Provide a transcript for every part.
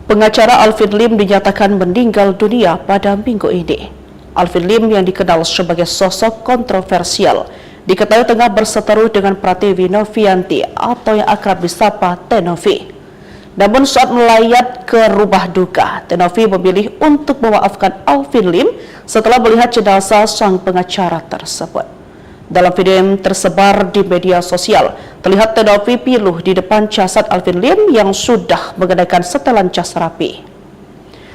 Pengacara Alvin Lim dinyatakan meninggal dunia pada minggu ini. Alvin Lim yang dikenal sebagai sosok kontroversial diketahui tengah berseteru dengan Pratiwi Novianti atau yang akrab disapa Teh Novi. Namun saat melayat ke rumah duka, Teh Novi memilih untuk memaafkan Alvin Lim setelah melihat jenazah sang pengacara tersebut. Dalam video yang tersebar di media sosial, terlihat Teh Novi piluh di depan jasad Alvin Lim yang sudah mengenakan setelan jas rapi.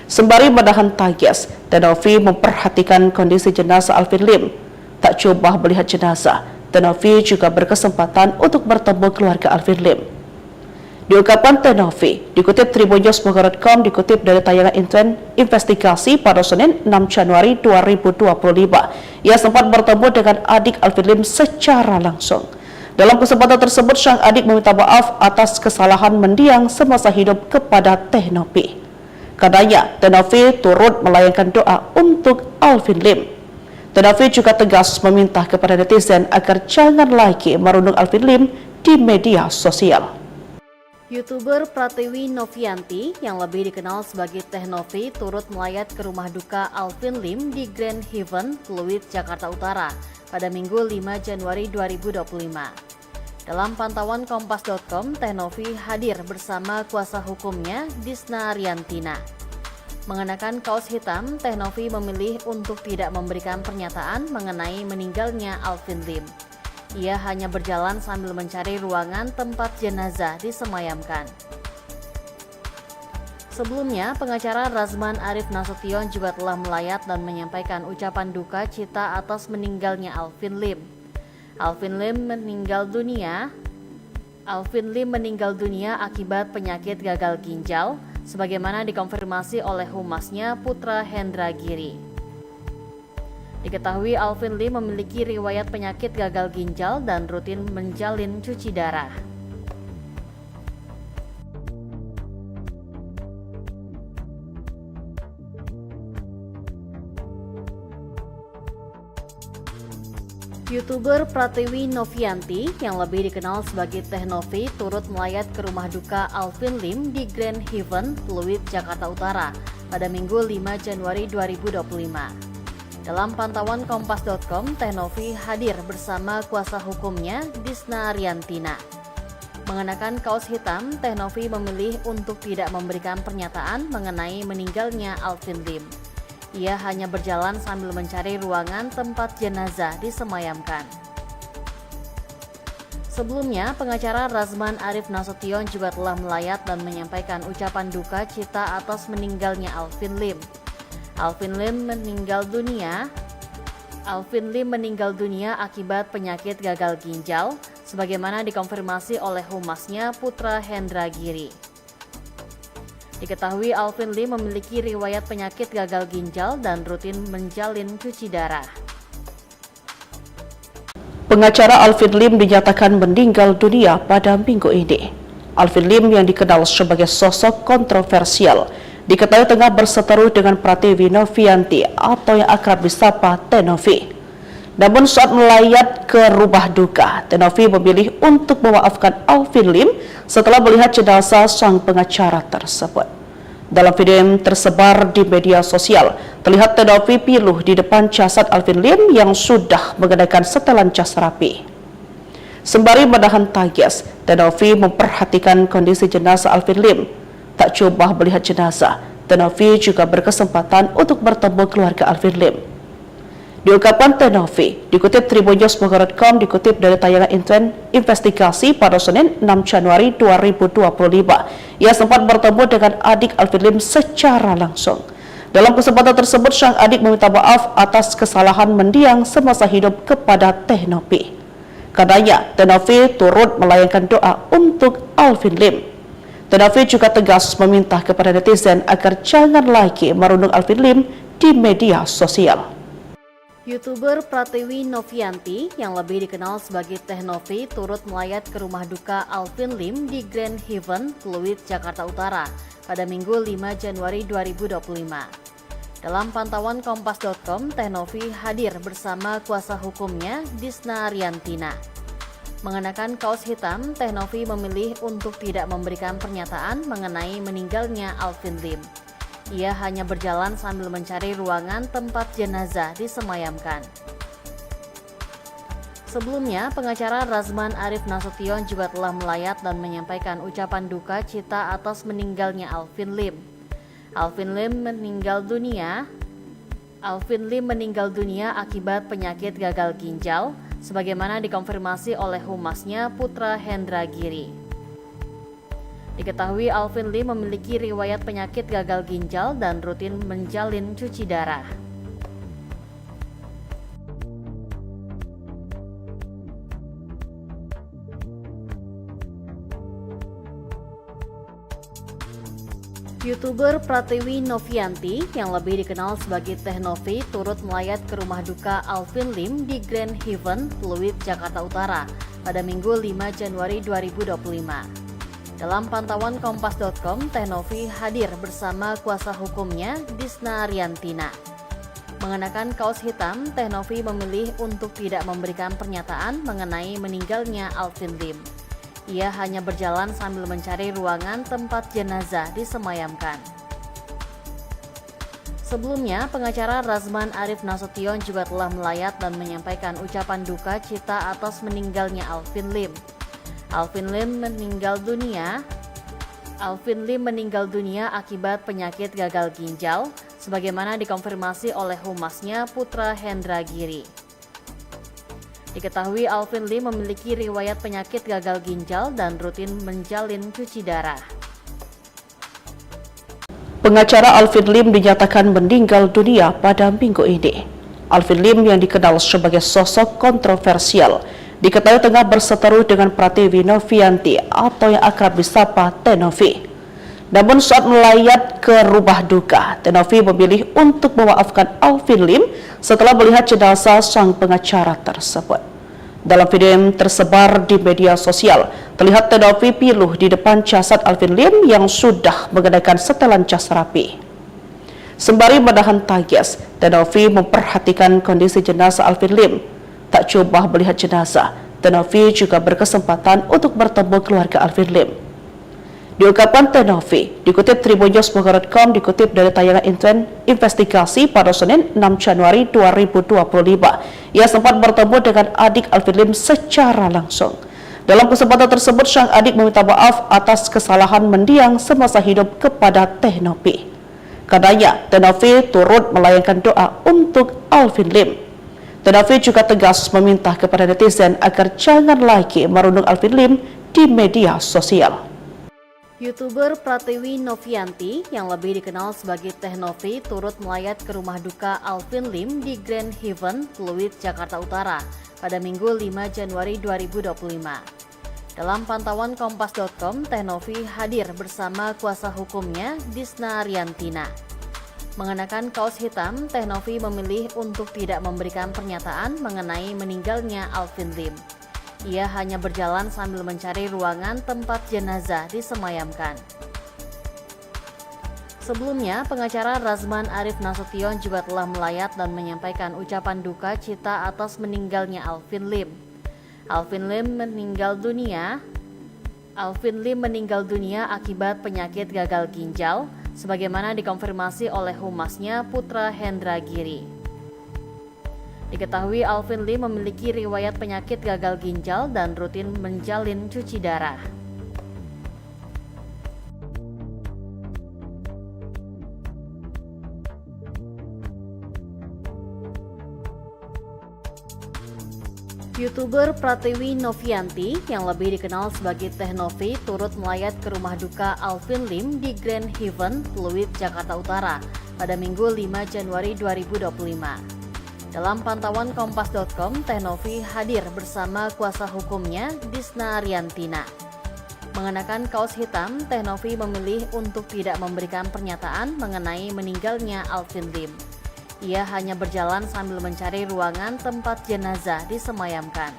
Sembari menahan tangis, Teh Novi memperhatikan kondisi jenazah Alvin Lim. Tak coba melihat jenazah, Teh Novi juga berkesempatan untuk bertemu keluarga Alvin Lim. Diungkapkan Teh Novi, dikutip tribunnews.com, dikutip dari tayangan investigasi pada Senin 6 Januari 2025. Ia sempat bertemu dengan adik Alvin Lim secara langsung. Dalam kesempatan tersebut, sang adik meminta maaf atas kesalahan mendiang semasa hidup kepada Teh Novi. Karenanya, Teh Novi turut melayangkan doa untuk Alvin Lim. Teh Novi juga tegas meminta kepada netizen agar jangan lagi merundung Alvin Lim di media sosial. YouTuber Pratiwi Novianti yang lebih dikenal sebagai Teh Novi turut melayat ke rumah duka Alvin Lim di Grand Haven, Pluit, Jakarta Utara pada Minggu 5 Januari 2025. Dalam pantauan Kompas.com, Teh Novi hadir bersama kuasa hukumnya Disna Riantina. Mengenakan kaos hitam, Teh Novi memilih untuk tidak memberikan pernyataan mengenai meninggalnya Alvin Lim. Ia hanya berjalan sambil mencari ruangan tempat jenazah disemayamkan. Sebelumnya, pengacara Razman Arif Nasution juga telah melayat dan menyampaikan ucapan duka cita atas meninggalnya Alvin Lim. Alvin Lim meninggal dunia akibat penyakit gagal ginjal, sebagaimana dikonfirmasi oleh humasnya Putra Hendra Giri. Diketahui Alvin Lim memiliki riwayat penyakit gagal ginjal dan rutin menjalin cuci darah. YouTuber Pratiwi Novianti yang lebih dikenal sebagai Teh Novi turut melayat ke rumah duka Alvin Lim di Grand Haven, Pluit, Jakarta Utara pada Minggu 5 Januari 2025. Dalam pantauan Kompas.com, Teh Novi hadir bersama kuasa hukumnya Disna Riantina. Mengenakan kaos hitam, Teh Novi memilih untuk tidak memberikan pernyataan mengenai meninggalnya Alvin Lim. Ia hanya berjalan sambil mencari ruangan tempat jenazah disemayamkan. Sebelumnya, pengacara Razman Arif Nasution juga telah melayat dan menyampaikan ucapan duka cita atas meninggalnya Alvin Lim. Alvin Lim meninggal dunia akibat penyakit gagal ginjal, sebagaimana dikonfirmasi oleh humasnya Putra Hendra Giri. Diketahui Alvin Lim memiliki riwayat penyakit gagal ginjal dan rutin menjalin cuci darah. Pengacara Alvin Lim dinyatakan meninggal dunia pada minggu ini. Alvin Lim yang dikenal sebagai sosok kontroversial diketahui tengah berseteru dengan Pratiwi Novianti atau yang akrab disapa Teh Novi. Namun saat melayat ke rumah duka, Teh Novi memilih untuk memaafkan Alvin Lim setelah melihat jenazah sang pengacara tersebut. Dalam video yang tersebar di media sosial, terlihat Teh Novi piluh di depan jasad Alvin Lim yang sudah mengenakan setelan jas rapi. Sembari menahan tangis, Teh Novi memperhatikan kondisi jenazah Alvin Lim. Tak coba melihat jenazah, Teh Novi juga berkesempatan untuk bertemu keluarga Alvin Lim. Diungkapkan Teh Novi, dikutip tribunnews.com, dikutip dari tayangan investigasi pada Senin 6 Januari 2025. Ia sempat bertemu dengan adik Alvin Lim secara langsung. Dalam kesempatan tersebut, sang adik meminta maaf atas kesalahan mendiang semasa hidup kepada Teh Novi. Karenanya, Teh Novi turut melayangkan doa untuk Alvin Lim. Teh Novi juga tegas meminta kepada netizen agar jangan lagi merundung Alvin Lim di media sosial. YouTuber Pratiwi Novianti yang lebih dikenal sebagai Teh Novi turut melayat ke rumah duka Alvin Lim di Grand Haven, Pluit, Jakarta Utara pada Minggu 5 Januari 2025. Dalam pantauan Kompas.com, Teh Novi hadir bersama kuasa hukumnya Disna Riantina. Mengenakan kaos hitam, Teh Novi memilih untuk tidak memberikan pernyataan mengenai meninggalnya Alvin Lim. Ia hanya berjalan sambil mencari ruangan tempat jenazah disemayamkan. Sebelumnya, pengacara Razman Arif Nasution juga telah melayat dan menyampaikan ucapan duka cita atas meninggalnya Alvin Lim. Alvin Lim meninggal dunia akibat penyakit gagal ginjal, sebagaimana dikonfirmasi oleh humasnya Putra Hendra Giri. Diketahui Alvin Lim memiliki riwayat penyakit gagal ginjal dan rutin menjalin cuci darah. YouTuber Pratiwi Novianti yang lebih dikenal sebagai Teh Novi turut melayat ke rumah duka Alvin Lim di Grand Haven, Pluit, Jakarta Utara pada Minggu 5 Januari 2025. Dalam pantauan Kompas.com, Teh Novi hadir bersama kuasa hukumnya Disna Riantina. Mengenakan kaos hitam, Teh Novi memilih untuk tidak memberikan pernyataan mengenai meninggalnya Alvin Lim. Ia hanya berjalan sambil mencari ruangan tempat jenazah disemayamkan. Sebelumnya, pengacara Razman Arif Nasution juga telah melayat dan menyampaikan ucapan duka cita atas meninggalnya Alvin Lim. Alvin Lim meninggal dunia akibat penyakit gagal ginjal, sebagaimana dikonfirmasi oleh humasnya Putra Hendra Giri. Diketahui Alvin Lim memiliki riwayat penyakit gagal ginjal dan rutin menjalin cuci darah. Pengacara Alvin Lim dinyatakan meninggal dunia pada minggu ini. Alvin Lim yang dikenal sebagai sosok kontroversial diketahui tengah berseteru dengan Pratiwi Novianti atau yang akrab disapa Teh Novi. Namun saat melayat ke rumah duka, Teh Novi memilih untuk memaafkan Alvin Lim setelah melihat jenazah sang pengacara tersebut. Dalam video yang tersebar di media sosial, terlihat Teh Novi piluh di depan jasad Alvin Lim yang sudah mengenakan setelan jas rapi. Sembari menahan tangis, Teh Novi memperhatikan kondisi jenazah Alvin Lim. Tak cuma melihat jenazah, Teh Novi juga berkesempatan untuk bertemu keluarga Alvin Lim. Diungkapkan Teh Novi, dikutip tribunnews.com, dikutip dari tayangan investigasi pada Senin 6 Januari 2025. Ia sempat bertemu dengan adik Alvin Lim secara langsung. Dalam kesempatan tersebut, sang adik meminta maaf atas kesalahan mendiang semasa hidup kepada Teh Novi. Karenanya, Teh Novi turut melayangkan doa untuk Alvin Lim. Teh Novi juga tegas meminta kepada netizen agar jangan lagi merundung Alvin Lim di media sosial. YouTuber Pratiwi Novianti yang lebih dikenal sebagai Teh Novi turut melayat ke rumah duka Alvin Lim di Grand Haven, Pluit, Jakarta Utara pada Minggu 5 Januari 2025. Dalam pantauan Kompas.com, Teh Novi hadir bersama kuasa hukumnya Disna Riantina. Mengenakan kaos hitam, Teh Novi memilih untuk tidak memberikan pernyataan mengenai meninggalnya Alvin Lim. Ia hanya berjalan sambil mencari ruangan tempat jenazah disemayamkan. Sebelumnya, pengacara Razman Arif Nasution juga telah melayat dan menyampaikan ucapan duka cita atas meninggalnya Alvin Lim. Alvin Lim meninggal dunia akibat penyakit gagal ginjal, sebagaimana dikonfirmasi oleh humasnya Putra Hendra Giri. Diketahui Alvin Lim memiliki riwayat penyakit gagal ginjal dan rutin menjalin cuci darah. YouTuber Pratiwi Novianti yang lebih dikenal sebagai Teh Novi turut melayat ke rumah duka Alvin Lim di Grand Haven, Pluit, Jakarta Utara pada Minggu 5 Januari 2025. Dalam pantauan Kompas.com, Teh Novi hadir bersama kuasa hukumnya Disna Riantina. Mengenakan kaos hitam, Teh Novi memilih untuk tidak memberikan pernyataan mengenai meninggalnya Alvin Lim. Ia hanya berjalan sambil mencari ruangan tempat jenazah disemayamkan.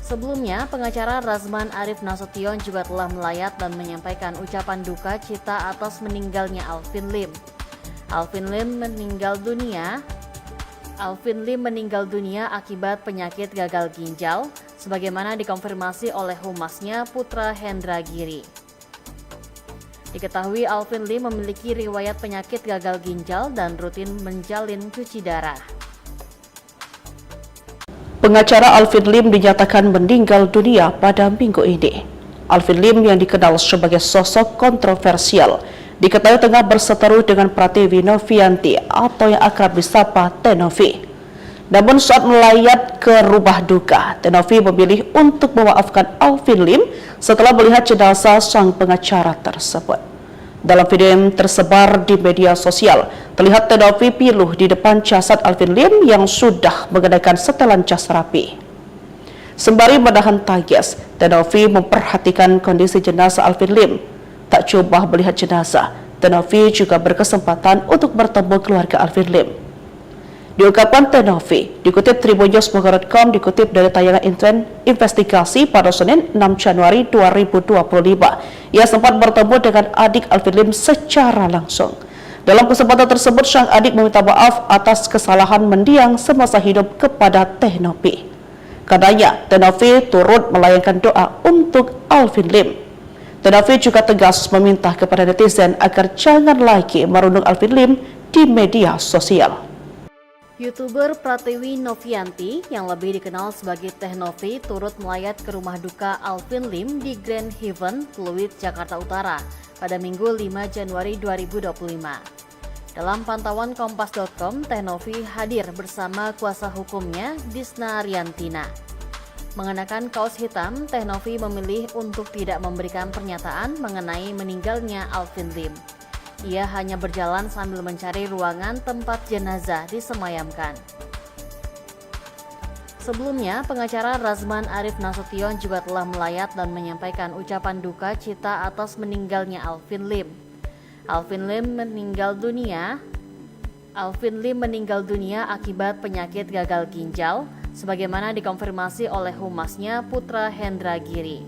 Sebelumnya, pengacara Razman Arif Nasution juga telah melayat dan menyampaikan ucapan duka cita atas meninggalnya Alvin Lim. Alvin Lim meninggal Alvin Lim meninggal dunia akibat penyakit gagal ginjal, sebagaimana dikonfirmasi oleh humasnya Putra Hendra Giri. Diketahui Alvin Lim memiliki riwayat penyakit gagal ginjal dan rutin menjalin cuci darah. Pengacara Alvin Lim dinyatakan meninggal dunia pada minggu ini. Alvin Lim yang dikenal sebagai sosok kontroversial diketahui tengah berseteru dengan Pratiwi Novianti atau yang akrab disapa Teh Novi. Namun saat melayat ke rumah duka, Teh Novi memilih untuk memaafkan Alvin Lim setelah melihat jenazah sang pengacara tersebut. Dalam video yang tersebar di media sosial, terlihat Teh Novi piluh di depan jasad Alvin Lim yang sudah mengenakan setelan jas rapi. Sembari menahan tangis, Teh Novi memperhatikan kondisi jenazah Alvin Lim. Tak coba melihat jenazah, Teh Novi juga berkesempatan untuk bertemu keluarga Alvin Lim. Diungkapkan Teh Novi, dikutip tribunnews.com, dikutip dari tayangan investigasi pada Senin 6 Januari 2025. Ia sempat bertemu dengan adik Alvin Lim secara langsung. Dalam kesempatan tersebut, sang adik meminta maaf atas kesalahan mendiang semasa hidup kepada Teh Novi. Katanya, Teh Novi turut melayangkan doa untuk Alvin Lim. Teh Novi juga tegas meminta kepada netizen agar jangan lagi merundung Alvin Lim di media sosial. YouTuber Pratiwi Novianti yang lebih dikenal sebagai Teh Novi turut melayat ke rumah duka Alvin Lim di Grand Heaven, Pluit, Jakarta Utara pada Minggu 5 Januari 2025. Dalam pantauan Kompas.com, Teh Novi hadir bersama kuasa hukumnya Disna Riantina. Mengenakan kaos hitam, Teh Novi memilih untuk tidak memberikan pernyataan mengenai meninggalnya Alvin Lim. Ia hanya berjalan sambil mencari ruangan tempat jenazah disemayamkan. Sebelumnya, pengacara Razman Arif Nasution juga telah melayat dan menyampaikan ucapan duka cita atas meninggalnya Alvin Lim. Alvin Lim meninggal dunia akibat penyakit gagal ginjal, sebagaimana dikonfirmasi oleh humasnya Putra Hendra Giri.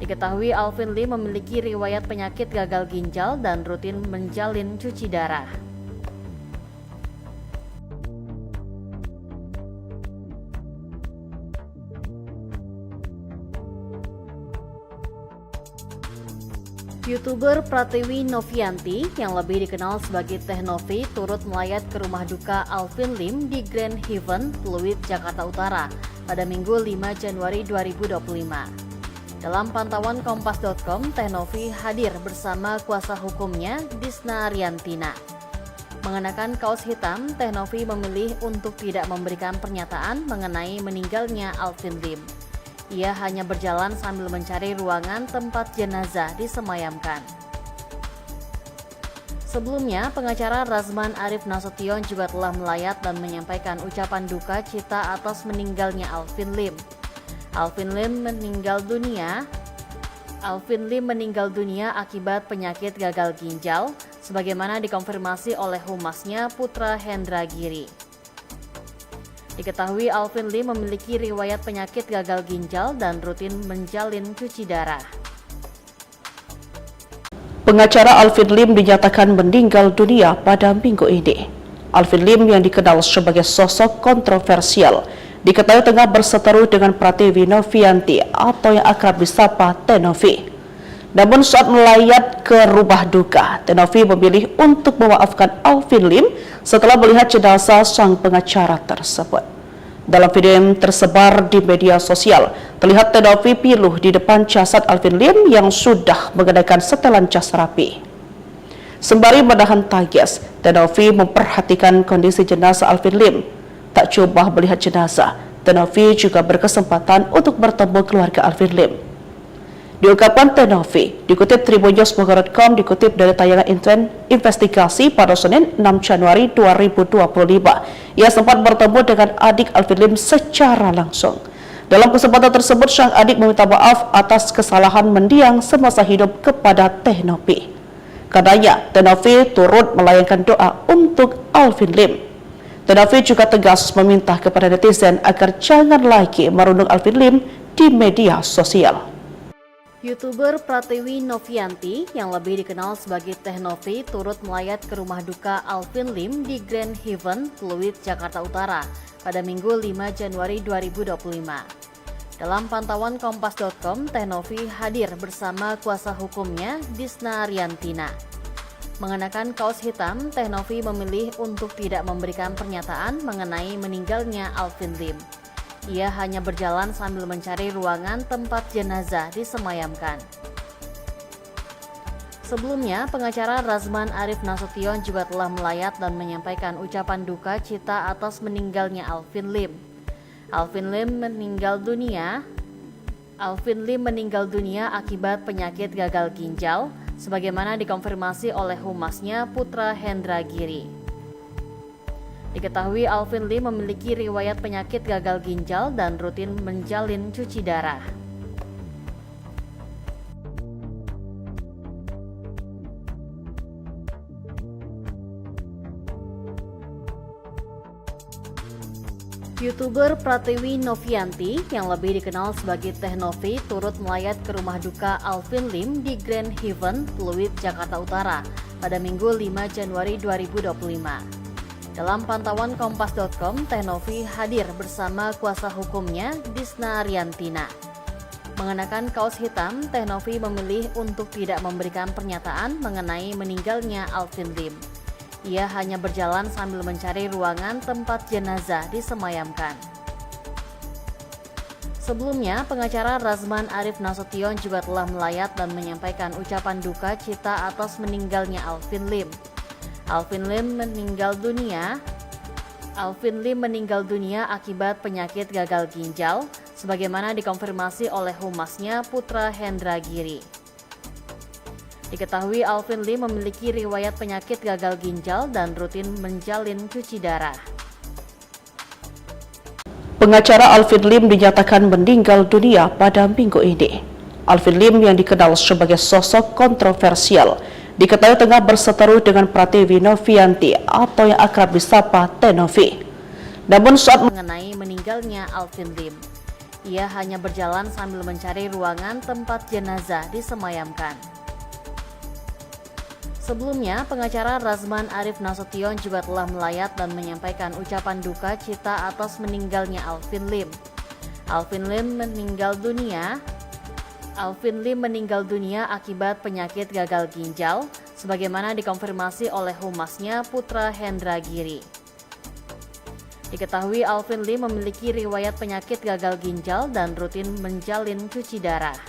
Diketahui Alvin Lim memiliki riwayat penyakit gagal ginjal dan rutin menjalin cuci darah. YouTuber Pratiwi Novianti yang lebih dikenal sebagai Teh Novi turut melayat ke rumah duka Alvin Lim di Grand Heaven, Pluit, Jakarta Utara pada Minggu 5 Januari 2025. Dalam pantauan Kompas.com, Teh Novi hadir bersama kuasa hukumnya Disna Riantina. Mengenakan kaos hitam, Teh Novi memilih untuk tidak memberikan pernyataan mengenai meninggalnya Alvin Lim. Ia hanya berjalan sambil mencari ruangan tempat jenazah disemayamkan. Sebelumnya, pengacara Razman Arif Nasution juga telah melayat dan menyampaikan ucapan duka cita atas meninggalnya Alvin Lim. Alvin Lim meninggal dunia akibat penyakit gagal ginjal, sebagaimana dikonfirmasi oleh humasnya Putra Hendra Giri. Diketahui Alvin Lim memiliki riwayat penyakit gagal ginjal dan rutin menjalin cuci darah. Pengacara Alvin Lim dinyatakan meninggal dunia pada minggu ini. Alvin Lim yang dikenal sebagai sosok kontroversial diketahui tengah berseteru dengan Pratiwi Novianti atau yang akrab disapa Teh Novi. Namun saat melayat ke rumah duka, Teh Novi memilih untuk memaafkan Alvin Lim setelah melihat jenazah sang pengacara tersebut. Dalam video yang tersebar di media sosial, terlihat Teh Novi piluh di depan jasad Alvin Lim yang sudah mengenakan setelan jas rapi. Sembari menahan tangis, Teh Novi memperhatikan kondisi jenazah Alvin Lim. Tak coba melihat jenazah, Teh Novi juga berkesempatan untuk bertemu keluarga Alvin Lim. Diungkapkan Teh Novi, dikutip tribunnews.com, dikutip dari tayangan investigasi pada Senin 6 Januari 2025. Ia sempat bertemu dengan adik Alvin Lim secara langsung. Dalam kesempatan tersebut, sang adik meminta maaf atas kesalahan mendiang semasa hidup kepada Teh Novi. Katanya, Teh Novi turut melayangkan doa untuk Alvin Lim. Teh Novi juga tegas meminta kepada netizen agar jangan lagi merundung Alvin Lim di media sosial. YouTuber Pratiwi Novianti yang lebih dikenal sebagai Teh Novi turut melayat ke rumah duka Alvin Lim di Grand Heaven, Pluit, Jakarta Utara pada Minggu 5 Januari 2025. Dalam pantauan Kompas.com, Teh Novi hadir bersama kuasa hukumnya Disna Riantina. Mengenakan kaos hitam, Teh Novi memilih untuk tidak memberikan pernyataan mengenai meninggalnya Alvin Lim. Ia hanya berjalan sambil mencari ruangan tempat jenazah disemayamkan. Sebelumnya, pengacara Razman Arif Nasution juga telah melayat dan menyampaikan ucapan duka cita atas meninggalnya Alvin Lim. Alvin Lim meninggal dunia akibat penyakit gagal ginjal, sebagaimana dikonfirmasi oleh humasnya Putra Hendra Giri. Diketahui Alvin Lim memiliki riwayat penyakit gagal ginjal dan rutin menjalin cuci darah. YouTuber Pratiwi Novianti yang lebih dikenal sebagai Teh Novi turut melayat ke rumah duka Alvin Lim di Grand Heaven, Pluit, Jakarta Utara pada Minggu 5 Januari 2025. Dalam pantauan Kompas.com, Teh Novi hadir bersama kuasa hukumnya Disna Riantina. Mengenakan kaos hitam, Teh Novi memilih untuk tidak memberikan pernyataan mengenai meninggalnya Alvin Lim. Ia hanya berjalan sambil mencari ruangan tempat jenazah disemayamkan. Sebelumnya, pengacara Razman Arif Nasution juga telah melayat dan menyampaikan ucapan duka cita atas meninggalnya Alvin Lim. Alvin Lim meninggal dunia akibat penyakit gagal ginjal, sebagaimana dikonfirmasi oleh humasnya Putra Hendra Giri. Diketahui Alvin Lim memiliki riwayat penyakit gagal ginjal dan rutin menjalin cuci darah. Pengacara Alvin Lim dinyatakan meninggal dunia pada minggu ini. Alvin Lim yang dikenal sebagai sosok kontroversial diketahui tengah berseteru dengan Pratiwi Novianti atau yang akrab disapa Teh Novi. Namun saat mengenai meninggalnya Alvin Lim, ia hanya berjalan sambil mencari ruangan tempat jenazah disemayamkan. Sebelumnya, pengacara Razman Arif Nasution juga telah melayat dan menyampaikan ucapan duka cita atas meninggalnya Alvin Lim. Alvin Lim meninggal dunia akibat penyakit gagal ginjal, sebagaimana dikonfirmasi oleh humasnya Putra Hendra Giri. Diketahui Alvin Lim memiliki riwayat penyakit gagal ginjal dan rutin menjalin cuci darah.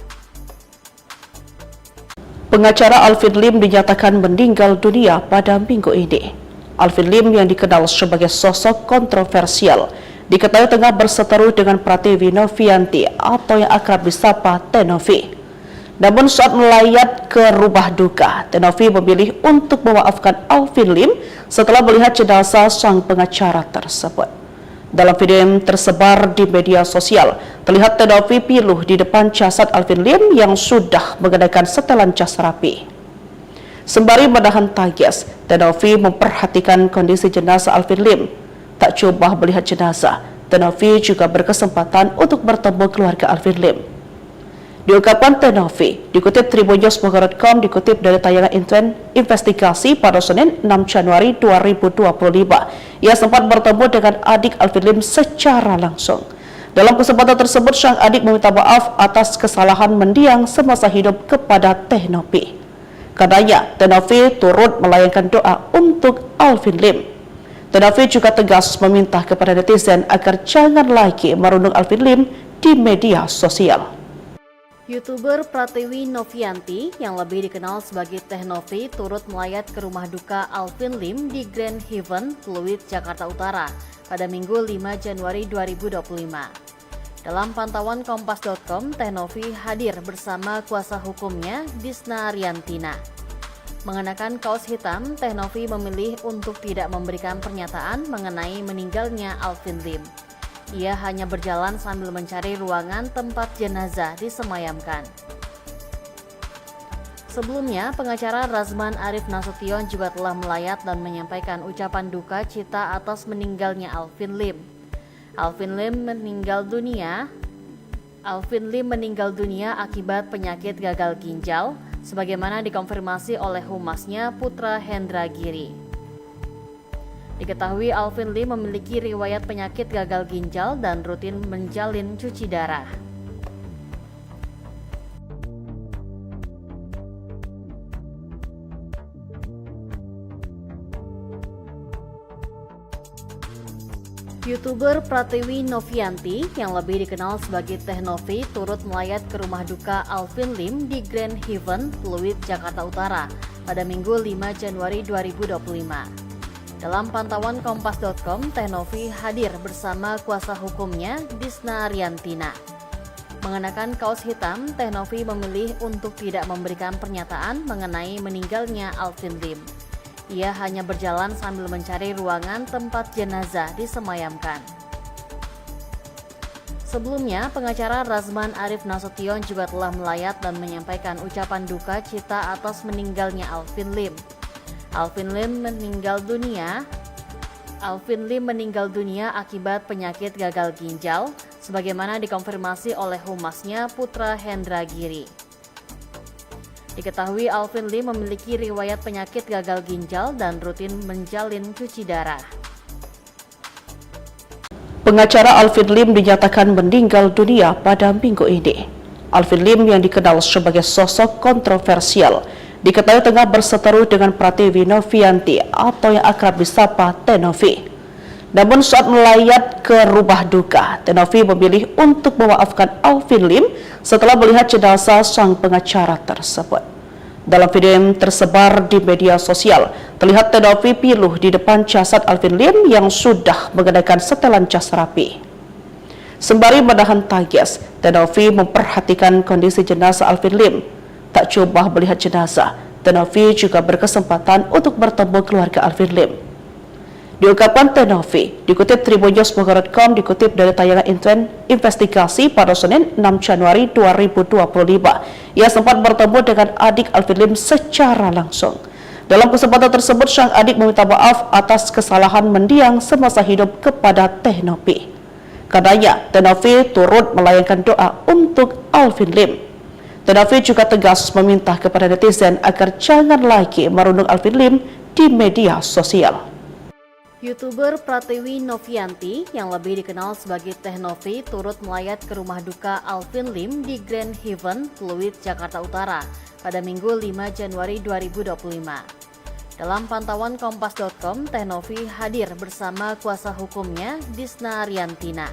Pengacara Alvin Lim dinyatakan meninggal dunia pada minggu ini. Alvin Lim yang dikenal sebagai sosok kontroversial diketahui tengah berseteru dengan Pratiwi Novianti atau yang akrab disapa Teh Novi. Namun saat melayat ke rumah duka, Teh Novi memilih untuk memaafkan Alvin Lim setelah melihat jenazah sang pengacara tersebut. Dalam video yang tersebar di media sosial, terlihat Teh Novi piluh di depan jasad Alvin Lim yang sudah mengenakan setelan jas rapi. Sembari menahan tangis, Teh Novi memperhatikan kondisi jenazah Alvin Lim. Tak coba melihat jenazah, Teh Novi juga berkesempatan untuk bertemu keluarga Alvin Lim. Diungkapkan Teh Novi, dikutip tribunnews.com, dikutip dari tayangan investigasi pada Senin 6 Januari 2025. Ia sempat bertemu dengan adik Alvin Lim secara langsung. Dalam kesempatan tersebut, sang adik meminta maaf atas kesalahan mendiang semasa hidup kepada Teh Novi. Karenanya, Teh Novi turut melayangkan doa untuk Alvin Lim. Teh Novi juga tegas meminta kepada netizen agar jangan lagi merundung Alvin Lim di media sosial. YouTuber Pratiwi Novianti yang lebih dikenal sebagai Teh Novi turut melayat ke rumah duka Alvin Lim di Grand Heaven, Pluit, Jakarta Utara pada Minggu 5 Januari 2025. Dalam pantauan Kompas.com, Teh Novi hadir bersama kuasa hukumnya Disna Riantina. Mengenakan kaos hitam, Teh Novi memilih untuk tidak memberikan pernyataan mengenai meninggalnya Alvin Lim. Ia hanya berjalan sambil mencari ruangan tempat jenazah disemayamkan. Sebelumnya, pengacara Razman Arif Nasution juga telah melayat dan menyampaikan ucapan duka cita atas meninggalnya Alvin Lim. Alvin Lim meninggal Alvin Lim meninggal dunia akibat penyakit gagal ginjal, sebagaimana dikonfirmasi oleh humasnya Putra Hendra Giri. Diketahui Alvin Lim memiliki riwayat penyakit gagal ginjal dan rutin menjalin cuci darah. YouTuber Pratiwi Novianti yang lebih dikenal sebagai Teh Novi turut melayat ke rumah duka Alvin Lim di Grand Heaven, Pluit, Jakarta Utara pada Minggu 5 Januari 2025. Dalam pantauan Kompas.com, Teh Novi hadir bersama kuasa hukumnya Disna Ariantina. Mengenakan kaos hitam, Teh Novi memilih untuk tidak memberikan pernyataan mengenai meninggalnya Alvin Lim. Ia hanya berjalan sambil mencari ruangan tempat jenazah disemayamkan. Sebelumnya, pengacara Razman Arif Nasution juga telah melayat dan menyampaikan ucapan duka cita atas meninggalnya Alvin Lim. Alvin Lim meninggal dunia akibat penyakit gagal ginjal, sebagaimana dikonfirmasi oleh humasnya Putra Hendra Giri. Diketahui Alvin Lim memiliki riwayat penyakit gagal ginjal dan rutin menjalin cuci darah. Pengacara Alvin Lim dinyatakan meninggal dunia pada minggu ini. Alvin Lim yang dikenal sebagai sosok kontroversial diketahui tengah berseteru dengan Pratiwi Novianti atau yang akrab disapa Teh Novi. Namun saat melayat ke rumah duka, Teh Novi memilih untuk memaafkan Alvin Lim setelah melihat jenazah sang pengacara tersebut. Dalam video yang tersebar di media sosial, terlihat Teh Novi piluh di depan jasad Alvin Lim yang sudah mengenakan setelan jas rapi. Sembari menahan tangis, Teh Novi memperhatikan kondisi jenazah Alvin Lim. Tak coba melihat jenazah, Teh Novi juga berkesempatan untuk bertemu keluarga Alvin Lim. Diungkapkan Teh Novi, dikutip tribunnews.com, dikutip dari tayangan investigasi pada Senin 6 Januari 2025. Ia sempat bertemu dengan adik Alvin Lim secara langsung. Dalam kesempatan tersebut, sang adik meminta maaf atas kesalahan mendiang semasa hidup kepada Teh Novi. Karenanya, Teh Novi turut melayangkan doa untuk Alvin Lim. Teh Novi juga tegas meminta kepada netizen agar jangan lagi merundung Alvin Lim di media sosial. YouTuber Pratiwi Novianti yang lebih dikenal sebagai Teh Novi turut melayat ke rumah duka Alvin Lim di Grand Heaven, Pluit, Jakarta Utara pada Minggu 5 Januari 2025. Dalam pantauan Kompas.com, Teh Novi hadir bersama kuasa hukumnya Disna Ariantina.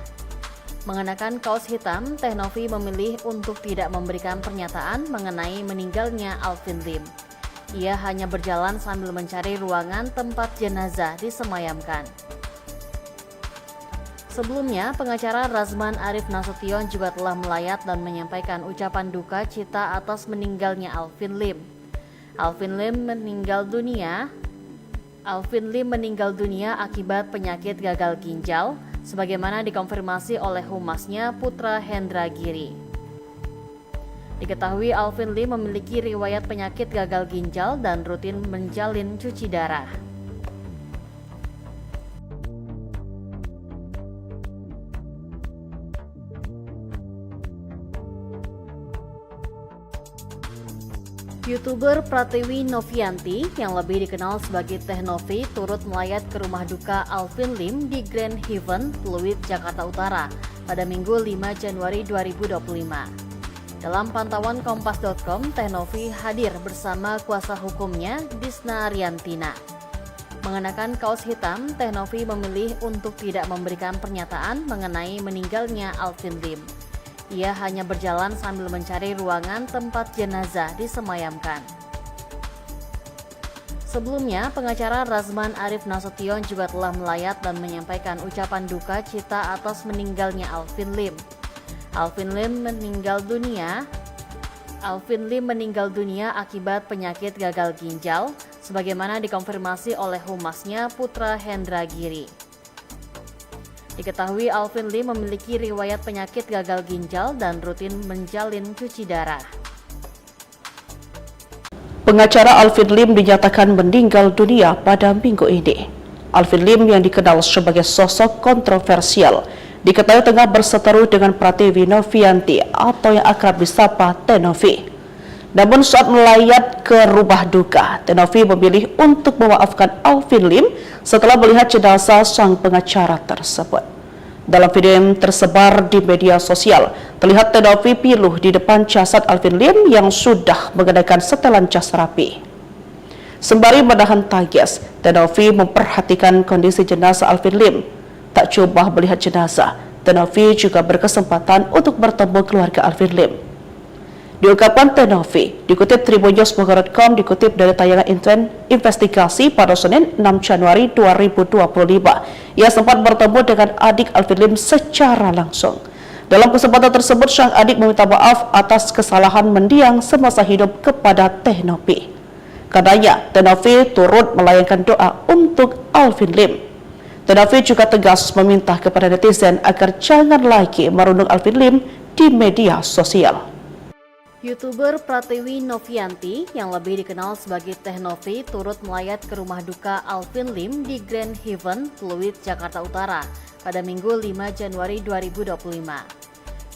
Mengenakan kaos hitam, Teh Novi memilih untuk tidak memberikan pernyataan mengenai meninggalnya Alvin Lim. Ia hanya berjalan sambil mencari ruangan tempat jenazah disemayamkan. Sebelumnya, pengacara Razman Arif Nasution juga telah melayat dan menyampaikan ucapan duka cita atas meninggalnya Alvin Lim. Alvin Lim meninggal dunia akibat penyakit gagal ginjal, sebagaimana dikonfirmasi oleh humasnya Putra Hendra Giri. Diketahui Alvin Lim memiliki riwayat penyakit gagal ginjal dan rutin menjalin cuci darah. YouTuber Pratiwi Novianti yang lebih dikenal sebagai Teh Novi turut melayat ke rumah duka Alvin Lim di Grand Heaven, Pluit, Jakarta Utara pada Minggu 5 Januari 2025. Dalam pantauan Kompas.com, Teh Novi hadir bersama kuasa hukumnya Disna Ariantina. Mengenakan kaos hitam, Teh Novi memilih untuk tidak memberikan pernyataan mengenai meninggalnya Alvin Lim. Ia hanya berjalan sambil mencari ruangan tempat jenazah disemayamkan. Sebelumnya, pengacara Razman Arif Nasution juga telah melayat dan menyampaikan ucapan duka cita atas meninggalnya Alvin Lim. Alvin Lim meninggal dunia akibat penyakit gagal ginjal, sebagaimana dikonfirmasi oleh humasnya Putra Hendra Giri. Diketahui Alvin Lim memiliki riwayat penyakit gagal ginjal dan rutin menjalin cuci darah. Pengacara Alvin Lim dinyatakan meninggal dunia pada minggu ini. Alvin Lim yang dikenal sebagai sosok kontroversial diketahui tengah berseteru dengan Pratiwi Novianti atau yang akrab disapa Teh Novi. Namun saat melayat ke rumah duka, Teh Novi memilih untuk memaafkan Alvin Lim setelah melihat jenazah sang pengacara tersebut. Dalam video yang tersebar di media sosial, terlihat Teh Novi piluh di depan jasad Alvin Lim yang sudah mengenakan setelan jas rapi. Sembari menahan tangis, Teh Novi memperhatikan kondisi jenazah Alvin Lim. Tak coba melihat jenazah, Teh Novi juga berkesempatan untuk bertemu keluarga Alvin Lim. Diungkapkan Teh Novi, dikutip tribunnews.com, dikutip dari tayangan investigasi pada Senin 6 Januari 2025. Ia sempat bertemu dengan adik Alvin Lim secara langsung. Dalam kesempatan tersebut, sang adik meminta maaf atas kesalahan mendiang semasa hidup kepada Teh Novi. Karenanya, Teh Novi turut melayangkan doa untuk Alvin Lim. Teh Novi juga tegas meminta kepada netizen agar jangan lagi merundung Alvin Lim di media sosial. YouTuber Pratiwi Novianti yang lebih dikenal sebagai Teh Novi turut melayat ke rumah duka Alvin Lim di Grand Heaven, Pluit, Jakarta Utara pada Minggu 5 Januari 2025.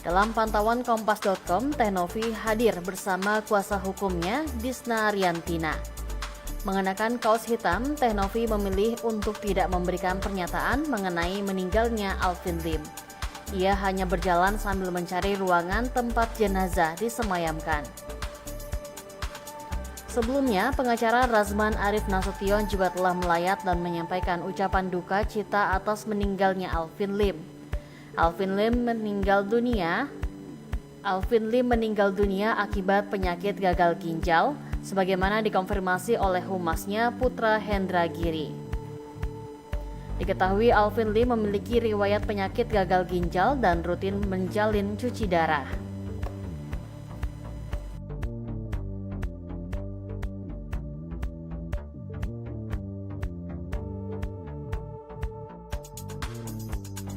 Dalam pantauan Kompas.com, Teh Novi hadir bersama kuasa hukumnya Disna Riantina. Mengenakan kaos hitam, Teh Novi memilih untuk tidak memberikan pernyataan mengenai meninggalnya Alvin Lim. Ia hanya berjalan sambil mencari ruangan tempat jenazah disemayamkan. Sebelumnya, pengacara Razman Arif Nasution juga telah melayat dan menyampaikan ucapan duka cita atas meninggalnya Alvin Lim. Alvin Lim meninggal dunia akibat penyakit gagal ginjal, sebagaimana dikonfirmasi oleh humasnya Putra Hendra Giri. Diketahui Alvin Lim memiliki riwayat penyakit gagal ginjal dan rutin menjalin cuci darah.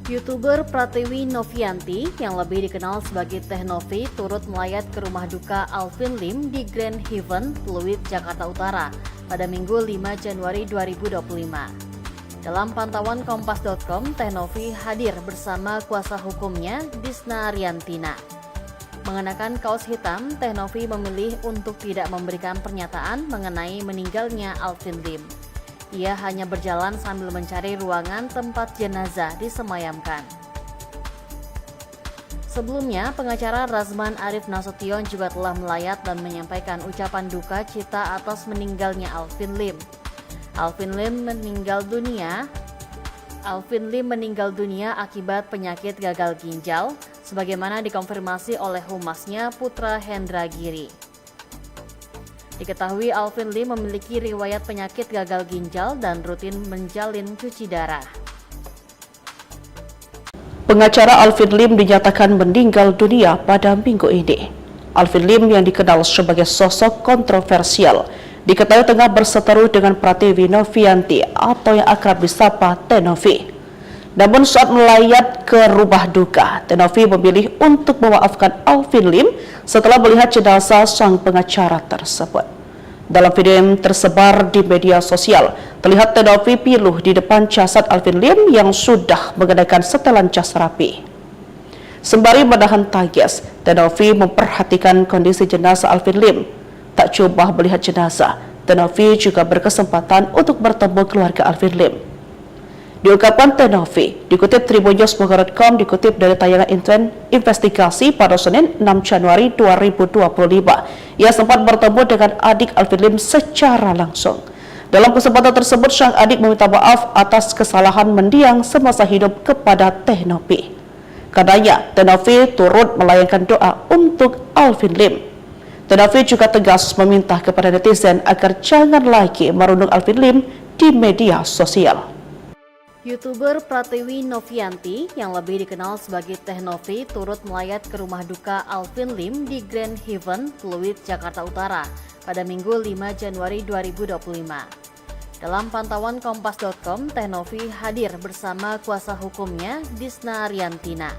YouTuber Pratiwi Novianti yang lebih dikenal sebagai Teh Novi turut melayat ke rumah duka Alvin Lim di Grand Heaven, Pluit, Jakarta Utara pada Minggu 5 Januari 2025. Dalam pantauan Kompas.com, Teh Novi hadir bersama kuasa hukumnya Disna Riantina. Mengenakan kaos hitam, Teh Novi memilih untuk tidak memberikan pernyataan mengenai meninggalnya Alvin Lim. Ia hanya berjalan sambil mencari ruangan tempat jenazah disemayamkan. Sebelumnya, pengacara Razman Arif Nasution juga telah melayat dan menyampaikan ucapan duka cita atas meninggalnya Alvin Lim. Alvin Lim meninggal dunia akibat penyakit gagal ginjal, sebagaimana dikonfirmasi oleh humasnya Putra Hendra Giri. Diketahui Alvin Lim memiliki riwayat penyakit gagal ginjal dan rutin menjalin cuci darah. Pengacara Alvin Lim dinyatakan meninggal dunia pada minggu ini. Alvin Lim yang dikenal sebagai sosok kontroversial diketahui tengah berseteru dengan Pratiwi Novianti atau yang akrab disapa Teh Novi. Namun saat melayat ke rumah duka, Teh Novi memilih untuk memaafkan Alvin Lim setelah melihat jenazah sang pengacara tersebut. Dalam video yang tersebar di media sosial, terlihat Teh Novi piluh di depan jasad Alvin Lim yang sudah mengenakan setelan jas rapi. Sembari menahan tangis, Teh Novi memperhatikan kondisi jenazah Alvin Lim. Tak coba melihat jenazah, Teh Novi juga berkesempatan untuk bertemu keluarga Alvin Lim. Diungkapkan Teh Novi, dikutip tribunnews.com, dikutip dari tayangan investigasi pada Senin 6 Januari 2025. Ia sempat bertemu dengan adik Alvin Lim secara langsung. Dalam kesempatan tersebut, sang adik meminta maaf atas kesalahan mendiang semasa hidup kepada Teh Novi. Karenanya, Teh Novi turut melayangkan doa untuk Alvin Lim. Teh Novi juga tegas meminta kepada netizen agar jangan lagi merundung Alvin Lim di media sosial. YouTuber Pratiwi Novianti yang lebih dikenal sebagai Teh Novi turut melayat ke rumah duka Alvin Lim di Grand Heaven, Pluit, Jakarta Utara pada Minggu 5 Januari 2025. Dalam pantauan Kompas.com, Teh Novi hadir bersama kuasa hukumnya Disna Riantina.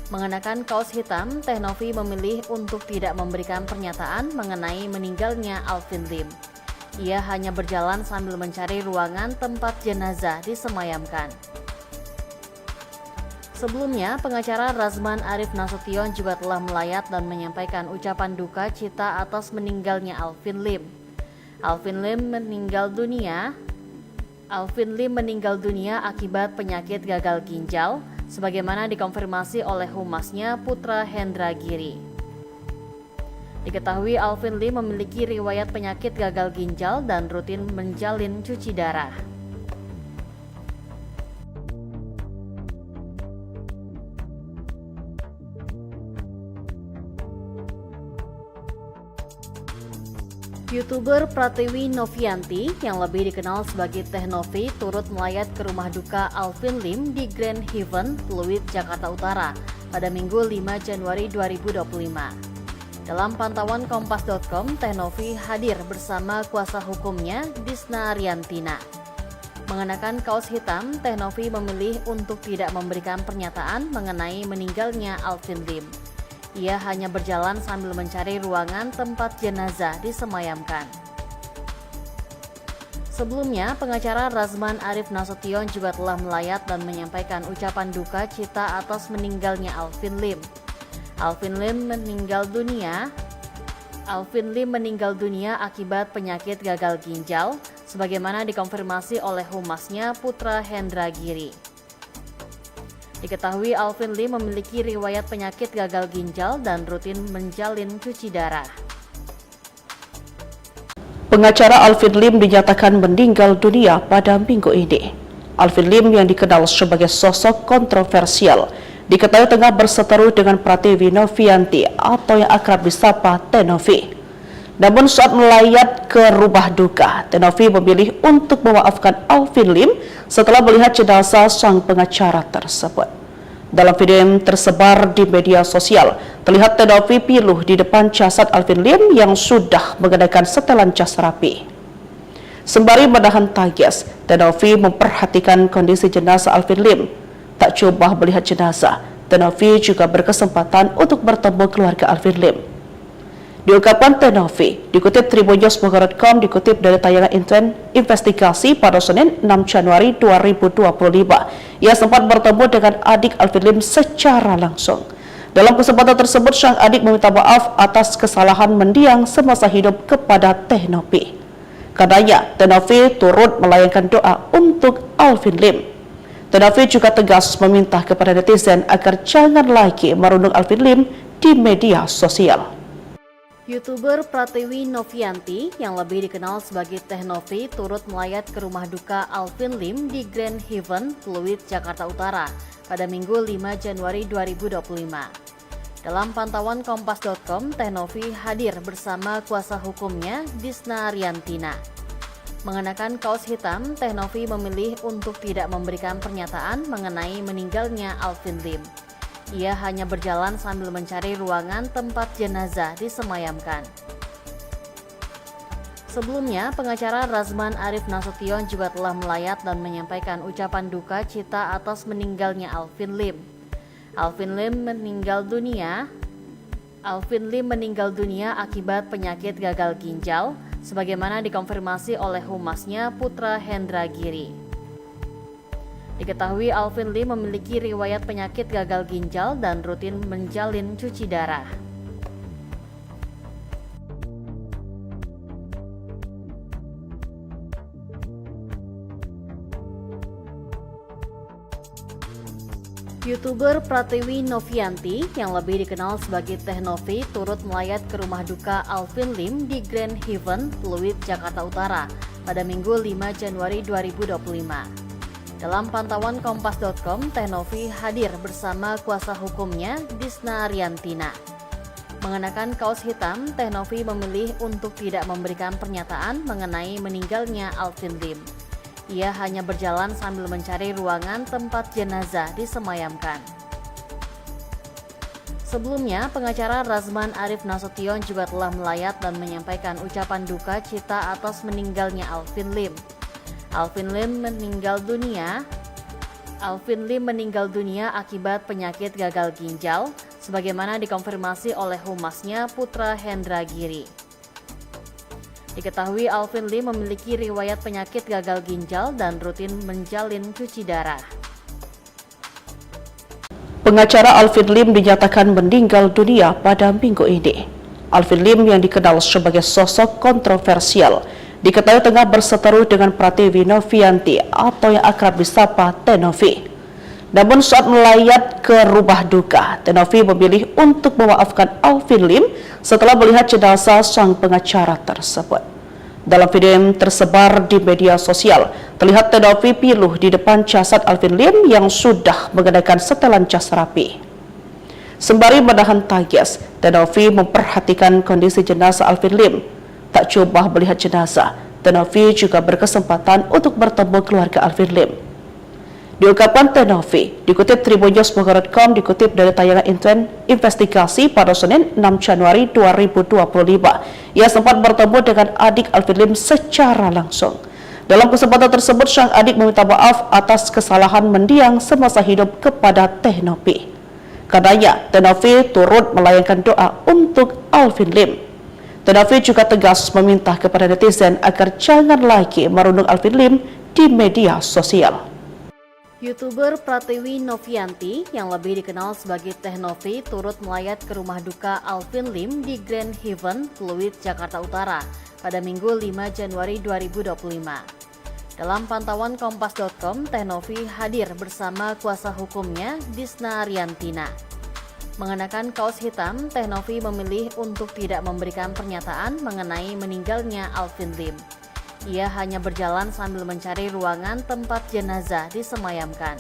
Mengenakan kaos hitam, Teh Novi memilih untuk tidak memberikan pernyataan mengenai meninggalnya Alvin Lim. Ia hanya berjalan sambil mencari ruangan tempat jenazah disemayamkan. Sebelumnya, pengacara Razman Arif Nasution juga telah melayat dan menyampaikan ucapan duka cita atas meninggalnya Alvin Lim. Alvin Lim meninggal dunia akibat penyakit gagal ginjal, sebagaimana dikonfirmasi oleh humasnya Putra Hendra Giri. Diketahui Alvin Lim memiliki riwayat penyakit gagal ginjal dan rutin menjalin cuci darah. YouTuber Pratiwi Novianti yang lebih dikenal sebagai Teh Novi turut melayat ke rumah duka Alvin Lim di Grand Heaven, Pluit, Jakarta Utara pada Minggu 5 Januari 2025. Dalam pantauan Kompas.com, Teh Novi hadir bersama kuasa hukumnya Disna Ariantina. Mengenakan kaos hitam, Teh Novi memilih untuk tidak memberikan pernyataan mengenai meninggalnya Alvin Lim. Ia hanya berjalan sambil mencari ruangan tempat jenazah disemayamkan. Sebelumnya, pengacara Razman Arif Nasution juga telah melayat dan menyampaikan ucapan duka cita atas meninggalnya Alvin Lim. Alvin Lim meninggal dunia akibat penyakit gagal ginjal, sebagaimana dikonfirmasi oleh humasnya Putra Hendra Giri. Diketahui Alvin Lim memiliki riwayat penyakit gagal ginjal dan rutin menjalin cuci darah. Pengacara Alvin Lim dinyatakan meninggal dunia pada minggu ini. Alvin Lim yang dikenal sebagai sosok kontroversial diketahui tengah berseteru dengan Pratiwi Novianti atau yang akrab disapa Teh Novi. Namun saat melayat ke rumah duka, Teh Novi memilih untuk memaafkan Alvin Lim setelah melihat jenazah sang pengacara tersebut. Dalam video yang tersebar di media sosial, terlihat Teh Novi piluh di depan jasad Alvin Lim yang sudah mengenakan setelan jas rapi. Sembari menahan tangis, Teh Novi memperhatikan kondisi jenazah Alvin Lim. Tak coba melihat jenazah, Teh Novi juga berkesempatan untuk bertemu keluarga Alvin Lim. Diungkapkan Teh Novi, dikutip tribunnews.com, dikutip dari tayangan investigasi pada Senin 6 Januari 2025. Ia sempat bertemu dengan adik Alvin Lim secara langsung. Dalam kesempatan tersebut, sang adik meminta maaf atas kesalahan mendiang semasa hidup kepada Teh Novi. Karenanya, Teh Novi turut melayangkan doa untuk Alvin Lim. Teh Novi juga tegas meminta kepada netizen agar jangan lagi merundung Alvin Lim di media sosial. YouTuber Pratiwi Novianti yang lebih dikenal sebagai Teh Novi turut melayat ke rumah duka Alvin Lim di Grand Heaven, Pluit, Jakarta Utara pada Minggu 5 Januari 2025. Dalam pantauan Kompas.com, Teh Novi hadir bersama kuasa hukumnya Disna Ariantina. Mengenakan kaos hitam, Teh Novi memilih untuk tidak memberikan pernyataan mengenai meninggalnya Alvin Lim. Ia hanya berjalan sambil mencari ruangan tempat jenazah disemayamkan. Sebelumnya, pengacara Razman Arif Nasution juga telah melayat dan menyampaikan ucapan duka cita atas meninggalnya Alvin Lim. Alvin Lim meninggal dunia akibat penyakit gagal ginjal, sebagaimana dikonfirmasi oleh humasnya Putra Hendra Giri. Diketahui Alvin Lim memiliki riwayat penyakit gagal ginjal dan rutin menjalin cuci darah. YouTuber Pratiwi Novianti yang lebih dikenal sebagai Teh Novi turut melayat ke rumah duka Alvin Lim di Grand Heaven, Pluit, Jakarta Utara pada Minggu 5 Januari 2025. Dalam pantauan Kompas.com, Teh Novi hadir bersama kuasa hukumnya Disna Ariantina. Mengenakan kaos hitam, Teh Novi memilih untuk tidak memberikan pernyataan mengenai meninggalnya Alvin Lim. Ia hanya berjalan sambil mencari ruangan tempat jenazah disemayamkan. Sebelumnya, pengacara Razman Arif Nasution juga telah melayat dan menyampaikan ucapan duka cita atas meninggalnya Alvin Lim. Alvin Lim meninggal dunia akibat penyakit gagal ginjal, sebagaimana dikonfirmasi oleh humasnya Putra Hendra Giri. Diketahui Alvin Lim memiliki riwayat penyakit gagal ginjal dan rutin menjalin cuci darah. Pengacara Alvin Lim dinyatakan meninggal dunia pada minggu ini. Alvin Lim yang dikenal sebagai sosok kontroversial diketahui tengah berseteru dengan Pratiwi Novianti atau yang akrab disapa Teh Novi. Namun saat melayat ke rumah duka, Teh Novi memilih untuk memaafkan Alvin Lim setelah melihat jenazah sang pengacara tersebut. Dalam video yang tersebar di media sosial, terlihat Teh Novi piluh di depan jasad Alvin Lim yang sudah mengenakan setelan jas rapi. Sembari menahan tangis, Teh Novi memperhatikan kondisi jenazah Alvin Lim. Tak cuma melihat jenazah, Teh Novi juga berkesempatan untuk bertemu keluarga Alvin Lim. Diungkapkan Teh Novi, dikutip tribunnews.com, dikutip dari tayangan investigasi pada Senin 6 Januari 2025. Ia sempat bertemu dengan adik Alvin Lim secara langsung. Dalam kesempatan tersebut, sang adik meminta maaf atas kesalahan mendiang semasa hidup kepada Teh Novi. Karenanya, Teh Novi turut melayangkan doa untuk Alvin Lim. Teh Novi juga tegas meminta kepada netizen agar jangan lagi merundung Alvin Lim di media sosial. YouTuber Pratiwi Novianti yang lebih dikenal sebagai Teh Novi turut melayat ke rumah duka Alvin Lim di Grand Haven, Pluit, Jakarta Utara pada Minggu 5 Januari 2025. Dalam pantauan Kompas.com, Teh Novi hadir bersama kuasa hukumnya Disna Ariantina. Mengenakan kaos hitam, Teh Novi memilih untuk tidak memberikan pernyataan mengenai meninggalnya Alvin Lim. Ia hanya berjalan sambil mencari ruangan tempat jenazah disemayamkan.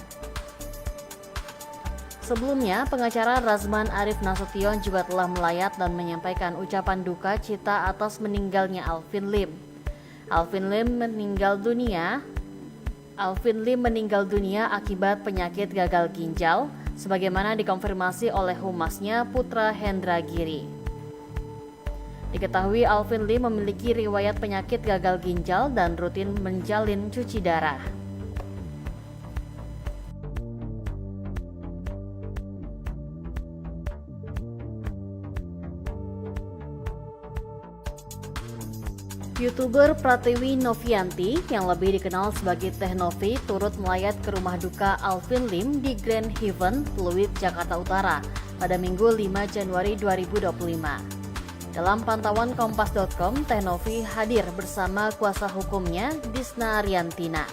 Sebelumnya, pengacara Razman Arif Nasution juga telah melayat dan menyampaikan ucapan duka cita atas meninggalnya Alvin Lim. Alvin Lim meninggal dunia akibat penyakit gagal ginjal, sebagaimana dikonfirmasi oleh humasnya Putra Hendra Giri. Diketahui Alvin Lim memiliki riwayat penyakit gagal ginjal dan rutin menjalin cuci darah. YouTuber Pratiwi Novianti yang lebih dikenal sebagai Teh Novi turut melayat ke rumah duka Alvin Lim di Grand Haven, Pluit, Jakarta Utara pada Minggu 5 Januari 2025. Dalam pantauan Kompas.com, Teh Novi hadir bersama kuasa hukumnya Disna Ariantina.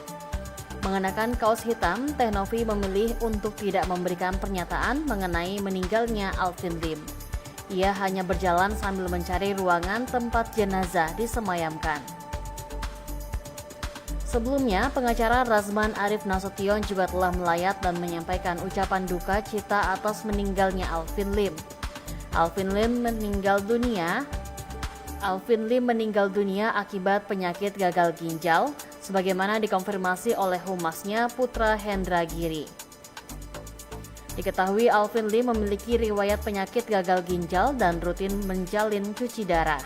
Mengenakan kaos hitam, Teh Novi memilih untuk tidak memberikan pernyataan mengenai meninggalnya Alvin Lim. Ia hanya berjalan sambil mencari ruangan tempat jenazah disemayamkan. Sebelumnya, pengacara Razman Arif Nasution juga telah melayat dan menyampaikan ucapan duka cita atas meninggalnya Alvin Lim. Alvin Lim meninggal dunia akibat penyakit gagal ginjal, sebagaimana dikonfirmasi oleh humasnya Putra Hendra Giri. Diketahui Alvin Lim memiliki riwayat penyakit gagal ginjal dan rutin menjalin cuci darah.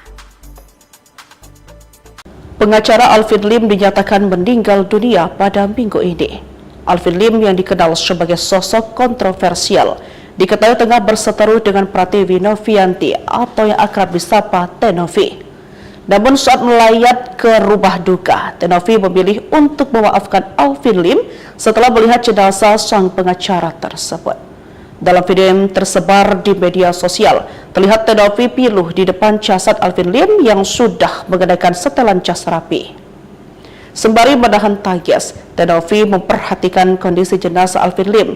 Pengacara Alvin Lim dinyatakan meninggal dunia pada minggu ini. Alvin Lim yang dikenal sebagai sosok kontroversial diketahui tengah berseteru dengan Pratiwi Novianti atau yang akrab disapa Teh Novi. Namun saat melayat ke rumah duka, Teh Novi memilih untuk memaafkan Alvin Lim setelah melihat jenazah sang pengacara tersebut. Dalam video yang tersebar di media sosial, terlihat Teh Novi piluh di depan jasad Alvin Lim yang sudah mengenakan setelan jas rapi. Sembari menahan tangis, Teh Novi memperhatikan kondisi jenazah Alvin Lim.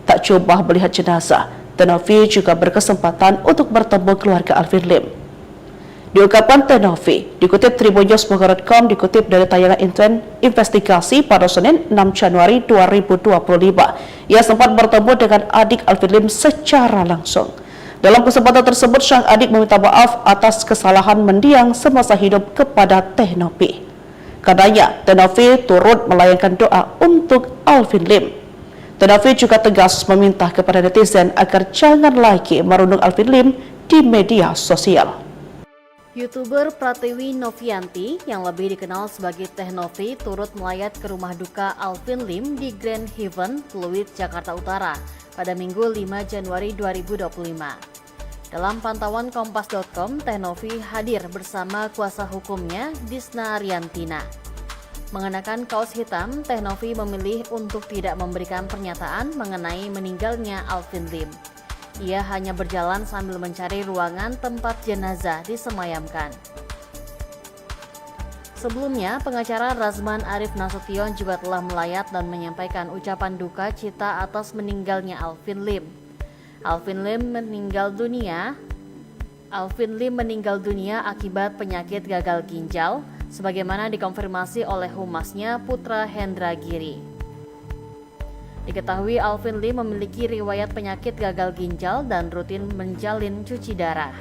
Tak cuma melihat jenazah, Teh Novi juga berkesempatan untuk bertemu keluarga Alvin Lim. Diungkapkan Teh Novi, dikutip tribunnews.com, dikutip dari tayangan investigasi pada Senin 6 Januari 2025. Ia sempat bertemu dengan adik Alvin Lim secara langsung. Dalam kesempatan tersebut, sang adik meminta maaf atas kesalahan mendiang semasa hidup kepada Teh Novi. Karenanya, Teh Novi turut melayangkan doa untuk Alvin Lim. Teh Novi juga tegas meminta kepada netizen agar jangan lagi merundung Alvin Lim di media sosial. YouTuber Pratiwi Novianti yang lebih dikenal sebagai Teh Novi turut melayat ke rumah duka Alvin Lim di Grand Haven, Pluit, Jakarta Utara pada Minggu 5 Januari 2025. Dalam pantauan Kompas.com, Teh Novi hadir bersama kuasa hukumnya Disna Ariantina. Mengenakan kaos hitam, Teh Novi memilih untuk tidak memberikan pernyataan mengenai meninggalnya Alvin Lim. Ia hanya berjalan sambil mencari ruangan tempat jenazah disemayamkan. Sebelumnya, pengacara Razman Arif Nasution juga telah melayat dan menyampaikan ucapan duka cita atas meninggalnya Alvin Lim. Alvin Lim meninggal dunia akibat penyakit gagal ginjal, sebagaimana dikonfirmasi oleh humasnya Putra Hendra Giri. Diketahui Alvin Lim memiliki riwayat penyakit gagal ginjal dan rutin menjalin cuci darah.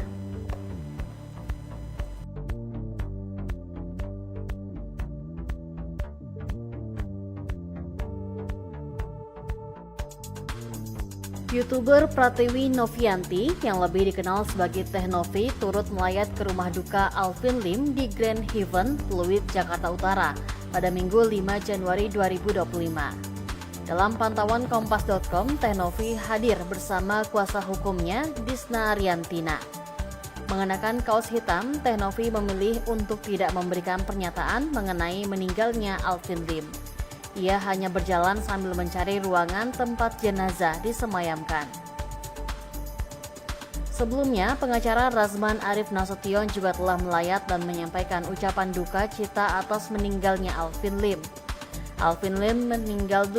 YouTuber Pratiwi Novianti yang lebih dikenal sebagai Teh Novi turut melayat ke rumah duka Alvin Lim di Grand Haven, Pluit, Jakarta Utara pada Minggu 5 Januari 2025. Dalam pantauan Kompas.com, Teh Novi hadir bersama kuasa hukumnya Disna Riantina. Mengenakan kaos hitam, Teh Novi memilih untuk tidak memberikan pernyataan mengenai meninggalnya Alvin Lim. Ia hanya berjalan sambil mencari ruangan tempat jenazah disemayamkan. Sebelumnya, pengacara Razman Arif Nasution juga telah melayat dan menyampaikan ucapan duka cita atas meninggalnya Alvin Lim. Alvin Lim meninggal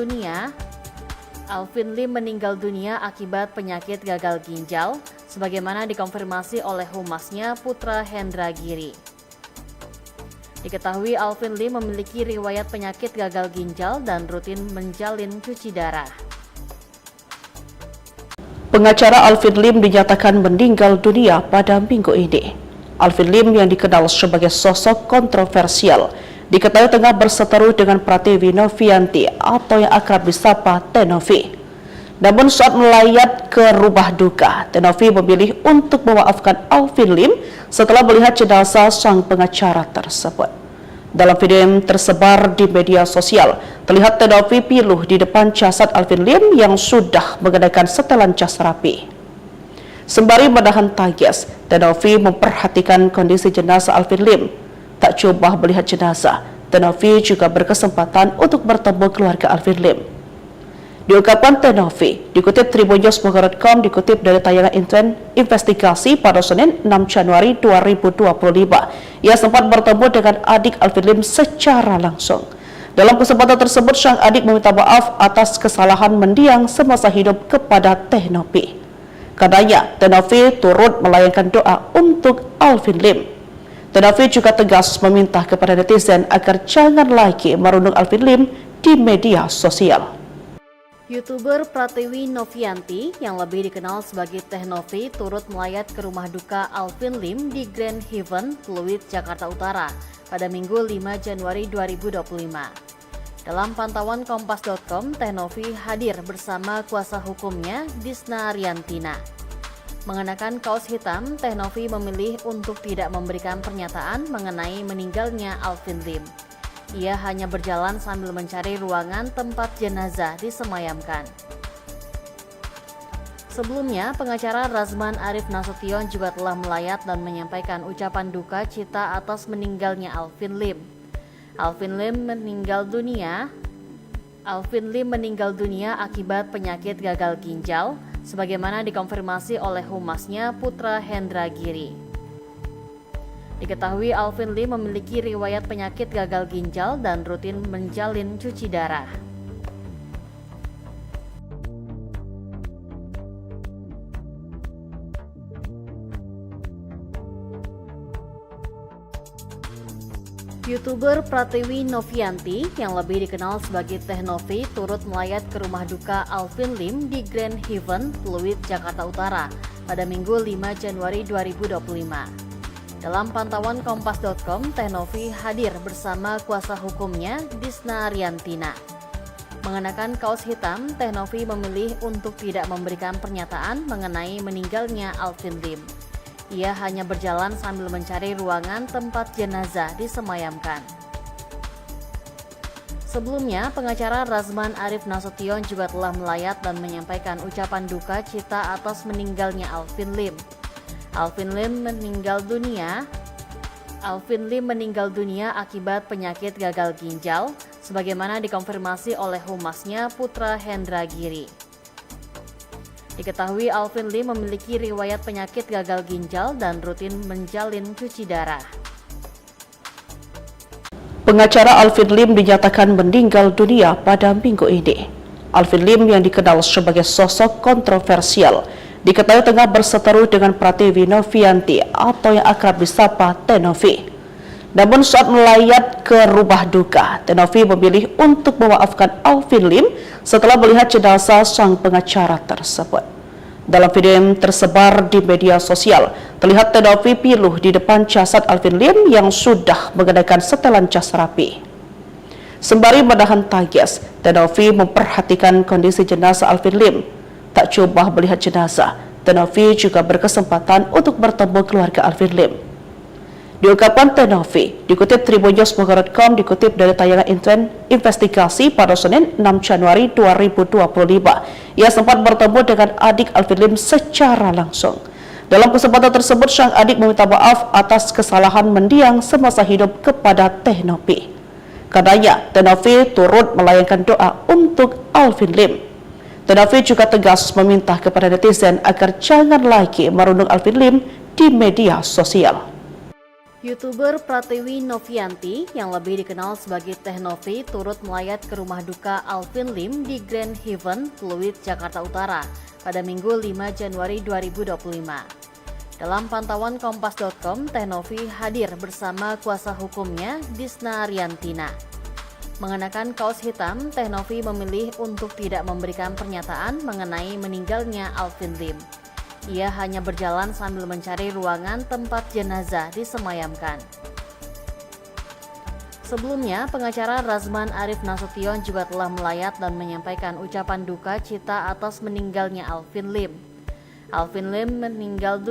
dunia akibat penyakit gagal ginjal, sebagaimana dikonfirmasi oleh humasnya Putra Hendra Giri. Diketahui Alvin Lim memiliki riwayat penyakit gagal ginjal dan rutin menjalin cuci darah. Pengacara Alvin Lim dinyatakan meninggal dunia pada minggu ini. Alvin Lim yang dikenal sebagai sosok kontroversial diketahui tengah berseteru dengan Pratiwi Novianti atau yang akrab disapa Teh Novi. Namun saat melayat ke rumah duka, Teh Novi memilih untuk memaafkan Alvin Lim setelah melihat jenazah sang pengacara tersebut. Dalam video yang tersebar di media sosial, terlihat Teh Novi piluh di depan jasad Alvin Lim yang sudah mengenakan setelan jas rapi. Sembari menahan tangis, Teh Novi memperhatikan kondisi jenazah Alvin Lim. Tak coba melihat jenazah, Teh Novi juga berkesempatan untuk bertemu keluarga Alvin Lim. Diungkapkan Teh Novi, dikutip tribunnews.com, dikutip dari tayangan investigasi pada Senin 6 Januari 2025. Ia sempat bertemu dengan adik Alvin Lim secara langsung. Dalam kesempatan tersebut, sang adik meminta maaf atas kesalahan mendiang semasa hidup kepada Teh Novi. Karenanya, Teh Novi turut melayangkan doa untuk Alvin Lim. Teh Novi juga tegas meminta kepada netizen agar jangan lagi merundung Alvin Lim di media sosial. YouTuber Pratiwi Novianti yang lebih dikenal sebagai Teh Novi turut melayat ke rumah duka Alvin Lim di Grand Haven, Pluit, Jakarta Utara pada Minggu 5 Januari 2025. Dalam pantauan Kompas.com, Teh Novi hadir bersama kuasa hukumnya Disna Riantina. Mengenakan kaos hitam, Teh Novi memilih untuk tidak memberikan pernyataan mengenai meninggalnya Alvin Lim. Ia hanya berjalan sambil mencari ruangan tempat jenazah disemayamkan. Sebelumnya, pengacara Razman Arif Nasution juga telah melayat dan menyampaikan ucapan duka cita atas meninggalnya Alvin Lim. Alvin Lim meninggal dunia akibat penyakit gagal ginjal, sebagaimana dikonfirmasi oleh humasnya Putra Hendra Giri. Diketahui Alvin Lim memiliki riwayat penyakit gagal ginjal dan rutin menjalin cuci darah. YouTuber Pratiwi Novianti yang lebih dikenal sebagai Teh Novi turut melayat ke rumah duka Alvin Lim di Grand Haven, Pluit, Jakarta Utara pada Minggu 5 Januari 2025. Dalam pantauan Kompas.com, Teh Novi hadir bersama kuasa hukumnya Disna Riantina. Mengenakan kaos hitam, Teh Novi memilih untuk tidak memberikan pernyataan mengenai meninggalnya Alvin Lim. Ia hanya berjalan sambil mencari ruangan tempat jenazah disemayamkan. Sebelumnya, pengacara Razman Arif Nasution juga telah melayat dan menyampaikan ucapan duka cita atas meninggalnya Alvin Lim. Alvin Lim meninggal Alvin Lim meninggal dunia akibat penyakit gagal ginjal, sebagaimana dikonfirmasi oleh humasnya Putra Hendra Giri. Diketahui Alvin Lim memiliki riwayat penyakit gagal ginjal dan rutin menjalin cuci darah. Pengacara Alvin Lim dinyatakan meninggal dunia pada minggu ini. Alvin Lim yang dikenal sebagai sosok kontroversial diketahui tengah berseteru dengan Pratiwi Novianti atau yang akrab disapa Teh Novi. Namun saat melayat ke rumah duka, Teh Novi memilih untuk memaafkan Alvin Lim setelah melihat jenazah sang pengacara tersebut. Dalam video yang tersebar di media sosial, terlihat Teh Novi piluh di depan jasad Alvin Lim yang sudah mengenakan setelan jas rapi. Sembari menahan tangis, Teh Novi memperhatikan kondisi jenazah Alvin Lim. Tak coba melihat jenazah, Teh Novi juga berkesempatan untuk bertemu keluarga Alvin Lim. Diungkapkan Teh Novi, dikutip tribunnews.com, dikutip dari tayangan investigasi pada Senin 6 Januari 2025. Ia sempat bertemu dengan adik Alvin Lim secara langsung. Dalam kesempatan tersebut, sang adik meminta maaf atas kesalahan mendiang semasa hidup kepada Teh Novi. Karenanya, Teh Novi turut melayangkan doa untuk Alvin Lim. Teh Novi juga tegas meminta kepada netizen agar jangan lagi merundung Alvin Lim di media sosial. YouTuber Pratiwi Novianti yang lebih dikenal sebagai Teh Novi turut melayat ke rumah duka Alvin Lim di Grand Heaven, Pluit, Jakarta Utara pada Minggu 5 Januari 2025. Dalam pantauan Kompas.com, Teh Novi hadir bersama kuasa hukumnya Disna Riantina. Mengenakan kaos hitam, Teh Novi memilih untuk tidak memberikan pernyataan mengenai meninggalnya Alvin Lim. Ia hanya berjalan sambil mencari ruangan tempat jenazah disemayamkan. Sebelumnya, pengacara Razman Arif Nasution juga telah melayat dan menyampaikan ucapan duka cita atas meninggalnya Alvin Lim. Alvin Lim meninggal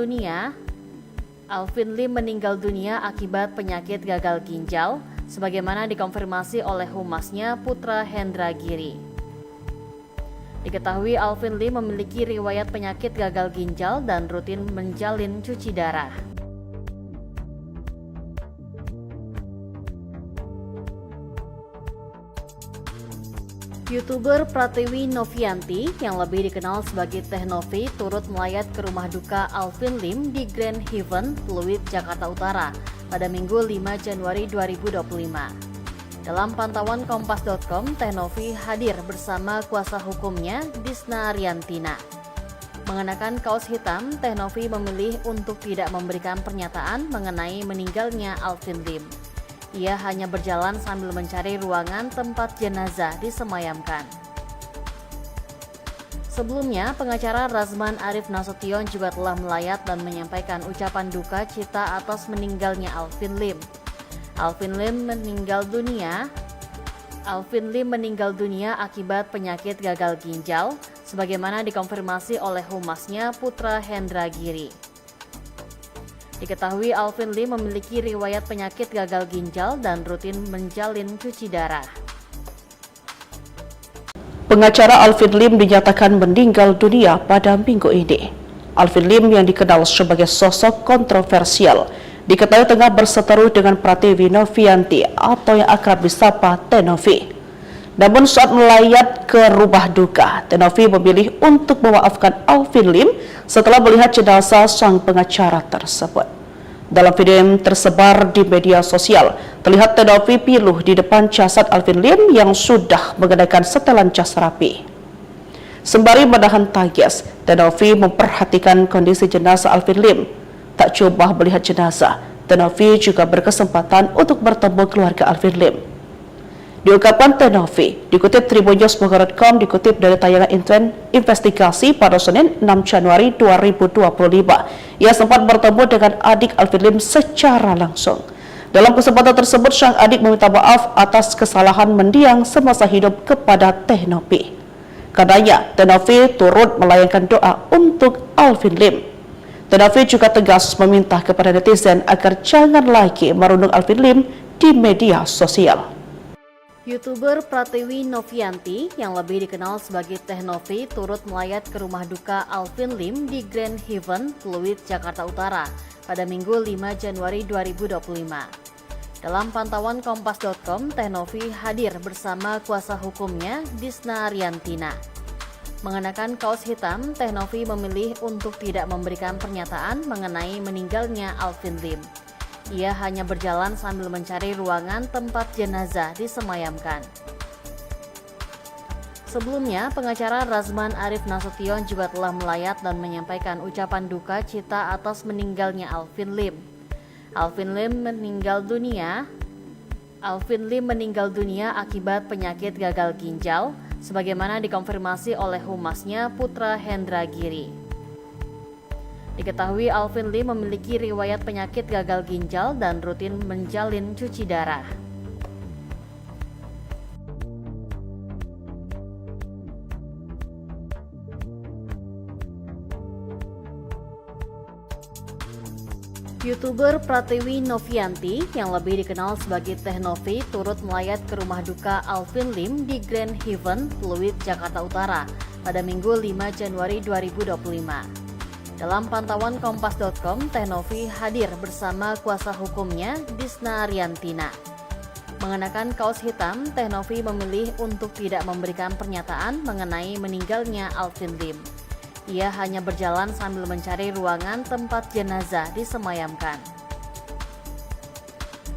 dunia akibat penyakit gagal ginjal, sebagaimana dikonfirmasi oleh humasnya Putra Hendra Giri. Diketahui Alvin Lim memiliki riwayat penyakit gagal ginjal dan rutin menjalin cuci darah. YouTuber Pratiwi Novianti yang lebih dikenal sebagai Teh Novi turut melayat ke rumah duka Alvin Lim di Grand Heaven, Pluit, Jakarta Utara pada Minggu 5 Januari 2025. Dalam pantauan Kompas.com, Teh Novi hadir bersama kuasa hukumnya Disna Riantina. Mengenakan kaos hitam, Teh Novi memilih untuk tidak memberikan pernyataan mengenai meninggalnya Alvin Lim. Ia hanya berjalan sambil mencari ruangan tempat jenazah disemayamkan. Sebelumnya, pengacara Razman Arif Nasution juga telah melayat dan menyampaikan ucapan duka cita atas meninggalnya Alvin Lim. Alvin Lim meninggal dunia akibat penyakit gagal ginjal, sebagaimana dikonfirmasi oleh humasnya Putra Hendra Giri. Diketahui Alvin Lim memiliki riwayat penyakit gagal ginjal dan rutin menjalin cuci darah. Pengacara Alvin Lim dinyatakan meninggal dunia pada minggu ini. Alvin Lim yang dikenal sebagai sosok kontroversial diketahui tengah berseteru dengan Pratiwi Novianti atau yang akrab disapa Teh Novi. Namun saat melayat ke rumah duka, Teh Novi memilih untuk memaafkan Alvin Lim setelah melihat jenazah sang pengacara tersebut. Dalam video yang tersebar di media sosial, terlihat Teh Novi piluh di depan jasad Alvin Lim yang sudah mengenakan setelan jas rapi. Sembari menahan tangis, Teh Novi memperhatikan kondisi jenazah Alvin Lim. Tak coba melihat jenazah, Teh Novi juga berkesempatan untuk bertemu keluarga Alvin Lim. Diungkapkan Teh Novi, dikutip tribunnews.com, dikutip dari tayangan investigasi pada Senin 6 Januari 2025. Ia sempat bertemu dengan adik Alvin Lim secara langsung. Dalam kesempatan tersebut, sang adik meminta maaf atas kesalahan mendiang semasa hidup kepada Teh Novi. Karenanya, Teh Novi turut melayangkan doa untuk Alvin Lim. Teh Novi juga tegas meminta kepada netizen agar jangan lagi merundung Alvin Lim di media sosial. YouTuber Pratiwi Novianti yang lebih dikenal sebagai Teh Novi turut melayat ke rumah duka Alvin Lim di Grand Heaven, Pluit, Jakarta Utara pada Minggu 5 Januari 2025. Dalam pantauan Kompas.com, Teh Novi hadir bersama kuasa hukumnya Disna Ariantina. Mengenakan kaos hitam, Teh Novi memilih untuk tidak memberikan pernyataan mengenai meninggalnya Alvin Lim. Ia hanya berjalan sambil mencari ruangan tempat jenazah disemayamkan. Sebelumnya, pengacara Razman Arif Nasution juga telah melayat dan menyampaikan ucapan duka cita atas meninggalnya Alvin Lim. Alvin Lim meninggal dunia akibat penyakit gagal ginjal, sebagaimana dikonfirmasi oleh humasnya Putra Hendra Giri. Diketahui Alvin Lim memiliki riwayat penyakit gagal ginjal dan rutin menjalin cuci darah. YouTuber Pratiwi Novianti yang lebih dikenal sebagai Teh Novi turut melayat ke rumah duka Alvin Lim di Grand Heaven, Pluit, Jakarta Utara pada Minggu 5 Januari 2025. Dalam pantauan Kompas.com, Teh Novi hadir bersama kuasa hukumnya Disna Ariantina. Mengenakan kaos hitam, Teh Novi memilih untuk tidak memberikan pernyataan mengenai meninggalnya Alvin Lim. Ia hanya berjalan sambil mencari ruangan tempat jenazah disemayamkan.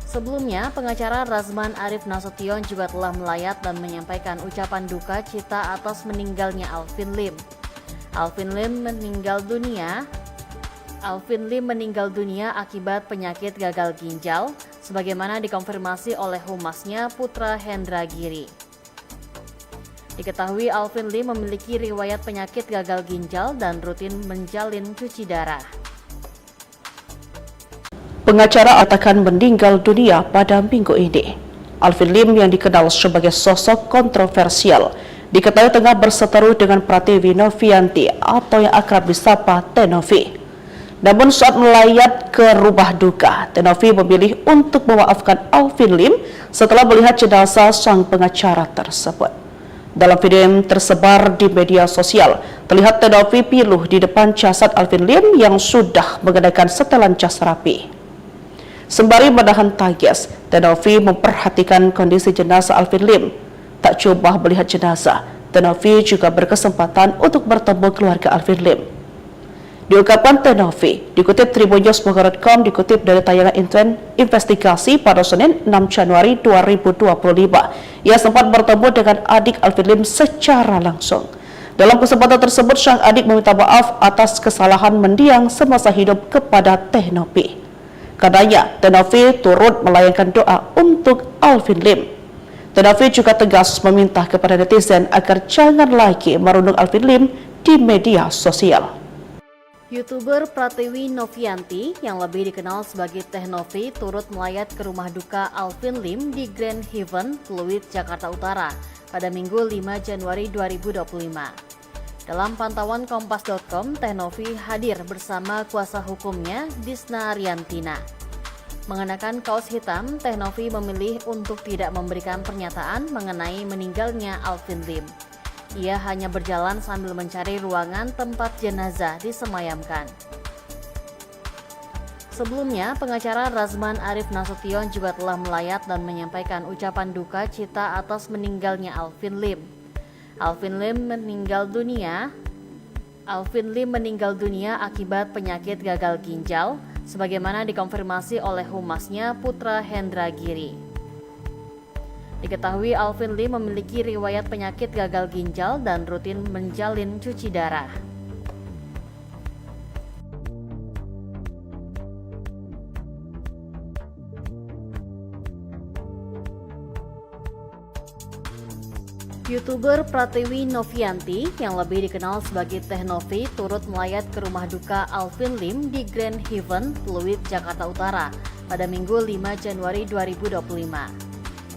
Sebelumnya, pengacara Razman Arif Nasution juga telah melayat dan menyampaikan ucapan duka cita atas meninggalnya Alvin Lim. Alvin Lim meninggal dunia akibat penyakit gagal ginjal, sebagaimana dikonfirmasi oleh humasnya Putra Hendra Giri. Diketahui Alvin Lim memiliki riwayat penyakit gagal ginjal dan rutin menjalin cuci darah. Pengacara atakan meninggal dunia pada minggu ini. Alvin Lim yang dikenal sebagai sosok kontroversial diketahui tengah berseteru dengan Pratiwi Novianti atau yang akrab disapa Teh Novi. Namun saat melayat ke rumah duka, Teh Novi memilih untuk memaafkan Alvin Lim setelah melihat jenazah sang pengacara tersebut. Dalam video yang tersebar di media sosial, terlihat Teh Novi piluh di depan jasad Alvin Lim yang sudah mengenakan setelan jas rapi. Sembari menahan tangis, Teh Novi memperhatikan kondisi jenazah Alvin Lim. Tak coba melihat jenazah, Teh Novi juga berkesempatan untuk bertemu keluarga Alvin Lim. Diungkapkan Teh Novi, dikutip tribunnews.com, dikutip dari tayangan investigasi pada Senin 6 Januari 2025. Ia sempat bertemu dengan adik Alvin Lim secara langsung. Dalam kesempatan tersebut, sang adik meminta maaf atas kesalahan mendiang semasa hidup kepada Teh Novi. Karenanya, Teh Novi turut melayangkan doa untuk Alvin Lim. Teh Novi juga tegas meminta kepada netizen agar jangan lagi merundung Alvin Lim di media sosial. YouTuber Pratiwi Novianti yang lebih dikenal sebagai Teh Novi turut melayat ke rumah duka Alvin Lim di Grand Heaven, Pluit, Jakarta Utara pada Minggu 5 Januari 2025. Dalam pantauan Kompas.com, Teh Novi hadir bersama kuasa hukumnya Disna Ariantina. Mengenakan kaos hitam, Teh Novi memilih untuk tidak memberikan pernyataan mengenai meninggalnya Alvin Lim. Ia hanya berjalan sambil mencari ruangan tempat jenazah disemayamkan. Sebelumnya, pengacara Razman Arif Nasution juga telah melayat dan menyampaikan ucapan duka cita atas meninggalnya Alvin Lim. Alvin Lim meninggal dunia akibat penyakit gagal ginjal, sebagaimana dikonfirmasi oleh humasnya Putra Hendra Giri. Diketahui Alvin Lim memiliki riwayat penyakit gagal ginjal dan rutin menjalin cuci darah. YouTuber Pratiwi Novianti yang lebih dikenal sebagai Teh Novi turut melayat ke rumah duka Alvin Lim di Grand Heaven, Pluit, Jakarta Utara pada Minggu 5 Januari 2025.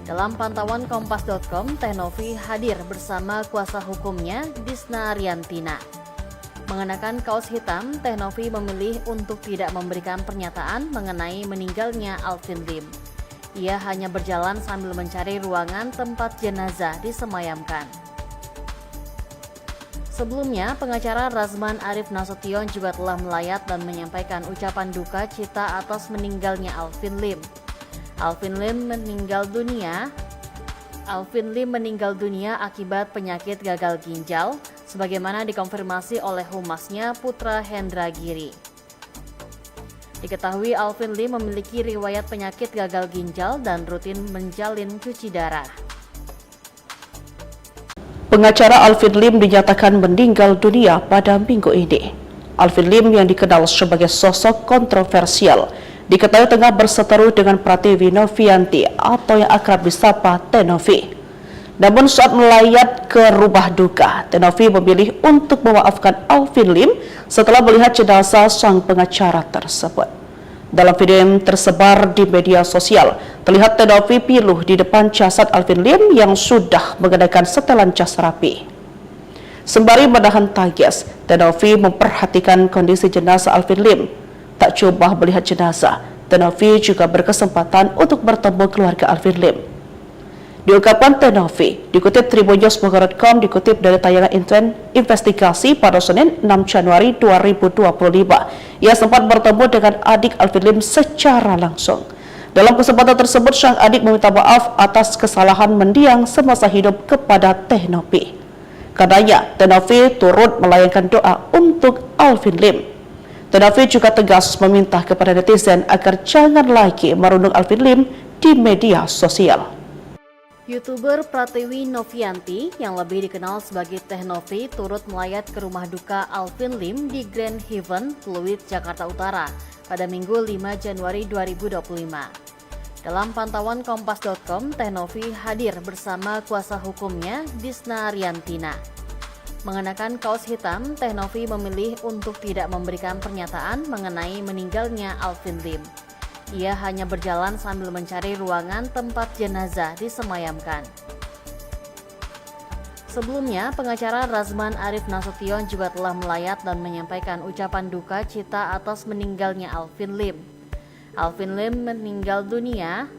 Dalam pantauan Kompas.com, Teh Novi hadir bersama kuasa hukumnya Disna Ariantina. Mengenakan kaos hitam, Teh Novi memilih untuk tidak memberikan pernyataan mengenai meninggalnya Alvin Lim. Ia hanya berjalan sambil mencari ruangan tempat jenazah disemayamkan. Sebelumnya, pengacara Razman Arif Nasution juga telah melayat dan menyampaikan ucapan duka cita atas meninggalnya Alvin Lim. Alvin Lim meninggal dunia akibat penyakit gagal ginjal, sebagaimana dikonfirmasi oleh humasnya Putra Hendra Giri. Diketahui Alvin Lim memiliki riwayat penyakit gagal ginjal dan rutin menjalin cuci darah. Pengacara Alvin Lim dinyatakan meninggal dunia pada minggu ini. Alvin Lim yang dikenal sebagai sosok kontroversial diketahui tengah berseteru dengan Pratiwi Novianti atau yang akrab disapa Teh Novi. Namun saat melayat ke rumah duka, Teh Novi memilih untuk memaafkan Alvin Lim setelah melihat jenazah sang pengacara tersebut. Dalam video yang tersebar di media sosial, terlihat Teh Novi piluh di depan jasad Alvin Lim yang sudah mengenakan setelan jas rapi. Sembari menahan tangis, Teh Novi memperhatikan kondisi jenazah Alvin Lim. Tak coba melihat jenazah, Teh Novi juga berkesempatan untuk bertemu keluarga Alvin Lim. Diungkapkan Teh Novi, dikutip tribunnews.com, dikutip dari tayangan investigasi pada Senin 6 Januari 2025. Ia sempat bertemu dengan adik Alvin Lim secara langsung. Dalam kesempatan tersebut, sang adik meminta maaf atas kesalahan mendiang semasa hidup kepada Teh Novi. Karenanya, Teh Novi turut melayangkan doa untuk Alvin Lim. Teh Novi juga tegas meminta kepada netizen agar jangan lagi merundung Alvin Lim di media sosial. YouTuber Pratiwi Novianti yang lebih dikenal sebagai Teh Novi turut melayat ke rumah duka Alvin Lim di Grand Haven, Pluit, Jakarta Utara pada Minggu 5 Januari 2025. Dalam pantauan Kompas.com, Teh Novi hadir bersama kuasa hukumnya Disna Riantina. Mengenakan kaos hitam, Teh Novi memilih untuk tidak memberikan pernyataan mengenai meninggalnya Alvin Lim. Ia hanya berjalan sambil mencari ruangan tempat jenazah disemayamkan. Sebelumnya, pengacara Razman Arif Nasution juga telah melayat dan menyampaikan ucapan duka cita atas meninggalnya Alvin Lim. Alvin Lim meninggal dunia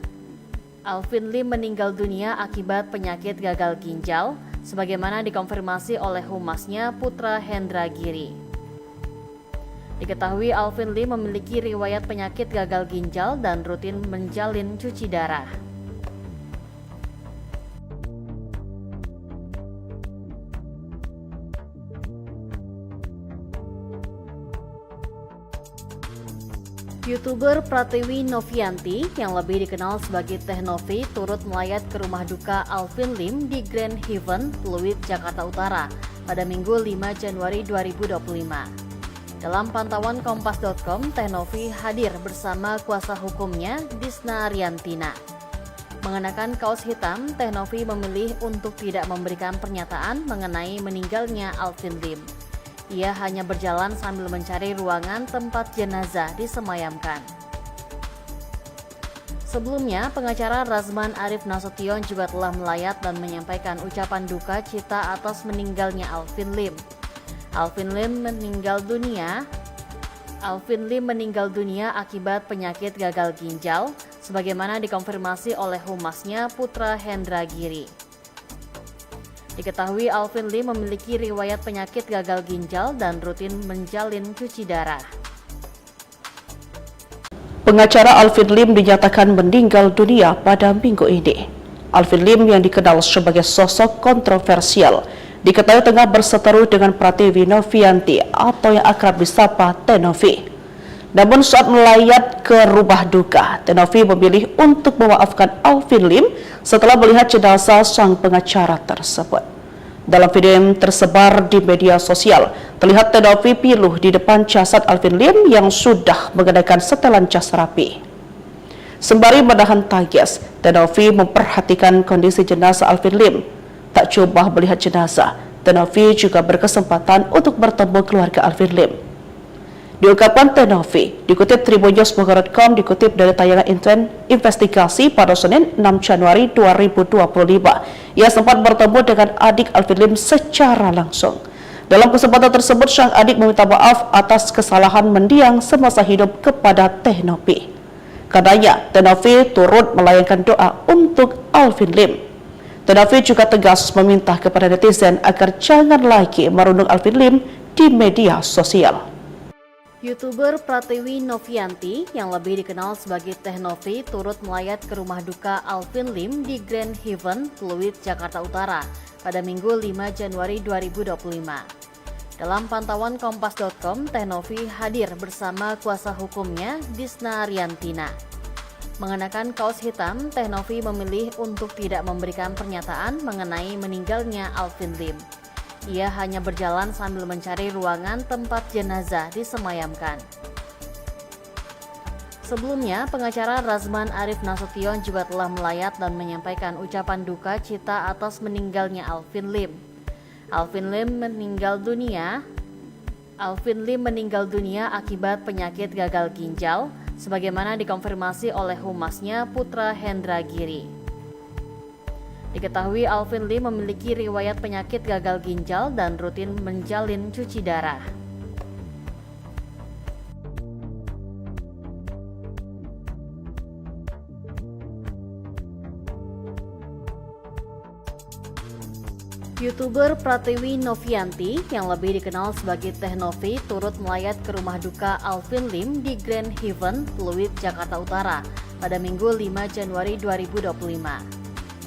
akibat penyakit gagal ginjal, sebagaimana dikonfirmasi oleh humasnya Putra Hendra Giri. Diketahui Alvin Lim memiliki riwayat penyakit gagal ginjal dan rutin menjalin cuci darah. YouTuber Pratiwi Novianti yang lebih dikenal sebagai Teh Novi turut melayat ke rumah duka Alvin Lim di Grand Haven, Pluit, Jakarta Utara pada Minggu 5 Januari 2025. Dalam pantauan Kompas.com, Teh Novi hadir bersama kuasa hukumnya Disna Riantina. Mengenakan kaos hitam, Teh Novi memilih untuk tidak memberikan pernyataan mengenai meninggalnya Alvin Lim. Ia hanya berjalan sambil mencari ruangan tempat jenazah disemayamkan. Sebelumnya, pengacara Razman Arif Nasution juga telah melayat dan menyampaikan ucapan duka cita atas meninggalnya Alvin Lim. Alvin Lim meninggal dunia akibat penyakit gagal ginjal, sebagaimana dikonfirmasi oleh humasnya Putra Hendra Giri. Diketahui Alvin Lim memiliki riwayat penyakit gagal ginjal dan rutin menjalin cuci darah. Pengacara Alvin Lim dinyatakan meninggal dunia pada minggu ini. Alvin Lim yang dikenal sebagai sosok kontroversial diketahui tengah berseteru dengan Pratiwi Novianti atau yang akrab disapa Teh Novi. Namun saat melayat ke rumah duka, Teh Novi memilih untuk memaafkan Alvin Lim setelah melihat jenazah sang pengacara tersebut. Dalam video yang tersebar di media sosial, terlihat Teh Novi piluh di depan jasad Alvin Lim yang sudah mengenakan setelan jas rapi. Sembari menahan tangis, Teh Novi memperhatikan kondisi jenazah Alvin Lim. Tak coba melihat jenazah, Teh Novi juga berkesempatan untuk bertemu keluarga Alvin Lim. Diungkapkan Teh Novi, dikutip tribunnews.com, dikutip dari tayangan investigasi pada Senin 6 Januari 2025. Ia sempat bertemu dengan adik Alvin Lim secara langsung. Dalam kesempatan tersebut, sang adik meminta maaf atas kesalahan mendiang semasa hidup kepada Teh Novi. Karenanya, Teh Novi turut melayangkan doa untuk Alvin Lim. Teh Novi juga tegas meminta kepada netizen agar jangan lagi merundung Alvin Lim di media sosial. YouTuber Pratiwi Novianti yang lebih dikenal sebagai Teh Novi turut melayat ke rumah duka Alvin Lim di Grand Haven, Pluit, Jakarta Utara pada Minggu 5 Januari 2025. Dalam pantauan Kompas.com, Teh Novi hadir bersama kuasa hukumnya Disna Riantina. Mengenakan kaos hitam, Teh Novi memilih untuk tidak memberikan pernyataan mengenai meninggalnya Alvin Lim. Ia hanya berjalan sambil mencari ruangan tempat jenazah disemayamkan. Sebelumnya, pengacara Razman Arif Nasution juga telah melayat dan menyampaikan ucapan duka cita atas meninggalnya Alvin Lim. Alvin Lim meninggal dunia akibat penyakit gagal ginjal, sebagaimana dikonfirmasi oleh humasnya Putra Hendra Giri. Diketahui Alvin Lim memiliki riwayat penyakit gagal ginjal dan rutin menjalin cuci darah. YouTuber Pratiwi Novianti yang lebih dikenal sebagai Teh Novi turut melayat ke rumah duka Alvin Lim di Grand Haven, Pluit, Jakarta Utara pada Minggu 5 Januari 2025.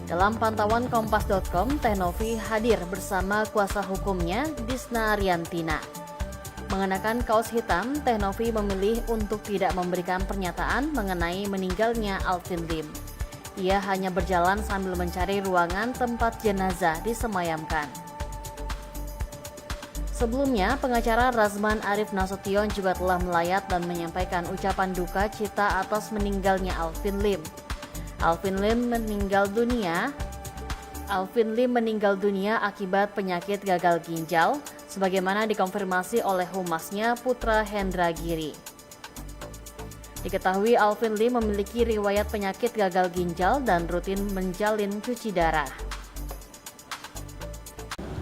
Dalam pantauan Kompas.com, Teh Novi hadir bersama kuasa hukumnya Disna Riantina. Mengenakan kaos hitam, Teh Novi memilih untuk tidak memberikan pernyataan mengenai meninggalnya Alvin Lim. Ia hanya berjalan sambil mencari ruangan tempat jenazah disemayamkan. Sebelumnya, pengacara Razman Arif Nasution juga telah melayat dan menyampaikan ucapan duka cita atas meninggalnya Alvin Lim. Alvin Lim meninggal dunia akibat penyakit gagal ginjal, sebagaimana dikonfirmasi oleh humasnya Putra Hendra Giri. Diketahui Alvin Lim memiliki riwayat penyakit gagal ginjal dan rutin menjalin cuci darah.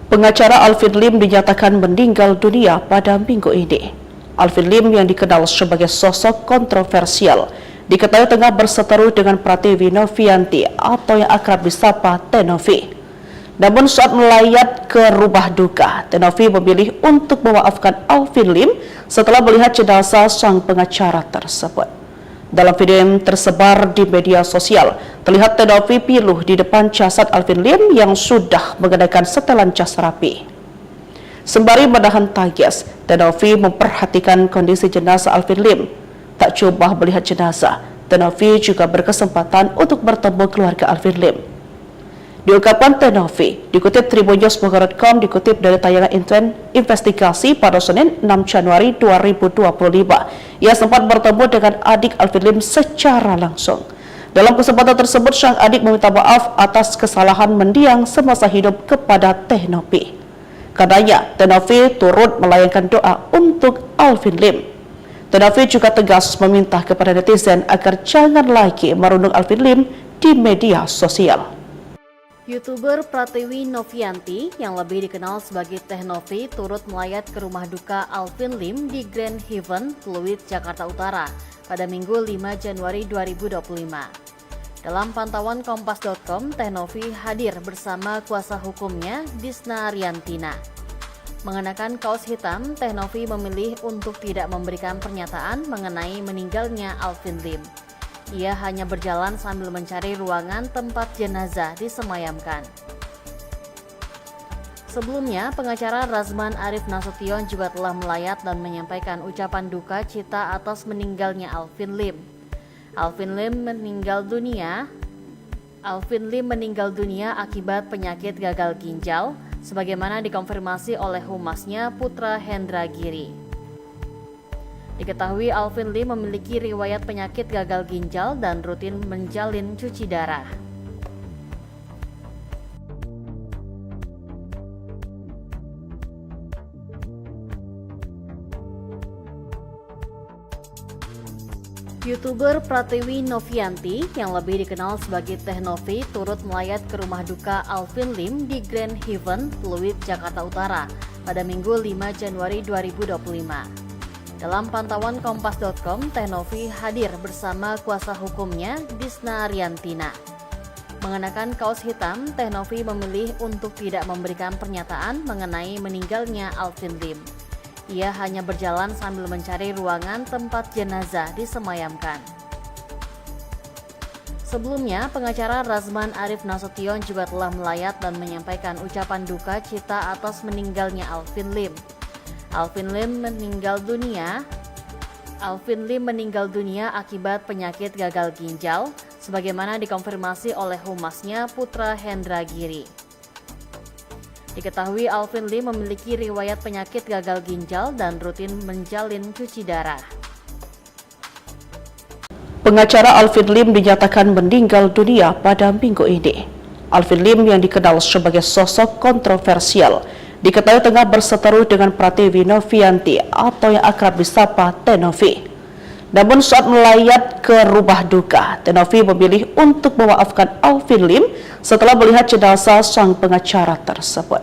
Pengacara Alvin Lim dinyatakan meninggal dunia pada minggu ini. Alvin Lim yang dikenal sebagai sosok kontroversial diketahui tengah berseteru dengan Pratiwi Novianti atau yang akrab disapa Teh Novi. Namun saat melayat ke rumah duka, Teh Novi memilih untuk memaafkan Alvin Lim setelah melihat jenazah sang pengacara tersebut. Dalam video yang tersebar di media sosial, terlihat Teh Novi piluh di depan jasad Alvin Lim yang sudah mengenakan setelan jas rapi. Sembari menahan tangis, Teh Novi memperhatikan kondisi jenazah Alvin Lim. Tak coba melihat jenazah, Teh Novi juga berkesempatan untuk bertemu keluarga Alvin Lim. Diungkapkan Teh Novi, dikutip tribunnews.com, dikutip dari tayangan investigasi pada Senin 6 Januari 2025. Ia sempat bertemu dengan adik Alvin Lim secara langsung. Dalam kesempatan tersebut, sang adik meminta maaf atas kesalahan mendiang semasa hidup kepada Teh Novi. Karenanya, Teh Novi turut melayangkan doa untuk Alvin Lim. Teh Novi juga tegas meminta kepada netizen agar jangan lagi merundung Alvin Lim di media sosial. YouTuber Pratiwi Novianti yang lebih dikenal sebagai Teh Novi turut melayat ke rumah duka Alvin Lim di Grand Haven, Pluit, Jakarta Utara pada Minggu 5 Januari 2025. Dalam pantauan Kompas.com, Teh Novi hadir bersama kuasa hukumnya Disna Riantina. Mengenakan kaos hitam, Teh Novi memilih untuk tidak memberikan pernyataan mengenai meninggalnya Alvin Lim. Ia hanya berjalan sambil mencari ruangan tempat jenazah disemayamkan. Sebelumnya, pengacara Razman Arif Nasution juga telah melayat dan menyampaikan ucapan duka cita atas meninggalnya Alvin Lim. Alvin Lim meninggal dunia akibat penyakit gagal ginjal, sebagaimana dikonfirmasi oleh humasnya Putra Hendra Giri. Diketahui Alvin Lim memiliki riwayat penyakit gagal ginjal dan rutin menjalin cuci darah. YouTuber Pratiwi Novianti yang lebih dikenal sebagai Teh Novi turut melayat ke rumah duka Alvin Lim di Grand Haven, Pluit, Jakarta Utara pada Minggu 5 Januari 2025. Dalam pantauan Kompas.com, Teh Novi hadir bersama kuasa hukumnya, Disna Riantina. Mengenakan kaos hitam, Teh Novi memilih untuk tidak memberikan pernyataan mengenai meninggalnya Alvin Lim. Ia hanya berjalan sambil mencari ruangan tempat jenazah disemayamkan. Sebelumnya, pengacara Razman Arif Nasution juga telah melayat dan menyampaikan ucapan duka cita atas meninggalnya Alvin Lim. Alvin Lim meninggal dunia akibat penyakit gagal ginjal, sebagaimana dikonfirmasi oleh humasnya Putra Hendra Giri. Diketahui Alvin Lim memiliki riwayat penyakit gagal ginjal dan rutin menjalin cuci darah. Pengacara Alvin Lim dinyatakan meninggal dunia pada minggu ini. Alvin Lim yang dikenal sebagai sosok kontroversial diketahui tengah berseteru dengan Pratiwi Novianti atau yang akrab disapa Teh Novi. Namun saat melayat ke rumah duka, Teh Novi memilih untuk memaafkan Alvin Lim setelah melihat jenazah sang pengacara tersebut.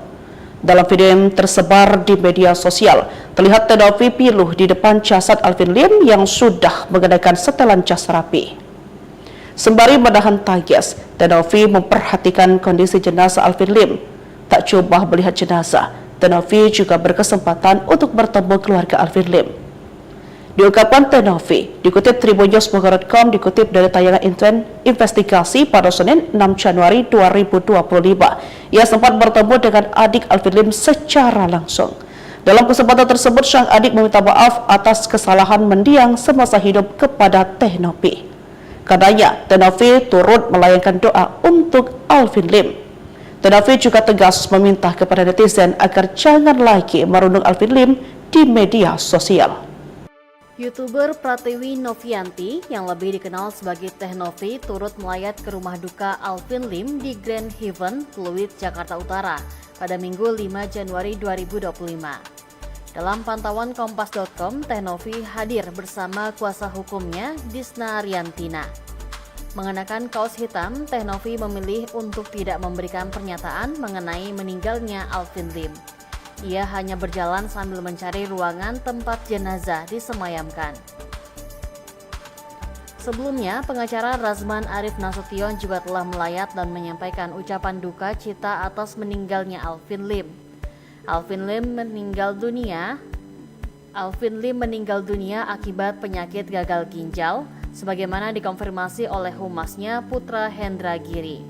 Dalam video yang tersebar di media sosial, terlihat Teh Novi piluh di depan jasad Alvin Lim yang sudah mengenakan setelan jas rapi. Sembari menahan tangis, Teh Novi memperhatikan kondisi jenazah Alvin Lim. Tak coba melihat jenazah, Teh Novi juga berkesempatan untuk bertemu keluarga Alvin Lim. Diungkapkan Teh Novi, dikutip tribunnews.com, dikutip dari tayangan investigasi pada Senin 6 Januari 2025. Ia sempat bertemu dengan adik Alvin Lim secara langsung. Dalam kesempatan tersebut, sang adik meminta maaf atas kesalahan mendiang semasa hidup kepada Teh Novi. Karenanya, Teh Novi turut melayangkan doa untuk Alvin Lim. Teh Novi juga tegas meminta kepada netizen agar jangan lagi merundung Alvin Lim di media sosial. YouTuber Pratiwi Novianti yang lebih dikenal sebagai Teh Novi turut melayat ke rumah duka Alvin Lim di Grand Heaven, Pluit, Jakarta Utara pada Minggu 5 Januari 2025. Dalam pantauan Kompas.com, Teh Novi hadir bersama kuasa hukumnya, Disna Riantina. Mengenakan kaos hitam, Teh Novi memilih untuk tidak memberikan pernyataan mengenai meninggalnya Alvin Lim. Ia hanya berjalan sambil mencari ruangan tempat jenazah disemayamkan. Sebelumnya, pengacara Razman Arif Nasution juga telah melayat dan menyampaikan ucapan duka cita atas meninggalnya Alvin Lim. Alvin Lim meninggal dunia akibat penyakit gagal ginjal, sebagaimana dikonfirmasi oleh humasnya Putra Hendra Giri.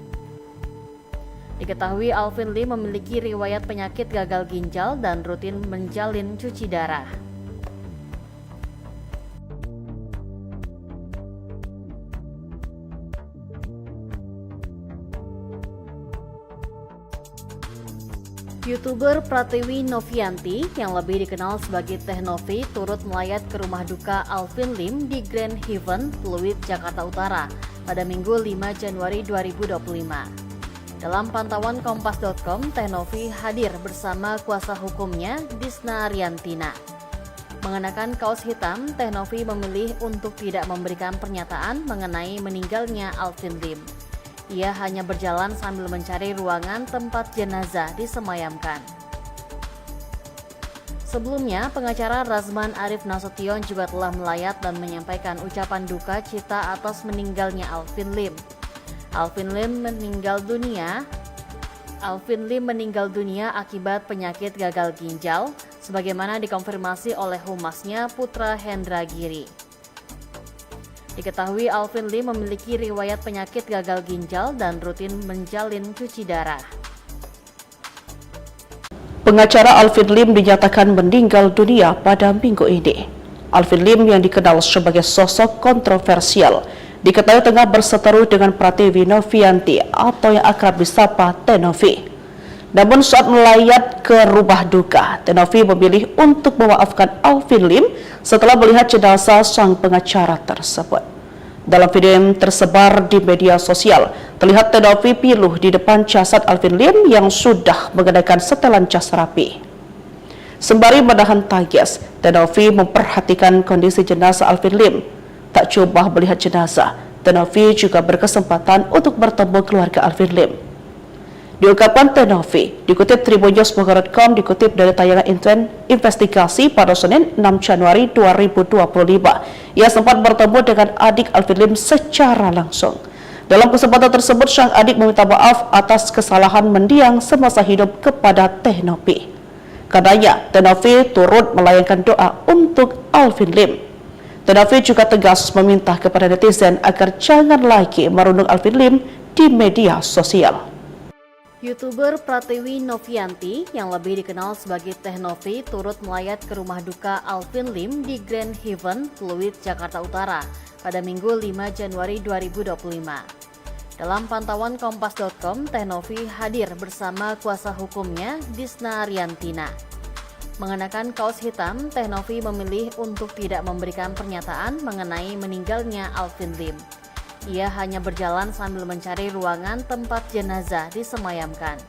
Diketahui Alvin Lim memiliki riwayat penyakit gagal ginjal dan rutin menjalin cuci darah. YouTuber Pratiwi Novianti yang lebih dikenal sebagai Teh Novi turut melayat ke rumah duka Alvin Lim di Grand Heaven, Pluit, Jakarta Utara pada Minggu 5 Januari 2025. Dalam pantauan Kompas.com, Teh Novi hadir bersama kuasa hukumnya, Disna Riantina. Mengenakan kaos hitam, Teh Novi memilih untuk tidak memberikan pernyataan mengenai meninggalnya Alvin Lim. Ia hanya berjalan sambil mencari ruangan tempat jenazah disemayamkan. Sebelumnya, pengacara Razman Arif Nasution juga telah melayat dan menyampaikan ucapan duka cita atas meninggalnya Alvin Lim. Alvin Lim meninggal dunia akibat penyakit gagal ginjal, sebagaimana dikonfirmasi oleh humasnya Putra Hendra Giri. Diketahui Alvin Lim memiliki riwayat penyakit gagal ginjal dan rutin menjalin cuci darah. Pengacara Alvin Lim dinyatakan meninggal dunia pada minggu ini. Alvin Lim yang dikenal sebagai sosok kontroversial diketahui tengah berseteru dengan Pratiwi Novianti atau yang akrab disapa Teh Novi. Namun saat melayat ke rumah duka, Teh Novi memilih untuk memaafkan Alvin Lim setelah melihat jenazah sang pengacara tersebut. Dalam video yang tersebar di media sosial, terlihat Teh Novi piluh di depan jasad Alvin Lim yang sudah mengenakan setelan jas rapi. Sembari menahan tangis, Teh Novi memperhatikan kondisi jenazah Alvin Lim. Tak coba melihat jenazah, Teh Novi juga berkesempatan untuk bertemu keluarga Alvin Lim. Diungkapkan Tenovi, dikutip tribunnews.com, dikutip dari tayangan investigasi pada Senin 6 Januari 2025. Ia sempat bertemu dengan adik Alvin Lim secara langsung. Dalam kesempatan tersebut, sang adik meminta maaf atas kesalahan mendiang semasa hidup kepada Tenovi. Karenanya, Tenovi turut melayangkan doa untuk Alvin Lim. Tenovi juga tegas meminta kepada netizen agar jangan lagi merundung Alvin Lim di media sosial. YouTuber Pratiwi Novianti yang lebih dikenal sebagai Teh Novi turut melayat ke rumah duka Alvin Lim di Grand Haven, Pluit, Jakarta Utara pada Minggu 5 Januari 2025. Dalam pantauan Kompas.com, Teh Novi hadir bersama kuasa hukumnya Disna Riantina. Mengenakan kaos hitam, Teh Novi memilih untuk tidak memberikan pernyataan mengenai meninggalnya Alvin Lim. Ia hanya berjalan sambil mencari ruangan tempat jenazah disemayamkan.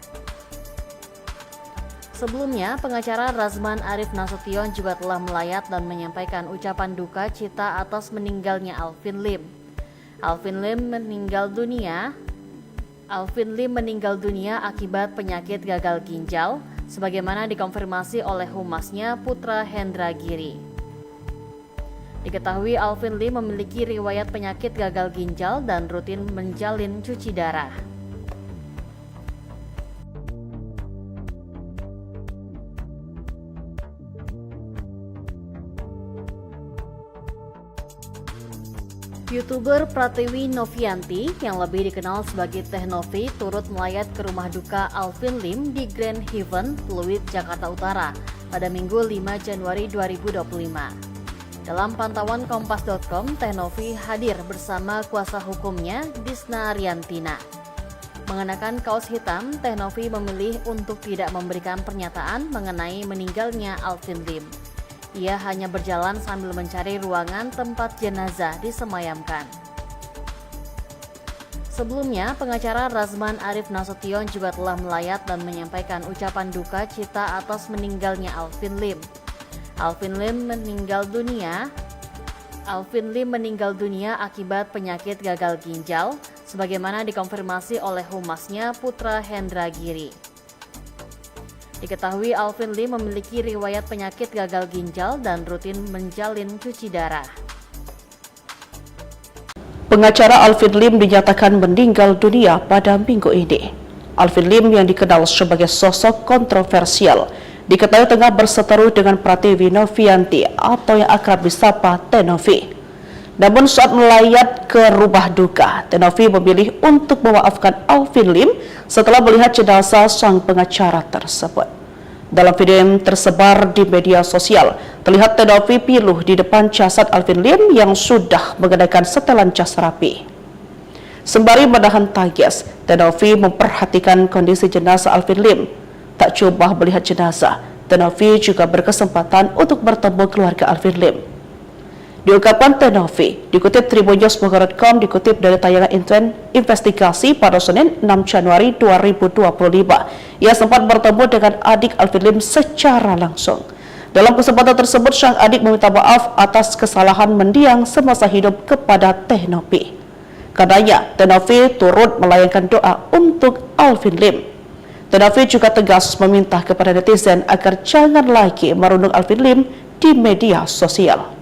Sebelumnya, pengacara Razman Arif Nasution juga telah melayat dan menyampaikan ucapan duka cita atas meninggalnya Alvin Lim. Alvin Lim meninggal dunia akibat penyakit gagal ginjal, sebagaimana dikonfirmasi oleh humasnya Putra Hendra Giri. Diketahui Alvin Lim memiliki riwayat penyakit gagal ginjal dan rutin menjalin cuci darah. YouTuber Pratiwi Novianti yang lebih dikenal sebagai Teh Novi turut melayat ke rumah duka Alvin Lim di Grand Haven, Pluit, Jakarta Utara pada Minggu 5 Januari 2025. Dalam pantauan Kompas.com, Teh Novi hadir bersama kuasa hukumnya Disna Riantina. Mengenakan kaos hitam, Teh Novi memilih untuk tidak memberikan pernyataan mengenai meninggalnya Alvin Lim. Ia hanya berjalan sambil mencari ruangan tempat jenazah disemayamkan. Sebelumnya, pengacara Razman Arif Nasution juga telah melayat dan menyampaikan ucapan duka cita atas meninggalnya Alvin Lim. Alvin Lim meninggal dunia akibat penyakit gagal ginjal, sebagaimana dikonfirmasi oleh humasnya Putra Hendra Giri. Diketahui Alvin Lim memiliki riwayat penyakit gagal ginjal dan rutin menjalin cuci darah. Pengacara Alvin Lim dinyatakan meninggal dunia pada minggu ini. Alvin Lim yang dikenal sebagai sosok kontroversial diketahui tengah berseteru dengan Pratiwi Novianti atau yang akrab disapa Tenovi. Namun saat melayat ke rumah duka, Tenovi memilih untuk memaafkan Alvin Lim setelah melihat jenazah sang pengacara tersebut. Dalam video yang tersebar di media sosial, terlihat Tenovi piluh di depan jasad Alvin Lim yang sudah mengenakan setelan jas rapi. Sembari menahan tangis, Tenovi memperhatikan kondisi jenazah Alvin Lim. Tak cuma melihat jenazah, Tenovi juga berkesempatan untuk bertemu keluarga Alvin Lim. Diungkapkan Tenovi, dikutip tribunnews.com, dikutip dari tayangan investigasi pada Senin 6 Januari 2025. Ia sempat bertemu dengan adik Alvin Lim secara langsung. Dalam kesempatan tersebut, sang adik meminta maaf atas kesalahan mendiang semasa hidup kepada Tenovi. Karenanya, Tenovi turut melayangkan doa untuk Alvin Lim. Tenovi juga tegas meminta kepada netizen agar jangan lagi merundung Alvin Lim di media sosial.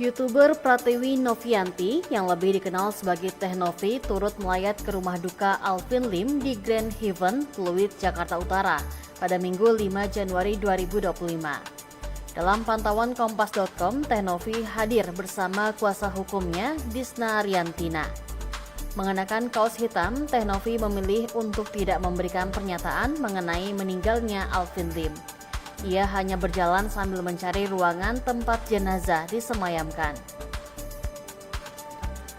YouTuber Pratiwi Novianti yang lebih dikenal sebagai Teh Novi turut melayat ke rumah duka Alvin Lim di Grand Haven, Pluit, Jakarta Utara pada Minggu 5 Januari 2025. Dalam pantauan Kompas.com, Teh Novi hadir bersama kuasa hukumnya Disna Riantina. Mengenakan kaos hitam, Teh Novi memilih untuk tidak memberikan pernyataan mengenai meninggalnya Alvin Lim. Ia hanya berjalan sambil mencari ruangan tempat jenazah disemayamkan.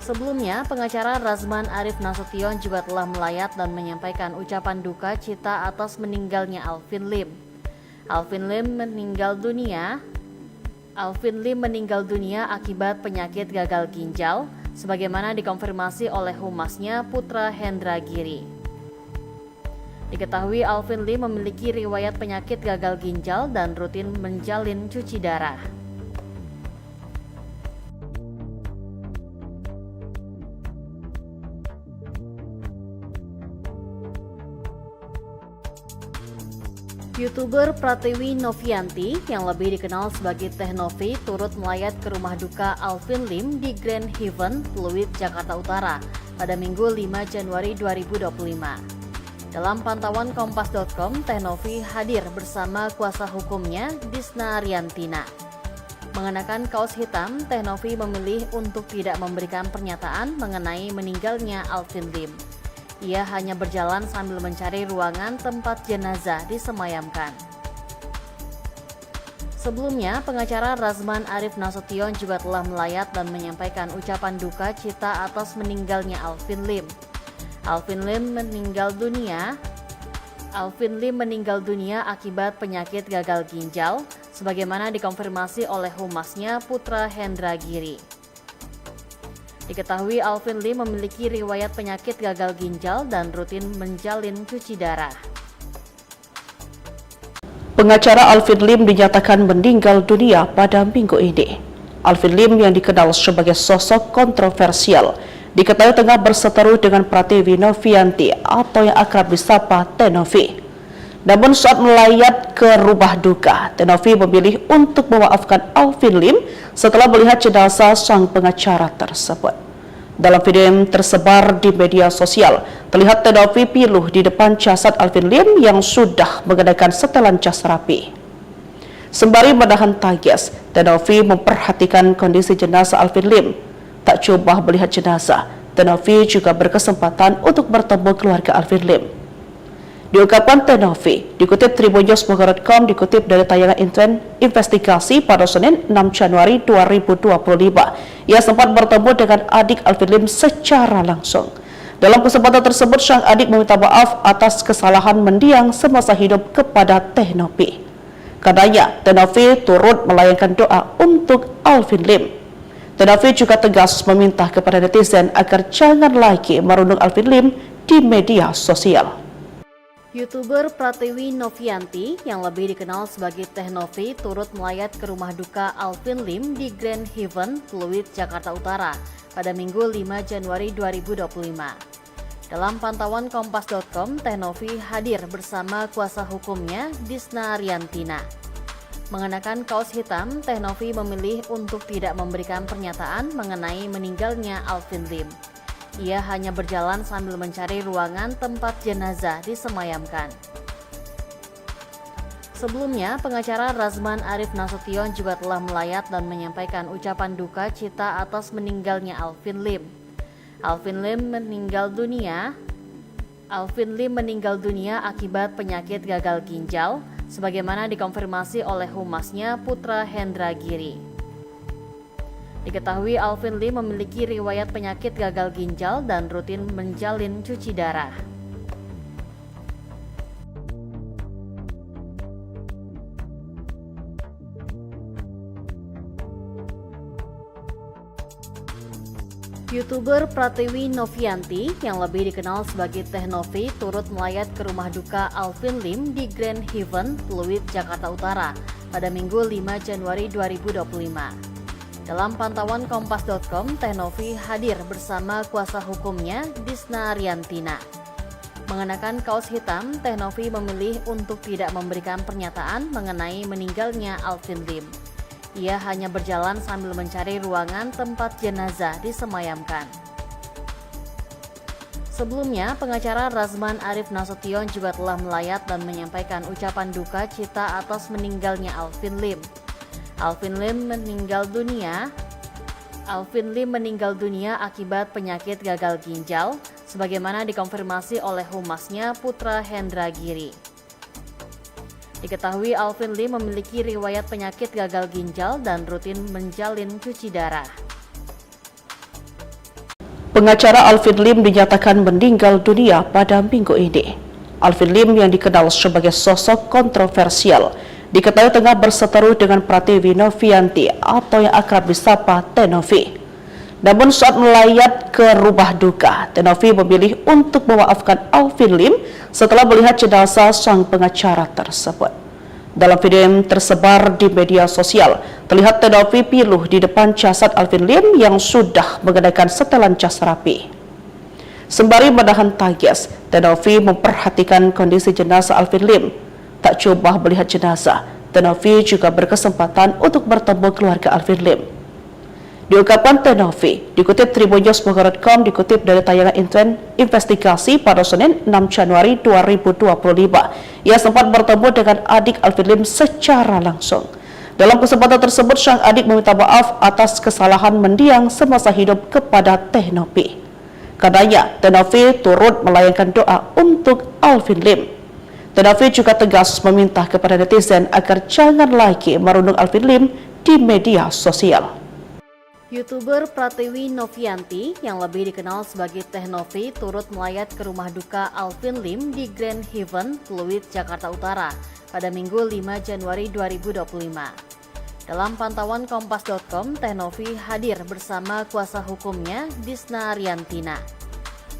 Sebelumnya, pengacara Razman Arif Nasution juga telah melayat dan menyampaikan ucapan duka cita atas meninggalnya Alvin Lim. Alvin Lim meninggal dunia akibat penyakit gagal ginjal, sebagaimana dikonfirmasi oleh humasnya Putra Hendra Giri. Diketahui Alvin Lim memiliki riwayat penyakit gagal ginjal dan rutin menjalin cuci darah. YouTuber Pratiwi Novianti yang lebih dikenal sebagai Teh Novi turut melayat ke rumah duka Alvin Lim di Grand Heaven, Pluit, Jakarta Utara pada Minggu 5 Januari 2025. Dalam pantauan Kompas.com, Teh Novi hadir bersama kuasa hukumnya, Disna Riantina. Mengenakan kaos hitam, Teh Novi memilih untuk tidak memberikan pernyataan mengenai meninggalnya Alvin Lim. Ia hanya berjalan sambil mencari ruangan tempat jenazah disemayamkan. Sebelumnya, pengacara Razman Arif Nasution juga telah melayat dan menyampaikan ucapan duka cita atas meninggalnya Alvin Lim. Alvin Lim meninggal dunia akibat penyakit gagal ginjal, sebagaimana dikonfirmasi oleh humasnya Putra Hendra Giri. Diketahui Alvin Lim memiliki riwayat penyakit gagal ginjal dan rutin menjalin cuci darah. Pengacara Alvin Lim dinyatakan meninggal dunia pada minggu ini. Alvin Lim yang dikenal sebagai sosok kontroversial diketahui tengah berseteru dengan Pratiwi Novianti atau yang akrab disapa Teh Novi. Namun saat melayat ke rumah duka, Teh Novi memilih untuk memaafkan Alvin Lim setelah melihat jenazah sang pengacara tersebut. Dalam video yang tersebar di media sosial, terlihat Teh Novi piluh di depan jasad Alvin Lim yang sudah mengenakan setelan jas rapi. Sembari menahan tangis, Teh Novi memperhatikan kondisi jenazah Alvin Lim. Tak coba melihat jenazah, Teh Novi juga berkesempatan untuk bertemu keluarga Alvin Lim. Diungkapkan Teh Novi, dikutip tribunnews.com, dikutip dari tayangan investigasi pada Senin 6 Januari 2025. Ia sempat bertemu dengan adik Alvin Lim secara langsung. Dalam kesempatan tersebut, sang adik meminta maaf atas kesalahan mendiang semasa hidup kepada Teh Novi. Katanya, Teh Novi turut melayangkan doa untuk Alvin Lim. Teh Novi juga tegas meminta kepada netizen agar jangan lagi merundung Alvin Lim di media sosial. YouTuber Pratiwi Novianti yang lebih dikenal sebagai Teh Novi turut melayat ke rumah duka Alvin Lim di Grand Heaven, Pluit, Jakarta Utara pada Minggu 5 Januari 2025. Dalam pantauan Kompas.com, Teh Novi hadir bersama kuasa hukumnya, Disna Riantina. Mengenakan kaos hitam, Teh Novi memilih untuk tidak memberikan pernyataan mengenai meninggalnya Alvin Lim. Ia hanya berjalan sambil mencari ruangan tempat jenazah disemayamkan. Sebelumnya, pengacara Razman Arif Nasution juga telah melayat dan menyampaikan ucapan duka cita atas meninggalnya Alvin Lim. Alvin Lim meninggal dunia akibat penyakit gagal ginjal, sebagaimana dikonfirmasi oleh humasnya Putra Hendra Giri. Diketahui Alvin Lim memiliki riwayat penyakit gagal ginjal dan rutin menjalin cuci darah. YouTuber Pratiwi Novianti yang lebih dikenal sebagai Teh Novi turut melayat ke rumah duka Alvin Lim di Grand Heaven, Pluit, Jakarta Utara pada Minggu 5 Januari 2025. Dalam pantauan Kompas.com, Teh Novi hadir bersama kuasa hukumnya, Disna Riantina. Mengenakan kaos hitam, Teh Novi memilih untuk tidak memberikan pernyataan mengenai meninggalnya Alvin Lim. Ia hanya berjalan sambil mencari ruangan tempat jenazah disemayamkan. Sebelumnya, pengacara Razman Arif Nasution juga telah melayat dan menyampaikan ucapan duka cita atas meninggalnya Alvin Lim. Alvin Lim meninggal dunia akibat penyakit gagal ginjal, sebagaimana dikonfirmasi oleh humasnya Putra Hendra Giri. Diketahui Alvin Lim memiliki riwayat penyakit gagal ginjal dan rutin menjalin cuci darah. Pengacara Alvin Lim dinyatakan meninggal dunia pada minggu ini. Alvin Lim yang dikenal sebagai sosok kontroversial diketahui tengah berseteru dengan Pratiwi Novianti atau yang akrab disapa Teh Novi. Namun saat melayat ke rumah duka, Teh Novi memilih untuk memaafkan Alvin Lim setelah melihat jenazah sang pengacara tersebut. Dalam video yang tersebar di media sosial, terlihat Teh Novi piluh di depan jasad Alvin Lim yang sudah mengenakan setelan jas rapi. Sembari menahan tangis, Teh Novi memperhatikan kondisi jenazah Alvin Lim. Tak Tak coba melihat jenazah, Tenovi juga berkesempatan untuk bertemu keluarga Alvin Lim. Diungkapkan Tenovi, dikutip tribunnews.com, dikutip dari tayangan investigasi pada Senin 6 Januari 2025, ia sempat bertemu dengan adik Alvin Lim secara langsung. Dalam kesempatan tersebut, sang adik meminta maaf atas kesalahan mendiang semasa hidup kepada Tenovi. Katanya, Tenovi turut melayangkan doa untuk Alvin Lim. Tenovi juga tegas meminta kepada netizen agar jangan lagi merundung Alvin Lim di media sosial. YouTuber Pratiwi Novianti yang lebih dikenal sebagai Teh Novi turut melayat ke rumah duka Alvin Lim di Grand Haven, Pluit, Jakarta Utara pada Minggu 5 Januari 2025. Dalam pantauan Kompas.com, Teh Novi hadir bersama kuasa hukumnya, Disna Riantina.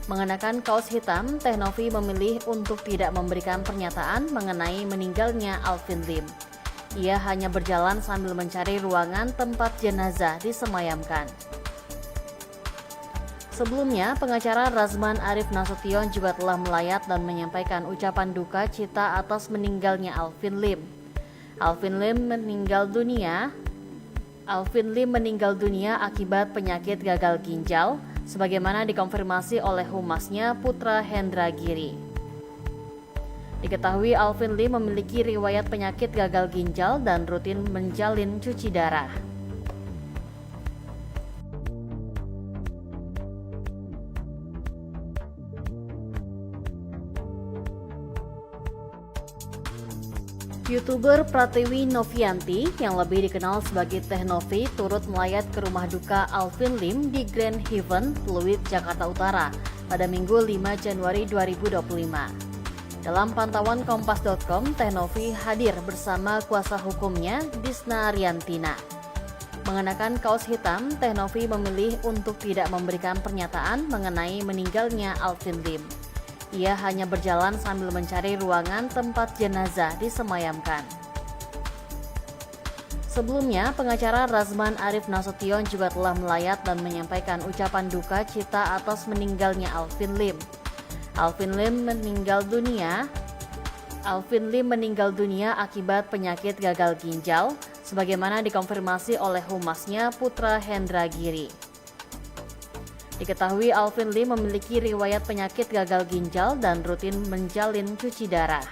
Mengenakan kaos hitam, Teh Novi memilih untuk tidak memberikan pernyataan mengenai meninggalnya Alvin Lim. Ia hanya berjalan sambil mencari ruangan tempat jenazah disemayamkan. Sebelumnya, pengacara Razman Arif Nasution juga telah melayat dan menyampaikan ucapan duka cita atas meninggalnya Alvin Lim. Alvin Lim meninggal dunia akibat penyakit gagal ginjal, sebagaimana dikonfirmasi oleh humasnya Putra Hendra Giri. Diketahui Alvin Lim memiliki riwayat penyakit gagal ginjal dan rutin menjalin cuci darah. YouTuber Pratiwi Novianti yang lebih dikenal sebagai Teh Novi turut melayat ke rumah duka Alvin Lim di Grand Haven, Pluit, Jakarta Utara pada Minggu 5 Januari 2025. Dalam pantauan Kompas.com, Teh Novi hadir bersama kuasa hukumnya, Disna Riantina. Mengenakan kaos hitam, Teh Novi memilih untuk tidak memberikan pernyataan mengenai meninggalnya Alvin Lim. Ia hanya berjalan sambil mencari ruangan tempat jenazah disemayamkan. Sebelumnya, pengacara Razman Arif Nasution juga telah melayat dan menyampaikan ucapan duka cita atas meninggalnya Alvin Lim. Alvin Lim meninggal dunia akibat penyakit gagal ginjal, sebagaimana dikonfirmasi oleh humasnya Putra Hendra Giri. Diketahui Alvin Lim memiliki riwayat penyakit gagal ginjal dan rutin menjalin cuci darah.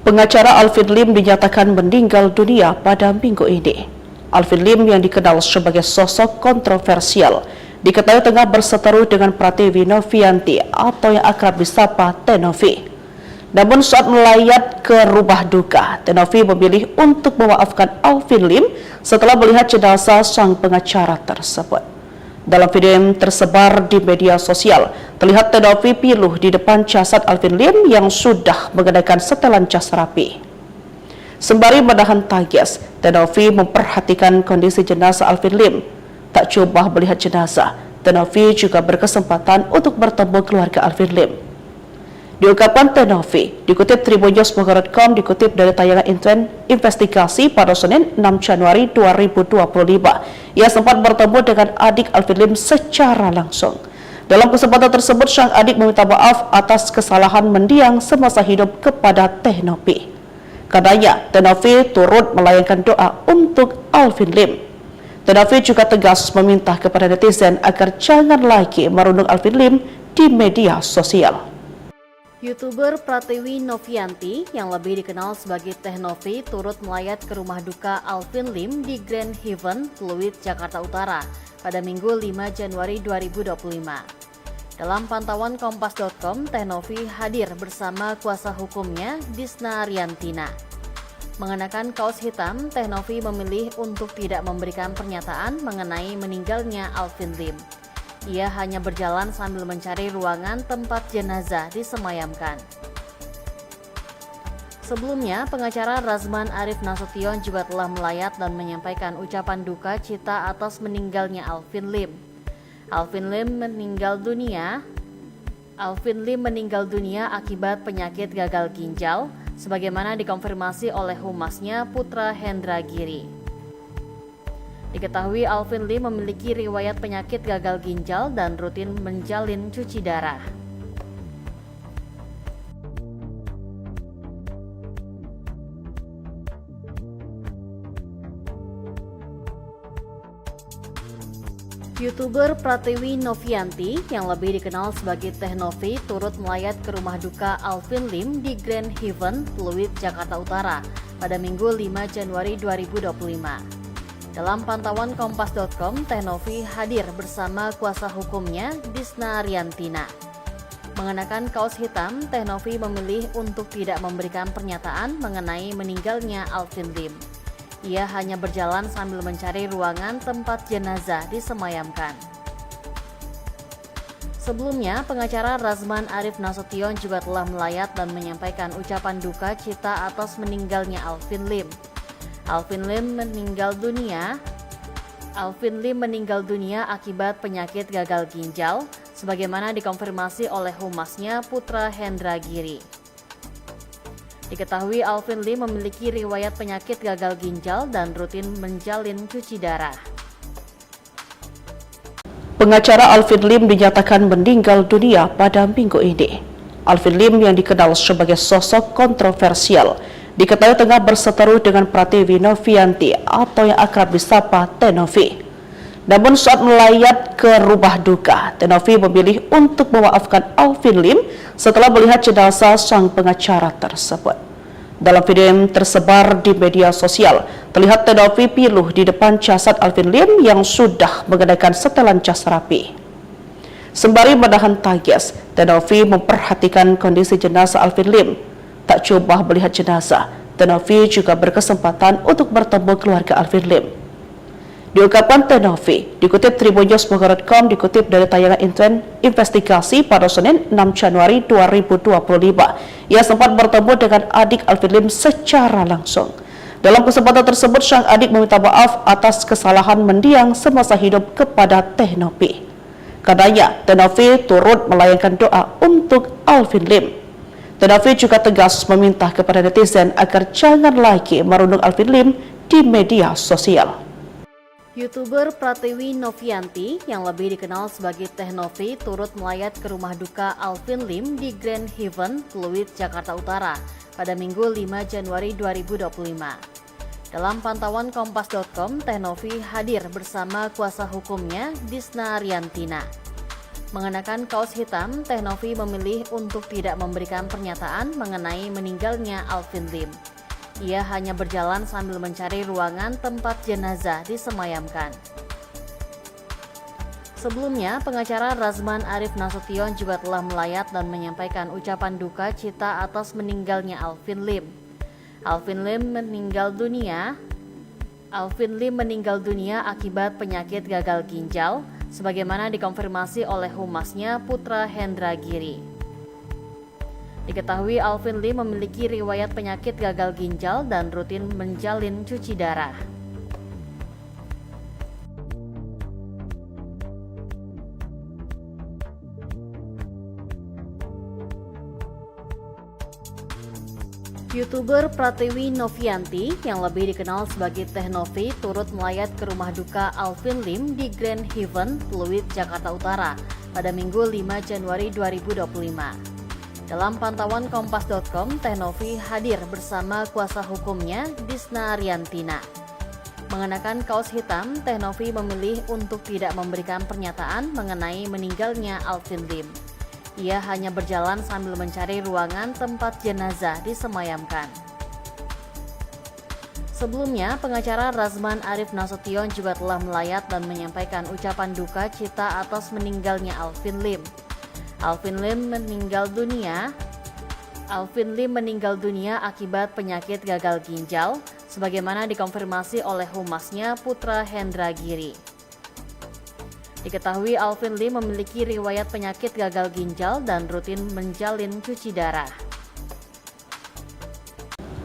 Pengacara Alvin Lim dinyatakan meninggal dunia pada minggu ini. Alvin Lim yang dikenal sebagai sosok kontroversial diketahui tengah berseteru dengan Pratiwi Novianti atau yang akrab disapa Teh Novi. Namun saat melayat ke rumah duka, Teh Novi memilih untuk memaafkan Alvin Lim setelah melihat jenazah sang pengacara tersebut. Dalam video yang tersebar di media sosial, terlihat Teh Novi piluh di depan jasad Alvin Lim yang sudah mengenakan setelan jas rapi. Sembari menahan tangis, Teh Novi memperhatikan kondisi jenazah Alvin Lim. Tak coba melihat jenazah, Teh Novi juga berkesempatan untuk bertemu keluarga Alvin Lim. Diungkapkan Teh Novi, dikutip tribunnews.com, dikutip dari tayangan investigasi pada Senin 6 Januari 2025, ia sempat bertemu dengan adik Alvin Lim secara langsung. Dalam kesempatan tersebut, sang adik meminta maaf atas kesalahan mendiang semasa hidup kepada Teh Novi. Katanya, Teh Novi turut melayangkan doa untuk Alvin Lim. Teh Novi juga tegas meminta kepada netizen agar jangan lagi merundung Alvin Lim di media sosial. YouTuber Pratiwi Novianti yang lebih dikenal sebagai Teh Novi turut melayat ke rumah duka Alvin Lim di Grand Haven, Pluit, Jakarta Utara pada Minggu 5 Januari 2025. Dalam pantauan Kompas.com, Teh Novi hadir bersama kuasa hukumnya, Disna Riantina. Mengenakan kaos hitam, Teh Novi memilih untuk tidak memberikan pernyataan mengenai meninggalnya Alvin Lim. Ia hanya berjalan sambil mencari ruangan tempat jenazah disemayamkan. Sebelumnya, pengacara Razman Arif Nasution juga telah melayat dan menyampaikan ucapan duka cita atas meninggalnya Alvin Lim. Alvin Lim meninggal dunia akibat penyakit gagal ginjal, sebagaimana dikonfirmasi oleh humasnya Putra Hendra Giri. Diketahui Alvin Lim memiliki riwayat penyakit gagal ginjal dan rutin menjalin cuci darah. YouTuber Pratiwi Novianti yang lebih dikenal sebagai Teh Novi turut melayat ke rumah duka Alvin Lim di Grand Heaven, Pluit, Jakarta Utara pada Minggu 5 Januari 2025. Dalam pantauan Kompas.com, Teh Novi hadir bersama kuasa hukumnya, Disna Riantina. Mengenakan kaos hitam, Teh Novi memilih untuk tidak memberikan pernyataan mengenai meninggalnya Alvin Lim. Ia hanya berjalan sambil mencari ruangan tempat jenazah disemayamkan. Sebelumnya, pengacara Razman Arif Nasution juga telah melayat dan menyampaikan ucapan duka cita atas meninggalnya Alvin Lim. Alvin Lim meninggal dunia akibat penyakit gagal ginjal, sebagaimana dikonfirmasi oleh humasnya Putra Hendra Giri. Diketahui Alvin Lim memiliki riwayat penyakit gagal ginjal dan rutin menjalin cuci darah. Pengacara Alvin Lim dinyatakan meninggal dunia pada minggu ini. Alvin Lim yang dikenal sebagai sosok kontroversial diketahui tengah berseteru dengan Pratiwi Novianti atau yang akrab disapa Teh Novi. Namun saat melayat ke rumah duka, Teh Novi memilih untuk memaafkan Alvin Lim setelah melihat jenazah sang pengacara tersebut. Dalam video yang tersebar di media sosial, terlihat Teh Novi piluh di depan jasad Alvin Lim yang sudah mengenakan setelan jas rapi. Sembari menahan tangis, Teh Novi memperhatikan kondisi jenazah Alvin Lim. Tak cuma melihat jenazah, Teh Novi juga berkesempatan untuk bertemu keluarga Alvin Lim. Diungkapkan Teh Novi, dikutip tribunnews.com, dikutip dari tayangan investigasi pada Senin 6 Januari 2025. Ia sempat bertemu dengan adik Alvin Lim secara langsung. Dalam kesempatan tersebut, sang adik meminta maaf atas kesalahan mendiang semasa hidup kepada Teh Novi. Karenanya, Teh Novi turut melayangkan doa untuk Alvin Lim. Teh Novi juga tegas meminta kepada netizen agar jangan lagi merundung Alvin Lim di media sosial. YouTuber Pratiwi Novianti yang lebih dikenal sebagai Teh Novi turut melayat ke rumah duka Alvin Lim di Grand Heaven, Pluit, Jakarta Utara pada Minggu 5 Januari 2025. Dalam pantauan Kompas.com, Teh Novi hadir bersama kuasa hukumnya, Disna Riantina. Mengenakan kaos hitam, Teh Novi memilih untuk tidak memberikan pernyataan mengenai meninggalnya Alvin Lim. Ia hanya berjalan sambil mencari ruangan tempat jenazah disemayamkan. Sebelumnya, pengacara Razman Arif Nasution juga telah melayat dan menyampaikan ucapan duka cita atas meninggalnya Alvin Lim. Alvin Lim meninggal dunia akibat penyakit gagal ginjal, sebagaimana dikonfirmasi oleh humasnya Putra Hendra Giri. Diketahui Alvin Lim memiliki riwayat penyakit gagal ginjal dan rutin menjalin cuci darah. YouTuber Pratiwi Novianti yang lebih dikenal sebagai Teh Novi turut melayat ke rumah duka Alvin Lim di Grand Heaven, Pluit, Jakarta Utara pada Minggu 5 Januari 2025. Dalam pantauan Kompas.com, Teh Novi hadir bersama kuasa hukumnya, Disna Riantina. Mengenakan kaos hitam, Teh Novi memilih untuk tidak memberikan pernyataan mengenai meninggalnya Alvin Lim. Ia hanya berjalan sambil mencari ruangan tempat jenazah disemayamkan. Sebelumnya, pengacara Razman Arif Nasution juga telah melayat dan menyampaikan ucapan duka cita atas meninggalnya Alvin Lim. Alvin Lim meninggal dunia akibat penyakit gagal ginjal, sebagaimana dikonfirmasi oleh humasnya Putra Hendra Giri. Diketahui Alvin Lim memiliki riwayat penyakit gagal ginjal dan rutin menjalin cuci darah.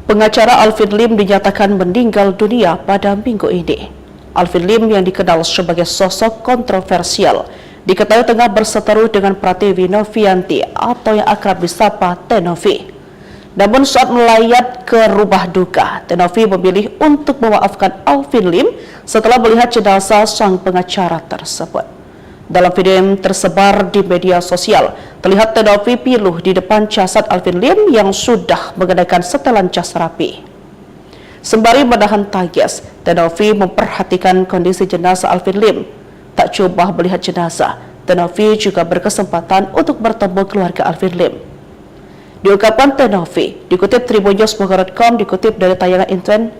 Pengacara Alvin Lim dinyatakan meninggal dunia pada minggu ini. Alvin Lim yang dikenal sebagai sosok kontroversial diketahui tengah berseteru dengan Pratiwi Novianti atau yang akrab disapa Teh Novi. Namun saat melayat ke rumah duka, Teh Novi memilih untuk memaafkan Alvin Lim setelah melihat jenazah sang pengacara tersebut. Dalam video yang tersebar di media sosial, terlihat Teh Novi piluh di depan jasad Alvin Lim yang sudah mengenakan setelan jas rapi. Sembari menahan tangis, Teh Novi memperhatikan kondisi jenazah Alvin Lim. Tak Tak coba melihat jenazah, Tenovi juga berkesempatan untuk bertemu keluarga Alvin Lim. Diungkapkan Tenovi, dikutip tribunnews.com, dikutip dari tayangan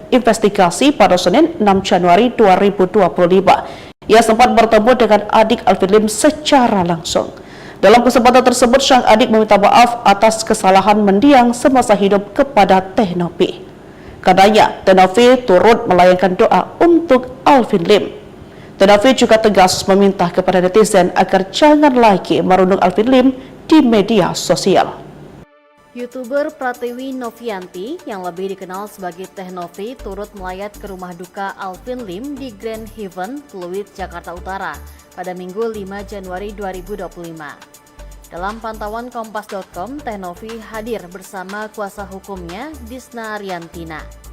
investigasi pada Senin 6 Januari 2025. Ia sempat bertemu dengan adik Alvin Lim secara langsung. Dalam kesempatan tersebut, sang adik meminta maaf atas kesalahan mendiang semasa hidup kepada Tenovi. Katanya, Tenovi turut melayangkan doa untuk Alvin Lim. Tenovi juga tegas meminta kepada netizen agar jangan lagi merundung Alvin Lim di media sosial. YouTuber Pratiwi Novianti yang lebih dikenal sebagai Teh Novi turut melayat ke rumah duka Alvin Lim di Grand Haven, Pluit, Jakarta Utara pada Minggu 5 Januari 2025. Dalam pantauan Kompas.com, Teh Novi hadir bersama kuasa hukumnya Disna Riantina.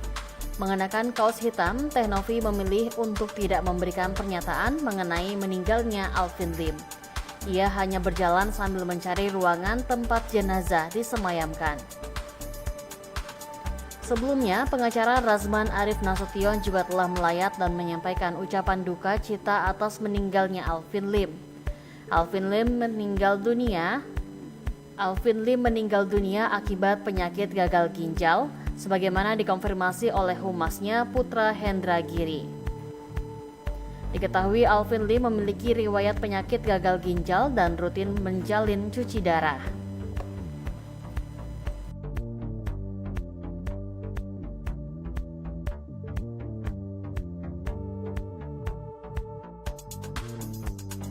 Mengenakan kaos hitam, Teh Novi memilih untuk tidak memberikan pernyataan mengenai meninggalnya Alvin Lim. Ia hanya berjalan sambil mencari ruangan tempat jenazah disemayamkan. Sebelumnya, pengacara Razman Arif Nasution juga telah melayat dan menyampaikan ucapan duka cita atas meninggalnya Alvin Lim. Alvin Lim meninggal dunia akibat penyakit gagal ginjal, sebagaimana dikonfirmasi oleh humasnya Putra Hendra Giri. Diketahui Alvin Lim memiliki riwayat penyakit gagal ginjal dan rutin menjalin cuci darah.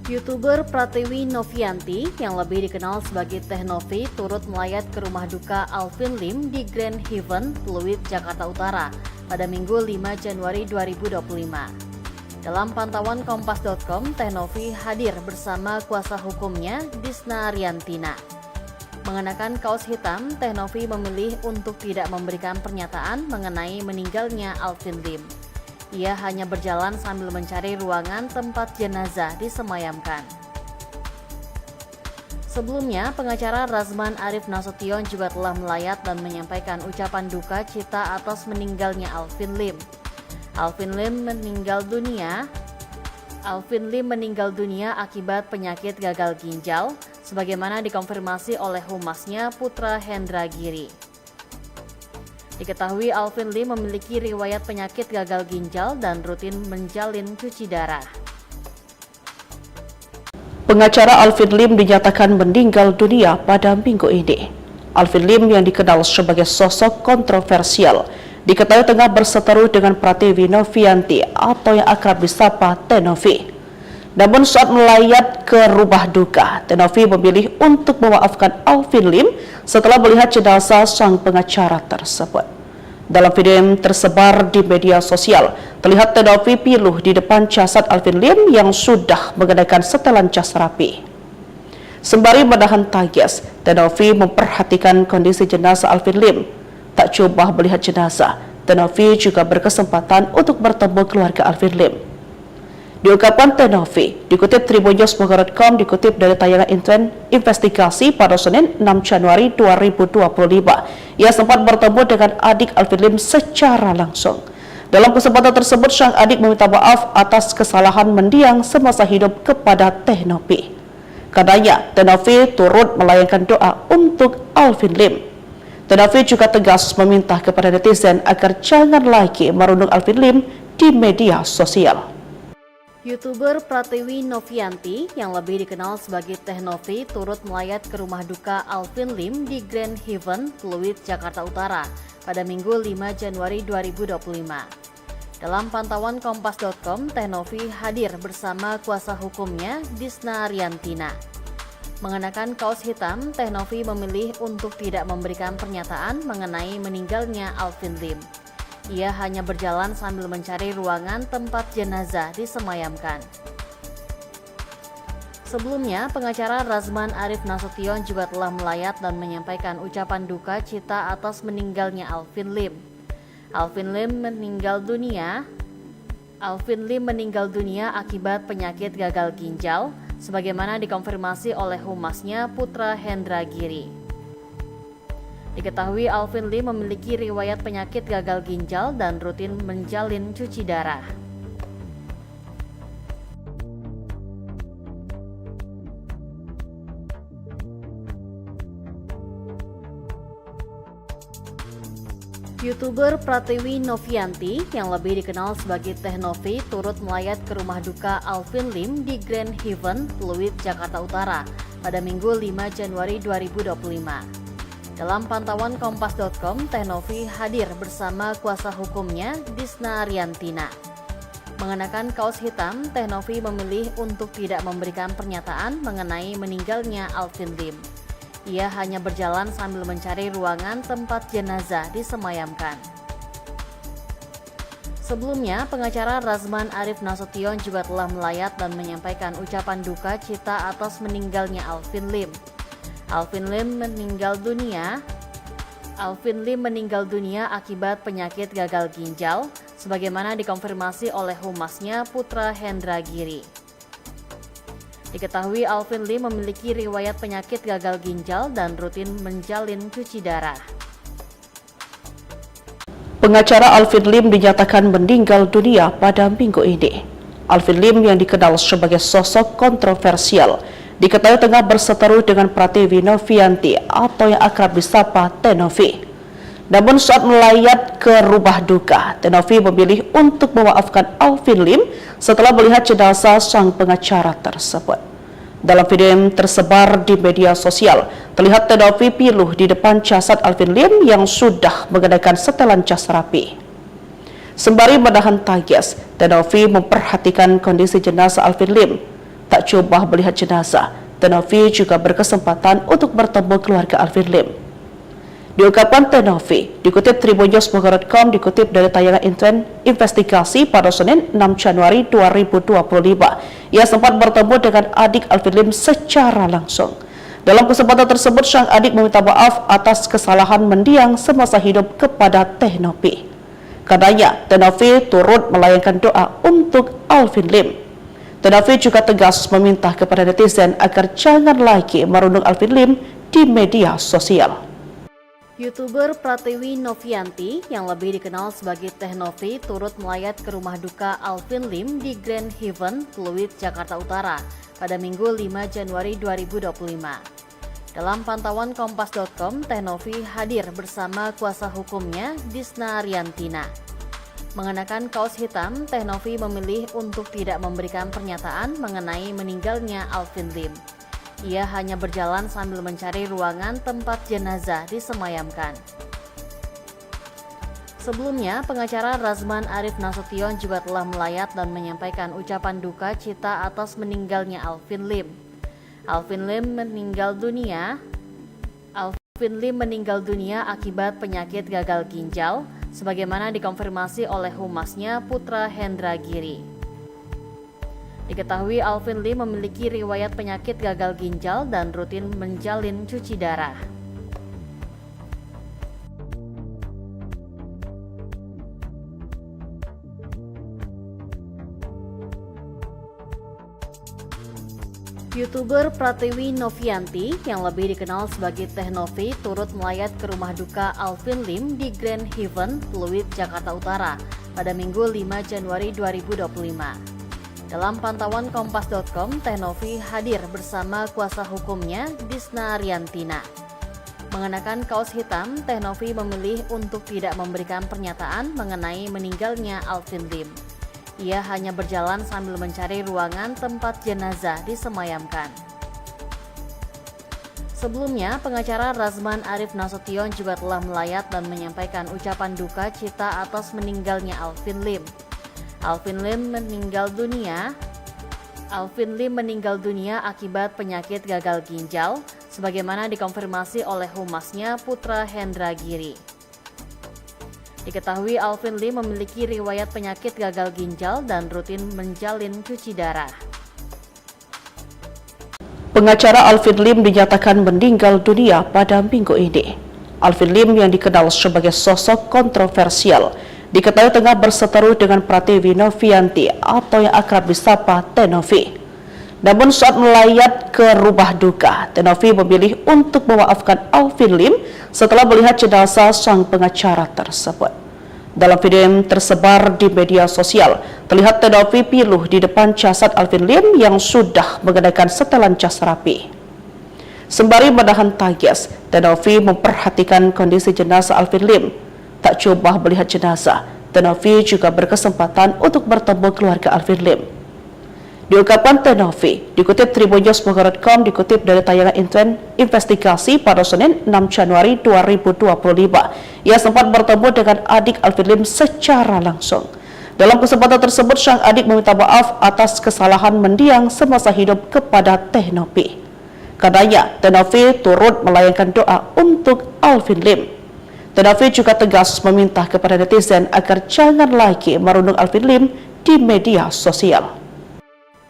YouTuber Pratiwi Novianti yang lebih dikenal sebagai Teh Novi turut melayat ke rumah duka Alvin Lim di Grand Haven, Pluit, Jakarta Utara pada Minggu 5 Januari 2025. Dalam pantauan Kompas.com, Teh Novi hadir bersama kuasa hukumnya Disna Riantina. Mengenakan kaos hitam, Teh Novi memilih untuk tidak memberikan pernyataan mengenai meninggalnya Alvin Lim. Ia hanya berjalan sambil mencari ruangan tempat jenazah disemayamkan. Sebelumnya, pengacara Razman Arif Nasution juga telah melayat dan menyampaikan ucapan duka cita atas meninggalnya Alvin Lim. Alvin Lim meninggal dunia akibat penyakit gagal ginjal, sebagaimana dikonfirmasi oleh humasnya Putra Hendra Giri. Diketahui Alvin Lim memiliki riwayat penyakit gagal ginjal dan rutin menjalin cuci darah. Pengacara Alvin Lim dinyatakan meninggal dunia pada minggu ini. Alvin Lim yang dikenal sebagai sosok kontroversial diketahui tengah berseteru dengan Pratiwi Novianti atau yang akrab disapa Teh Novi. Namun saat melayat ke rumah duka, Teh Novi memilih untuk memaafkan Alvin Lim setelah melihat jenazah sang pengacara tersebut. Dalam video yang tersebar di media sosial, terlihat Teh Novi piluh di depan jasad Alvin Lim yang sudah mengenakan setelan jas rapi. Sembari menahan tangis, Teh Novi memperhatikan kondisi jenazah Alvin Lim. Tak coba melihat jenazah, Teh Novi juga berkesempatan untuk bertemu keluarga Alvin Lim. Diungkapkan Teh Novi, dikutip tribunnews.com, dikutip dari tayangan investigasi pada Senin 6 Januari 2025. Ia sempat bertemu dengan adik Alvin Lim secara langsung. Dalam kesempatan tersebut, sang adik meminta maaf atas kesalahan mendiang semasa hidup kepada Teh Novi. Katanya, Teh Novi turut melayangkan doa untuk Alvin Lim. Teh Novi juga tegas meminta kepada netizen agar jangan lagi merundung Alvin Lim di media sosial. YouTuber Pratiwi Novianti yang lebih dikenal sebagai Teh Novi turut melayat ke rumah duka Alvin Lim di Grand Haven, Pluit, Jakarta Utara pada Minggu 5 Januari 2025. Dalam pantauan Kompas.com, Teh Novi hadir bersama kuasa hukumnya Disna Riantina. Mengenakan kaos hitam, Teh Novi memilih untuk tidak memberikan pernyataan mengenai meninggalnya Alvin Lim. Ia hanya berjalan sambil mencari ruangan tempat jenazah disemayamkan. Sebelumnya, pengacara Razman Arif Nasution juga telah melayat dan menyampaikan ucapan duka cita atas meninggalnya Alvin Lim. Alvin Lim meninggal dunia akibat penyakit gagal ginjal, sebagaimana dikonfirmasi oleh humasnya Putra Hendra Giri. Diketahui Alvin Lim memiliki riwayat penyakit gagal ginjal dan rutin menjalin cuci darah. YouTuber Pratiwi Novianti yang lebih dikenal sebagai Teh Novi turut melayat ke rumah duka Alvin Lim di Grand Heaven, Pluit, Jakarta Utara pada Minggu 5 Januari 2025. Dalam pantauan Kompas.com, Teh Novi hadir bersama kuasa hukumnya, Disna Riantina. Mengenakan kaos hitam, Teh Novi memilih untuk tidak memberikan pernyataan mengenai meninggalnya Alvin Lim. Ia hanya berjalan sambil mencari ruangan tempat jenazah disemayamkan. Sebelumnya, pengacara Razman Arif Nasution juga telah melayat dan menyampaikan ucapan duka cita atas meninggalnya Alvin Lim. Alvin Lim meninggal dunia akibat penyakit gagal ginjal, sebagaimana dikonfirmasi oleh humasnya Putra Hendra Giri. Diketahui Alvin Lim memiliki riwayat penyakit gagal ginjal dan rutin menjalin cuci darah. Pengacara Alvin Lim dinyatakan meninggal dunia pada minggu ini. Alvin Lim yang dikenal sebagai sosok kontroversial diketahui tengah berseteru dengan Pratiwi Novianti atau yang akrab disapa Teh Novi. Namun saat melayat ke rumah duka, Teh Novi memilih untuk memaafkan Alvin Lim setelah melihat jenazah sang pengacara tersebut. Dalam video yang tersebar di media sosial, terlihat Teh Novi piluh di depan jasad Alvin Lim yang sudah mengenakan setelan jas rapi. Sembari menahan tangis, Teh Novi memperhatikan kondisi jenazah Alvin Lim. Tak coba melihat jenazah, Teh Novi juga berkesempatan untuk bertemu keluarga Alvin Lim. Diungkapkan Teh Novi, dikutip tribunnews.com, dikutip dari tayangan investigasi pada Senin 6 Januari 2025. Ia sempat bertemu dengan adik Alvin Lim secara langsung. Dalam kesempatan tersebut, sang adik meminta maaf atas kesalahan mendiang semasa hidup kepada Teh Novi. Karenanya, Teh Novi turut melayangkan doa untuk Alvin Lim. Teh Novi juga tegas meminta kepada netizen agar jangan lagi merundung Alvin Lim di media sosial. YouTuber Pratiwi Novianti yang lebih dikenal sebagai Teh Novi turut melayat ke rumah duka Alvin Lim di Grand Heaven, Pluit, Jakarta Utara pada Minggu 5 Januari 2025. Dalam pantauan Kompas.com, Teh Novi hadir bersama kuasa hukumnya, Disna Riantina. Mengenakan kaos hitam, Teh Novi memilih untuk tidak memberikan pernyataan mengenai meninggalnya Alvin Lim. Ia hanya berjalan sambil mencari ruangan tempat jenazah disemayamkan. Sebelumnya, pengacara Razman Arif Nasution juga telah melayat dan menyampaikan ucapan duka cita atas meninggalnya Alvin Lim. Alvin Lim meninggal dunia akibat penyakit gagal ginjal, sebagaimana dikonfirmasi oleh humasnya Putra Hendra Giri. Diketahui Alvin Lim memiliki riwayat penyakit gagal ginjal dan rutin menjalin cuci darah. YouTuber Pratiwi Novianti yang lebih dikenal sebagai Teh Novi turut melayat ke rumah duka Alvin Lim di Grand Heaven, Pluit, Jakarta Utara pada Minggu 5 Januari 2025. Dalam pantauan Kompas.com, Teh Novi hadir bersama kuasa hukumnya, Disna Riantina. Mengenakan kaos hitam, Teh Novi memilih untuk tidak memberikan pernyataan mengenai meninggalnya Alvin Lim. Ia hanya berjalan sambil mencari ruangan tempat jenazah disemayamkan. Sebelumnya, pengacara Razman Arif Nasution juga telah melayat dan menyampaikan ucapan duka cita atas meninggalnya Alvin Lim. Alvin Lim meninggal dunia akibat penyakit gagal ginjal, sebagaimana dikonfirmasi oleh humasnya Putra Hendra Giri. Diketahui Alvin Lim memiliki riwayat penyakit gagal ginjal dan rutin menjalin cuci darah. Pengacara Alvin Lim dinyatakan meninggal dunia pada minggu ini. Alvin Lim yang dikenal sebagai sosok kontroversial diketahui tengah berseteru dengan Pratiwi Novianti atau yang akrab disapa Teh Novi. Namun saat melayat ke rumah duka, Teh Novi memilih untuk memaafkan Alvin Lim setelah melihat jenazah sang pengacara tersebut. Dalam video yang tersebar di media sosial, terlihat Teh Novi piluh di depan jasad Alvin Lim yang sudah mengenakan setelan jas rapi. Sembari menahan tangis, Teh Novi memperhatikan kondisi jenazah Alvin Lim. Tak Tak coba melihat jenazah, Teh Novi juga berkesempatan untuk bertemu keluarga Alvin Lim. Diungkapkan Teh Novi, dikutip tribunnews.com, dikutip dari tayangan investigasi pada Senin 6 Januari 2025. Ia sempat bertemu dengan adik Alvin Lim secara langsung. Dalam kesempatan tersebut, sang adik meminta maaf atas kesalahan mendiang semasa hidup kepada Teh Novi. Katanya, Teh Novi turut melayangkan doa untuk Alvin Lim. Teh Novi juga tegas meminta kepada netizen agar jangan lagi merundung Alvin Lim di media sosial.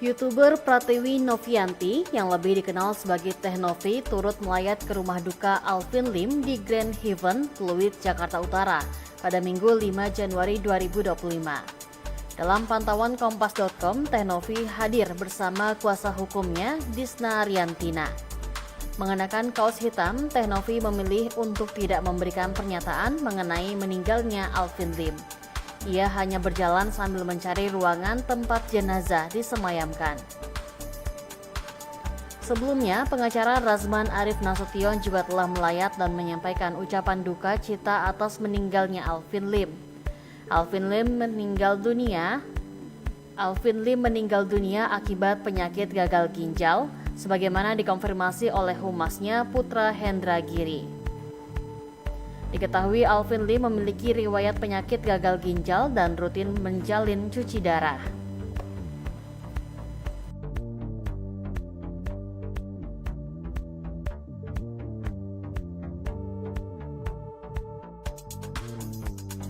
YouTuber Pratiwi Novianti yang lebih dikenal sebagai Teh Novi turut melayat ke rumah duka Alvin Lim di Grand Haven, Pluit, Jakarta Utara pada Minggu 5 Januari 2025. Dalam pantauan Kompas.com, Teh Novi hadir bersama kuasa hukumnya Disna Riantina. Mengenakan kaos hitam, Teh Novi memilih untuk tidak memberikan pernyataan mengenai meninggalnya Alvin Lim. Ia hanya berjalan sambil mencari ruangan tempat jenazah disemayamkan. Sebelumnya, pengacara Razman Arif Nasution juga telah melayat dan menyampaikan ucapan duka cita atas meninggalnya Alvin Lim. Alvin Lim meninggal dunia akibat penyakit gagal ginjal, sebagaimana dikonfirmasi oleh humasnya Putra Hendra Giri. Diketahui Alvin Lim memiliki riwayat penyakit gagal ginjal dan rutin menjalin cuci darah.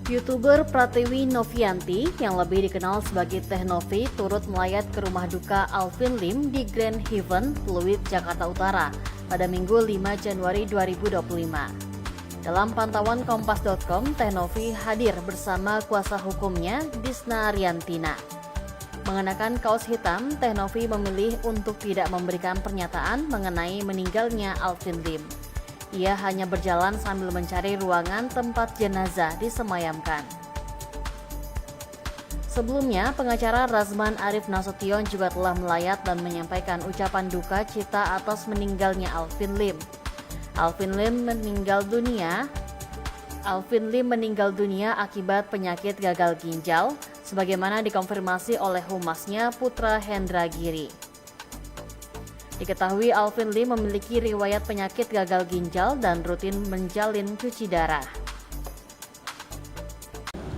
YouTuber Pratiwi Novianti yang lebih dikenal sebagai Teh Novi turut melayat ke rumah duka Alvin Lim di Grand Haven, Pluit, Jakarta Utara pada Minggu 5 Januari 2025. Dalam pantauan Kompas.com, Teh Novi hadir bersama kuasa hukumnya Disna Riantina. Mengenakan kaos hitam, Teh Novi memilih untuk tidak memberikan pernyataan mengenai meninggalnya Alvin Lim. Ia hanya berjalan sambil mencari ruangan tempat jenazah disemayamkan. Sebelumnya, pengacara Razman Arif Nasution juga telah melayat dan menyampaikan ucapan duka cita atas meninggalnya Alvin Lim. Alvin Lim meninggal dunia akibat penyakit gagal ginjal, sebagaimana dikonfirmasi oleh humasnya Putra Hendra Giri. Diketahui Alvin Lim memiliki riwayat penyakit gagal ginjal dan rutin menjalin cuci darah.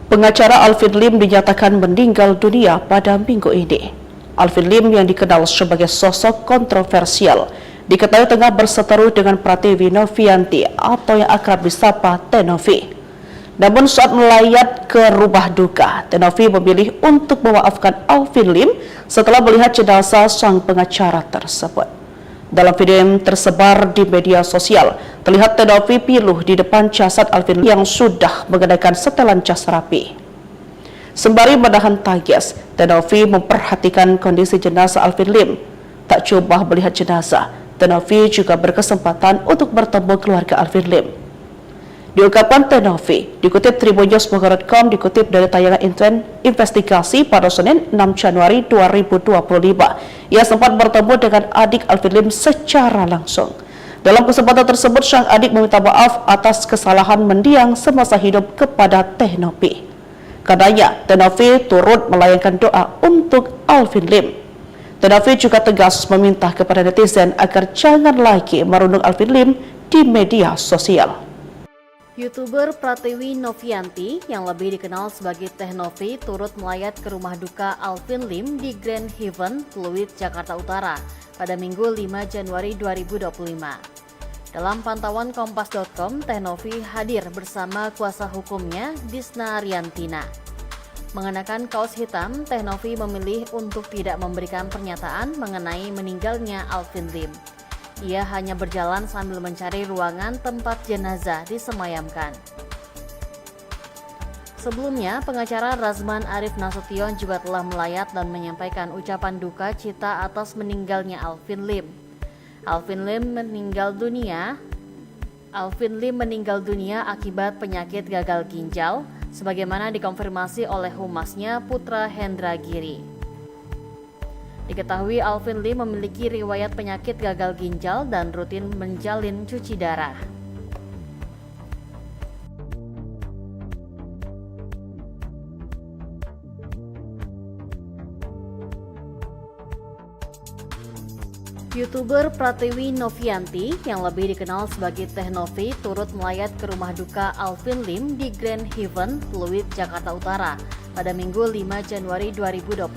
Pengacara Alvin Lim dinyatakan meninggal dunia pada minggu ini. Alvin Lim yang dikenal sebagai sosok kontroversial diketahui tengah berseteru dengan Pratiwi Novianti atau yang akrab disapa Teh Novi. Namun saat melayat ke rumah duka, Teh Novi memilih untuk memaafkan Alvin Lim setelah melihat jenazah sang pengacara tersebut. Dalam video yang tersebar di media sosial, terlihat Teh Novi piluh di depan jasad Alvin Lim yang sudah mengenakan setelan jas rapi. Sembari menahan tangis, Teh Novi memperhatikan kondisi jenazah Alvin Lim. Tak coba melihat jenazah, Teh Novi juga berkesempatan untuk bertemu keluarga Alvin Lim. Diungkapkan Teh Novi, dikutip tribunnews.com, dikutip dari tayangan investigasi pada Senin 6 Januari 2025. Ia sempat bertemu dengan adik Alvin Lim secara langsung. Dalam kesempatan tersebut, sang adik meminta maaf atas kesalahan mendiang semasa hidup kepada Teh Novi. Katanya, Teh Novi turut melayangkan doa untuk Alvin Lim. Teh Novi juga tegas meminta kepada netizen agar jangan lagi merundung Alvin Lim di media sosial. YouTuber Pratiwi Novianti yang lebih dikenal sebagai Teh Novi turut melayat ke rumah duka Alvin Lim di Grand Haven, Pluit, Jakarta Utara pada Minggu 5 Januari 2025. Dalam pantauan Kompas.com, Teh Novi hadir bersama kuasa hukumnya Disna Riantina. Mengenakan kaos hitam, Teh Novi memilih untuk tidak memberikan pernyataan mengenai meninggalnya Alvin Lim. Ia hanya berjalan sambil mencari ruangan tempat jenazah disemayamkan. Sebelumnya, pengacara Razman Arif Nasution juga telah melayat dan menyampaikan ucapan duka cita atas meninggalnya Alvin Lim. Alvin Lim meninggal dunia akibat penyakit gagal ginjal, sebagaimana dikonfirmasi oleh humasnya Putra Hendra Giri. Diketahui Alvin Lim memiliki riwayat penyakit gagal ginjal dan rutin menjalin cuci darah. YouTuber Pratiwi Novianti yang lebih dikenal sebagai Teh Novi turut melayat ke rumah duka Alvin Lim di Grand Heaven, Pluit, Jakarta Utara pada Minggu 5 Januari 2025.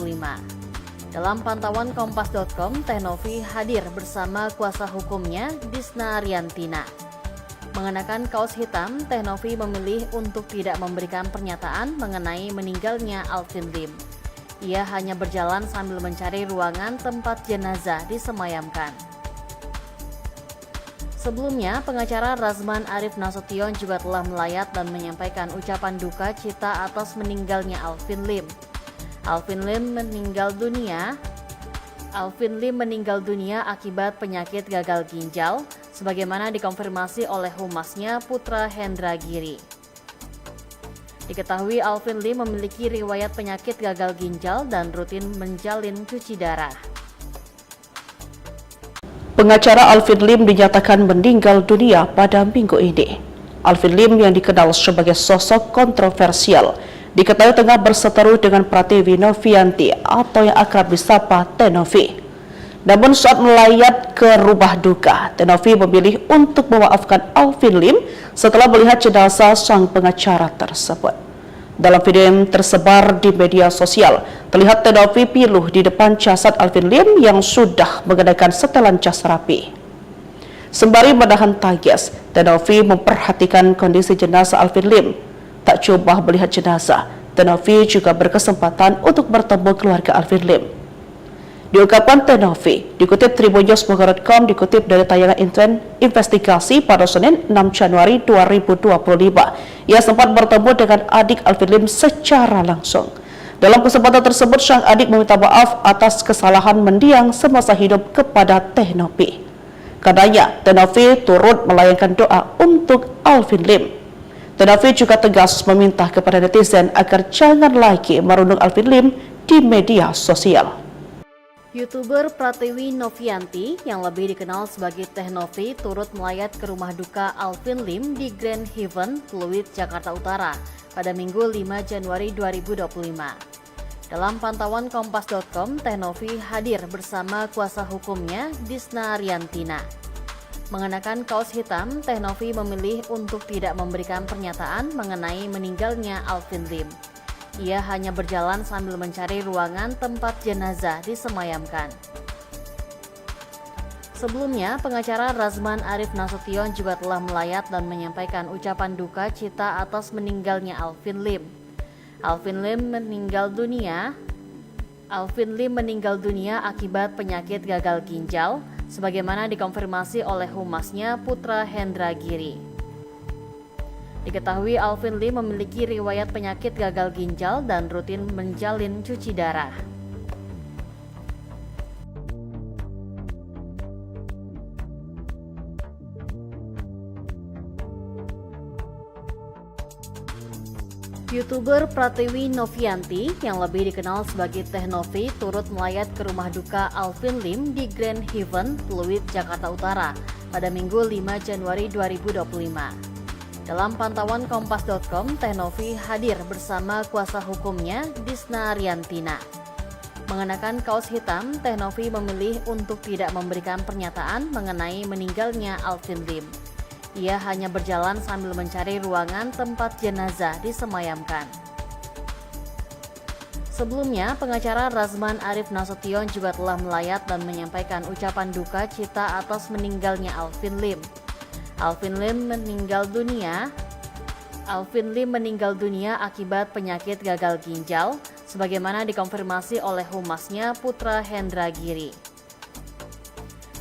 Dalam pantauan Kompas.com, Teh Novi hadir bersama kuasa hukumnya Disna Riantina. Mengenakan kaos hitam, Teh Novi memilih untuk tidak memberikan pernyataan mengenai meninggalnya Alvin Lim. Ia hanya berjalan sambil mencari ruangan tempat jenazah disemayamkan. Sebelumnya, pengacara Razman Arif Nasution juga telah melayat dan menyampaikan ucapan duka cita atas meninggalnya Alvin Lim. Alvin Lim meninggal dunia akibat penyakit gagal ginjal, sebagaimana dikonfirmasi oleh humasnya Putra Hendra Giri. Diketahui Alvin Lim memiliki riwayat penyakit gagal ginjal dan rutin menjalin cuci darah. Pengacara Alvin Lim dinyatakan meninggal dunia pada minggu ini. Alvin Lim yang dikenal sebagai sosok kontroversial diketahui tengah berseteru dengan Pratiwi Novianti atau yang akrab disapa Teh Novi. Namun saat melayat ke rumah duka, Teh Novi memilih untuk memaafkan Alvin Lim setelah melihat jenazah sang pengacara tersebut. Dalam video yang tersebar di media sosial, terlihat Teh Novi piluh di depan jasad Alvin Lim yang sudah mengenakan setelan jas rapi. Sembari menahan tangis, Teh Novi memperhatikan kondisi jenazah Alvin Lim. Tak cuma melihat jenazah, Teh Novi juga berkesempatan untuk bertemu keluarga Alvin Lim. Diungkapkan Teh Novi, dikutip tribunnews.com, dikutip dari tayangan investigasi pada Senin 6 Januari 2025. Ia sempat bertemu dengan adik Alvin Lim secara langsung. Dalam kesempatan tersebut, sang adik meminta maaf atas kesalahan mendiang semasa hidup kepada Teh Novi. Karenanya, Teh Novi turut melayangkan doa untuk Alvin Lim. Teh Novi juga tegas meminta kepada netizen agar jangan lagi merundung Alvin Lim di media sosial. YouTuber Pratiwi Novianti yang lebih dikenal sebagai Teh Novi turut melayat ke rumah duka Alvin Lim di Grand Heaven, Pluit, Jakarta Utara pada Minggu 5 Januari 2025. Dalam pantauan Kompas.com, Teh Novi hadir bersama kuasa hukumnya Disna Riantina. Mengenakan kaos hitam, Teh Novi memilih untuk tidak memberikan pernyataan mengenai meninggalnya Alvin Lim. Ia hanya berjalan sambil mencari ruangan tempat jenazah disemayamkan. Sebelumnya, pengacara Razman Arif Nasution juga telah melayat dan menyampaikan ucapan duka cita atas meninggalnya Alvin Lim. Alvin Lim meninggal dunia akibat penyakit gagal ginjal, sebagaimana dikonfirmasi oleh humasnya Putra Hendra Giri. Diketahui Alvin Lim memiliki riwayat penyakit gagal ginjal dan rutin menjalin cuci darah. YouTuber Pratiwi Novianti yang lebih dikenal sebagai Teh Novi turut melayat ke rumah duka Alvin Lim di Grand Heaven, Pluit, Jakarta Utara pada Minggu 5 Januari 2025. Dalam pantauan Kompas.com, Teh Novi hadir bersama kuasa hukumnya Disna Riantina. Mengenakan kaos hitam, Teh Novi memilih untuk tidak memberikan pernyataan mengenai meninggalnya Alvin Lim. Ia hanya berjalan sambil mencari ruangan tempat jenazah disemayamkan. Sebelumnya, pengacara Razman Arif Nasution juga telah melayat dan menyampaikan ucapan duka cita atas meninggalnya Alvin Lim. Alvin Lim meninggal dunia akibat penyakit gagal ginjal, sebagaimana dikonfirmasi oleh humasnya Putra Hendra Giri.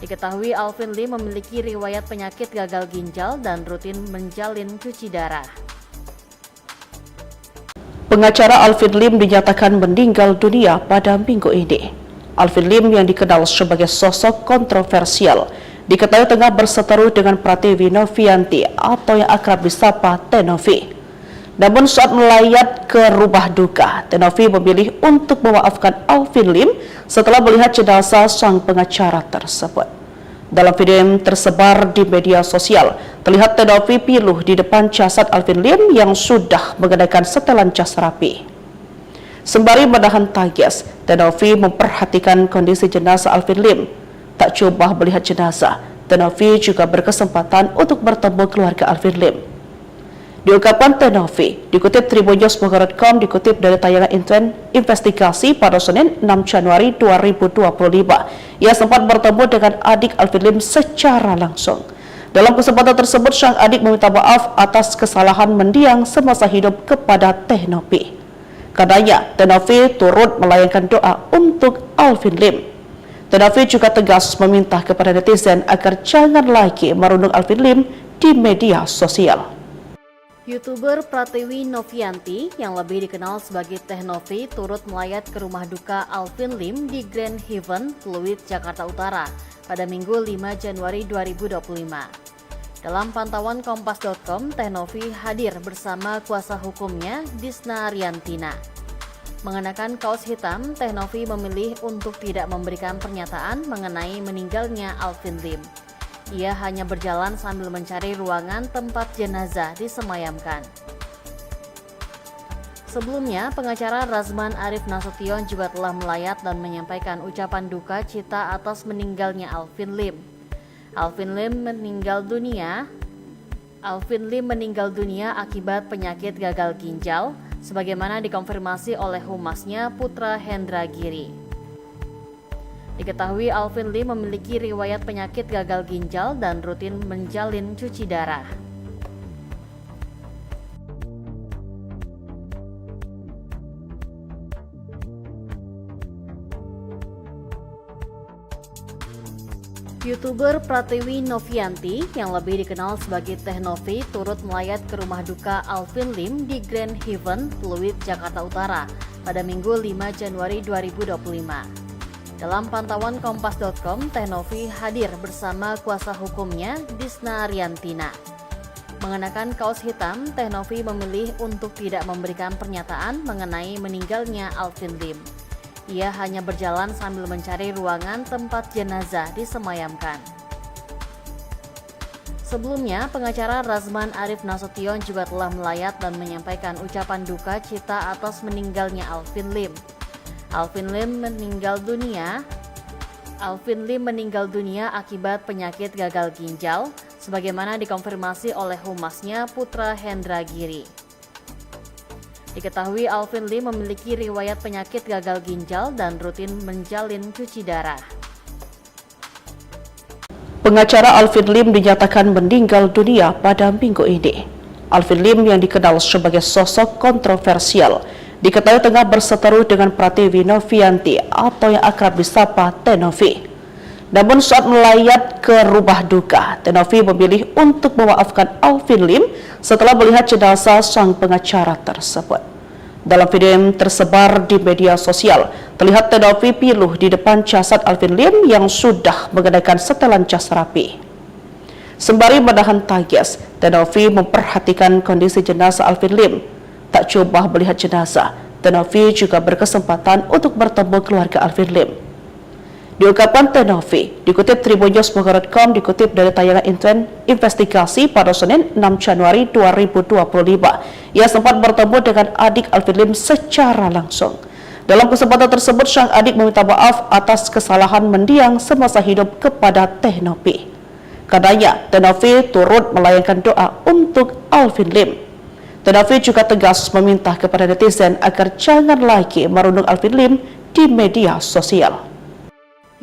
Diketahui Alvin Lim memiliki riwayat penyakit gagal ginjal dan rutin menjalin cuci darah. Pengacara Alvin Lim dinyatakan meninggal dunia pada minggu ini. Alvin Lim yang dikenal sebagai sosok kontroversial diketahui tengah berseteru dengan Pratiwi Novianti atau yang akrab disapa Teh Novi. Namun saat melayat ke rumah duka, Teh Novi memilih untuk memaafkan Alvin Lim setelah melihat jenazah sang pengacara tersebut. Dalam video yang tersebar di media sosial, terlihat Teh Novi piluh di depan jasad Alvin Lim yang sudah mengenakan setelan jas rapi. Sembari menahan tangis, Teh Novi memperhatikan kondisi jenazah Alvin Lim. Tak coba melihat jenazah, Tenovi juga berkesempatan untuk bertemu keluarga Alvin Lim. Diungkapkan Tenovi, dikutip tribunnews.com, dikutip dari tayangan investigasi pada Senin 6 Januari 2025, ia sempat bertemu dengan adik Alvin Lim secara langsung. Dalam kesempatan tersebut, sang adik meminta maaf atas kesalahan mendiang semasa hidup kepada Tenovi. Katanya, Tenovi turut melayangkan doa untuk Alvin Lim. Tenovi juga tegas meminta kepada netizen agar jangan lagi merundung Alvin Lim di media sosial. YouTuber Pratiwi Novianti yang lebih dikenal sebagai Teh Novi turut melayat ke rumah duka Alvin Lim di Grand Haven, Pluit, Jakarta Utara pada Minggu 5 Januari 2025. Dalam pantauan Kompas.com, Teh Novi hadir bersama kuasa hukumnya, Disna Riantina. Mengenakan kaos hitam, Teh Novi memilih untuk tidak memberikan pernyataan mengenai meninggalnya Alvin Lim. Ia hanya berjalan sambil mencari ruangan tempat jenazah disemayamkan. Sebelumnya, pengacara Razman Arif Nasution juga telah melayat dan menyampaikan ucapan duka cita atas meninggalnya Alvin Lim. Alvin Lim meninggal dunia akibat penyakit gagal ginjal, sebagaimana dikonfirmasi oleh humasnya Putra Hendra Giri. Diketahui Alvin Lim memiliki riwayat penyakit gagal ginjal dan rutin menjalin cuci darah. YouTuber Pratiwi Novianti yang lebih dikenal sebagai Teh Novi turut melayat ke rumah duka Alvin Lim di Grand Haven, Pluit, Jakarta Utara pada Minggu 5 Januari 2025. Dalam pantauan Kompas.com, Teh Novi hadir bersama kuasa hukumnya, Disna Riantina. Mengenakan kaos hitam, Teh Novi memilih untuk tidak memberikan pernyataan mengenai meninggalnya Alvin Lim. Ia hanya berjalan sambil mencari ruangan tempat jenazah disemayamkan. Sebelumnya, pengacara Razman Arif Nasution juga telah melayat dan menyampaikan ucapan duka cita atas meninggalnya Alvin Lim. Alvin Lim meninggal dunia akibat penyakit gagal ginjal, sebagaimana dikonfirmasi oleh humasnya Putra Hendra Giri. Diketahui Alvin Lim memiliki riwayat penyakit gagal ginjal dan rutin menjalin cuci darah. Pengacara Alvin Lim dinyatakan meninggal dunia pada minggu ini. Alvin Lim yang dikenal sebagai sosok kontroversial diketahui tengah berseteru dengan Pratiwi Novianti atau yang akrab disapa Teh Novi. Namun saat melayat ke rumah duka, Teh Novi memilih untuk memaafkan Alvin Lim setelah melihat jenazah sang pengacara tersebut. Dalam video yang tersebar di media sosial, terlihat Teh Novi piluh di depan jasad Alvin Lim yang sudah mengenakan setelan jas rapi. Sembari menahan tangis, Teh Novi memperhatikan kondisi jenazah Alvin Lim. Tak coba melihat jenazah, Teh Novi juga berkesempatan untuk bertemu keluarga Alvin Lim. Diungkapkan Teh Novi, dikutip tribunnews.com, dikutip dari tayangan investigasi pada Senin 6 Januari 2025, ia sempat bertemu dengan adik Alvin Lim secara langsung. Dalam kesempatan tersebut, sang adik meminta maaf atas kesalahan mendiang semasa hidup kepada Teh Novi. Katanya, Teh Novi turut melayangkan doa untuk Alvin Lim. Teh Novi juga tegas meminta kepada netizen agar jangan lagi merundung Alvin Lim di media sosial.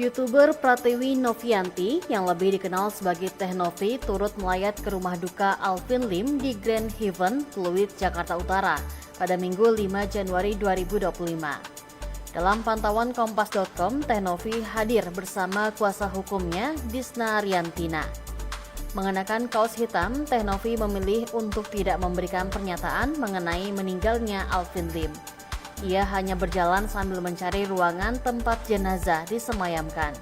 YouTuber Pratiwi Novianti yang lebih dikenal sebagai Teh Novi turut melayat ke rumah duka Alvin Lim di Grand Haven, Pluit, Jakarta Utara pada Minggu 5 Januari 2025. Dalam pantauan Kompas.com, Teh Novi hadir bersama kuasa hukumnya, Disna Riantina. Mengenakan kaos hitam, Teh Novi memilih untuk tidak memberikan pernyataan mengenai meninggalnya Alvin Lim. Ia hanya berjalan sambil mencari ruangan tempat jenazah disemayamkan.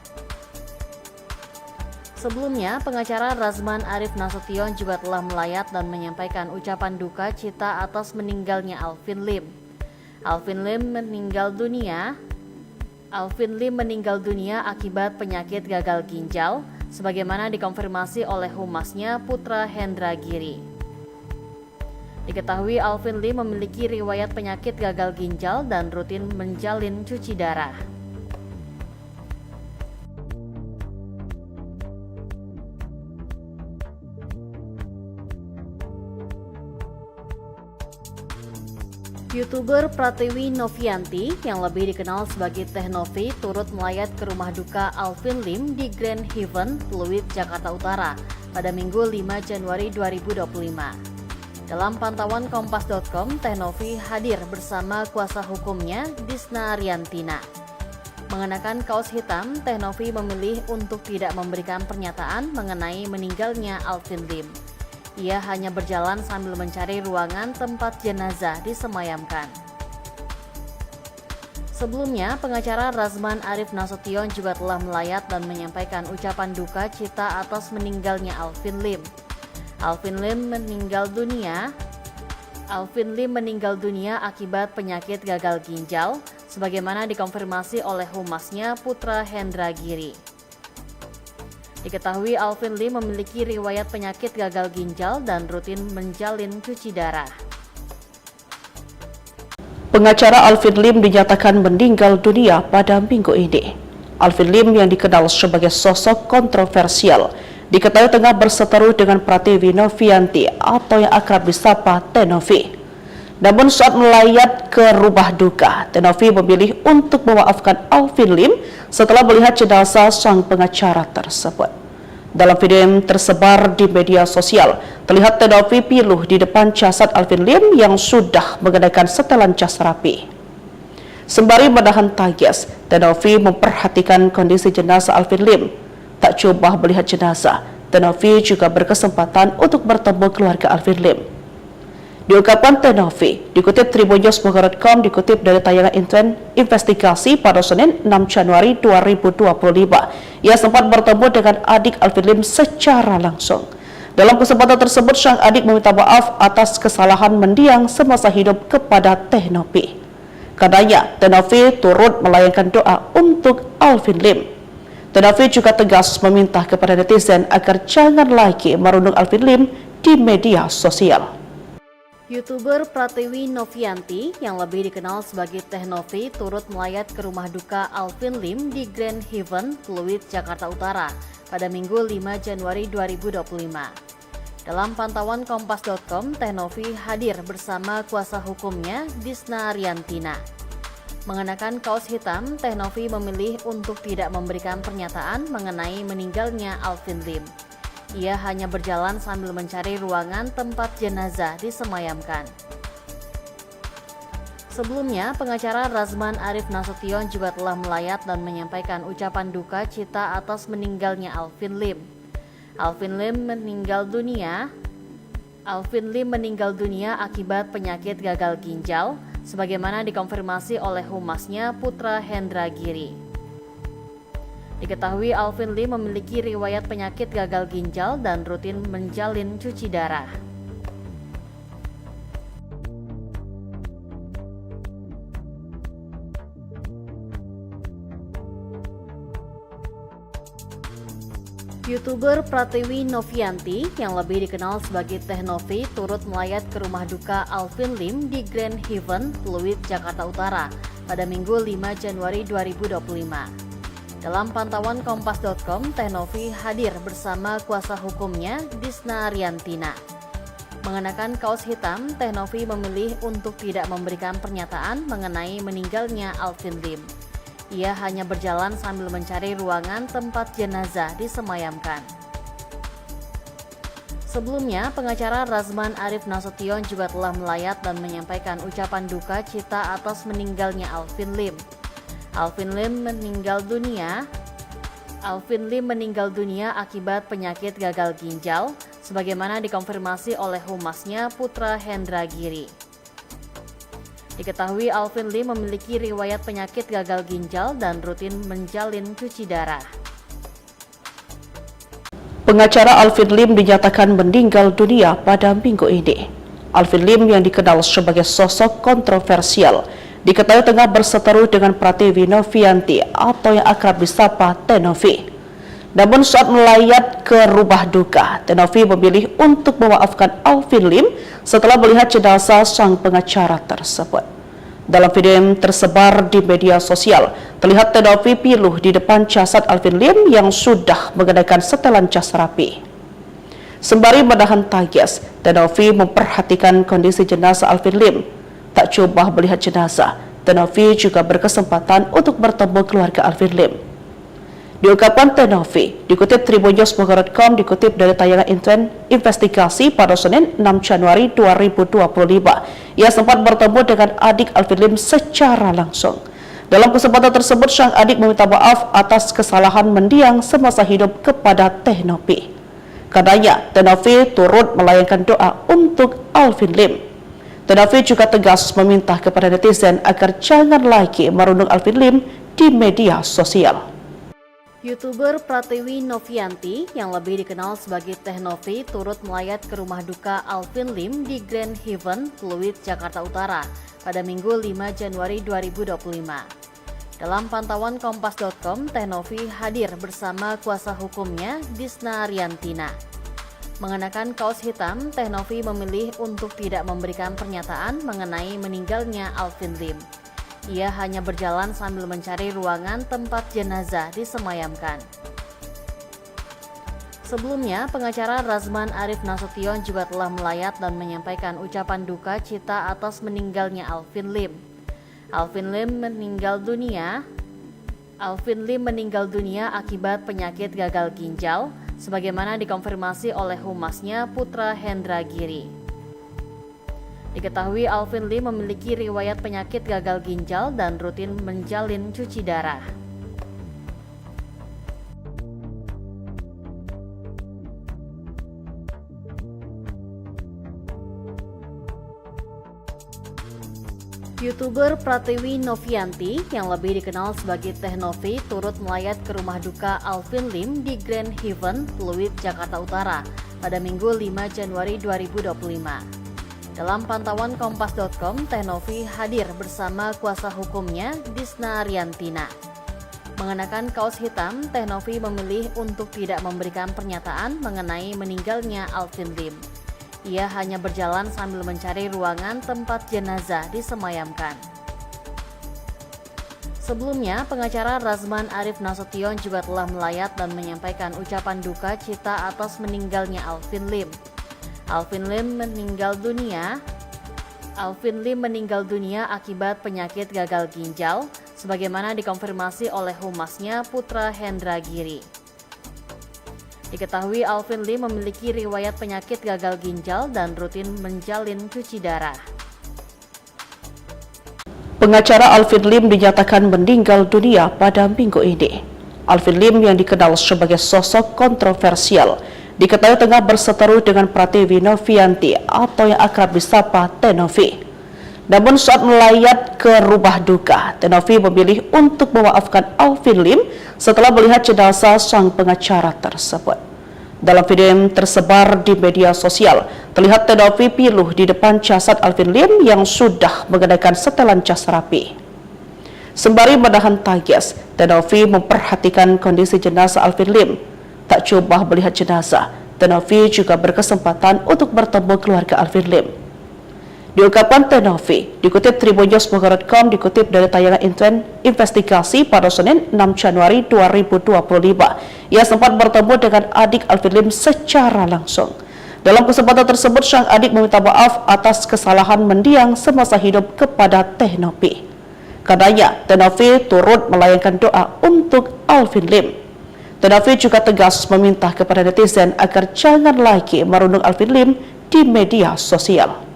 Sebelumnya, pengacara Razman Arif Nasution juga telah melayat dan menyampaikan ucapan duka cita atas meninggalnya Alvin Lim. Alvin Lim meninggal dunia akibat penyakit gagal ginjal, sebagaimana dikonfirmasi oleh humasnya Putra Hendra Giri. Diketahui Alvin Lim memiliki riwayat penyakit gagal ginjal dan rutin menjalin cuci darah. YouTuber Pratiwi Novianti yang lebih dikenal sebagai Teh Novi turut melayat ke rumah duka Alvin Lim di Grand Heaven, Pluit, Jakarta Utara pada Minggu 5 Januari 2025. Dalam pantauan Kompas.com, Teh Novi hadir bersama kuasa hukumnya, Disna Riantina. Mengenakan kaos hitam, Teh Novi memilih untuk tidak memberikan pernyataan mengenai meninggalnya Alvin Lim. Ia hanya berjalan sambil mencari ruangan tempat jenazah disemayamkan. Sebelumnya, pengacara Razman Arif Nasution juga telah melayat dan menyampaikan ucapan duka cita atas meninggalnya Alvin Lim. Alvin Lim meninggal dunia akibat penyakit gagal ginjal, sebagaimana dikonfirmasi oleh humasnya Putra Hendra Giri. Diketahui Alvin Lim memiliki riwayat penyakit gagal ginjal dan rutin menjalin cuci darah. Pengacara Alvin Lim dinyatakan meninggal dunia pada minggu ini. Alvin Lim yang dikenal sebagai sosok kontroversial diketahui tengah berseteru dengan Pratiwi Novianti atau yang akrab disapa Teh Novi. Namun saat melayat ke rumah duka, Teh Novi memilih untuk memaafkan Alvin Lim setelah melihat jenazah sang pengacara tersebut. Dalam video yang tersebar di media sosial, terlihat Teh Novi piluh di depan jasad Alvin Lim yang sudah mengenakan setelan jas rapi. Sembari menahan tangis, Teh Novi memperhatikan kondisi jenazah Alvin Lim. Tak coba melihat jenazah, Teh Novi juga berkesempatan untuk bertemu keluarga Alvin Lim. Diungkapkan Teh Novi, dikutip tribunnews.com, dikutip dari tayangan investigasi pada Senin 6 Januari 2025. Ia sempat bertemu dengan adik Alvin Lim secara langsung. Dalam kesempatan tersebut, sang adik meminta maaf atas kesalahan mendiang semasa hidup kepada Teh Novi. Karenanya, Teh Novi turut melayangkan doa untuk Alvin Lim. Teh Novi juga tegas meminta kepada netizen agar jangan lagi merundung Alvin Lim di media sosial. YouTuber Pratiwi Novianti yang lebih dikenal sebagai Teh Novi turut melayat ke rumah duka Alvin Lim di Grand Heaven, Pluit, Jakarta Utara pada Minggu 5 Januari 2025. Dalam pantauan Kompas.com, Teh Novi hadir bersama kuasa hukumnya, Disna Riantina. Mengenakan kaos hitam, Teh Novi memilih untuk tidak memberikan pernyataan mengenai meninggalnya Alvin Lim. Ia hanya berjalan sambil mencari ruangan tempat jenazah disemayamkan. Sebelumnya, pengacara Razman Arif Nasution juga telah melayat dan menyampaikan ucapan duka cita atas meninggalnya Alvin Lim. Alvin Lim meninggal dunia akibat penyakit gagal ginjal, sebagaimana dikonfirmasi oleh humasnya Putra Hendra Giri. Diketahui Alvin Lim memiliki riwayat penyakit gagal ginjal dan rutin menjalin cuci darah. YouTuber Pratiwi Novianti yang lebih dikenal sebagai Teh Novi turut melayat ke rumah duka Alvin Lim di Grand Heaven, Pluit, Jakarta Utara pada Minggu 5 Januari 2025. Dalam pantauan Kompas.com, Teh Novi hadir bersama kuasa hukumnya, Disna Riantina. Mengenakan kaos hitam, Teh Novi memilih untuk tidak memberikan pernyataan mengenai meninggalnya Alvin Lim. Ia hanya berjalan sambil mencari ruangan tempat jenazah disemayamkan. Sebelumnya, pengacara Razman Arif Nasution juga telah melayat dan menyampaikan ucapan duka cita atas meninggalnya Alvin Lim. Alvin Lim meninggal dunia akibat penyakit gagal ginjal, sebagaimana dikonfirmasi oleh humasnya Putra Hendra Giri. Diketahui Alvin Lim memiliki riwayat penyakit gagal ginjal dan rutin menjalin cuci darah. Pengacara Alvin Lim dinyatakan meninggal dunia pada minggu ini. Alvin Lim yang dikenal sebagai sosok kontroversial diketahui tengah berseteru dengan Pratiwi Novianti atau yang akrab disapa Teh Novi. Namun saat melayat ke rumah duka, Teh Novi memilih untuk memaafkan Alvin Lim setelah melihat jenazah sang pengacara tersebut. Dalam video yang tersebar di media sosial, terlihat Teh Novi piluh di depan jasad Alvin Lim yang sudah mengenakan setelan jas rapi. Sembari menahan tangis, Teh Novi memperhatikan kondisi jenazah Alvin Lim. Tak coba melihat jenazah, Tenovi juga berkesempatan untuk bertemu keluarga Alvin Lim. Diungkapkan Tenovi, dikutip tribunnews.com, dikutip dari tayangan investigasi pada Senin 6 Januari 2025. Ia sempat bertemu dengan adik Alvin Lim secara langsung. Dalam kesempatan tersebut, sang adik meminta maaf atas kesalahan mendiang semasa hidup kepada Tenovi. Karenanya, Tenovi turut melayangkan doa untuk Alvin Lim. Tenovi juga tegas meminta kepada netizen agar jangan lagi merundung Alvin Lim di media sosial. YouTuber Pratiwi Novianti yang lebih dikenal sebagai Teh Novi turut melayat ke rumah duka Alvin Lim di Grand Haven, Pluit, Jakarta Utara pada Minggu 5 Januari 2025. Dalam pantauan Kompas.com, Teh Novi hadir bersama kuasa hukumnya Disna Riantina. Mengenakan kaos hitam, Teh Novi memilih untuk tidak memberikan pernyataan mengenai meninggalnya Alvin Lim. Ia hanya berjalan sambil mencari ruangan tempat jenazah disemayamkan. Sebelumnya, pengacara Razman Arif Nasution juga telah melayat dan menyampaikan ucapan duka cita atas meninggalnya Alvin Lim. Alvin Lim meninggal dunia akibat penyakit gagal ginjal, sebagaimana dikonfirmasi oleh humasnya Putra Hendra Giri. Diketahui Alvin Lim memiliki riwayat penyakit gagal ginjal dan rutin menjalin cuci darah. YouTuber Pratiwi Novianti yang lebih dikenal sebagai Teh Novi turut melayat ke rumah duka Alvin Lim di Grand Haven, Pluit, Jakarta Utara pada Minggu 5 Januari 2025. Dalam pantauan Kompas.com, Teh Novi hadir bersama kuasa hukumnya Disna Riantina. Mengenakan kaos hitam, Teh Novi memilih untuk tidak memberikan pernyataan mengenai meninggalnya Alvin Lim. Ia hanya berjalan sambil mencari ruangan tempat jenazah disemayamkan. Sebelumnya, pengacara Razman Arif Nasution juga telah melayat dan menyampaikan ucapan duka cita atas meninggalnya Alvin Lim. Alvin Lim meninggal dunia akibat penyakit gagal ginjal, sebagaimana dikonfirmasi oleh humasnya Putra Hendra Giri. Diketahui Alvin Lim memiliki riwayat penyakit gagal ginjal dan rutin menjalin cuci darah. Pengacara Alvin Lim dinyatakan meninggal dunia pada minggu ini. Alvin Lim yang dikenal sebagai sosok kontroversial diketahui tengah berseteru dengan Pratiwi Novianti atau yang akrab disapa Teh Novi. Namun saat melayat ke rumah duka, Teh Novi memilih untuk memaafkan Alvin Lim setelah melihat jenazah sang pengacara tersebut. Dalam video yang tersebar di media sosial, terlihat Teh Novi piluh di depan jasad Alvin Lim yang sudah mengenakan setelan jas rapi. Sembari menahan tangis, Teh Novi memperhatikan kondisi jenazah Alvin Lim. Tak coba melihat jenazah, Teh Novi juga berkesempatan untuk bertemu keluarga Alvin Lim. Diungkapkan Teh Novi, dikutip tribunnews.com, dikutip dari tayangan investigasi pada Senin 6 Januari 2025. Ia sempat bertemu dengan adik Alvin Lim secara langsung. Dalam kesempatan tersebut, sang adik meminta maaf atas kesalahan mendiang semasa hidup kepada Teh Novi. Karenanya, Teh Novi turut melayangkan doa untuk Alvin Lim. Teh Novi juga tegas meminta kepada netizen agar jangan lagi merundung Alvin Lim di media sosial.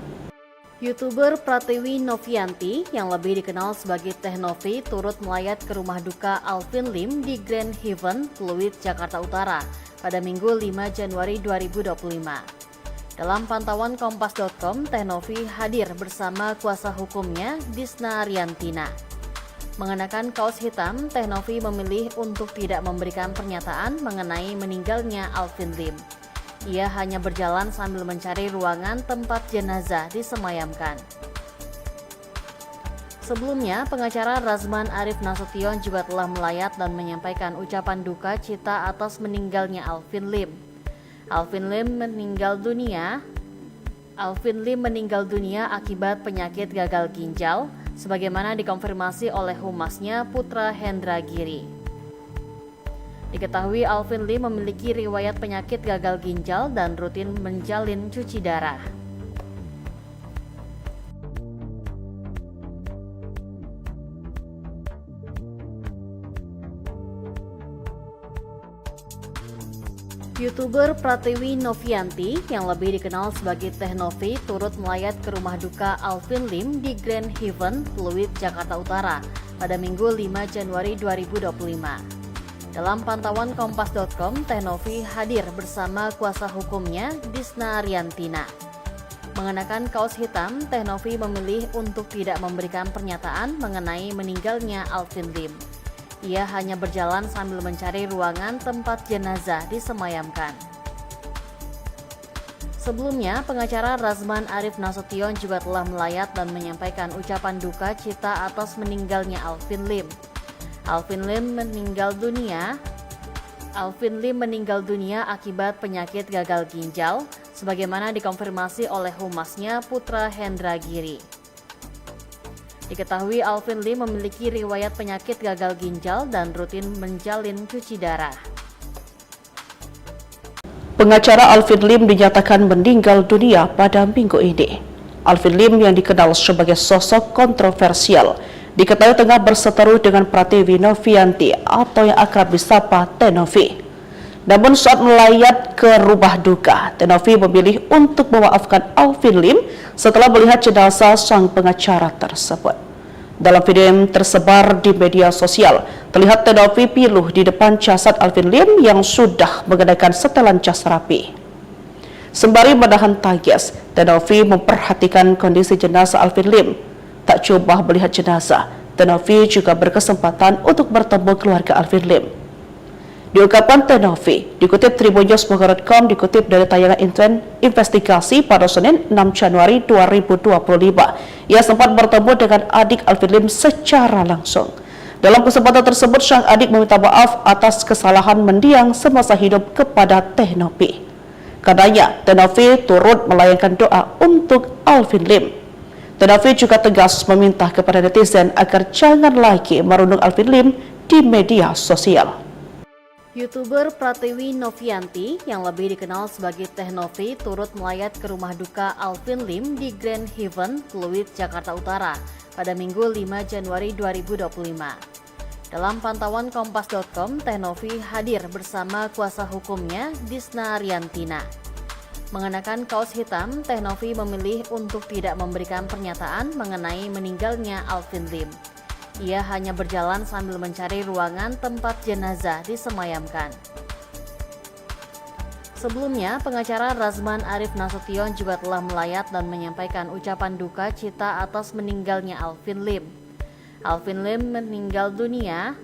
YouTuber Pratiwi Novianti yang lebih dikenal sebagai Teh Novi turut melayat ke rumah duka Alvin Lim di Grand Haven, Pluit, Jakarta Utara pada Minggu 5 Januari 2025. Dalam pantauan Kompas.com, Teh Novi hadir bersama kuasa hukumnya Disna Riantina. Mengenakan kaos hitam, Teh Novi memilih untuk tidak memberikan pernyataan mengenai meninggalnya Alvin Lim. Ia hanya berjalan sambil mencari ruangan tempat jenazah disemayamkan. Sebelumnya, pengacara Razman Arif Nasution juga telah melayat dan menyampaikan ucapan duka cita atas meninggalnya Alvin Lim. Alvin Lim meninggal dunia akibat penyakit gagal ginjal, sebagaimana dikonfirmasi oleh humasnya Putra Hendra Giri. Diketahui Alvin Lim memiliki riwayat penyakit gagal ginjal dan rutin menjalin cuci darah. YouTuber Pratiwi Novianti yang lebih dikenal sebagai Teh Novi turut melayat ke rumah duka Alvin Lim di Grand Heaven, Pluit, Jakarta Utara pada Minggu 5 Januari 2025. Dalam pantauan Kompas.com, Teh Novi hadir bersama kuasa hukumnya, Disna Ariantina. Mengenakan kaos hitam, Teh Novi memilih untuk tidak memberikan pernyataan mengenai meninggalnya Alvin Lim. Ia hanya berjalan sambil mencari ruangan tempat jenazah disemayamkan. Sebelumnya, pengacara Razman Arif Nasution juga telah melayat dan menyampaikan ucapan duka cita atas meninggalnya Alvin Lim. Alvin Lim meninggal dunia akibat penyakit gagal ginjal, sebagaimana dikonfirmasi oleh humasnya Putra Hendra Giri. Diketahui Alvin Lim memiliki riwayat penyakit gagal ginjal dan rutin menjalin cuci darah. Pengacara Alvin Lim dinyatakan meninggal dunia pada minggu ini. Alvin Lim yang dikenal sebagai sosok kontroversial diketahui tengah berseteru dengan Pratiwi Novianti atau yang akrab disapa Teh Novi. Namun saat melayat ke rumah duka, Teh Novi memilih untuk memaafkan Alvin Lim setelah melihat jenazah sang pengacara tersebut. Dalam video yang tersebar di media sosial, terlihat Teh Novi piluh di depan jasad Alvin Lim yang sudah mengenakan setelan jas rapi. Sembari menahan tangis, Teh Novi memperhatikan kondisi jenazah Alvin Lim. Tak coba melihat jenazah, Teh Novi juga berkesempatan untuk bertemu keluarga Alvin Lim. Diungkapkan Teh Novi, dikutip tribunnews.com, dikutip dari tayangan investigasi pada Senin 6 Januari 2025. Ia sempat bertemu dengan adik Alvin Lim secara langsung. Dalam kesempatan tersebut, sang adik meminta maaf atas kesalahan mendiang semasa hidup kepada Teh Novi. Katanya, Teh Novi turut melayangkan doa untuk Alvin Lim. Teh Novi juga tegas meminta kepada netizen agar jangan lagi merundung Alvin Lim di media sosial. YouTuber Pratiwi Novianti yang lebih dikenal sebagai Teh Novi turut melayat ke rumah duka Alvin Lim di Grand Heaven, Pluit, Jakarta Utara pada Minggu 5 Januari 2025. Dalam pantauan Kompas.com, Teh Novi hadir bersama kuasa hukumnya, Disna Ariantina. Mengenakan kaos hitam, Teh Novi memilih untuk tidak memberikan pernyataan mengenai meninggalnya Alvin Lim. Ia hanya berjalan sambil mencari ruangan tempat jenazah disemayamkan. Sebelumnya, pengacara Razman Arif Nasution juga telah melayat dan menyampaikan ucapan duka cita atas meninggalnya Alvin Lim. Alvin Lim meninggal dunia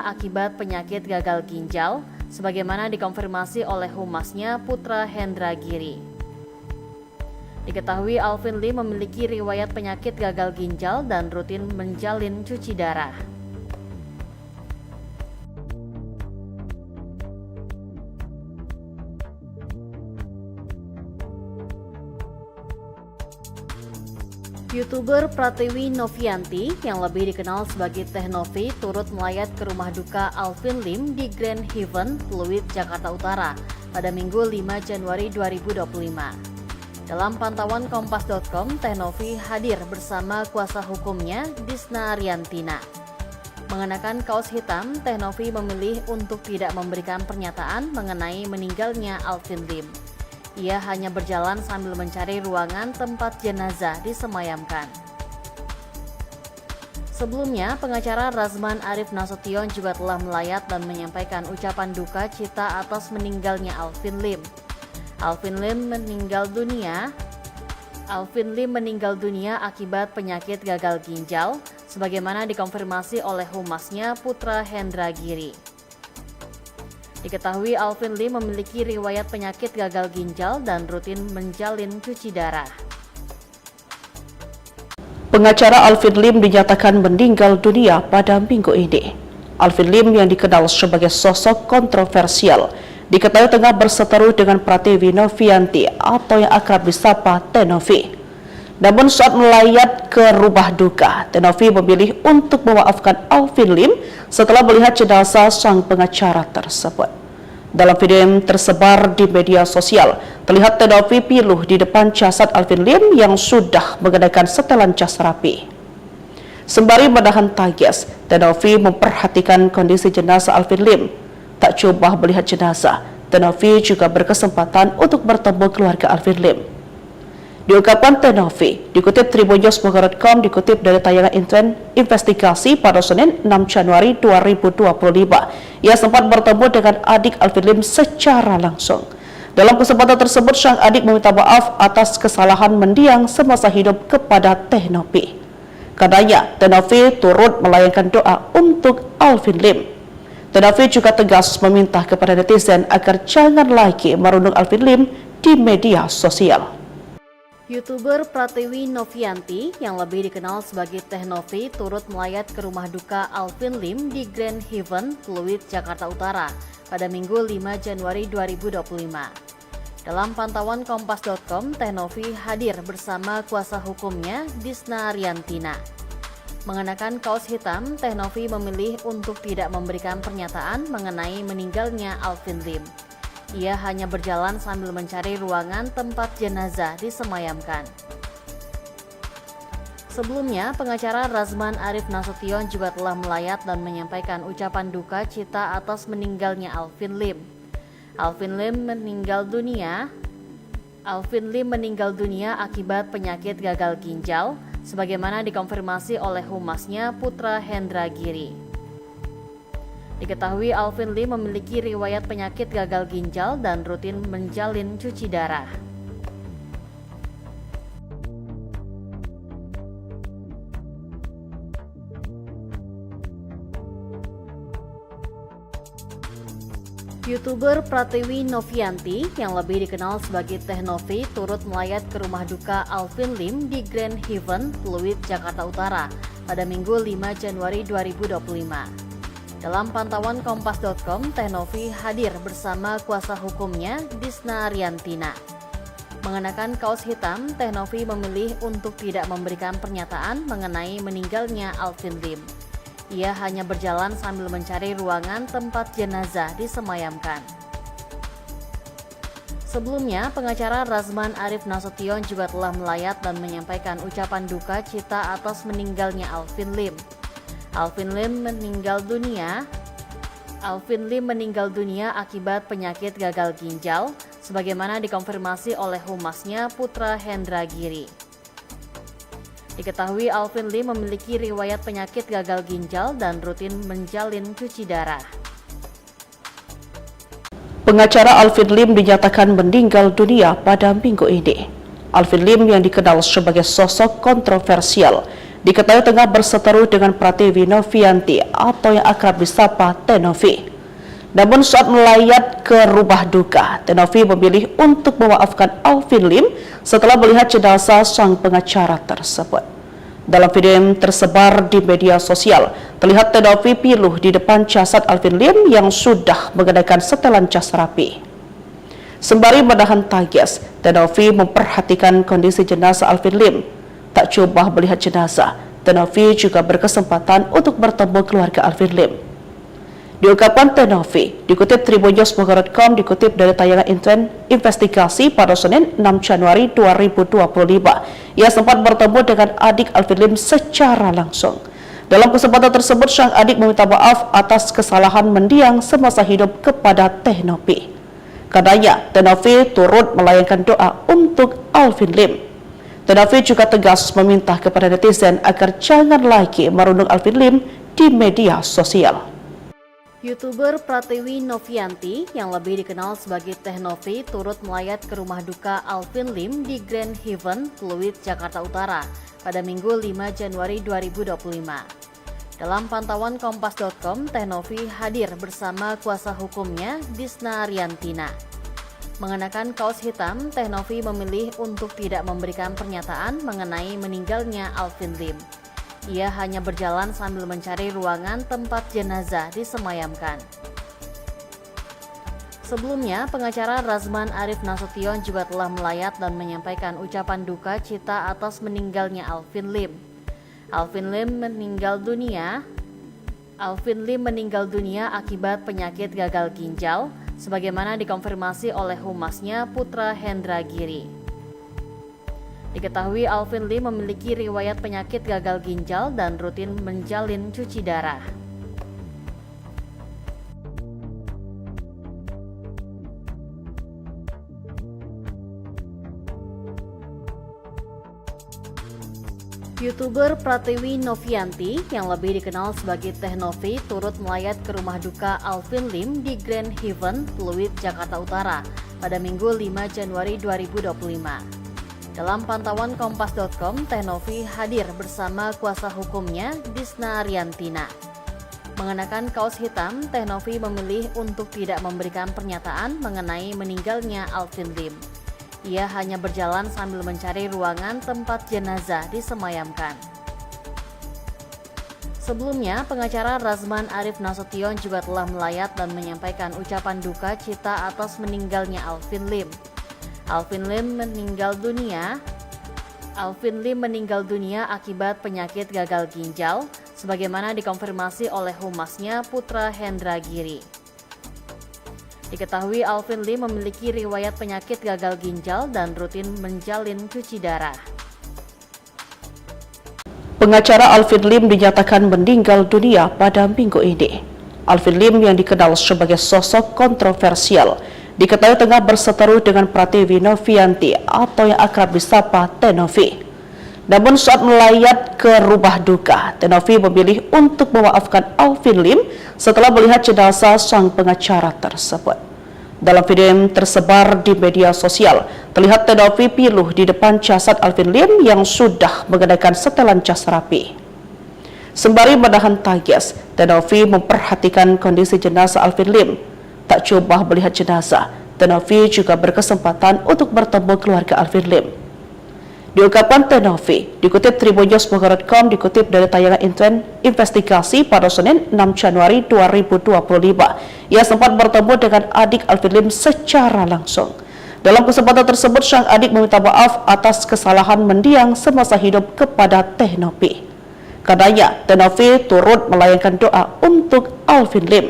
akibat penyakit gagal ginjal, sebagaimana dikonfirmasi oleh humasnya Putra Hendra Giri. Diketahui Alvin Lim memiliki riwayat penyakit gagal ginjal dan rutin menjalin cuci darah. YouTuber Pratiwi Novianti yang lebih dikenal sebagai Teh Novi turut melayat ke rumah duka Alvin Lim di Grand Heaven, Pluit, Jakarta Utara pada Minggu 5 Januari 2025. Dalam pantauan Kompas.com, Teh Novi hadir bersama kuasa hukumnya, Disna Ariantina. Mengenakan kaos hitam, Teh Novi memilih untuk tidak memberikan pernyataan mengenai meninggalnya Alvin Lim. Ia hanya berjalan sambil mencari ruangan tempat jenazah disemayamkan. Sebelumnya, pengacara Razman Arif Nasution juga telah melayat dan menyampaikan ucapan duka cita atas meninggalnya Alvin Lim. Alvin Lim meninggal dunia akibat penyakit gagal ginjal, sebagaimana dikonfirmasi oleh humasnya Putra Hendra Giri. Diketahui Alvin Lim memiliki riwayat penyakit gagal ginjal dan rutin menjalin cuci darah. Pengacara Alvin Lim dinyatakan meninggal dunia pada minggu ini. Alvin Lim yang dikenal sebagai sosok kontroversial diketahui tengah berseteru dengan Pratiwi Novianti atau yang akrab disapa Teh Novi. Namun saat melayat ke rumah duka, Teh Novi memilih untuk memaafkan Alvin Lim setelah melihat jenazah sang pengacara tersebut. Dalam video yang tersebar di media sosial, terlihat Teh Novi piluh di depan jasad Alvin Lim yang sudah mengenakan setelan jas rapi. Sembari menahan tangis, Teh Novi memperhatikan kondisi jenazah Alvin Lim. Tak coba melihat jenazah, Teh-Novi juga berkesempatan untuk bertemu keluarga Alvin Lim. Diungkapkan Teh-Novi, dikutip tribunnews.com, dikutip dari tayangan investigasi pada Senin 6 Januari 2025, ia sempat bertemu dengan adik Alvin Lim secara langsung. Dalam kesempatan tersebut, sang adik meminta maaf atas kesalahan mendiang semasa hidup kepada Teh-Novi. Karenanya, Teh-Novi turut melayangkan doa untuk Alvin Lim. Teh-Novi juga tegas meminta kepada netizen agar jangan lagi merundung Alvin Lim di media sosial. YouTuber Pratiwi Novianti yang lebih dikenal sebagai Teh-Novi turut melayat ke rumah duka Alvin Lim di Grand Haven, Pluit, Jakarta Utara pada Minggu 5 Januari 2025. Dalam pantauan Kompas.com, Teh-Novi hadir bersama kuasa hukumnya Disna Riantina. Mengenakan kaos hitam, Teh-Novi memilih untuk tidak memberikan pernyataan mengenai meninggalnya Alvin Lim. Ia hanya berjalan sambil mencari ruangan tempat jenazah disemayamkan. Sebelumnya, pengacara Razman Arif Nasution juga telah melayat dan menyampaikan ucapan duka cita atas meninggalnya Alvin Lim. Alvin Lim meninggal dunia akibat penyakit gagal ginjal, sebagaimana dikonfirmasi oleh humasnya Putra Hendra Giri. Diketahui Alvin Lim memiliki riwayat penyakit gagal ginjal dan rutin menjalin cuci darah. YouTuber Pratiwi Novianti yang lebih dikenal sebagai Teh-Novi turut melayat ke rumah duka Alvin Lim di Grand Haven, Pluit, Jakarta Utara pada Minggu 5 Januari 2025. Dalam pantauan Kompas.com, Teh-Novi hadir bersama kuasa hukumnya Disna Riantina. Mengenakan kaos hitam, Teh-Novi memilih untuk tidak memberikan pernyataan mengenai meninggalnya Alvin Lim. Ia hanya berjalan sambil mencari ruangan tempat jenazah disemayamkan. Sebelumnya, pengacara Razman Arif Nasution juga telah melayat dan menyampaikan ucapan duka cita atas meninggalnya Alvin Lim. Alvin Lim meninggal dunia akibat penyakit gagal ginjal, sebagaimana dikonfirmasi oleh humasnya Putra Hendra Giri. Diketahui Alvin Lim memiliki riwayat penyakit gagal ginjal dan rutin menjalin cuci darah. Pengacara Alvin Lim dinyatakan meninggal dunia pada minggu ini. Alvin Lim yang dikenal sebagai sosok kontroversial diketahui tengah berseteru dengan Pratiwi Novianti atau yang akrab disapa Teh-Novi. Namun saat melayat ke rumah duka, Teh-Novi memilih untuk memaafkan Alvin Lim setelah melihat jenazah sang pengacara tersebut. Dalam video yang tersebar di media sosial, terlihat Teh-Novi piluh di depan jasad Alvin Lim yang sudah mengenakan setelan jas rapi. Sembari menahan tangis, Teh-Novi memperhatikan kondisi jenazah Alvin Lim. Tak coba melihat jenazah, Teh-Novi juga berkesempatan untuk bertemu keluarga Alvin Lim. Diungkapkan Teh-Novi, dikutip tribunnews.com, dikutip dari tayangan investigasi pada Senin 6 Januari 2025, ia sempat bertemu dengan adik Alvin Lim secara langsung. Dalam kesempatan tersebut, sang adik meminta maaf atas kesalahan mendiang semasa hidup kepada Teh-Novi. Karenanya, Teh-Novi turut melayangkan doa untuk Alvin Lim. Teh-Novi juga tegas meminta kepada netizen agar jangan lagi merundung Alvin Lim di media sosial. YouTuber Pratiwi Novianti yang lebih dikenal sebagai Teh-Novi turut melayat ke rumah duka Alvin Lim di Grand Haven, Pluit, Jakarta Utara pada Minggu 5 Januari 2025. Dalam pantauan Kompas.com, Teh-Novi hadir bersama kuasa hukumnya Disna Riantina. Mengenakan kaos hitam, Teh-Novi memilih untuk tidak memberikan pernyataan mengenai meninggalnya Alvin Lim. Ia hanya berjalan sambil mencari ruangan tempat jenazah disemayamkan. Sebelumnya, pengacara Razman Arif Nasution juga telah melayat dan menyampaikan ucapan duka cita atas meninggalnya Alvin Lim. Alvin Lim meninggal dunia akibat penyakit gagal ginjal, sebagaimana dikonfirmasi oleh humasnya Putra Hendra Giri. Diketahui Alvin Lim memiliki riwayat penyakit gagal ginjal dan rutin menjalin cuci darah. YouTuber Pratiwi Novianti yang lebih dikenal sebagai Teh Novi turut melayat ke rumah duka Alvin Lim di Grand Heaven, Pluit, Jakarta Utara pada Minggu 5 Januari 2025. Dalam pantauan Kompas.com, Teh Novi hadir bersama kuasa hukumnya, Disna Ariantina. Mengenakan kaos hitam, Teh Novi memilih untuk tidak memberikan pernyataan mengenai meninggalnya Alvin Lim. Ia hanya berjalan sambil mencari ruangan tempat jenazah disemayamkan. Sebelumnya, pengacara Razman Arif Nasution juga telah melayat dan menyampaikan ucapan duka cita atas meninggalnya Alvin Lim. Alvin Lim meninggal dunia akibat penyakit gagal ginjal, sebagaimana dikonfirmasi oleh humasnya Putra Hendra Giri. Diketahui Alvin Lim memiliki riwayat penyakit gagal ginjal dan rutin menjalin cuci darah. Pengacara Alvin Lim dinyatakan meninggal dunia pada minggu ini. Alvin Lim yang dikenal sebagai sosok kontroversial diketahui tengah berseteru dengan Pratiwi Novianti atau yang akrab disapa Teh Novi. Namun saat melayat ke rumah duka, Teh Novi memilih untuk memaafkan Alvin Lim setelah melihat jenazah sang pengacara tersebut. Dalam video yang tersebar di media sosial, terlihat Teh Novi piluh di depan jasad Alvin Lim yang sudah mengenakan setelan jas rapi. Sembari menahan tangis, Teh Novi memperhatikan kondisi jenazah Alvin Lim. Tak coba melihat jenazah, Teh Novi juga berkesempatan untuk bertemu keluarga Alvin Lim. Diungkapkan Teh Novi, dikutip tribunnews.com, dikutip dari tayangan investigasi pada Senin 6 Januari 2025. Ia sempat bertemu dengan adik Alvin Lim secara langsung. Dalam kesempatan tersebut, sang adik meminta maaf atas kesalahan mendiang semasa hidup kepada Teh Novi. Karenanya, Teh Novi turut melayangkan doa untuk Alvin Lim.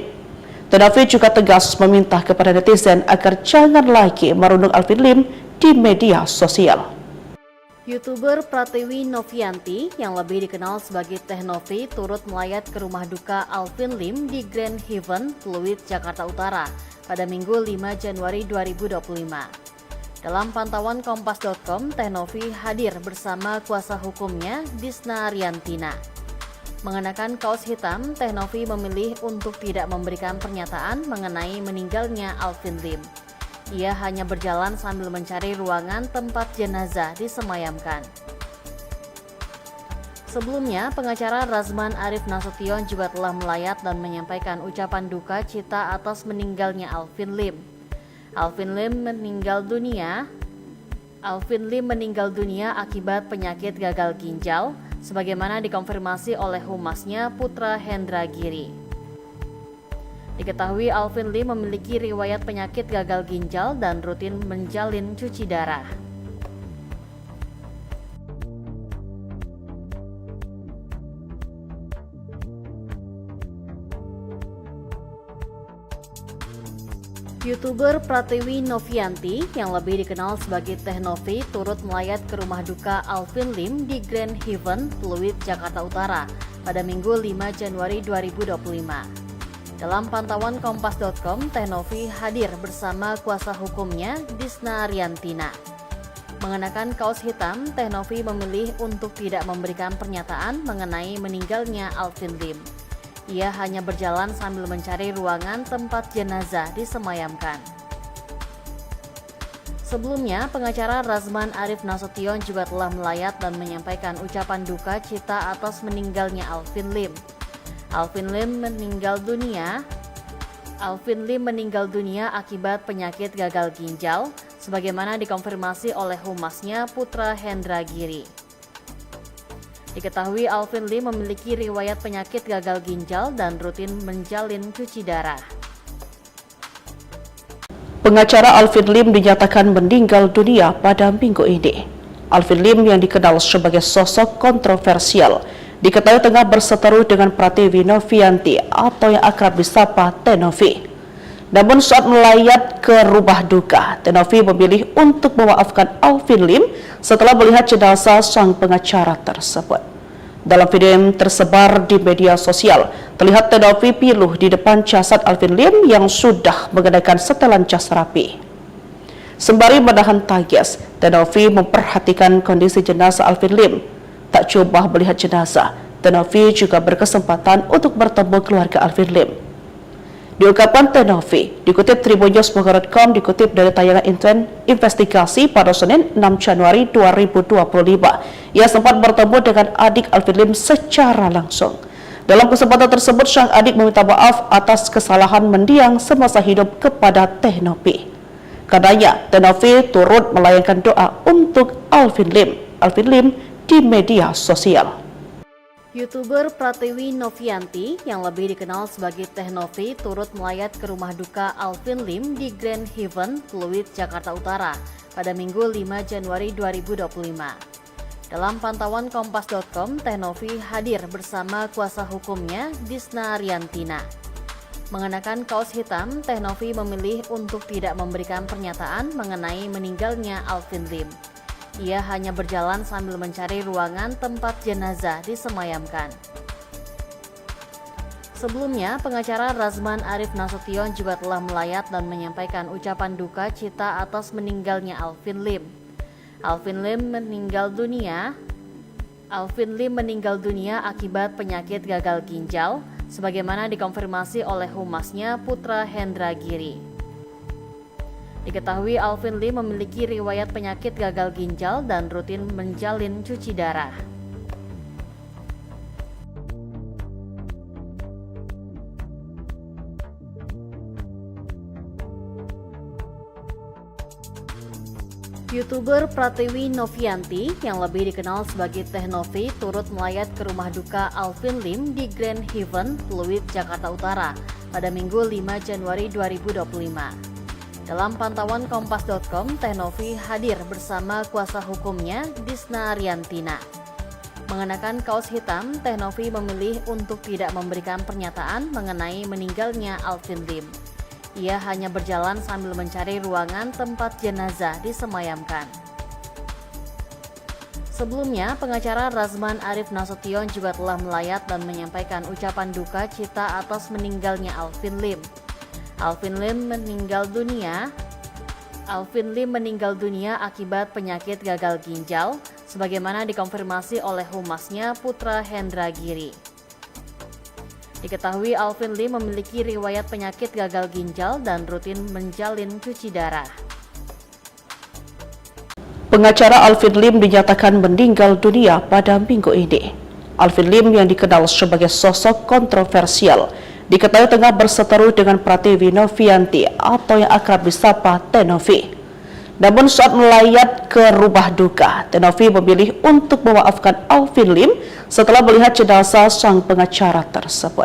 Teh Novi juga tegas meminta kepada netizen agar jangan lagi merundung Alvin Lim di media sosial. YouTuber Pratiwi Novianti yang lebih dikenal sebagai Teh Novi turut melayat ke rumah duka Alvin Lim di Grand Heaven, Pluit, Jakarta Utara pada Minggu 5 Januari 2025. Dalam pantauan Kompas.com, Teh Novi hadir bersama kuasa hukumnya, Disna Ariantina. Mengenakan kaos hitam, Teh Novi memilih untuk tidak memberikan pernyataan mengenai meninggalnya Alvin Lim. Ia hanya berjalan sambil mencari ruangan tempat jenazah disemayamkan. Sebelumnya, pengacara Razman Arif Nasution juga telah melayat dan menyampaikan ucapan duka cita atas meninggalnya Alvin Lim. Alvin Lim meninggal dunia akibat penyakit gagal ginjal, sebagaimana dikonfirmasi oleh humasnya Putra Hendra Giri. Diketahui Alvin Lim memiliki riwayat penyakit gagal ginjal dan rutin menjalin cuci darah. YouTuber Pratiwi Novianti yang lebih dikenal sebagai Teh Novi turut melayat ke rumah duka Alvin Lim di Grand Heaven, Pluit, Jakarta Utara pada Minggu 5 Januari 2025. Dalam pantauan Kompas.com, Teh Novi hadir bersama kuasa hukumnya, Disna Ariantina. Mengenakan kaos hitam, Teh Novi memilih untuk tidak memberikan pernyataan mengenai meninggalnya Alvin Lim. Ia hanya berjalan sambil mencari ruangan tempat jenazah disemayamkan. Sebelumnya, pengacara Razman Arif Nasution juga telah melayat dan menyampaikan ucapan duka cita atas meninggalnya Alvin Lim. Alvin Lim meninggal dunia akibat penyakit gagal ginjal, sebagaimana dikonfirmasi oleh humasnya Putra Hendra Giri. Diketahui Alvin Lim memiliki riwayat penyakit gagal ginjal dan rutin menjalin cuci darah. Pengacara Alvin Lim dinyatakan meninggal dunia pada minggu ini. Alvin Lim yang dikenal sebagai sosok kontroversial diketahui tengah berseteru dengan Pratiwi Novianti atau yang akrab disapa Teh Novi. Namun saat melayat ke rumah duka, Teh Novi memilih untuk memaafkan Alvin Lim setelah melihat jenazah sang pengacara tersebut. Dalam video yang tersebar di media sosial, terlihat Teh Novi piluh di depan jasad Alvin Lim yang sudah mengenakan setelan jas rapi. Sembari menahan tangis, Teh Novi memperhatikan kondisi jenazah Alvin Lim. Tak coba melihat jenazah, Tenovi juga berkesempatan untuk bertemu keluarga Alvin Lim. Diungkapkan Tenovi, dikutip tribunnews.com, dikutip dari tayangan investigasi pada Senin 6 Januari 2025. Ia sempat bertemu dengan adik Alvin Lim secara langsung. Dalam kesempatan tersebut, sang adik meminta maaf atas kesalahan mendiang semasa hidup kepada Tenovi. Karenanya, Tenovi turut melayangkan doa untuk Alvin Lim di media sosial. YouTuber Pratiwi Novianti yang lebih dikenal sebagai Teh Novi turut melayat ke rumah duka Alvin Lim di Grand Haven, Pluit, Jakarta Utara pada Minggu 5 Januari 2025. Dalam pantauan Kompas.com, Teh Novi hadir bersama kuasa hukumnya Disna Riantina. Mengenakan kaos hitam, Teh Novi memilih untuk tidak memberikan pernyataan mengenai meninggalnya Alvin Lim. Ia hanya berjalan sambil mencari ruangan tempat jenazah disemayamkan. Sebelumnya, pengacara Razman Arif Nasution juga telah melayat dan menyampaikan ucapan duka cita atas meninggalnya Alvin Lim. Alvin Lim meninggal dunia akibat penyakit gagal ginjal, sebagaimana dikonfirmasi oleh humasnya Putra Hendra Giri. Diketahui Alvin Lim memiliki riwayat penyakit gagal ginjal dan rutin menjalin cuci darah. YouTuber Pratiwi Novianti yang lebih dikenal sebagai Teh Novi turut melayat ke rumah duka Alvin Lim di Grand Haven, Pluit, Jakarta Utara pada Minggu 5 Januari 2025. Dalam pantauan Kompas.com, Teh Novi hadir bersama kuasa hukumnya Disna Riantina. Mengenakan kaos hitam, Teh Novi memilih untuk tidak memberikan pernyataan mengenai meninggalnya Alvin Lim. Ia hanya berjalan sambil mencari ruangan tempat jenazah disemayamkan. Sebelumnya, pengacara Razman Arif Nasution juga telah melayat dan menyampaikan ucapan duka cita atas meninggalnya Alvin Lim. Alvin Lim meninggal dunia akibat penyakit gagal ginjal, sebagaimana dikonfirmasi oleh humasnya Putra Hendra Giri. Diketahui Alvin Lim memiliki riwayat penyakit gagal ginjal dan rutin menjalin cuci darah. Pengacara Alvin Lim dinyatakan meninggal dunia pada minggu ini. Alvin Lim yang dikenal sebagai sosok kontroversial diketahui tengah berseteru dengan Pratiwi Novianti atau yang akrab disapa Teh Novi. Namun saat melayat ke rumah duka, Teh Novi memilih untuk memaafkan Alvin Lim setelah melihat jenazah sang pengacara tersebut.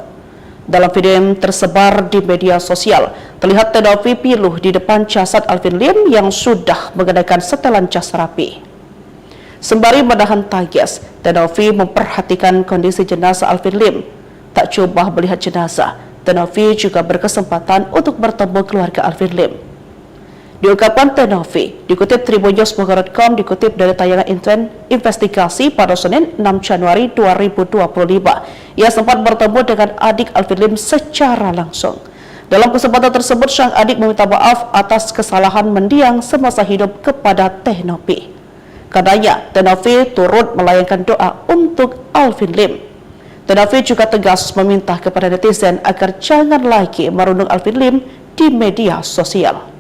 Dalam video yang tersebar di media sosial, terlihat Teh Novi piluh di depan jasad Alvin Lim yang sudah mengenakan setelan jas rapi. Sembari menahan tangis, Teh Novi memperhatikan kondisi jenazah Alvin Lim. Tak coba melihat jenazah, Teh Novi juga berkesempatan untuk bertemu keluarga Alvin Lim. Diungkapkan Teh Novi, dikutip tribunnews.com, dikutip dari tayangan investigasi pada Senin 6 Januari 2025. Ia sempat bertemu dengan adik Alvin Lim secara langsung. Dalam kesempatan tersebut, sang adik meminta maaf atas kesalahan mendiang semasa hidup kepada Teh Novi. Karenanya, Teh Novi turut melayangkan doa untuk Alvin Lim. Teh Novi juga tegas meminta kepada netizen agar jangan lagi merundung Alvin Lim di media sosial.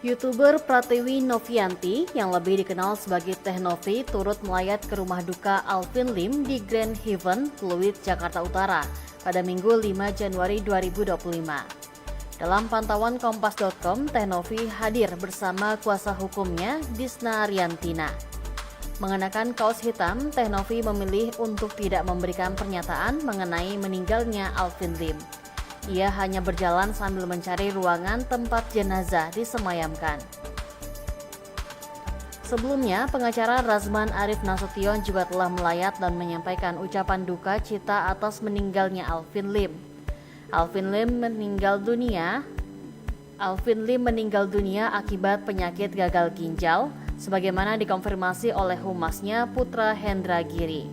YouTuber Pratiwi Novianti yang lebih dikenal sebagai Teh Novi turut melayat ke rumah duka Alvin Lim di Grand Haven, Pluit, Jakarta Utara pada Minggu 5 Januari 2025. Dalam pantauan Kompas.com, Teh Novi hadir bersama kuasa hukumnya Disna Riantina. Mengenakan kaos hitam, Teh Novi memilih untuk tidak memberikan pernyataan mengenai meninggalnya Alvin Lim. Ia hanya berjalan sambil mencari ruangan tempat jenazah disemayamkan. Sebelumnya, pengacara Razman Arif Nasution juga telah melayat dan menyampaikan ucapan duka cita atas meninggalnya Alvin Lim. Alvin Lim meninggal dunia akibat penyakit gagal ginjal, sebagaimana dikonfirmasi oleh humasnya Putra Hendra Giri.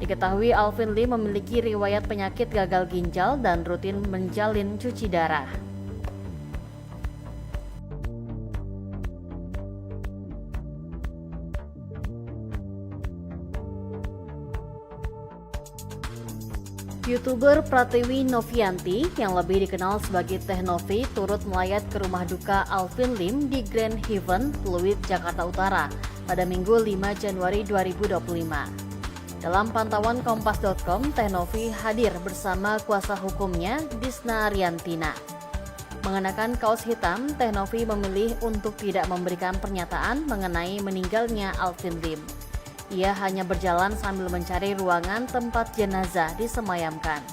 Diketahui Alvin Lim memiliki riwayat penyakit gagal ginjal dan rutin menjalin cuci darah. YouTuber Pratiwi Novianti yang lebih dikenal sebagai Teh Novi turut melayat ke rumah duka Alvin Lim di Grand Heaven, Pluit, Jakarta Utara pada Minggu 5 Januari 2025. Dalam pantauan Kompas.com, Teh Novi hadir bersama kuasa hukumnya, Disna Riantina. Mengenakan kaos hitam, Teh Novi memilih untuk tidak memberikan pernyataan mengenai meninggalnya Alvin Lim. Ia hanya berjalan sambil mencari ruangan tempat jenazah disemayamkan.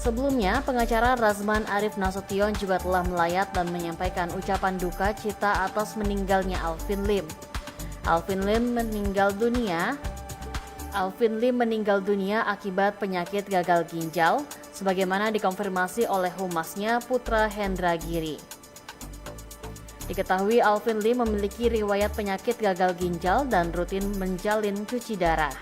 Sebelumnya, pengacara Razman Arif Nasution juga telah melayat dan menyampaikan ucapan duka cita atas meninggalnya Alvin Lim. Alvin Lim meninggal dunia akibat penyakit gagal ginjal, sebagaimana dikonfirmasi oleh humasnya Putra Hendra Giri. Diketahui Alvin Lim memiliki riwayat penyakit gagal ginjal dan rutin menjalin cuci darah.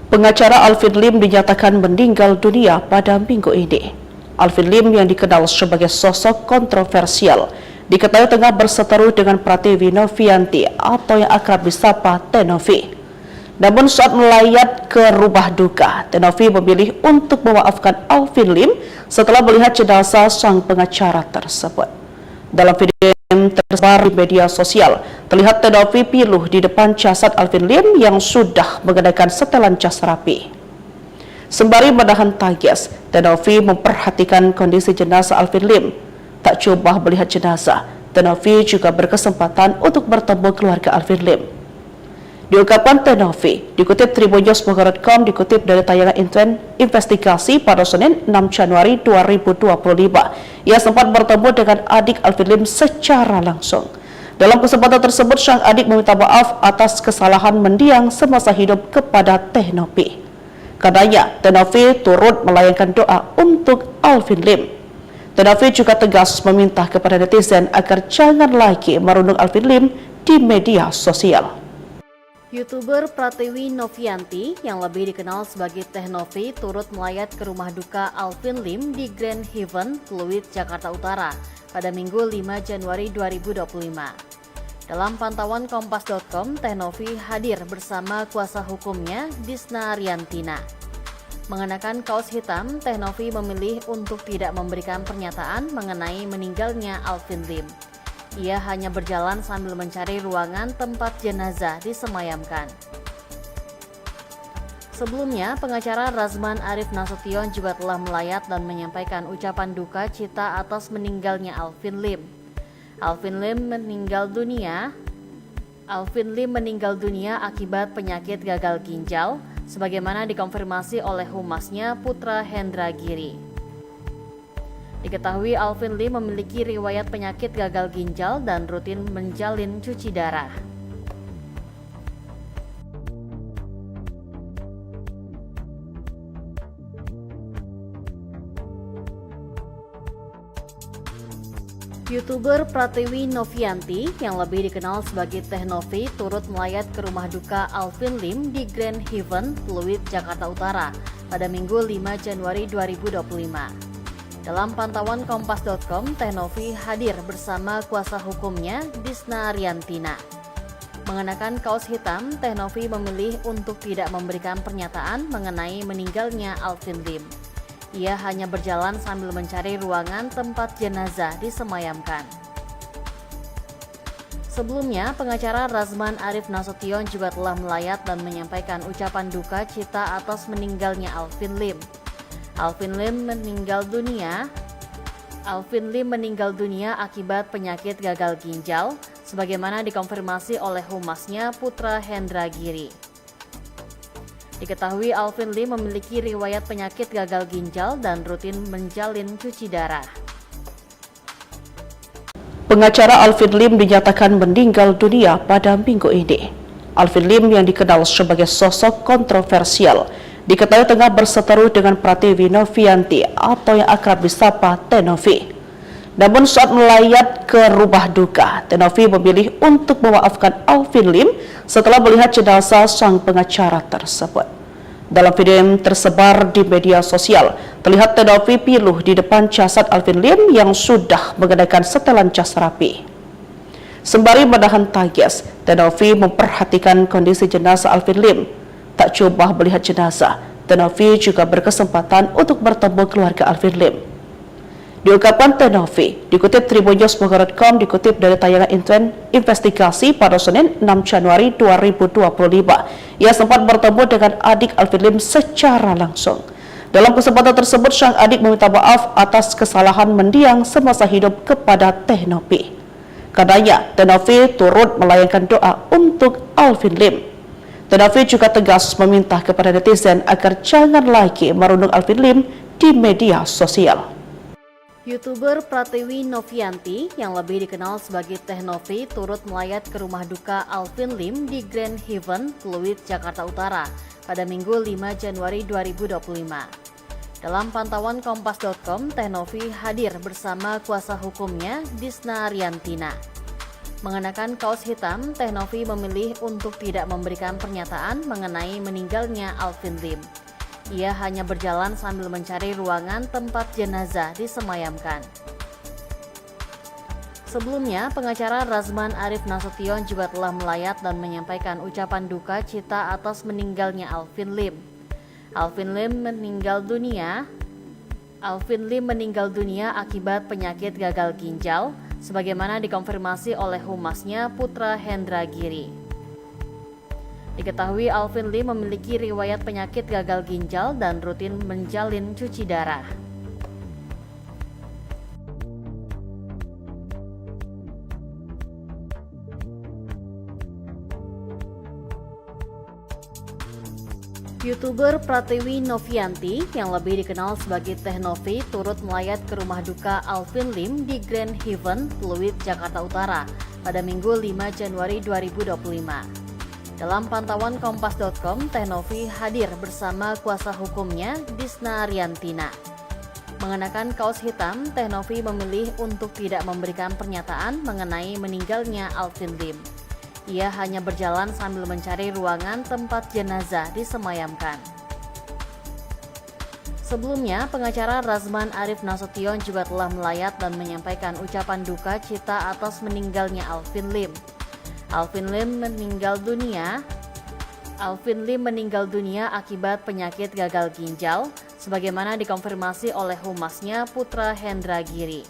Pengacara Alvin Lim dinyatakan meninggal dunia pada minggu ini. Alvin Lim yang dikenal sebagai sosok kontroversial diketahui tengah berseteru dengan Pratiwi Novianti atau yang akrab disapa Teh Novi. Namun saat melayat ke rumah duka, Teh Novi memilih untuk memaafkan Alvin Lim setelah melihat jenazah sang pengacara tersebut. Dalam video yang tersebar di media sosial, terlihat Teh Novi piluh di depan jasad Alvin Lim yang sudah mengenakan setelan jas rapi. Sembari menahan tangis, Teh Novi memperhatikan kondisi jenazah Alvin Lim. Tak coba melihat jenazah, Teh Novi juga berkesempatan untuk bertemu keluarga Alvin Lim. Diungkapkan Teh Novi, dikutip tribunnews.com, dikutip dari tayangan investigasi pada Senin 6 Januari 2025. Ia sempat bertemu dengan adik Alvin Lim secara langsung. Dalam kesempatan tersebut, sang adik meminta maaf atas kesalahan mendiang semasa hidup kepada Teh Novi. Karenanya, Teh Novi turut melayangkan doa untuk Alvin Lim. Teh Novi juga tegas meminta kepada netizen agar jangan lagi merundung Alvin Lim di media sosial. YouTuber Pratiwi Novianti yang lebih dikenal sebagai Teh Novi turut melayat ke rumah duka Alvin Lim di Grand Heaven, Pluit, Jakarta Utara pada Minggu 5 Januari 2025. Dalam pantauan Kompas.com, Teh Novi hadir bersama kuasa hukumnya, Disna Riantina. Mengenakan kaos hitam, Teh Novi memilih untuk tidak memberikan pernyataan mengenai meninggalnya Alvin Lim. Ia hanya berjalan sambil mencari ruangan tempat jenazah disemayamkan. Sebelumnya, pengacara Razman Arif Nasution juga telah melayat dan menyampaikan ucapan duka cita atas meninggalnya Alvin Lim. Alvin Lim meninggal dunia akibat penyakit gagal ginjal, sebagaimana dikonfirmasi oleh humasnya Putra Hendra Giri. Diketahui Alvin Lim memiliki riwayat penyakit gagal ginjal dan rutin menjalin cuci darah. YouTuber Pratiwi Novianti yang lebih dikenal sebagai Teh Novi turut melayat ke rumah duka Alvin Lim di Grand Heaven, Pluit, Jakarta Utara pada Minggu 5 Januari 2025. Dalam pantauan Kompas.com, Teh Novi hadir bersama kuasa hukumnya, Disna Riantina. Mengenakan kaos hitam, Teh Novi memilih untuk tidak memberikan pernyataan mengenai meninggalnya Alvin Lim. Ia hanya berjalan sambil mencari ruangan tempat jenazah disemayamkan. Sebelumnya, pengacara Razman Arif Nasution juga telah melayat dan menyampaikan ucapan duka cita atas meninggalnya Alvin Lim. Alvin Lim meninggal dunia akibat penyakit gagal ginjal, sebagaimana dikonfirmasi oleh humasnya Putra Hendra Giri. Diketahui Alvin Lim memiliki riwayat penyakit gagal ginjal dan rutin menjalin cuci darah. Pengacara Alvin Lim dinyatakan meninggal dunia pada minggu ini. Alvin Lim yang dikenal sebagai sosok kontroversial diketahui tengah berseteru dengan Pratiwi Novianti atau yang akrab disapa Teh Novi. Namun saat melayat ke rumah duka, Teh Novi memilih untuk memaafkan Alvin Lim setelah melihat jenazah sang pengacara tersebut. Dalam video yang tersebar di media sosial, terlihat Teh Novi piluh di depan jasad Alvin Lim yang sudah mengenakan setelan jas rapi. Sembari menahan tangis, Teh Novi memperhatikan kondisi jenazah Alvin Lim. Tak coba melihat jenazah, Teh-Novi juga berkesempatan untuk bertemu keluarga Alvin Lim. Diungkapkan Teh-Novi, dikutip tribunnews.com, dikutip dari tayangan investigasi pada Senin 6 Januari 2025. Ia sempat bertemu dengan adik Alvin Lim secara langsung. Dalam kesempatan tersebut, sang adik meminta maaf atas kesalahan mendiang semasa hidup kepada Teh-Novi. Karenanya, Teh-Novi turut melayangkan doa untuk Alvin Lim. Teh-Novi juga tegas meminta kepada netizen agar jangan lagi merundung Alvin Lim di media sosial. YouTuber Pratiwi Novianti yang lebih dikenal sebagai Teh-Novi turut melayat ke rumah duka Alvin Lim di Grand Haven, Pluit, Jakarta Utara pada Minggu 5 Januari 2025. Dalam pantauan Kompas.com, Teh-Novi hadir bersama kuasa hukumnya Disna Riantina. Mengenakan kaos hitam, Teh-Novi memilih untuk tidak memberikan pernyataan mengenai meninggalnya Alvin Lim. Ia hanya berjalan sambil mencari ruangan tempat jenazah disemayamkan. Sebelumnya, pengacara Razman Arif Nasution juga telah melayat dan menyampaikan ucapan duka cita atas meninggalnya Alvin Lim. Alvin Lim meninggal dunia akibat penyakit gagal ginjal, sebagaimana dikonfirmasi oleh humasnya Putra Hendra Giri. Diketahui Alvin Lim memiliki riwayat penyakit gagal ginjal dan rutin menjalin cuci darah. YouTuber Pratiwi Novianti yang lebih dikenal sebagai Teh-Novi turut melayat ke rumah duka Alvin Lim di Grand Haven, Pluit, Jakarta Utara pada Minggu 5 Januari 2025. Dalam pantauan Kompas.com, Teh-Novi hadir bersama kuasa hukumnya Disna Riantina. Mengenakan kaos hitam, Teh-Novi memilih untuk tidak memberikan pernyataan mengenai meninggalnya Alvin Lim. Ia hanya berjalan sambil mencari ruangan tempat jenazah disemayamkan. Sebelumnya, pengacara Razman Arif Nasution juga telah melayat dan menyampaikan ucapan duka cita atas meninggalnya Alvin Lim. Alvin Lim meninggal dunia akibat penyakit gagal ginjal, sebagaimana dikonfirmasi oleh humasnya Putra Hendra Giri.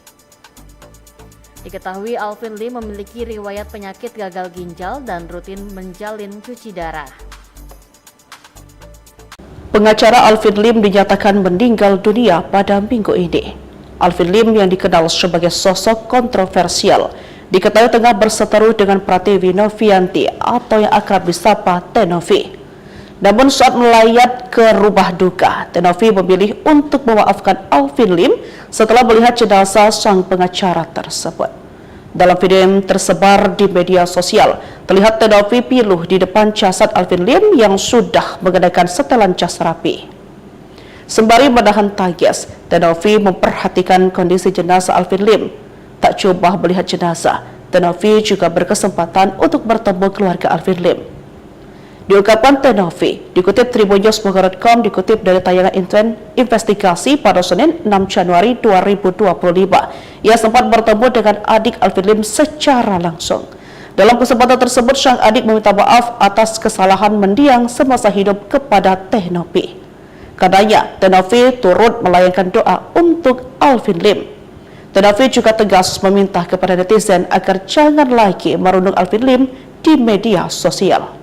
Diketahui Alvin Lim memiliki riwayat penyakit gagal ginjal dan rutin menjalin cuci darah. Pengacara Alvin Lim dinyatakan meninggal dunia pada minggu ini. Alvin Lim yang dikenal sebagai sosok kontroversial diketahui tengah berseteru dengan Pratiwi Novianti atau yang akrab disapa Teh-Novi. Namun saat melayat ke rumah duka, Teh-Novi memilih untuk memaafkan Alvin Lim setelah melihat jenazah sang pengacara tersebut. Dalam video yang tersebar di media sosial, terlihat Teh-Novi piluh di depan jasad Alvin Lim yang sudah mengenakan setelan jas rapi. Sembari menahan tangis, Teh-Novi memperhatikan kondisi jenazah Alvin Lim. Tak coba melihat jenazah, Teh-Novi juga berkesempatan untuk bertemu keluarga Alvin Lim. Diungkapkan Teh-Novi, dikutip tribunnews.com, dikutip dari tayangan investigasi pada Senin 6 Januari 2025. Ia sempat bertemu dengan adik Alvin Lim secara langsung. Dalam kesempatan tersebut, sang adik meminta maaf atas kesalahan mendiang semasa hidup kepada Teh-Novi. Karenanya, Teh-Novi turut melayangkan doa untuk Alvin Lim. Teh-Novi juga tegas meminta kepada netizen agar jangan lagi merundung Alvin Lim di media sosial.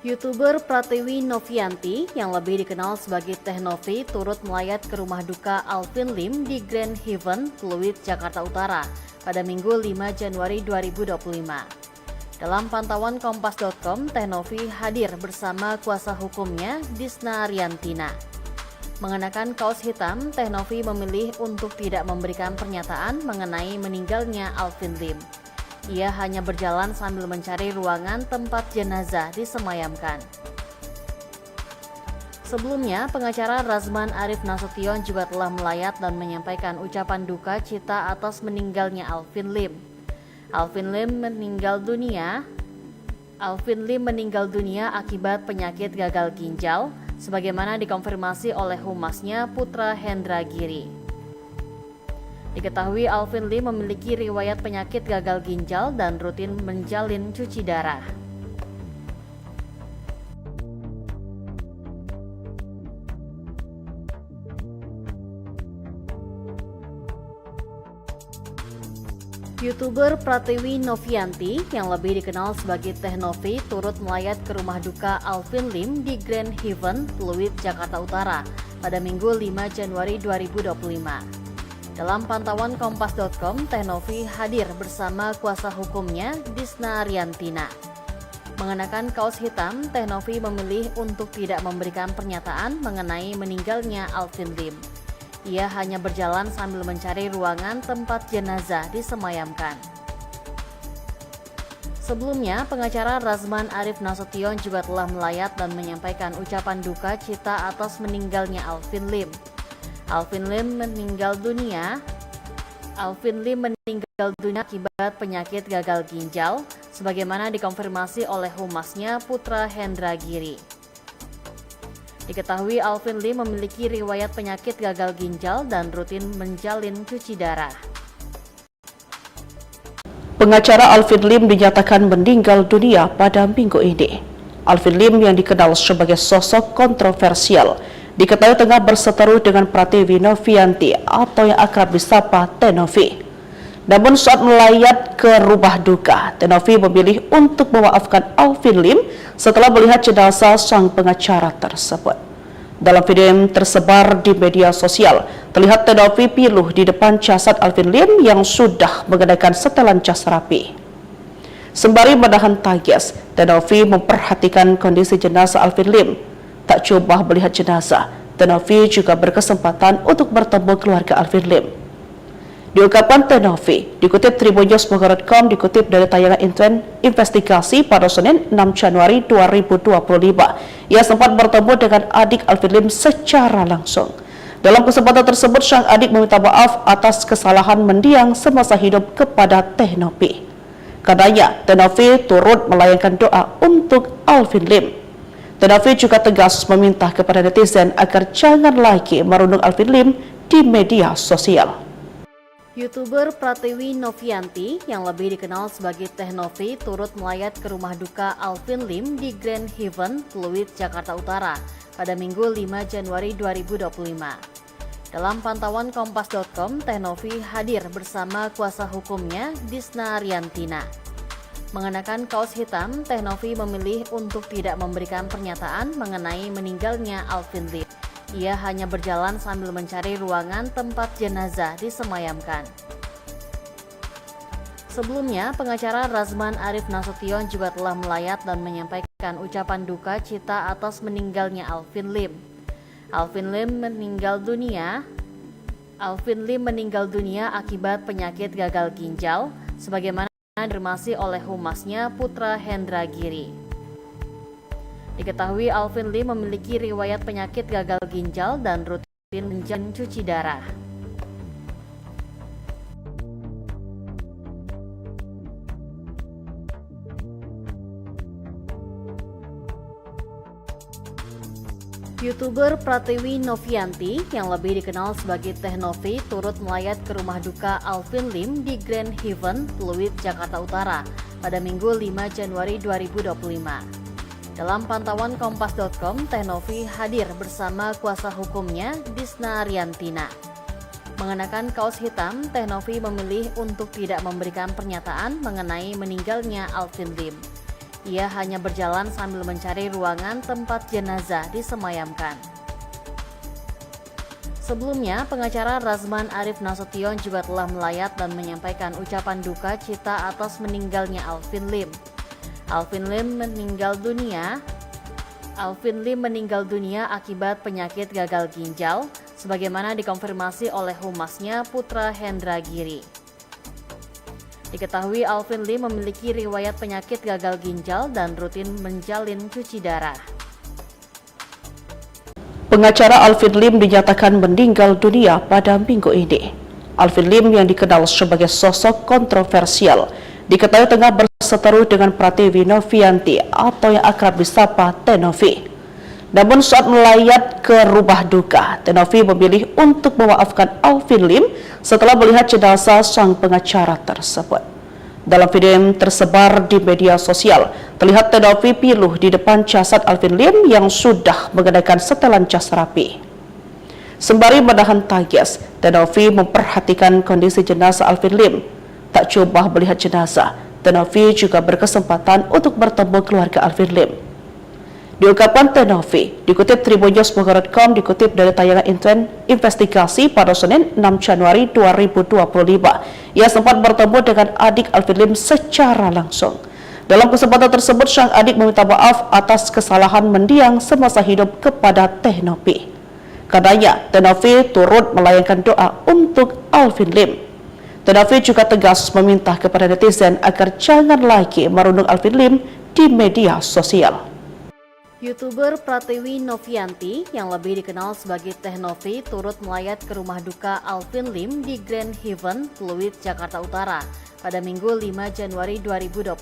YouTuber Pratiwi Novianti yang lebih dikenal sebagai Teh-Novi turut melayat ke rumah duka Alvin Lim di Grand Haven, Pluit, Jakarta Utara pada Minggu 5 Januari 2025. Dalam pantauan Kompas.com, Teh-Novi hadir bersama kuasa hukumnya Disna Riantina. Mengenakan kaos hitam, Teh-Novi memilih untuk tidak memberikan pernyataan mengenai meninggalnya Alvin Lim. Ia hanya berjalan sambil mencari ruangan tempat jenazah disemayamkan. Sebelumnya, pengacara Razman Arif Nasution juga telah melayat dan menyampaikan ucapan duka cita atas meninggalnya Alvin Lim. Alvin Lim meninggal dunia akibat penyakit gagal ginjal, sebagaimana dikonfirmasi oleh humasnya Putra Hendra Giri. Diketahui Alvin Lim memiliki riwayat penyakit gagal ginjal dan rutin menjalin cuci darah. YouTuber Pratiwi Novianti yang lebih dikenal sebagai Teh Novi turut melayat ke rumah duka Alvin Lim di Grand Heaven, Pluit, Jakarta Utara pada Minggu 5 Januari 2025. Dalam pantauan Kompas.com, Teh Novi hadir bersama kuasa hukumnya Disna Ariantina. Mengenakan kaos hitam, Teh Novi memilih untuk tidak memberikan pernyataan mengenai meninggalnya Alvin Lim. Ia hanya berjalan sambil mencari ruangan tempat jenazah disemayamkan. Sebelumnya, pengacara Razman Arif Nasution juga telah melayat dan menyampaikan ucapan duka cita atas meninggalnya Alvin Lim. Alvin Lim meninggal dunia akibat penyakit gagal ginjal, sebagaimana dikonfirmasi oleh humasnya Putra Hendra Giri. Diketahui Alvin Lim memiliki riwayat penyakit gagal ginjal dan rutin menjalin cuci darah. Pengacara Alvin Lim dinyatakan meninggal dunia pada minggu ini. Alvin Lim yang dikenal sebagai sosok kontroversial diketahui tengah berseteru dengan Pratiwi Novianti atau yang akrab disapa Teh Novi. Namun saat melayat ke rumah duka, Teh Novi memilih untuk memaafkan Alvin Lim setelah melihat jenazah sang pengacara tersebut. Dalam video yang tersebar di media sosial, terlihat Teh Novi piluh di depan jasad Alvin Lim yang sudah mengenakan setelan jas rapi. Sembari menahan tangis, Teh Novi memperhatikan kondisi jenazah Alvin Lim. Tak coba melihat jenazah, Teh Novi juga berkesempatan untuk bertemu keluarga Alvin Lim. Diungkapkan Teh Novi, dikutip tribunnews.com, dikutip dari tayangan investigasi pada Senin 6 Januari 2025. Ia sempat bertemu dengan adik Alvin Lim secara langsung. Dalam kesempatan tersebut, sang adik meminta maaf atas kesalahan mendiang semasa hidup kepada Teh Novi. Karenanya, Teh Novi turut melayangkan doa untuk Alvin Lim. Teh Novi juga tegas meminta kepada netizen agar jangan lagi merundung Alvin Lim di media sosial. YouTuber Pratiwi Novianti yang lebih dikenal sebagai Teh Novi turut melayat ke rumah duka Alvin Lim di Grand Heaven, Pluit, Jakarta Utara pada Minggu 5 Januari 2025. Dalam pantauan Kompas.com, Teh Novi hadir bersama kuasa hukumnya Disna Ariantina. Mengenakan kaos hitam, Teh Novi memilih untuk tidak memberikan pernyataan mengenai meninggalnya Alvin Lim. Ia hanya berjalan sambil mencari ruangan tempat jenazah disemayamkan. Sebelumnya, pengacara Razman Arif Nasution juga telah melayat dan menyampaikan ucapan duka cita atas meninggalnya Alvin Lim. Alvin Lim meninggal dunia akibat penyakit gagal ginjal, sebagaimana dikonfirmasi oleh humasnya Putra Hendra Giri. Diketahui Alvin Lim memiliki riwayat penyakit gagal ginjal dan rutin menjalani cuci darah. YouTuber Pratiwi Novianti yang lebih dikenal sebagai Teh Novi turut melayat ke rumah duka Alvin Lim di Grand Heaven, Pluit, Jakarta Utara pada Minggu 5 Januari 2025. Dalam pantauan Kompas.com, Teh Novi hadir bersama kuasa hukumnya Disna Ariantina. Mengenakan kaos hitam, Teh Novi memilih untuk tidak memberikan pernyataan mengenai meninggalnya Alvin Lim. Ia hanya berjalan sambil mencari ruangan tempat jenazah disemayamkan. Sebelumnya, pengacara Razman Arif Nasution juga telah melayat dan menyampaikan ucapan duka cita atas meninggalnya Alvin Lim. Alvin Lim meninggal dunia akibat penyakit gagal ginjal, sebagaimana dikonfirmasi oleh humasnya Putra Hendra Giri. Diketahui Alvin Lim memiliki riwayat penyakit gagal ginjal dan rutin menjalin cuci darah. Pengacara Alvin Lim dinyatakan meninggal dunia pada minggu ini. Alvin Lim yang dikenal sebagai sosok kontroversial diketahui tengah berseteru dengan Pratiwi Novianti atau yang akrab disapa Teh Novi. Namun saat melayat ke rumah duka, Teh Novi memilih untuk memaafkan Alvin Lim setelah melihat jenazah sang pengacara tersebut. Dalam video yang tersebar di media sosial, terlihat Teh Novi piluh di depan jasad Alvin Lim yang sudah mengenakan setelan jas rapi. Sembari menahan tangis, Teh Novi memperhatikan kondisi jenazah Alvin Lim. Tak coba melihat jenazah, Tenovi juga berkesempatan untuk bertemu keluarga Alvin Lim. Diungkapkan Tenovi, dikutip tribunnews.com, dikutip dari tayangan investigasi pada Senin 6 Januari 2025, ia sempat bertemu dengan adik Alvin Lim secara langsung. Dalam kesempatan tersebut, sang adik meminta maaf atas kesalahan mendiang semasa hidup kepada Tenovi. Katanya, Tenovi turut melayangkan doa untuk Alvin Lim. Tenovi juga tegas meminta kepada netizen agar jangan lagi merundung Alvin Lim di media sosial. YouTuber Pratiwi Novianti yang lebih dikenal sebagai Teh Novi turut melayat ke rumah duka Alvin Lim di Grand Haven, Pluit, Jakarta Utara pada Minggu 5 Januari 2025.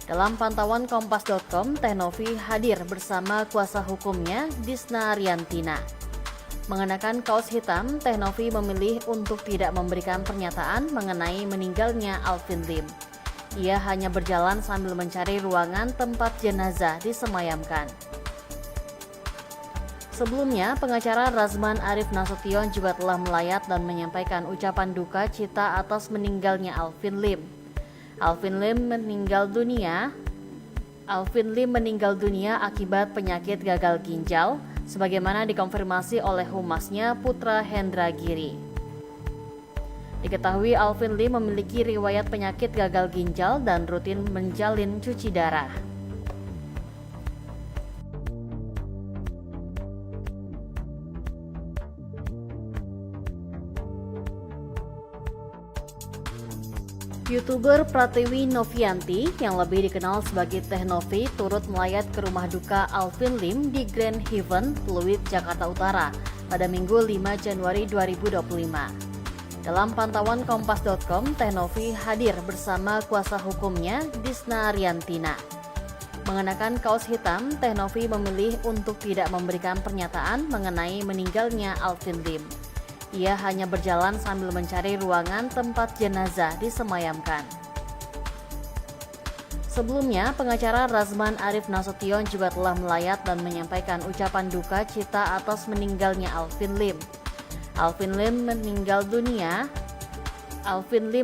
Dalam pantauan Kompas.com, Teh Novi hadir bersama kuasa hukumnya Disna Riantina. Mengenakan kaos hitam, Teh Novi memilih untuk tidak memberikan pernyataan mengenai meninggalnya Alvin Lim. Ia hanya berjalan sambil mencari ruangan tempat jenazah disemayamkan. Sebelumnya, pengacara Razman Arif Nasution juga telah melayat dan menyampaikan ucapan duka cita atas meninggalnya Alvin Lim. Alvin Lim meninggal dunia akibat penyakit gagal ginjal, sebagaimana dikonfirmasi oleh humasnya Putra Hendra Giri. Diketahui Alvin Lim memiliki riwayat penyakit gagal ginjal dan rutin menjalin cuci darah. YouTuber Pratiwi Novianti yang lebih dikenal sebagai Teh Novi turut melayat ke rumah duka Alvin Lim di Grand Haven, Pluit, Jakarta Utara pada Minggu 5 Januari 2025. Dalam pantauan Kompas.com, Teh Novi hadir bersama kuasa hukumnya Disna Riantina. Mengenakan kaos hitam, Teh Novi memilih untuk tidak memberikan pernyataan mengenai meninggalnya Alvin Lim. Ia hanya berjalan sambil mencari ruangan tempat jenazah disemayamkan. Sebelumnya, pengacara Razman Arif Nasution juga telah melayat dan menyampaikan ucapan duka cita atas meninggalnya Alvin Lim. Alvin Lim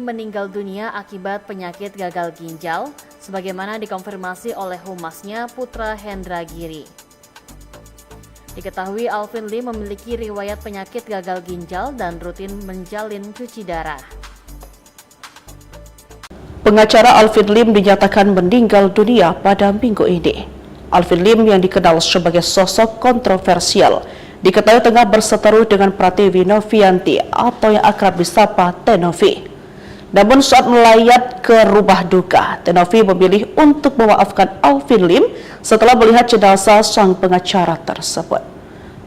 meninggal dunia akibat penyakit gagal ginjal, sebagaimana dikonfirmasi oleh humasnya Putra Hendra Giri. Diketahui Alvin Lim memiliki riwayat penyakit gagal ginjal dan rutin menjalin cuci darah. Pengacara Alvin Lim dinyatakan meninggal dunia pada minggu ini. Alvin Lim yang dikenal sebagai sosok kontroversial diketahui tengah berseteru dengan Pratiwi Novianti atau yang akrab disapa Teh Novi. Namun saat melayat ke rumah duka, Teh Novi memilih untuk memaafkan Alvin Lim setelah melihat jenazah sang pengacara tersebut.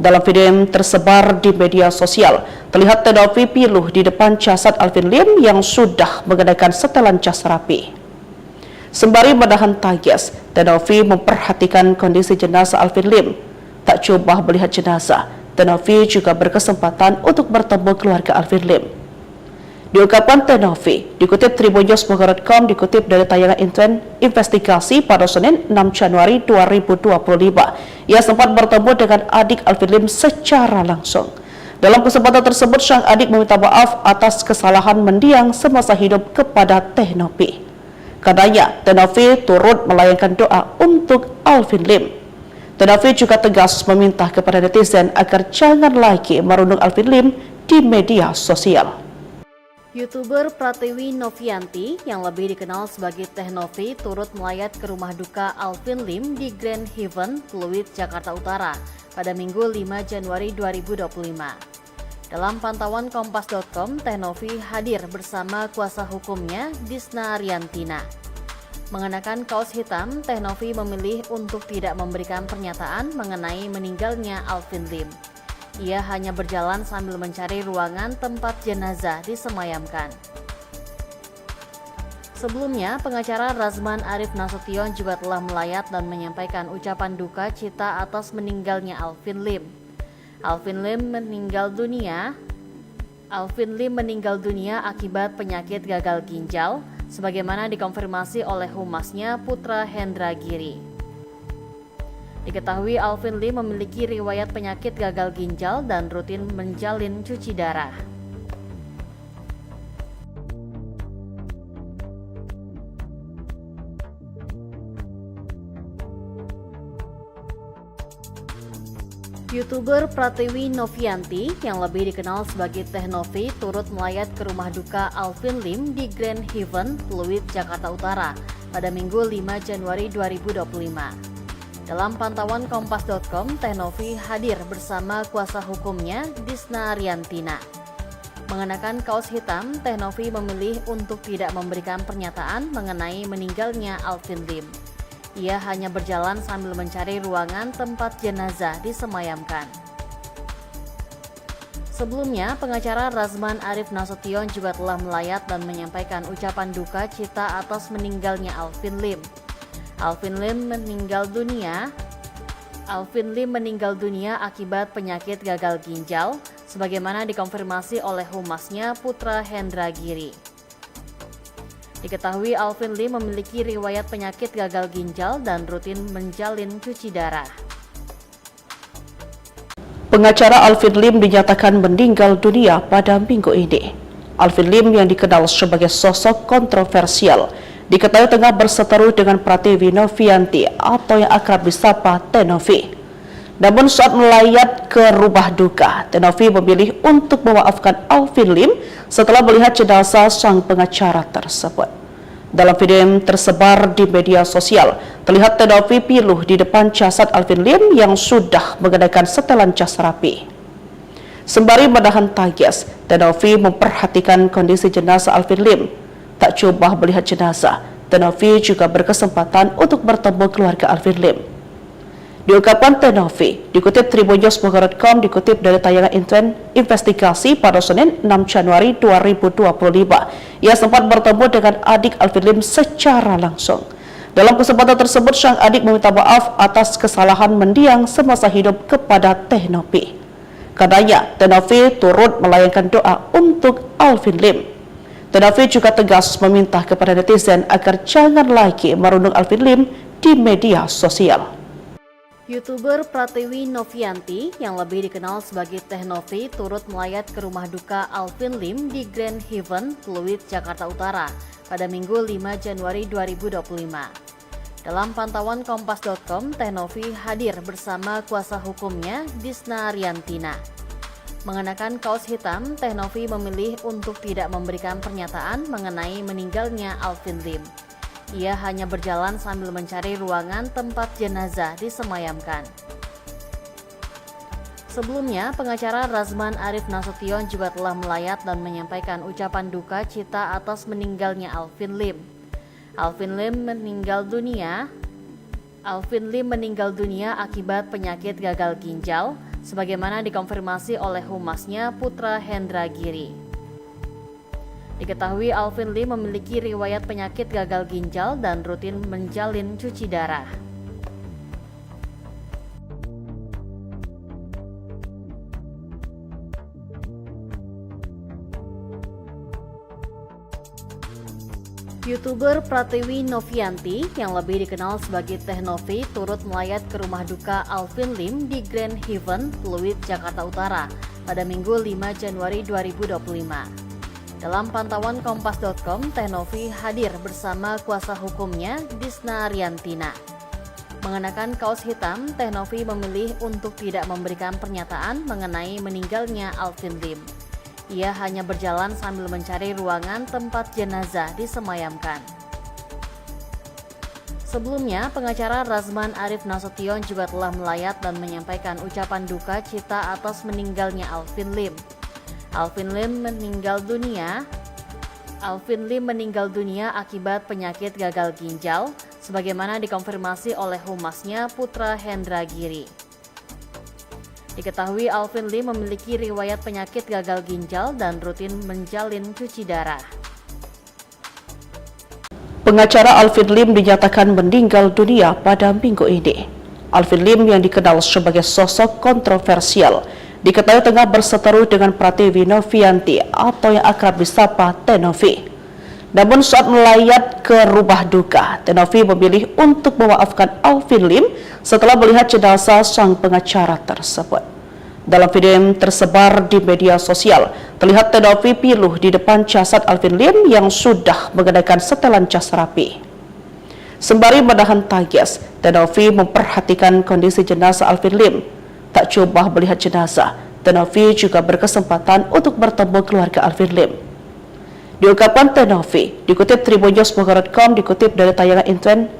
Dalam video yang tersebar di media sosial, terlihat Teh Novi piluh di depan jasad Alvin Lim yang sudah mengenakan setelan jas rapi. Sembari menahan tangis, Teh Novi memperhatikan kondisi jenazah Alvin Lim. Tak coba melihat jenazah, Teh Novi juga berkesempatan untuk bertemu keluarga Alvin Lim. Diungkapkan Teh Novi, dikutip tribunnews.com, dikutip dari tayangan investigasi pada Senin 6 Januari 2025, ia sempat bertemu dengan adik Alvin Lim secara langsung. Dalam kesempatan tersebut, sang adik meminta maaf atas kesalahan mendiang semasa hidup kepada Teh Novi. Katanya, Teh Novi turut melayangkan doa untuk Alvin Lim. Teh Novi juga tegas meminta kepada netizen agar jangan lagi merundung Alvin Lim di media sosial. YouTuber Pratiwi Novianti yang lebih dikenal sebagai Teh Novi turut melayat ke rumah duka Alvin Lim di Grand Haven, Pluit, Jakarta Utara pada Minggu 5 Januari 2025. Dalam pantauan Kompas.com, Teh Novi hadir bersama kuasa hukumnya Disna Riantina. Mengenakan kaos hitam, Teh Novi memilih untuk tidak memberikan pernyataan mengenai meninggalnya Alvin Lim. Ia hanya berjalan sambil mencari ruangan tempat jenazah disemayamkan. Sebelumnya, pengacara Razman Arif Nasution juga telah melayat dan menyampaikan ucapan duka cita atas meninggalnya Alvin Lim. Alvin Lim meninggal dunia akibat penyakit gagal ginjal, sebagaimana dikonfirmasi oleh humasnya Putra Hendra Giri. Diketahui Alvin Lim memiliki riwayat penyakit gagal ginjal dan rutin menjalin cuci darah. YouTuber Pratiwi Novianti yang lebih dikenal sebagai Teh Novi turut melayat ke rumah duka Alvin Lim di Grand Heaven, Pluit, Jakarta Utara pada Minggu 5 Januari 2025. Dalam pantauan Kompas.com, Teh Novi hadir bersama kuasa hukumnya Disna Riantina. Mengenakan kaos hitam, Teh Novi memilih untuk tidak memberikan pernyataan mengenai meninggalnya Alvin Lim. Ia hanya berjalan sambil mencari ruangan tempat jenazah disemayamkan. Sebelumnya, pengacara Razman Arif Nasution juga telah melayat dan menyampaikan ucapan duka cita atas meninggalnya Alvin Lim. Alvin Lim meninggal dunia akibat penyakit gagal ginjal, sebagaimana dikonfirmasi oleh humasnya Putra Hendra Giri. Diketahui Alvin Lim memiliki riwayat penyakit gagal ginjal dan rutin menjalin cuci darah. Pengacara Alvin Lim dinyatakan meninggal dunia pada minggu ini. Alvin Lim yang dikenal sebagai sosok kontroversial diketahui tengah berseteru dengan Pratiwi Novianti atau yang akrab disapa Teh Novi. Namun saat melayat ke rumah duka, Teh Novi memilih untuk memaafkan Alvin Lim setelah melihat jenazah sang pengacara tersebut. Dalam video yang tersebar di media sosial, terlihat Teh Novi piluh di depan jasad Alvin Lim yang sudah mengenakan setelan jas rapi. Sembari menahan tangis, Teh Novi memperhatikan kondisi jenazah Alvin Lim. Tak coba melihat jenazah, Teh Novi juga berkesempatan untuk bertemu keluarga Alvin Lim. Diungkapkan Teh Novi, dikutip tribunnews.com, dikutip dari tayangan investigasi pada Senin 6 Januari 2025. Ia sempat bertemu dengan adik Alvin Lim secara langsung. Dalam kesempatan tersebut, sang adik meminta maaf atas kesalahan mendiang semasa hidup kepada Teh Novi. Karenanya, Teh Novi turut melayangkan doa untuk Alvin Lim. Teh Novi juga tegas meminta kepada netizen agar jangan lagi merundung Alvin Lim di media sosial. YouTuber Pratiwi Novianti yang lebih dikenal sebagai Teh Novi turut melayat ke rumah duka Alvin Lim di Grand Heaven, Pluit, Jakarta Utara pada Minggu 5 Januari 2025. Dalam pantauan Kompas.com, Teh Novi hadir bersama kuasa hukumnya Disna Riantina. Mengenakan kaos hitam, Teh Novi memilih untuk tidak memberikan pernyataan mengenai meninggalnya Alvin Lim. Ia hanya berjalan sambil mencari ruangan tempat jenazah disemayamkan. Sebelumnya, pengacara Razman Arif Nasution juga telah melayat dan menyampaikan ucapan duka cita atas meninggalnya Alvin Lim. Alvin Lim meninggal dunia akibat penyakit gagal ginjal, sebagaimana dikonfirmasi oleh humasnya Putra Hendra Giri. Diketahui Alvin Lim memiliki riwayat penyakit gagal ginjal dan rutin menjalin cuci darah. YouTuber Pratiwi Novianti yang lebih dikenal sebagai Teh Novi turut melayat ke rumah duka Alvin Lim di Grand Heaven, Pluit, Jakarta Utara pada Minggu 5 Januari 2025. Dalam pantauan Kompas.com, Teh Novi hadir bersama kuasa hukumnya Disna Riantina. Mengenakan kaos hitam, Teh Novi memilih untuk tidak memberikan pernyataan mengenai meninggalnya Alvin Lim. Ia hanya berjalan sambil mencari ruangan tempat jenazah disemayamkan. Sebelumnya, pengacara Razman Arif Nasution juga telah melayat dan menyampaikan ucapan duka cita atas meninggalnya Alvin Lim. Alvin Lim meninggal dunia akibat penyakit gagal ginjal, sebagaimana dikonfirmasi oleh humasnya Putra Hendra Giri. Diketahui Alvin Lim memiliki riwayat penyakit gagal ginjal dan rutin menjalin cuci darah. Pengacara Alvin Lim dinyatakan meninggal dunia pada minggu ini. Alvin Lim yang dikenal sebagai sosok kontroversial diketahui tengah berseteru dengan Pratiwi Novianti atau yang akrab disapa Teh Novi. Namun saat melayat ke rumah duka, Teh Novi memilih untuk memaafkan Alvin Lim setelah melihat jenazah sang pengacara tersebut. Dalam video yang tersebar di media sosial, terlihat Teh Novi piluh di depan jasad Alvin Lim yang sudah mengenakan setelan jas rapi. Sembari menahan tangis, Teh Novi memperhatikan kondisi jenazah Alvin Lim. Tak coba melihat jenazah, Tenovi juga berkesempatan untuk bertemu keluarga Alvin Lim. Diungkapkan Tenovi, dikutip tribunnews.com, dikutip dari tayangan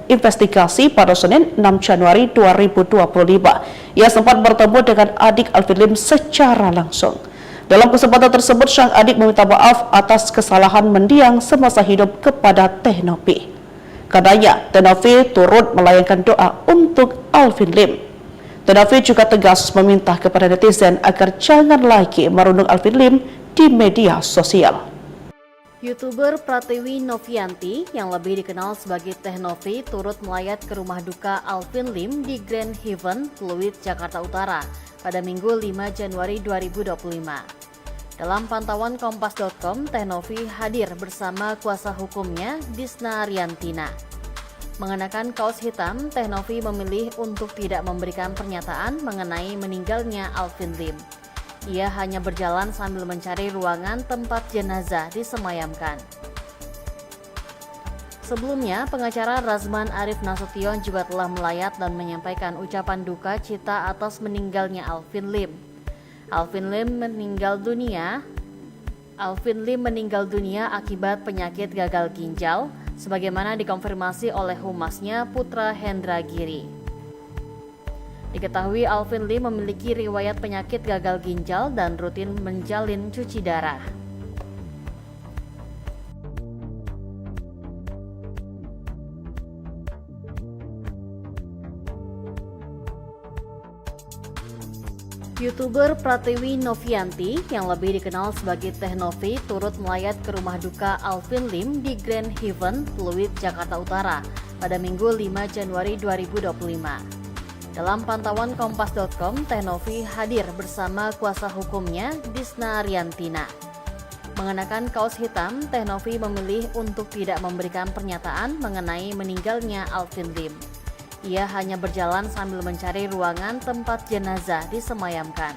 investigasi pada Senin 6 Januari 2025, ia sempat bertemu dengan adik Alvin Lim secara langsung. Dalam kesempatan tersebut, sang adik meminta maaf atas kesalahan mendiang semasa hidup kepada Tenovi. Katanya, Tenovi turut melayangkan doa untuk Alvin Lim. Tenovi juga tegas meminta kepada netizen agar jangan lagi merundung Alvin Lim di media sosial. YouTuber Pratiwi Novianti yang lebih dikenal sebagai Teh Novi turut melayat ke rumah duka Alvin Lim di Grand Haven, Pluit, Jakarta Utara pada Minggu 5 Januari 2025. Dalam pantauan Kompas.com, Teh Novi hadir bersama kuasa hukumnya Disna Riantina. Mengenakan kaos hitam, Teh Novi memilih untuk tidak memberikan pernyataan mengenai meninggalnya Alvin Lim. Ia hanya berjalan sambil mencari ruangan tempat jenazah disemayamkan. Sebelumnya, pengacara Razman Arif Nasution juga telah melayat dan menyampaikan ucapan duka cita atas meninggalnya Alvin Lim. Alvin Lim meninggal dunia akibat penyakit gagal ginjal, sebagaimana dikonfirmasi oleh humasnya Putra Hendra Giri. Diketahui Alvin Lim memiliki riwayat penyakit gagal ginjal dan rutin menjalin cuci darah. YouTuber Pratiwi Novianti yang lebih dikenal sebagai Teh Novi turut melayat ke rumah duka Alvin Lim di Grand Haven, Pluit, Jakarta Utara pada Minggu 5 Januari 2025. Dalam pantauan Kompas.com, Teh Novi hadir bersama kuasa hukumnya Disna Riantina. Mengenakan kaos hitam, Teh Novi memilih untuk tidak memberikan pernyataan mengenai meninggalnya Alvin Lim. Ia hanya berjalan sambil mencari ruangan tempat jenazah disemayamkan.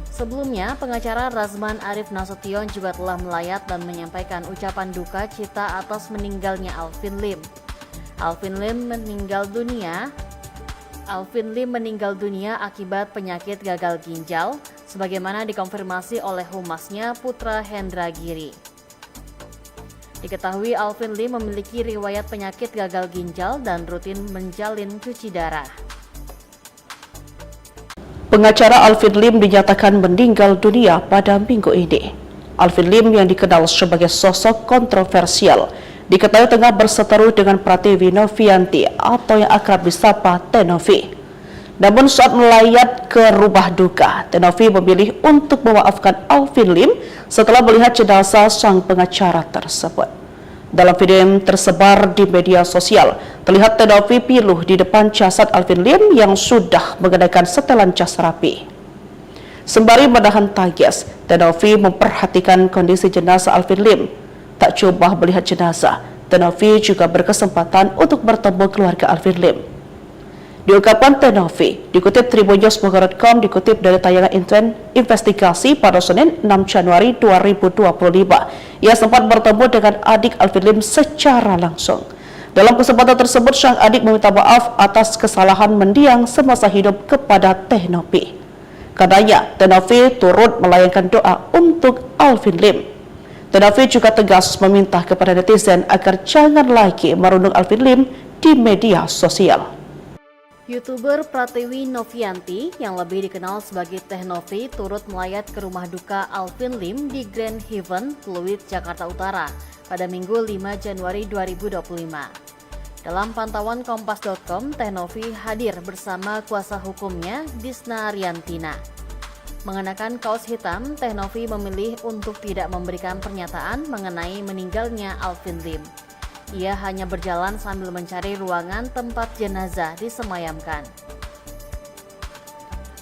Sebelumnya, pengacara Razman Arif Nasution juga telah melayat dan menyampaikan ucapan duka cita atas meninggalnya Alvin Lim. Alvin Lim meninggal dunia akibat penyakit gagal ginjal, sebagaimana dikonfirmasi oleh humasnya Putra Hendra Giri. Diketahui Alvin Lim memiliki riwayat penyakit gagal ginjal dan rutin menjalin cuci darah. Pengacara Alvin Lim dinyatakan meninggal dunia pada minggu ini. Alvin Lim yang dikenal sebagai sosok kontroversial diketahui tengah berseteru dengan Pratiwi Novianti atau yang akrab disapa Teh Novi. Namun saat melayat ke rumah duka, Teh Novi memilih untuk memaafkan Alvin Lim setelah melihat jenazah sang pengacara tersebut. Dalam video yang tersebar di media sosial, terlihat Teh Novi piluh di depan jasad Alvin Lim yang sudah mengenakan setelan jas rapi. Sembari menahan tangis, Teh Novi memperhatikan kondisi jenazah Alvin Lim. Tak coba melihat jenazah, Teh Novi juga berkesempatan untuk bertemu keluarga Alvin Lim. Diungkapkan Teh Novi, dikutip tribunnews.com, dikutip dari tayangan investigasi pada Senin 6 Januari 2025, ia sempat bertemu dengan adik Alvin Lim secara langsung. Dalam kesempatan tersebut, sang adik meminta maaf atas kesalahan mendiang semasa hidup kepada Teh Novi. Katanya, Teh Novi turut melayangkan doa untuk Alvin Lim. Teh Novi juga tegas meminta kepada netizen agar jangan lagi merundung Alvin Lim di media sosial. YouTuber Pratiwi Novianti yang lebih dikenal sebagai Teh Novi turut melayat ke rumah duka Alvin Lim di Grand Haven, Pluit, Jakarta Utara pada Minggu 5 Januari 2025. Dalam pantauan Kompas.com, Teh Novi hadir bersama kuasa hukumnya Disna Riantina. Mengenakan kaos hitam, Teh Novi memilih untuk tidak memberikan pernyataan mengenai meninggalnya Alvin Lim. Ia hanya berjalan sambil mencari ruangan tempat jenazah disemayamkan.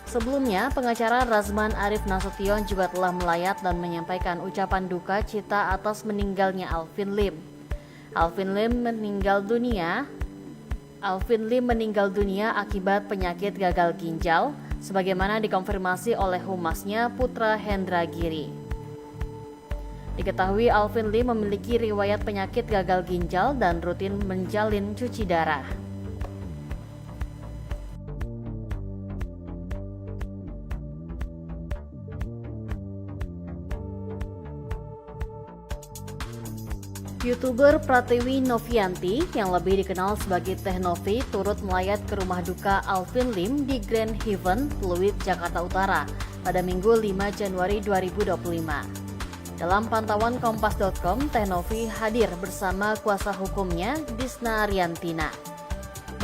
Sebelumnya, pengacara Razman Arif Nasution juga telah melayat dan menyampaikan ucapan duka cita atas meninggalnya Alvin Lim. Alvin Lim meninggal dunia akibat penyakit gagal ginjal, sebagaimana dikonfirmasi oleh humasnya Putra Hendra Giri. Diketahui Alvin Lim memiliki riwayat penyakit gagal ginjal dan rutin menjalin cuci darah. YouTuber Pratiwi Novianti yang lebih dikenal sebagai Teh Novi turut melayat ke rumah duka Alvin Lim di Grand Haven, Pluit, Jakarta Utara pada Minggu 5 Januari 2025. Dalam pantauan Kompas.com, Teh Novi hadir bersama kuasa hukumnya Disna Riantina.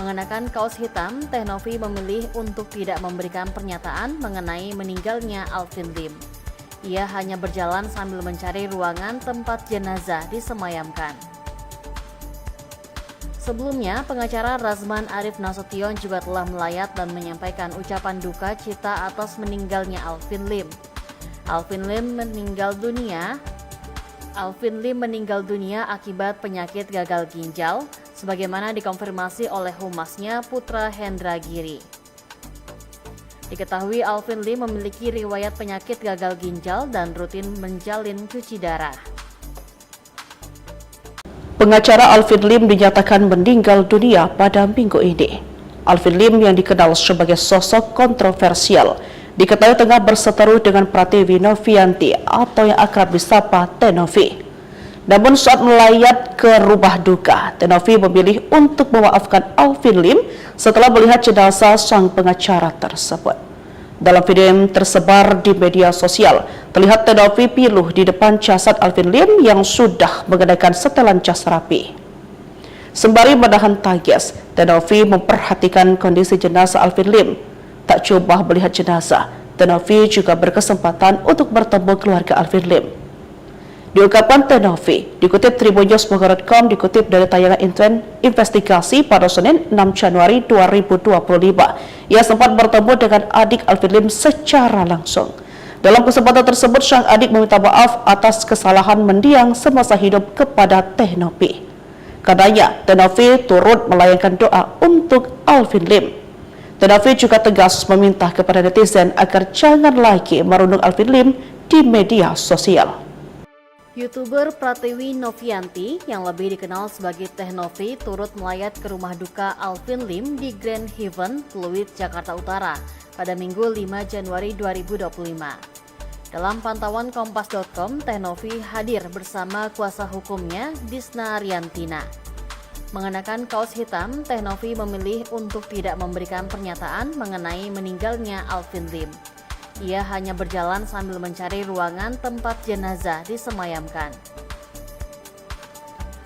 Mengenakan kaos hitam, Teh Novi memilih untuk tidak memberikan pernyataan mengenai meninggalnya Alvin Lim. Ia hanya berjalan sambil mencari ruangan tempat jenazah disemayamkan. Sebelumnya, pengacara Razman Arif Nasution juga telah melayat dan menyampaikan ucapan duka cita atas meninggalnya Alvin Lim. Alvin Lim meninggal dunia akibat penyakit gagal ginjal, sebagaimana dikonfirmasi oleh humasnya Putra Hendra Giri. Diketahui Alvin Lim memiliki riwayat penyakit gagal ginjal dan rutin menjalin cuci darah. Pengacara Alvin Lim dinyatakan meninggal dunia pada minggu ini. Alvin Lim yang dikenal sebagai sosok kontroversial diketahui tengah berseteru dengan Pratiwi Novianti atau yang akrab disapa Teh Novi. Namun saat melayat ke rumah duka, Teh Novi memilih untuk memaafkan Alvin Lim setelah melihat jenazah sang pengacara tersebut. Dalam video yang tersebar di media sosial, terlihat Teh Novi piluh di depan jasad Alvin Lim yang sudah mengenakan setelan jas rapi. Sembari menahan tangis, Teh Novi memperhatikan kondisi jenazah Alvin Lim. Tak cuma melihat jenazah, Teh Novi juga berkesempatan untuk bertemu keluarga Alvin Lim. Diungkapkan Teh Novi, dikutip tribunnews.com, dikutip dari tayangan investigasi pada Senin 6 Januari 2025. Ia sempat bertemu dengan adik Alvin Lim secara langsung. Dalam kesempatan tersebut, sang adik meminta maaf atas kesalahan mendiang semasa hidup kepada Teh Novi. Karenanya, Teh Novi turut melayangkan doa untuk Alvin Lim. Teh Novi juga tegas meminta kepada netizen agar jangan lagi merundung Alvin Lim di media sosial. YouTuber Pratiwi Novianti yang lebih dikenal sebagai Teh Novi turut melayat ke rumah duka Alvin Lim di Grand Haven, Pluit, Jakarta Utara pada Minggu 5 Januari 2025. Dalam pantauan Kompas.com, Teh Novi hadir bersama kuasa hukumnya Disna Riantina. Mengenakan kaos hitam, Teh Novi memilih untuk tidak memberikan pernyataan mengenai meninggalnya Alvin Lim. Ia hanya berjalan sambil mencari ruangan tempat jenazah disemayamkan.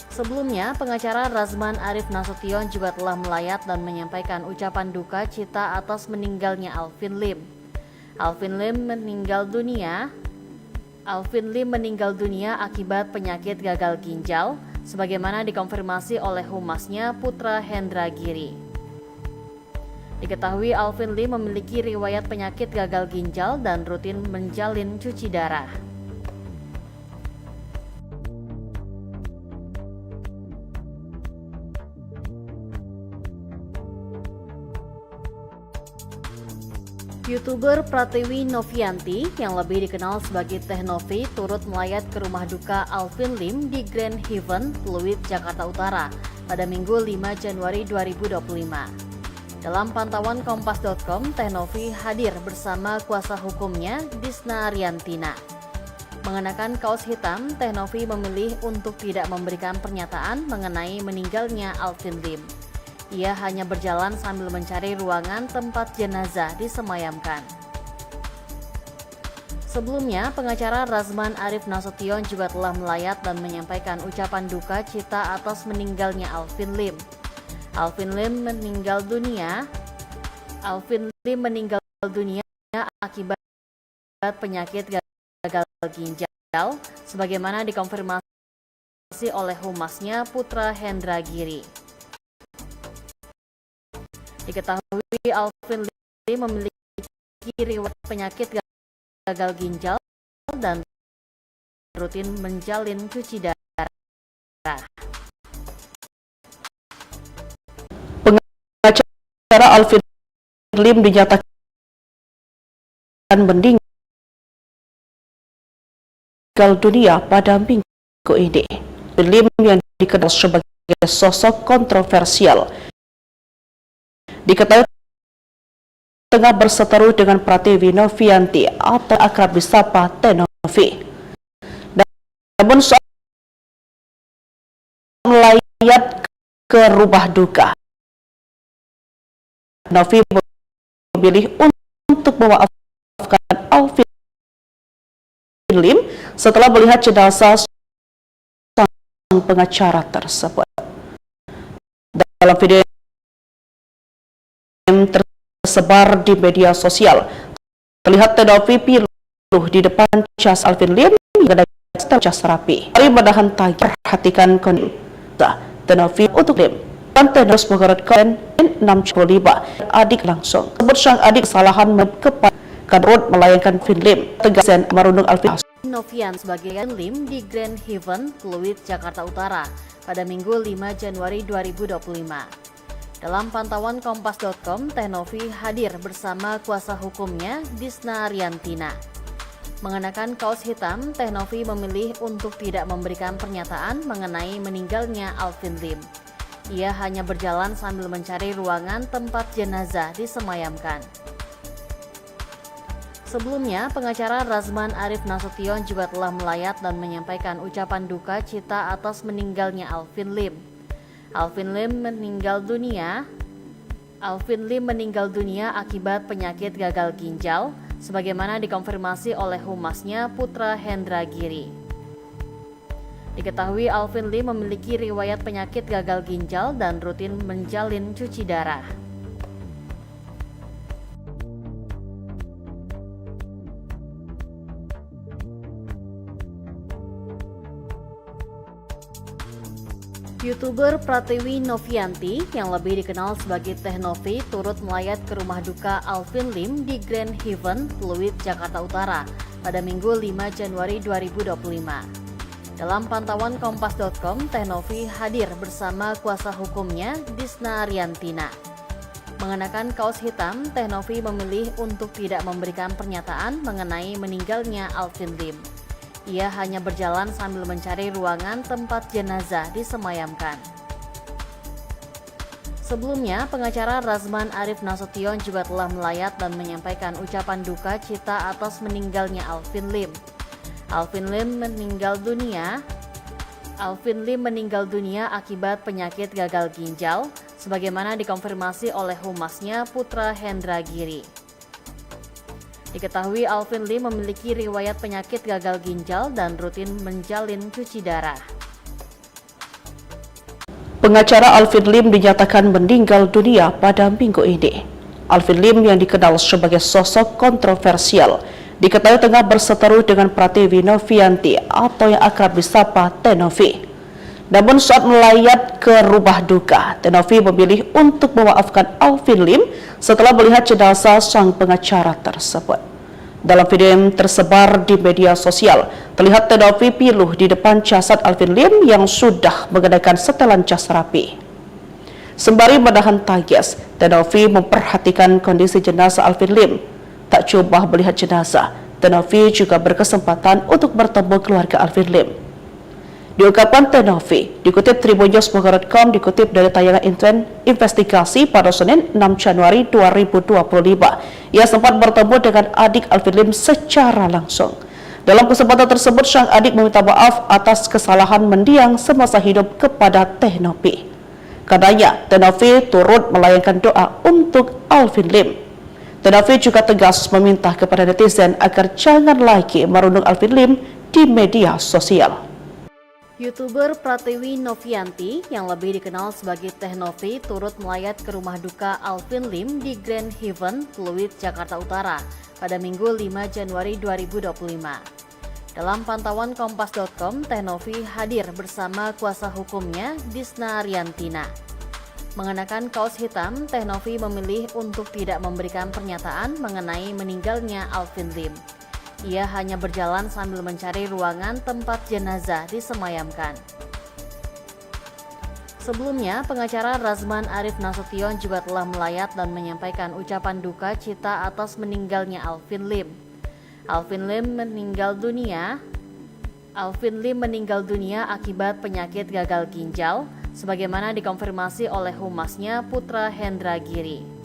Sebelumnya, pengacara Razman Arif Nasution juga telah melayat dan menyampaikan ucapan duka cita atas meninggalnya Alvin Lim. Alvin Lim meninggal dunia akibat penyakit gagal ginjal, sebagaimana dikonfirmasi oleh humasnya Putra Hendra Giri. Diketahui Alvin Lim memiliki riwayat penyakit gagal ginjal dan rutin menjalin cuci darah. YouTuber Pratiwi Novianti yang lebih dikenal sebagai Teh Novi turut melayat ke rumah duka Alvin Lim di Grand Haven, Pluit, Jakarta Utara pada Minggu 5 Januari 2025. Dalam pantauan Kompas.com, Teh Novi hadir bersama kuasa hukumnya Disna Riantina. Mengenakan kaos hitam, Teh Novi memilih untuk tidak memberikan pernyataan mengenai meninggalnya Alvin Lim. Ia hanya berjalan sambil mencari ruangan tempat jenazah disemayamkan. Sebelumnya, pengacara Razman Arif Nasution juga telah melayat dan menyampaikan ucapan duka cita atas meninggalnya Alvin Lim. Alvin Lim meninggal dunia akibat penyakit gagal ginjal, sebagaimana dikonfirmasi oleh humasnya Putra Hendra Giri. Diketahui Alvin Lim memiliki riwayat penyakit gagal ginjal dan rutin menjalin cuci darah. Pengacara Alvin Lim dinyatakan meninggal dunia pada minggu ini. Alvin Lim yang dikenal sebagai sosok kontroversial diketahui tengah berseteru dengan Pratiwi Novianti atau akrab disapa Teh Novi. Namun melayat ke rumah duka. Novi memilih untuk memaafkan Alvin Lim setelah melihat jenazah sang pengacara tersebut. Dalam video yang tersebar di media sosial, terlihat Novi piluh di depan jas Alvin Lim dengan jas rapi. Mari menahan tagih, perhatikan kondisi Novi untuk Lim. Terus mengeratkan 6.5 adik langsung. Sebut sang adik kesalahan kepada Kadrot melayangkan Alvin Lim, tegasan merundung Alvin Novian sebagai Lim di Grand Haven, Pluit, Jakarta Utara pada Minggu 5 Januari 2025. Dalam pantauan Kompas.com, Teh Novi hadir bersama kuasa hukumnya Disna Ariantina. Mengenakan kaos hitam, Teh Novi memilih untuk tidak memberikan pernyataan mengenai meninggalnya Alvin Lim. Ia hanya berjalan sambil mencari ruangan tempat jenazah disemayamkan. Sebelumnya, pengacara Razman Arif Nasution juga telah melayat dan menyampaikan ucapan duka cita atas meninggalnya Alvin Lim. Alvin Lim meninggal dunia akibat penyakit gagal ginjal, sebagaimana dikonfirmasi oleh humasnya Putra Hendra Giri. Diketahui Alvin Lim memiliki riwayat penyakit gagal ginjal dan rutin menjalin cuci darah. YouTuber Pratiwi Novianti yang lebih dikenal sebagai Teh Novi turut melayat ke rumah duka Alvin Lim di Grand Haven, Pluit, Jakarta Utara pada Minggu 5 Januari 2025. Dalam pantauan Kompas.com, Teh Novi hadir bersama kuasa hukumnya Disna Ariantina. Mengenakan kaos hitam, Teh Novi memilih untuk tidak memberikan pernyataan mengenai meninggalnya Alvin Lim. Ia hanya berjalan sambil mencari ruangan tempat jenazah disemayamkan. Sebelumnya, pengacara Razman Arif Nasution juga telah melayat dan menyampaikan ucapan duka cita atas meninggalnya Alvin Lim. Alvin Lim meninggal dunia akibat penyakit gagal ginjal, sebagaimana dikonfirmasi oleh humasnya Putra Hendra Giri. Diketahui Alvin Lim memiliki riwayat penyakit gagal ginjal dan rutin menjalin cuci darah. Pengacara Alvin Lim dinyatakan meninggal dunia pada minggu ini. Alvin Lim yang dikenal sebagai sosok kontroversial diketahui tengah berseteru dengan Pratiwi Novianti atau yang akrab disapa Teh Novi. Namun saat melayat ke rumah duka, Teh Novi memilih untuk memaafkan Alvin Lim setelah melihat jenazah sang pengacara tersebut. Dalam video yang tersebar di media sosial, terlihat Teh Novi piluh di depan jasad Alvin Lim yang sudah mengenakan setelan jas rapi. Sembari menahan tangis, Teh Novi memperhatikan kondisi jenazah Alvin Lim. Tak cuma melihat jenazah, Teh Novi juga berkesempatan untuk bertemu keluarga Alvin Lim. Diungkapkan Teh Novi, dikutip tribunnews.com, dikutip dari tayangan investigasi pada Senin 6 Januari 2025. Ia sempat bertemu dengan adik Alvin Lim secara langsung. Dalam kesempatan tersebut, sang adik meminta maaf atas kesalahan mendiang semasa hidup kepada Teh Novi. Karenanya, Teh Novi turut melayangkan doa untuk Alvin Lim. Teh Novi juga tegas meminta kepada netizen agar jangan lagi merundung Alvin Lim di media sosial. YouTuber Pratiwi Novianti yang lebih dikenal sebagai Teh Novi turut melayat ke rumah duka Alvin Lim di Grand Haven, Pluit, Jakarta Utara pada Minggu 5 Januari 2025. Dalam pantauan Kompas.com, Teh Novi hadir bersama kuasa hukumnya Disna Ariantina. Mengenakan kaos hitam, Teh Novi memilih untuk tidak memberikan pernyataan mengenai meninggalnya Alvin Lim. Ia hanya berjalan sambil mencari ruangan tempat jenazah disemayamkan. Sebelumnya, pengacara Razman Arif Nasution juga telah melayat dan menyampaikan ucapan duka cita atas meninggalnya Alvin Lim. Alvin Lim meninggal dunia akibat penyakit gagal ginjal, sebagaimana dikonfirmasi oleh humasnya Putra Hendra Giri.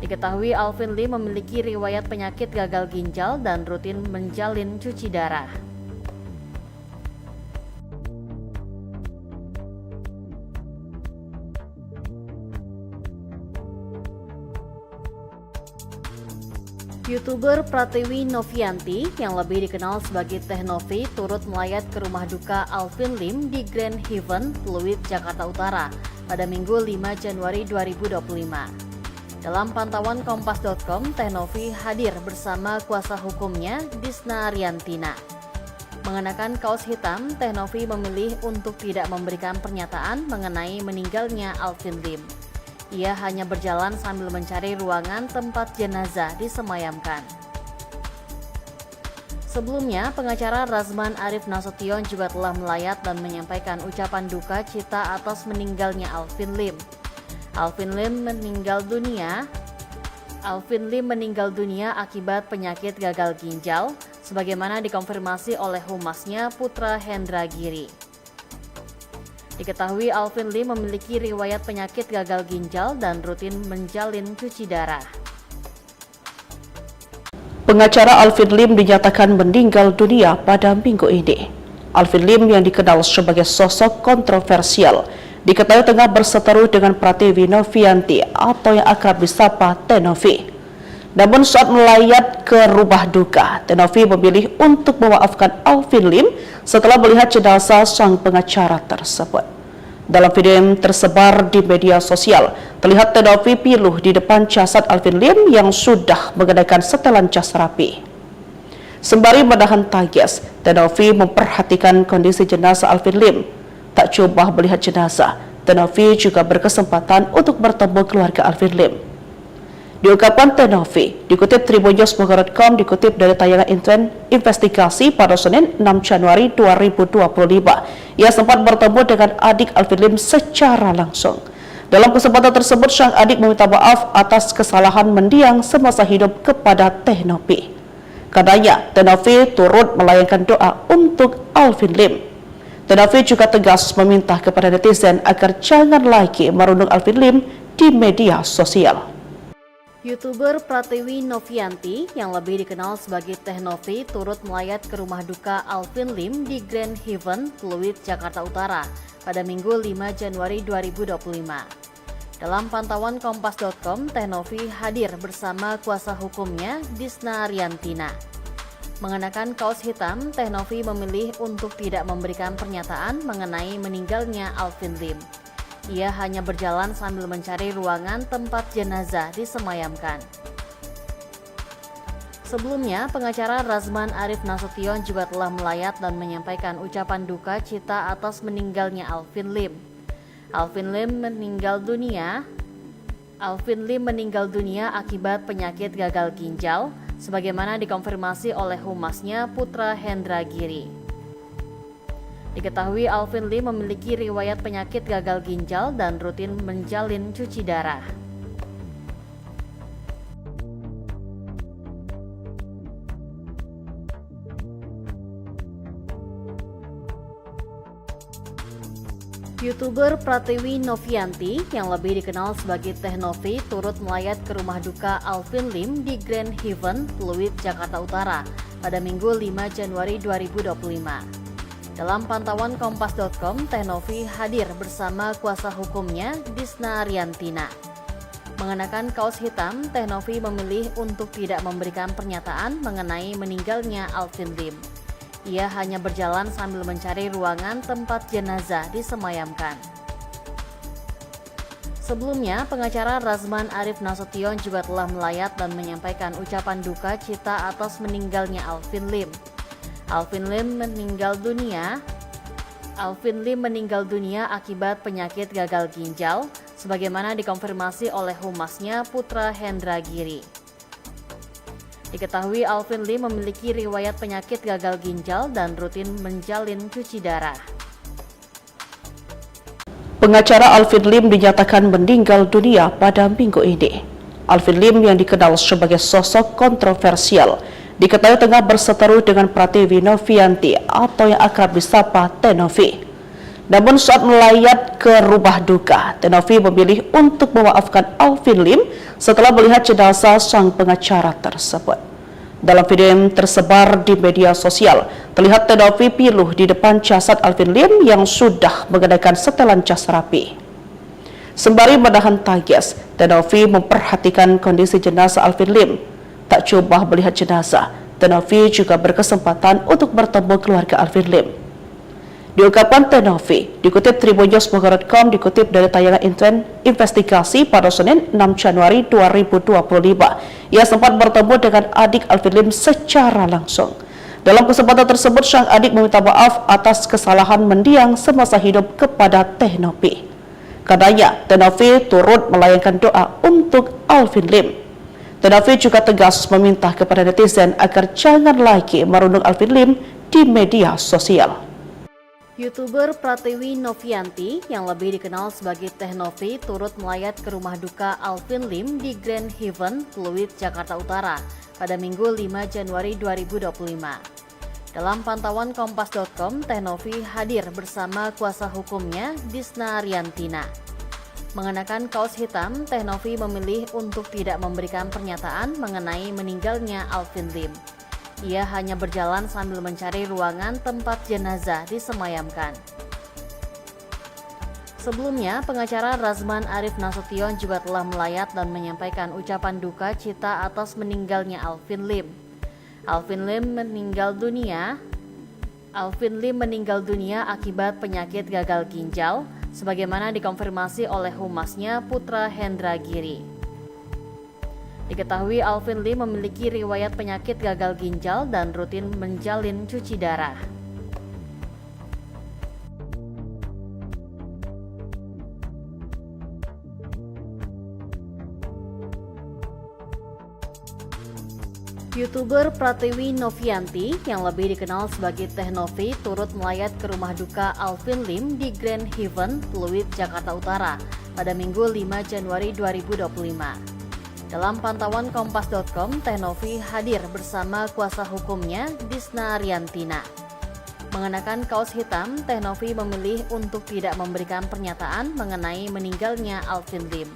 Diketahui Alvin Lim memiliki riwayat penyakit gagal ginjal dan rutin menjalin cuci darah. YouTuber Pratiwi Novianti yang lebih dikenal sebagai Teh Novi turut melayat ke rumah duka Alvin Lim di Grand Heaven, Pluit, Jakarta Utara pada Minggu 5 Januari 2025. Dalam pantauan Kompas.com, Teh Novi hadir bersama kuasa hukumnya, Disna Riantina. Mengenakan kaos hitam, Teh Novi memilih untuk tidak memberikan pernyataan mengenai meninggalnya Alvin Lim. Ia hanya berjalan sambil mencari ruangan tempat jenazah disemayamkan. Sebelumnya, pengacara Razman Arif Nasution juga telah melayat dan menyampaikan ucapan duka cita atas meninggalnya Alvin Lim. Alvin Lim meninggal dunia akibat penyakit gagal ginjal, sebagaimana dikonfirmasi oleh humasnya Putra Hendra Giri. Diketahui Alvin Lim memiliki riwayat penyakit gagal ginjal dan rutin menjalin cuci darah. Pengacara Alvin Lim dinyatakan meninggal dunia pada Minggu ini. Alvin Lim yang dikenal sebagai sosok kontroversial diketahui tengah berseteru dengan Pratiwi Novianti atau yang akrab disapa Teh Novi. Namun saat melayat ke rumah duka, Teh Novi memilih untuk memaafkan Alvin Lim setelah melihat jenazah sang pengacara tersebut. Dalam video yang tersebar di media sosial, terlihat Teh Novi piluh di depan jasad Alvin Lim yang sudah mengenakan setelan jas rapi. Sembari menahan tangis, Teh Novi memperhatikan kondisi jenazah Alvin Lim. Tak coba melihat jenazah, Teh Novi juga berkesempatan untuk bertemu keluarga Alvin Lim. Diungkapkan Teh Novi, dikutip tribunnews.com, dikutip dari tayangan investigasi pada Senin 6 Januari 2025. Ia sempat bertemu dengan adik Alvin Lim secara langsung. Dalam kesempatan tersebut, sang adik meminta maaf atas kesalahan mendiang semasa hidup kepada Teh Novi. Katanya, Teh Novi turut melayangkan doa untuk Alvin Lim. Teh Novi juga tegas meminta kepada netizen agar jangan lagi merundung Alvin Lim di media sosial. YouTuber Pratiwi Novianti yang lebih dikenal sebagai Teh Novi turut melayat ke rumah duka Alvin Lim di Grand Heaven, Pluit, Jakarta Utara pada Minggu 5 Januari 2025. Dalam pantauan Kompas.com, Teh Novi hadir bersama kuasa hukumnya, Disna Riantina. Mengenakan kaos hitam, Teh Novi memilih untuk tidak memberikan pernyataan mengenai meninggalnya Alvin Lim. Ia hanya berjalan sambil mencari ruangan tempat jenazah disemayamkan. Sebelumnya, pengacara Razman Arif Nasution juga telah melayat dan menyampaikan ucapan duka cita atas meninggalnya Alvin Lim. Alvin Lim meninggal dunia akibat penyakit gagal ginjal, sebagaimana dikonfirmasi oleh humasnya Putra Hendra Giri. Diketahui Alvin Lim memiliki riwayat penyakit gagal ginjal dan rutin menjalin cuci darah. YouTuber Pratiwi Novianti yang lebih dikenal sebagai Teh Novi turut melayat ke rumah duka Alvin Lim di Grand Heaven, Pluit, Jakarta Utara pada Minggu 5 Januari 2025. Dalam pantauan Kompas.com, Teh Novi hadir bersama kuasa hukumnya, Disna Riantina. Mengenakan kaos hitam, Teh Novi memilih untuk tidak memberikan pernyataan mengenai meninggalnya Alvin Lim. Ia hanya berjalan sambil mencari ruangan tempat jenazah disemayamkan. Sebelumnya, pengacara Razman Arif Nasution juga telah melayat dan menyampaikan ucapan duka cita atas meninggalnya Alvin Lim. Alvin Lim meninggal dunia akibat penyakit gagal ginjal, sebagaimana dikonfirmasi oleh humasnya Putra Hendra Giri. Diketahui Alvin Lim memiliki riwayat penyakit gagal ginjal dan rutin menjalin cuci darah. Pengacara Alvin Lim dinyatakan meninggal dunia pada Minggu ini. Alvin Lim yang dikenal sebagai sosok kontroversial diketahui tengah berseteru dengan Pratiwi Novianti atau yang akrab disapa Teh Novi. Namun saat melayat ke rumah duka, Teh Novi memilih untuk memaafkan Alvin Lim setelah melihat jenazah sang pengacara tersebut. Dalam video yang tersebar di media sosial, terlihat Teh Novi piluh di depan jasad Alvin Lim yang sudah mengenakan setelan jas rapi. Sembari menahan tangis, Teh Novi memperhatikan kondisi jenazah Alvin Lim. Tak coba melihat jenazah, Teh-Novi juga berkesempatan untuk bertemu keluarga Alvin Lim. Diungkapkan Teh-Novi, dikutip tribunnews.com, dikutip dari tayangan investigasi pada Senin 6 Januari 2025. Ia sempat bertemu dengan adik Alvin Lim secara langsung. Dalam kesempatan tersebut, sang adik meminta maaf atas kesalahan mendiang semasa hidup kepada Teh-Novi. Katanya, Teh-Novi turut melayangkan doa untuk Alvin Lim. Teh-Novi juga tegas meminta kepada netizen agar jangan lagi merundung Alvin Lim di media sosial. YouTuber Pratiwi Novianti yang lebih dikenal sebagai Teh-Novi turut melayat ke rumah duka Alvin Lim di Grand Haven, Pluit, Jakarta Utara pada Minggu 5 Januari 2025. Dalam pantauan Kompas.com, Teh-Novi hadir bersama kuasa hukumnya Disna Riantina. Mengenakan kaos hitam, Teh-Novi memilih untuk tidak memberikan pernyataan mengenai meninggalnya Alvin Lim. Ia hanya berjalan sambil mencari ruangan tempat jenazah disemayamkan. Sebelumnya, pengacara Razman Arif Nasution juga telah melayat dan menyampaikan ucapan duka cita atas meninggalnya Alvin Lim. Alvin Lim meninggal dunia akibat penyakit gagal ginjal, sebagaimana dikonfirmasi oleh humasnya Putra Hendra Giri. Diketahui Alvin Lim memiliki riwayat penyakit gagal ginjal dan rutin menjalin cuci darah. YouTuber Pratiwi Novianti yang lebih dikenal sebagai Teh-Novi turut melayat ke rumah duka Alvin Lim di Grand Haven, Pluit, Jakarta Utara pada Minggu 5 Januari 2025. Dalam pantauan Kompas.com, Teh-Novi hadir bersama kuasa hukumnya Disna Riantina. Mengenakan kaos hitam, Teh-Novi memilih untuk tidak memberikan pernyataan mengenai meninggalnya Alvin Lim.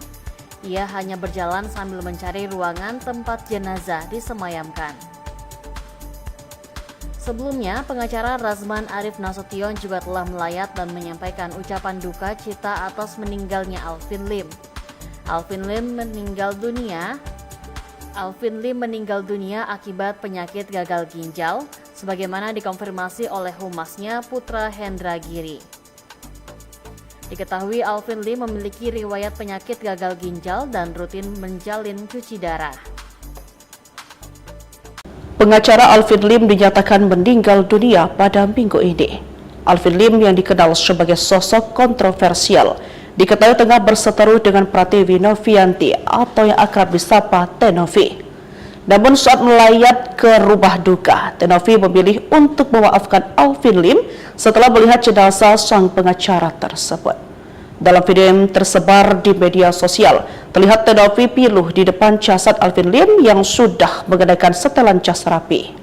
Ia hanya berjalan sambil mencari ruangan tempat jenazah disemayamkan. Sebelumnya, pengacara Razman Arif Nasution juga telah melayat dan menyampaikan ucapan duka cita atas meninggalnya Alvin Lim. Alvin Lim meninggal dunia akibat penyakit gagal ginjal, sebagaimana dikonfirmasi oleh humasnya Putra Hendra Giri. Diketahui Alvin Lim memiliki riwayat penyakit gagal ginjal dan rutin menjalin cuci darah. Pengacara Alvin Lim dinyatakan meninggal dunia pada minggu ini. Alvin Lim yang dikenal sebagai sosok kontroversial diketahui tengah berseteru dengan Pratiwi Novianti atau yang akrab disapa Teh-Novi. Namun saat melayat ke rumah duka, Teh-Novi memilih untuk memaafkan Alvin Lim setelah melihat jenazah sang pengacara tersebut. Dalam video yang tersebar di media sosial, terlihat Teh-Novi piluh di depan jasad Alvin Lim yang sudah mengenakan setelan jas rapi.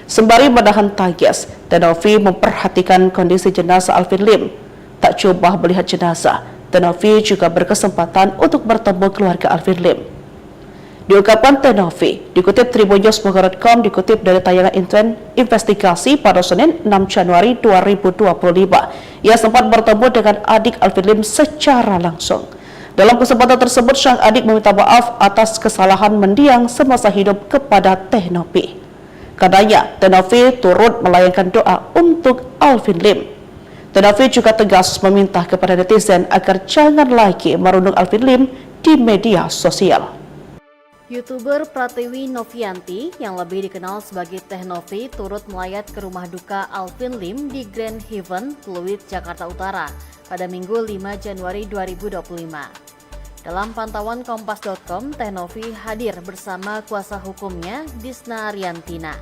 Sembari menahan tangis, Teh-Novi memperhatikan kondisi jenazah Alvin Lim. Tak coba melihat jenazah, Teh-Novi juga berkesempatan untuk bertemu keluarga Alvin Lim. Diungkapkan Teh-Novi, dikutip tribunnews.com, dikutip dari tayangan investigasi pada Senin 6 Januari 2025. Ia sempat bertemu dengan adik Alvin Lim secara langsung. Dalam kesempatan tersebut, sang adik meminta maaf atas kesalahan mendiang semasa hidup kepada Teh-Novi. Katanya, Teh-Novi turut melayangkan doa untuk Alvin Lim. Teh-Novi juga tegas meminta kepada netizen agar jangan lagi merundung Alvin Lim di media sosial. YouTuber Pratiwi Novianti yang lebih dikenal sebagai Teh-Novi turut melayat ke rumah duka Alvin Lim di Grand Haven, Pluit, Jakarta Utara pada Minggu 5 Januari 2025. Dalam pantauan Kompas.com, Teh-Novi hadir bersama kuasa hukumnya Disna Riantina.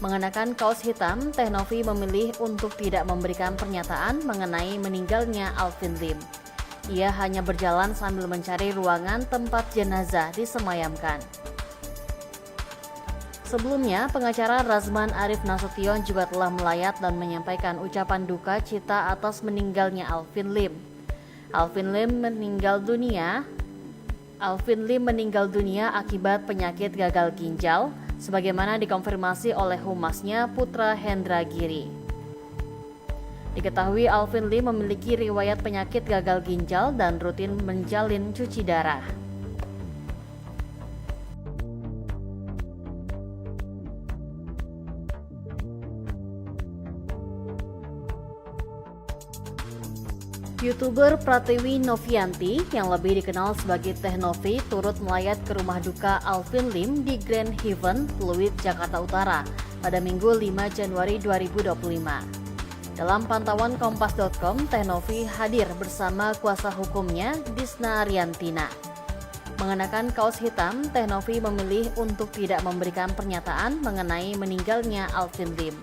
Mengenakan kaos hitam, Teh-Novi memilih untuk tidak memberikan pernyataan mengenai meninggalnya Alvin Lim. Ia hanya berjalan sambil mencari ruangan tempat jenazah disemayamkan. Sebelumnya, pengacara Razman Arif Nasution juga telah melayat dan menyampaikan ucapan duka cita atas meninggalnya Alvin Lim. Alvin Lim meninggal dunia akibat penyakit gagal ginjal, sebagaimana dikonfirmasi oleh humasnya Putra Hendra Giri. Diketahui Alvin Lim memiliki riwayat penyakit gagal ginjal dan rutin menjalin cuci darah. YouTuber Pratiwi Novianti yang lebih dikenal sebagai Teh Novi turut melayat ke rumah duka Alvin Lim di Grand Heaven, Pluit, Jakarta Utara pada Minggu 5 Januari 2025. Dalam pantauan Kompas.com, Teh Novi hadir bersama kuasa hukumnya, Disna Ariantina. Mengenakan kaos hitam, Teh Novi memilih untuk tidak memberikan pernyataan mengenai meninggalnya Alvin Lim.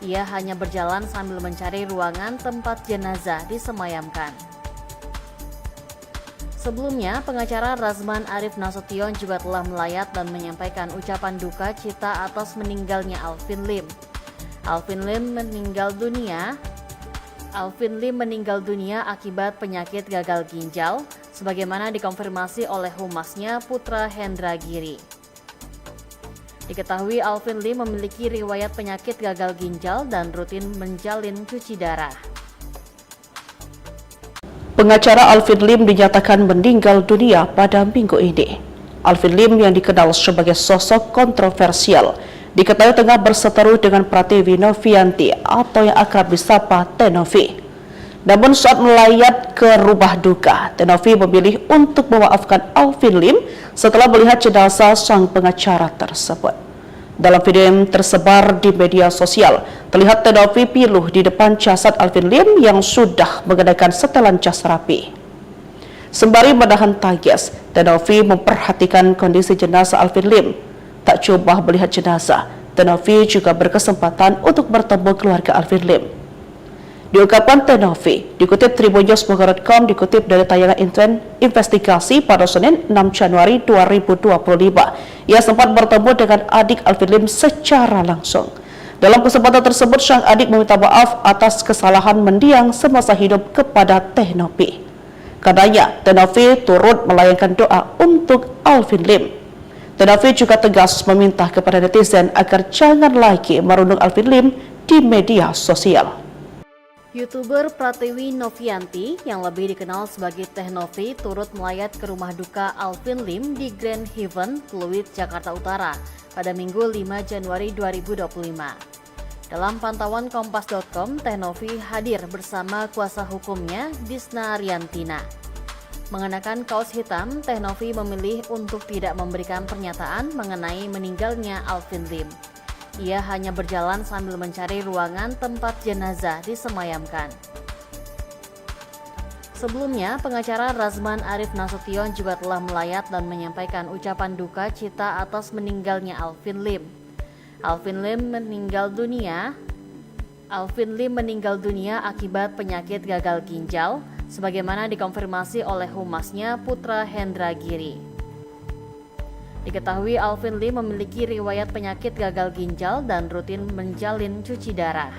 Ia hanya berjalan sambil mencari ruangan tempat jenazah disemayamkan. Sebelumnya, pengacara Razman Arif Nasution juga telah melayat dan menyampaikan ucapan duka cita atas meninggalnya Alvin Lim. Alvin Lim meninggal dunia akibat penyakit gagal ginjal, sebagaimana dikonfirmasi oleh humasnya Putra Hendra Giri. Diketahui Alvin Lim memiliki riwayat penyakit gagal ginjal dan rutin menjalin cuci darah. Pengacara Alvin Lim dinyatakan meninggal dunia pada Minggu ini. Alvin Lim yang dikenal sebagai sosok kontroversial diketahui tengah berseteru dengan Pratiwi Novianti atau yang akrab disapa Teh Novi. Namun saat melayat ke rumah duka, Teh Novi memilih untuk memaafkan Alvin Lim setelah melihat jenazah sang pengacara tersebut. Dalam video yang tersebar di media sosial, terlihat Teh Novi piluh di depan jasad Alvin Lim yang sudah mengenakan setelan jas rapi. Sembari menahan tangis, Teh Novi memperhatikan kondisi jenazah Alvin Lim. Tak coba melihat jenazah, Teh Novi juga berkesempatan untuk bertemu keluarga Alvin Lim. Diungkapkan Teh Novi, dikutip tribunnews.com, dikutip dari tayangan investigasi pada Senin 6 Januari 2025. Ia sempat bertemu dengan adik Alvin Lim secara langsung. Dalam kesempatan tersebut, sang adik meminta maaf atas kesalahan mendiang semasa hidup kepada Teh Novi. Karenanya, Teh Novi turut melayangkan doa untuk Alvin Lim. Teh Novi juga tegas meminta kepada netizen agar jangan lagi merundung Alvin Lim di media sosial. YouTuber Pratiwi Novianti yang lebih dikenal sebagai Teh Novi turut melayat ke rumah duka Alvin Lim di Grand Heaven, Pluit, Jakarta Utara pada Minggu 5 Januari 2025. Dalam pantauan Kompas.com, Teh Novi hadir bersama kuasa hukumnya, Disna Ariantina. Mengenakan kaos hitam, Teh Novi memilih untuk tidak memberikan pernyataan mengenai meninggalnya Alvin Lim. Ia hanya berjalan sambil mencari ruangan tempat jenazah disemayamkan. Sebelumnya, pengacara Razman Arif Nasution juga telah melayat dan menyampaikan ucapan duka cita atas meninggalnya Alvin Lim. Alvin Lim meninggal dunia akibat penyakit gagal ginjal, sebagaimana dikonfirmasi oleh humasnya Putra Hendra Giri. Diketahui Alvin Lim memiliki riwayat penyakit gagal ginjal dan rutin menjalin cuci darah.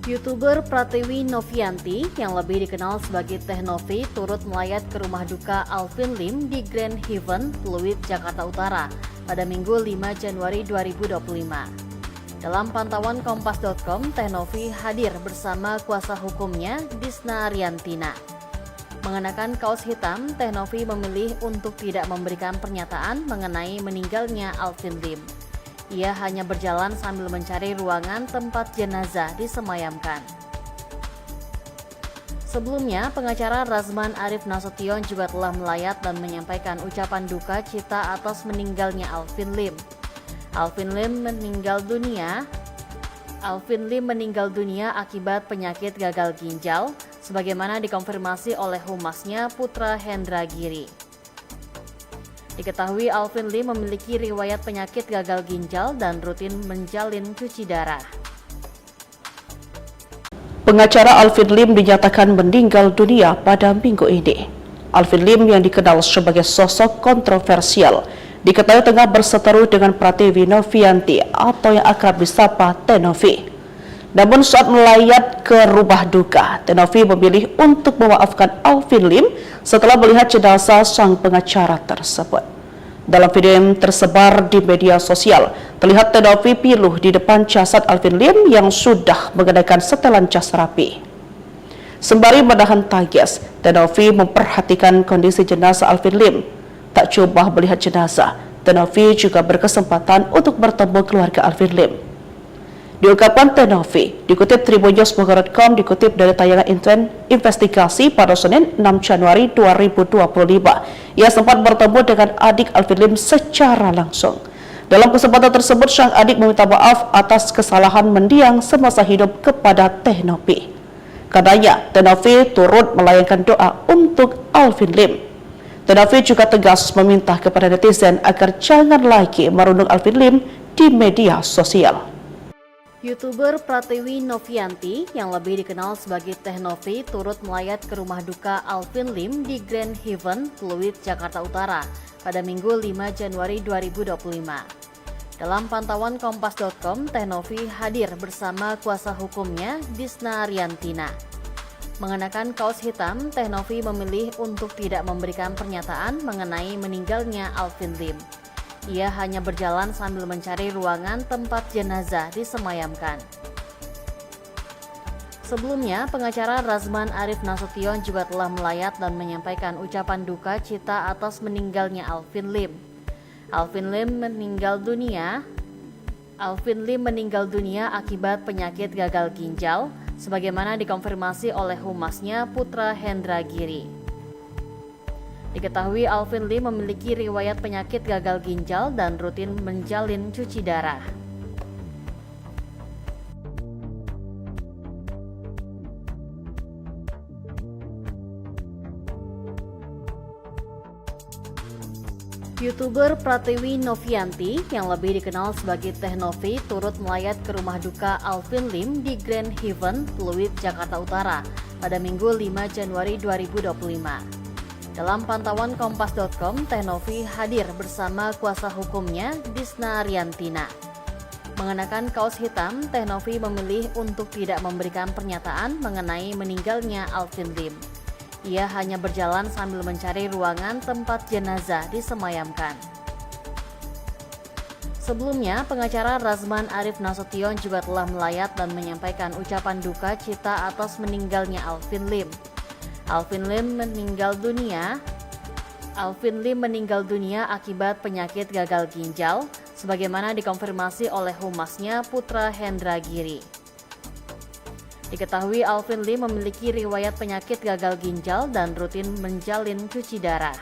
YouTuber Pratiwi Novianti yang lebih dikenal sebagai Teh Novi turut melayat ke rumah duka Alvin Lim di Grand Heaven, Pluit, Jakarta Utara pada Minggu 5 Januari 2025. Dalam pantauan Kompas.com, Teh Novi hadir bersama kuasa hukumnya, Disna Ariantina. Mengenakan kaos hitam, Teh Novi memilih untuk tidak memberikan pernyataan mengenai meninggalnya Alvin Lim. Ia hanya berjalan sambil mencari ruangan tempat jenazah disemayamkan. Sebelumnya, pengacara Razman Arif Nasution juga telah melayat dan menyampaikan ucapan duka cita atas meninggalnya Alvin Lim. Alvin Lim meninggal dunia akibat penyakit gagal ginjal, sebagaimana dikonfirmasi oleh humasnya Putra Hendra Giri. Diketahui Alvin Lim memiliki riwayat penyakit gagal ginjal dan rutin menjalin cuci darah. Pengacara Alvin Lim dinyatakan meninggal dunia pada Minggu ini. Alvin Lim yang dikenal sebagai sosok kontroversial diketahui tengah berseteru dengan Pratiwi Novianti atau yang akrab disapa Teh Novi. Namun saat melayat ke rumah duka, Teh Novi memilih untuk memaafkan Alvin Lim setelah melihat jenazah sang pengacara tersebut. Dalam video yang tersebar di media sosial, terlihat Teh Novi piluh di depan jasad Alvin Lim yang sudah mengenakan setelan jas rapi. Sembari menahan tangis, Teh Novi memperhatikan kondisi jenazah Alvin Lim. Tak Tak coba melihat jenazah, Tenovi juga berkesempatan untuk bertemu keluarga Alvin Lim. Diungkapkan Tenovi, dikutip tribunnews.com, dikutip dari tayangan investigasi pada Senin 6 Januari 2025. Ia sempat bertemu dengan adik Alvin Lim secara langsung. Dalam kesempatan tersebut, sang adik meminta maaf atas kesalahan mendiang semasa hidup kepada Tenovi. Katanya, Tenovi turut melayangkan doa untuk Alvin Lim. Tenovi juga tegas meminta kepada netizen agar jangan lagi merundung Alvin Lim di media sosial. YouTuber Pratiwi Novianti yang lebih dikenal sebagai Teh Novi turut melayat ke rumah duka Alvin Lim di Grand Haven, Pluit, Jakarta Utara pada Minggu 5 Januari 2025. Dalam pantauan Kompas.com, Teh Novi hadir bersama kuasa hukumnya Disna Riantina. Mengenakan kaos hitam, Teh Novi memilih untuk tidak memberikan pernyataan mengenai meninggalnya Alvin Lim. Ia hanya berjalan sambil mencari ruangan tempat jenazah disemayamkan. Sebelumnya, pengacara Razman Arif Nasution juga telah melayat dan menyampaikan ucapan duka cita atas meninggalnya Alvin Lim. Alvin Lim meninggal dunia akibat penyakit gagal ginjal, sebagaimana dikonfirmasi oleh humasnya Putra Hendra Giri. Diketahui Alvin Lim memiliki riwayat penyakit gagal ginjal dan rutin menjalin cuci darah. YouTuber Pratiwi Novianti yang lebih dikenal sebagai Teh Novi turut melayat ke rumah duka Alvin Lim di Grand Haven, Pluit, Jakarta Utara pada Minggu 5 Januari 2025. Dalam pantauan Kompas.com, Teh Novi hadir bersama kuasa hukumnya Disna Riantina. Mengenakan kaos hitam, Teh Novi memilih untuk tidak memberikan pernyataan mengenai meninggalnya Alvin Lim. Ia hanya berjalan sambil mencari ruangan tempat jenazah disemayamkan. Sebelumnya, pengacara Razman Arif Nasution juga telah melayat dan menyampaikan ucapan duka cita atas meninggalnya Alvin Lim. Alvin Lim meninggal dunia akibat penyakit gagal ginjal, sebagaimana dikonfirmasi oleh humasnya Putra Hendra Giri. Diketahui Alvin Lim memiliki riwayat penyakit gagal ginjal dan rutin menjalin cuci darah.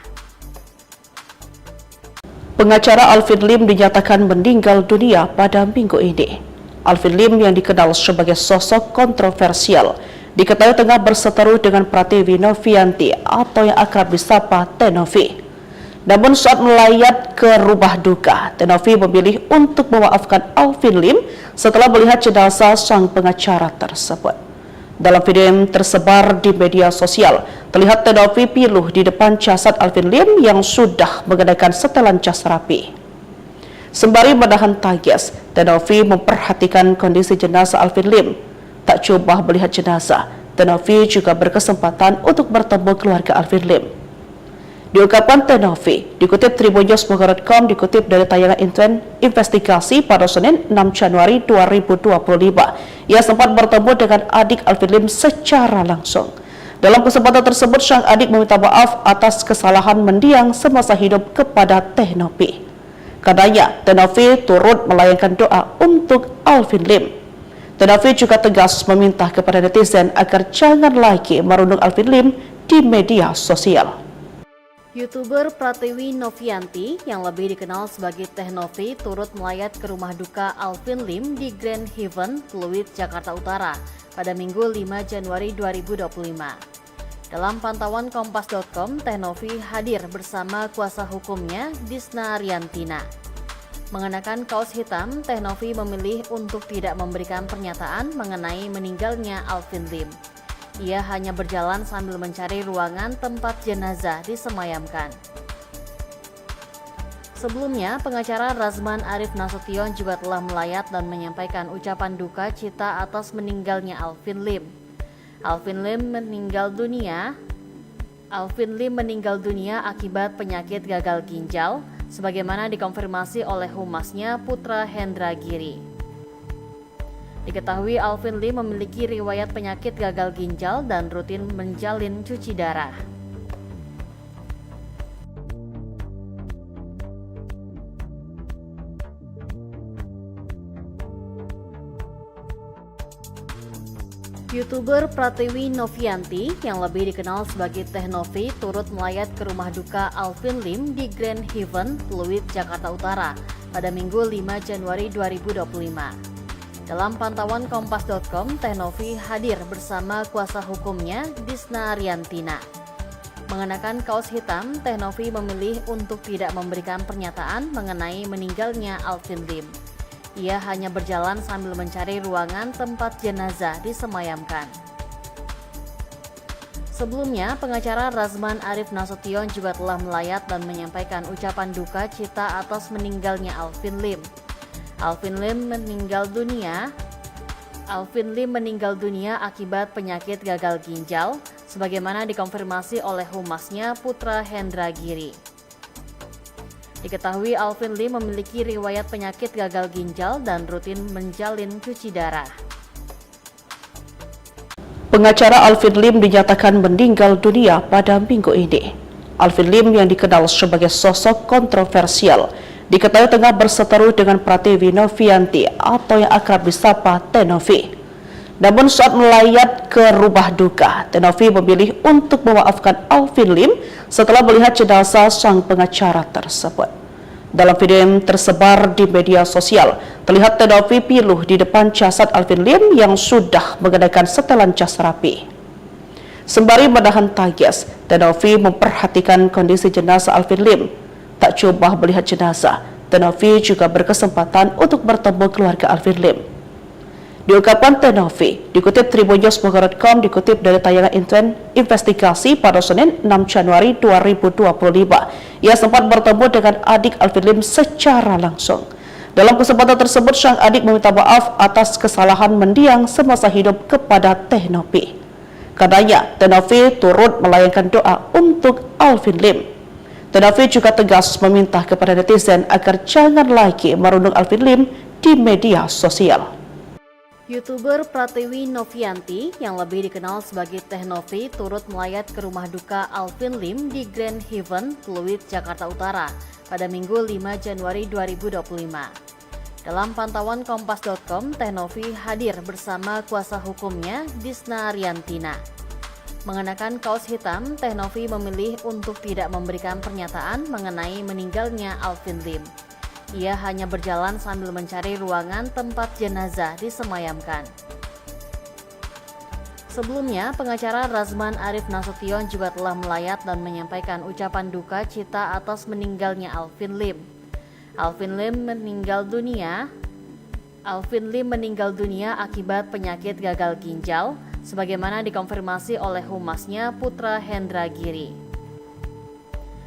Pengacara Alvin Lim dinyatakan meninggal dunia pada minggu ini. Alvin Lim yang dikenal sebagai sosok kontroversial diketahui tengah berseteru dengan Pratiwi Novianti atau yang akrab disapa Teh Novi. Namun saat melayat ke rumah duka, Teh Novi memilih untuk memaafkan Alvin Lim setelah melihat jenazah sang pengacara tersebut. Dalam video yang tersebar di media sosial, terlihat Teh Novi piluh di depan jasad Alvin Lim yang sudah mengenakan setelan jas rapi. Sembari menahan tangis, Teh Novi memperhatikan kondisi jenazah Alvin Lim. Tak coba melihat jenazah, Teh Novi juga berkesempatan untuk bertemu keluarga Alvin Lim. Diungkapkan Teh Novi, dikutip tribunnews.com, dikutip dari tayangan investigasi pada Senin 6 Januari 2025. Ia sempat bertemu dengan adik Alvin Lim secara langsung. Dalam kesempatan tersebut, sang adik meminta maaf atas kesalahan mendiang semasa hidup kepada Teh Novi. Katanya, Teh Novi turut melayangkan doa untuk Alvin Lim. Teh Novi juga tegas meminta kepada netizen agar jangan lagi merundung Alvin Lim di media sosial. YouTuber Pratiwi Novianti yang lebih dikenal sebagai Teh Novi turut melayat ke rumah duka Alvin Lim di Grand Haven, Pluit, Jakarta Utara pada Minggu 5 Januari 2025. Dalam pantauan Kompas.com, Teh Novi hadir bersama kuasa hukumnya Disna Riantina. Mengenakan kaos hitam, Teh Novi memilih untuk tidak memberikan pernyataan mengenai meninggalnya Alvin Lim. Ia hanya berjalan sambil mencari ruangan tempat jenazah disemayamkan. Sebelumnya, pengacara Razman Arif Nasution juga telah melayat dan menyampaikan ucapan duka cita atas meninggalnya Alvin Lim. Alvin Lim meninggal dunia akibat penyakit gagal ginjal, sebagaimana dikonfirmasi oleh humasnya Putra Hendra Giri. Diketahui Alvin Lim memiliki riwayat penyakit gagal ginjal dan rutin menjalin cuci darah. YouTuber Pratiwi Novianti yang lebih dikenal sebagai Teh Novi turut melayat ke rumah duka Alvin Lim di Grand Heaven, Pluit, Jakarta Utara pada Minggu 5 Januari 2025. Dalam pantauan Kompas.com, Teh Novi hadir bersama kuasa hukumnya, Disna Ariantina. Mengenakan kaos hitam, Teh Novi memilih untuk tidak memberikan pernyataan mengenai meninggalnya Alvin Lim. Ia hanya berjalan sambil mencari ruangan tempat jenazah disemayamkan. Sebelumnya, pengacara Razman Arif Nasution juga telah melayat dan menyampaikan ucapan duka cita atas meninggalnya Alvin Lim. Alvin Lim meninggal dunia akibat penyakit gagal ginjal, sebagaimana dikonfirmasi oleh humasnya Putra Hendra Giri. Diketahui Alvin Lim memiliki riwayat penyakit gagal ginjal dan rutin menjalin cuci darah. Pengacara Alvin Lim dinyatakan meninggal dunia pada minggu ini. Alvin Lim yang dikenal sebagai sosok kontroversial diketahui tengah berseteru dengan Pratiwi Novianti atau yang akrab disapa Teh Novi. Namun saat melayat ke rumah duka, Teh Novi memilih untuk memaafkan Alvin Lim setelah melihat jenazah sang pengacara tersebut. Dalam video yang tersebar di media sosial, terlihat Teh Novi piluh di depan jasad Alvin Lim yang sudah mengenakan setelan jas rapi. Sembari menahan tangis, Teh Novi memperhatikan kondisi jenazah Alvin Lim. Tak coba melihat jenazah, Teh Novi juga berkesempatan untuk bertemu keluarga Alvin Lim. Diungkapkan Teh Novi, dikutip tribunnews.com, dikutip dari tayangan investigasi pada Senin 6 Januari 2025. Ia sempat bertemu dengan adik Alvin Lim secara langsung. Dalam kesempatan tersebut, sang adik meminta maaf atas kesalahan mendiang semasa hidup kepada Teh Novi. Katanya, Teh Novi turut melayangkan doa untuk Alvin Lim. Teh Novi juga tegas meminta kepada netizen agar jangan lagi merundung Alvin Lim di media sosial. YouTuber Pratiwi Novianti yang lebih dikenal sebagai Teh Novi turut melayat ke rumah duka Alvin Lim di Grand Heaven, Pluit, Jakarta Utara pada Minggu 5 Januari 2025. Dalam pantauan Kompas.com, Teh Novi hadir bersama kuasa hukumnya, Disna Ariantina. Mengenakan kaos hitam, Teh Novi memilih untuk tidak memberikan pernyataan mengenai meninggalnya Alvin Lim. Ia hanya berjalan sambil mencari ruangan tempat jenazah disemayamkan. Sebelumnya, pengacara Razman Arif Nasution juga telah melayat dan menyampaikan ucapan duka cita atas meninggalnya Alvin Lim. Alvin Lim meninggal dunia akibat penyakit gagal ginjal, sebagaimana dikonfirmasi oleh humasnya Putra Hendra Giri.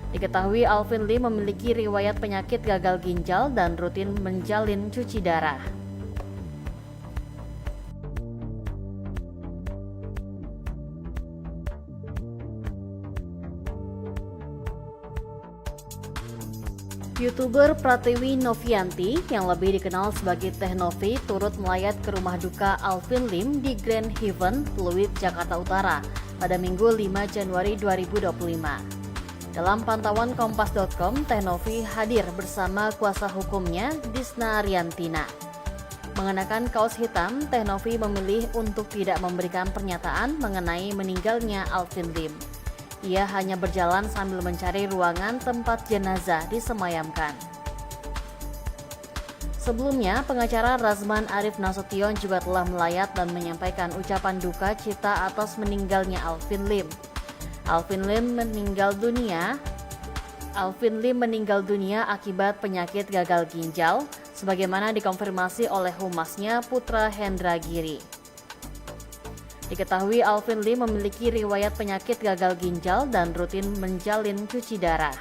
Diketahui Alvin Lim memiliki riwayat penyakit gagal ginjal dan rutin menjalin cuci darah. YouTuber Pratiwi Novianti yang lebih dikenal sebagai Teh Novi turut melayat ke rumah duka Alvin Lim di Grand Heaven, Pluit, Jakarta Utara pada Minggu 5 Januari 2025. Dalam pantauan Kompas.com, Teh Novi hadir bersama kuasa hukumnya, Disna Ariantina. Mengenakan kaos hitam, Teh Novi memilih untuk tidak memberikan pernyataan mengenai meninggalnya Alvin Lim. Ia hanya berjalan sambil mencari ruangan tempat jenazah disemayamkan. Sebelumnya, pengacara Razman Arif Nasution juga telah melayat dan menyampaikan ucapan duka cita atas meninggalnya Alvin Lim. Alvin Lim meninggal dunia akibat penyakit gagal ginjal, sebagaimana dikonfirmasi oleh humasnya Putra Hendra Giri. Diketahui Alvin Lim memiliki riwayat penyakit gagal ginjal dan rutin menjalin cuci darah.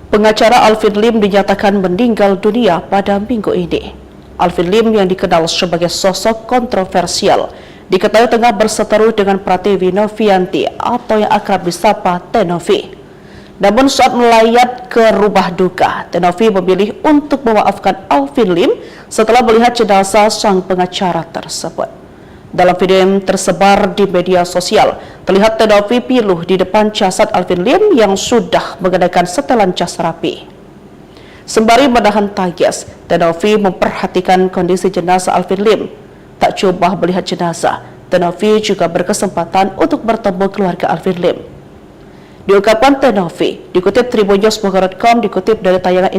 Pengacara Alvin Lim dinyatakan meninggal dunia pada minggu ini. Alvin Lim yang dikenal sebagai sosok kontroversial diketahui tengah berseteru dengan Pratiwi Novianti atau yang akrab disapa Teh Novi. Namun saat melayat ke rumah duka, Teh Novi memilih untuk memaafkan Alvin Lim setelah melihat jenazah sang pengacara tersebut. Dalam video yang tersebar di media sosial, terlihat Teh Novi piluh di depan jasad Alvin Lim yang sudah mengenakan setelan jas rapi. Sembari menahan tangis, Teh Novi memperhatikan kondisi jenazah Alvin Lim. Tak Tak coba melihat jenazah, Teh-Novi juga berkesempatan untuk bertemu keluarga Alvin Lim. Diungkapkan Teh-Novi, dikutip tribunnews.com, dikutip dari tayangan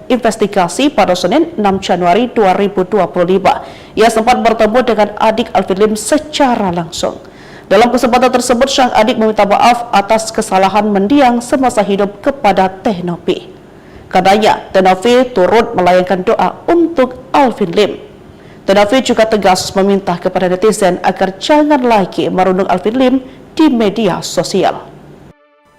investigasi pada Senin 6 Januari 2025. Ia sempat bertemu dengan adik Alvin Lim secara langsung. Dalam kesempatan tersebut, sang adik meminta maaf atas kesalahan mendiang semasa hidup kepada Teh-Novi. Katanya, Teh-Novi turut melayangkan doa untuk Alvin Lim. Teh-Novi juga tegas meminta kepada netizen agar jangan lagi merundung Alvin Lim di media sosial.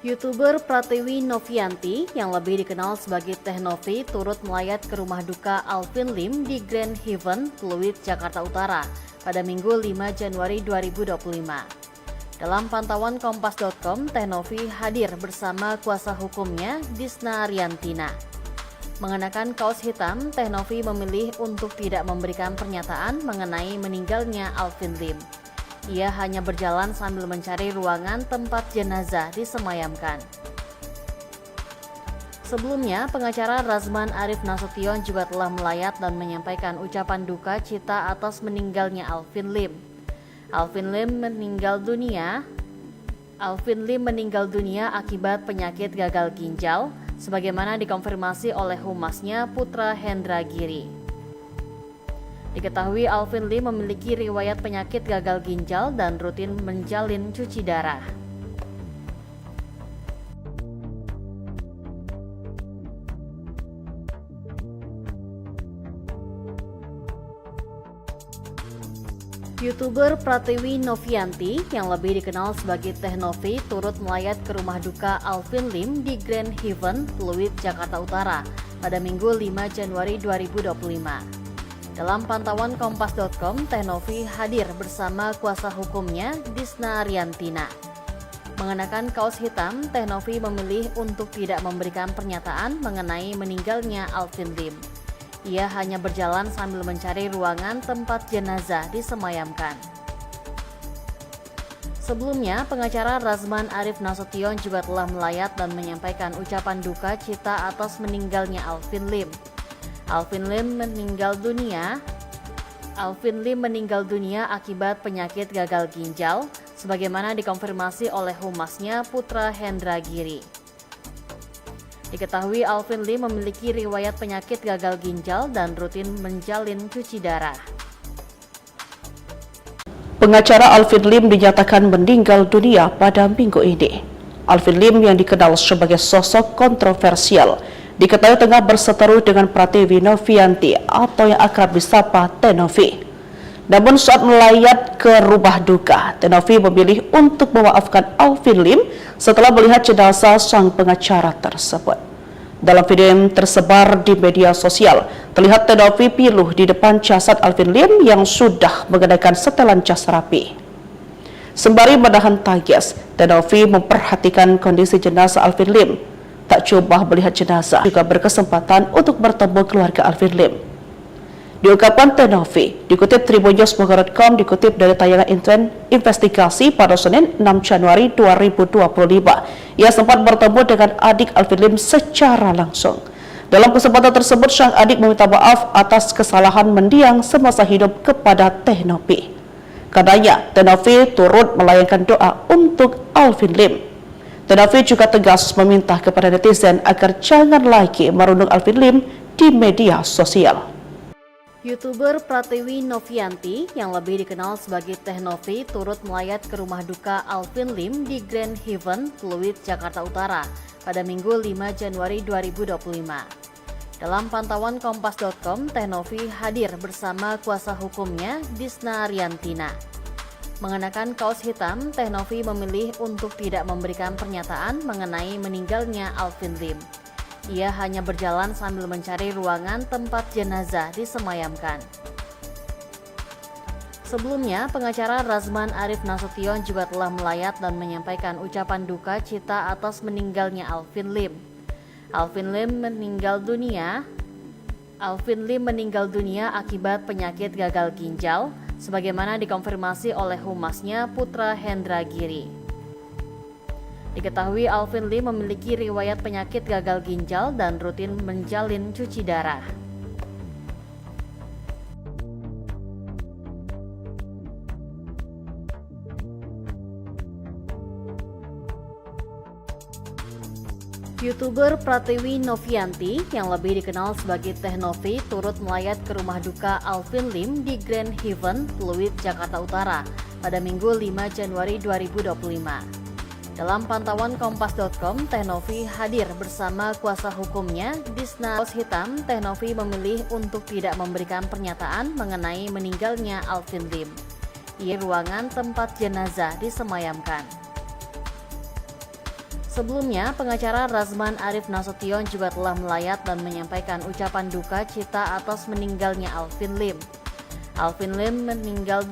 YouTuber Pratiwi Novianti yang lebih dikenal sebagai Teh-Novi turut melayat ke rumah duka Alvin Lim di Grand Haven, Pluit, Jakarta Utara pada Minggu 5 Januari 2025. Dalam pantauan Kompas.com, Teh-Novi hadir bersama kuasa hukumnya Disna Ariantina. Mengenakan kaos hitam, Teh-Novi memilih untuk tidak memberikan pernyataan mengenai meninggalnya Alvin Lim. Ia hanya berjalan sambil mencari ruangan tempat jenazah disemayamkan. Sebelumnya, pengacara Razman Arif Nasution juga telah melayat dan menyampaikan ucapan duka cita atas meninggalnya Alvin Lim. Alvin Lim meninggal dunia akibat penyakit gagal ginjal, sebagaimana dikonfirmasi oleh humasnya Putra Hendra Giri. Diketahui Alvin Lim memiliki riwayat penyakit gagal ginjal dan rutin menjalin cuci darah. YouTuber Pratiwi Novianti yang lebih dikenal sebagai Teh-Novi turut melayat ke rumah duka Alvin Lim di Grand Haven, Pluit, Jakarta Utara pada Minggu 5 Januari 2025. Dalam pantauan Kompas.com, Teh-Novi hadir bersama kuasa hukumnya Disna Ariantina. Mengenakan kaos hitam, Teh-Novi memilih untuk tidak memberikan pernyataan mengenai meninggalnya Alvin Lim. Ia hanya berjalan sambil mencari ruangan tempat jenazah disemayamkan. Sebelumnya, pengacara Razman Arif Nasution juga telah melayat dan menyampaikan ucapan duka cita atas meninggalnya Alvin Lim. Alvin Lim meninggal dunia akibat penyakit gagal ginjal, sebagaimana dikonfirmasi oleh humasnya Putra Hendra Giri. Diketahui Alvin Lim memiliki riwayat penyakit gagal ginjal dan rutin menjalin cuci darah. Pengacara Alvin Lim dinyatakan meninggal dunia pada minggu ini. Alvin Lim yang dikenal sebagai sosok kontroversial diketahui tengah berseteru dengan Pratiwi Novianti atau yang akrab disapa Teh-Novi. Namun saat melayat ke rumah duka, Teh-Novi memilih untuk memaafkan Alvin Lim setelah melihat jenazah sang pengacara tersebut. Dalam video yang tersebar di media sosial, terlihat Teh-Novi piluh di depan jasad Alvin Lim yang sudah mengenakan setelan jas rapi. Sembari menahan tangis, Teh-Novi memperhatikan kondisi jenazah Alvin Lim. Tak coba melihat jenazah, juga berkesempatan untuk bertemu keluarga Alvin Lim. Diungkapkan Teh-Novi, dikutip tribunnews.com, dikutip dari tayangan investigasi pada Senin 6 Januari 2025. Ia sempat bertemu dengan adik Alvin Lim secara langsung. Dalam kesempatan tersebut, sang adik meminta maaf atas kesalahan mendiang semasa hidup kepada Teh-Novi. Katanya, Teh-Novi turut melayangkan doa untuk Alvin Lim. Teh-Novi juga tegas meminta kepada netizen agar jangan lagi merundung Alvin Lim di media sosial. YouTuber Pratiwi Novianti yang lebih dikenal sebagai Teh-Novi turut melayat ke rumah duka Alvin Lim di Grand Haven, Pluit, Jakarta Utara pada Minggu 5 Januari 2025. Dalam pantauan Kompas.com, Teh-Novi hadir bersama kuasa hukumnya Disna Ariantina. Mengenakan kaos hitam, Teh-Novi memilih untuk tidak memberikan pernyataan mengenai meninggalnya Alvin Lim. Ia hanya berjalan sambil mencari ruangan tempat jenazah disemayamkan. Sebelumnya, pengacara Razman Arif Nasution juga telah melayat dan menyampaikan ucapan duka cita atas meninggalnya Alvin Lim. Alvin Lim meninggal dunia akibat penyakit gagal ginjal, sebagaimana dikonfirmasi oleh humasnya Putra Hendra Giri. Diketahui Alvin Lim memiliki riwayat penyakit gagal ginjal dan rutin menjalin cuci darah. YouTuber Pratiwi Novianti yang lebih dikenal sebagai Teh Novi turut melayat ke rumah duka Alvin Lim di Grand Heaven, Pluit, Jakarta Utara pada Minggu 5 Januari 2025. Dalam pantauan Kompas.com, Teh Novi hadir bersama kuasa hukumnya, Disna Kaos Hitam. Teh Novi memilih untuk tidak memberikan pernyataan mengenai meninggalnya Alvin Lim. Ia ruangan tempat jenazah disemayamkan. Sebelumnya, pengacara Razman Arif Nasution juga telah melayat dan menyampaikan ucapan duka cita atas meninggalnya Alvin Lim. Alvin Lim meninggal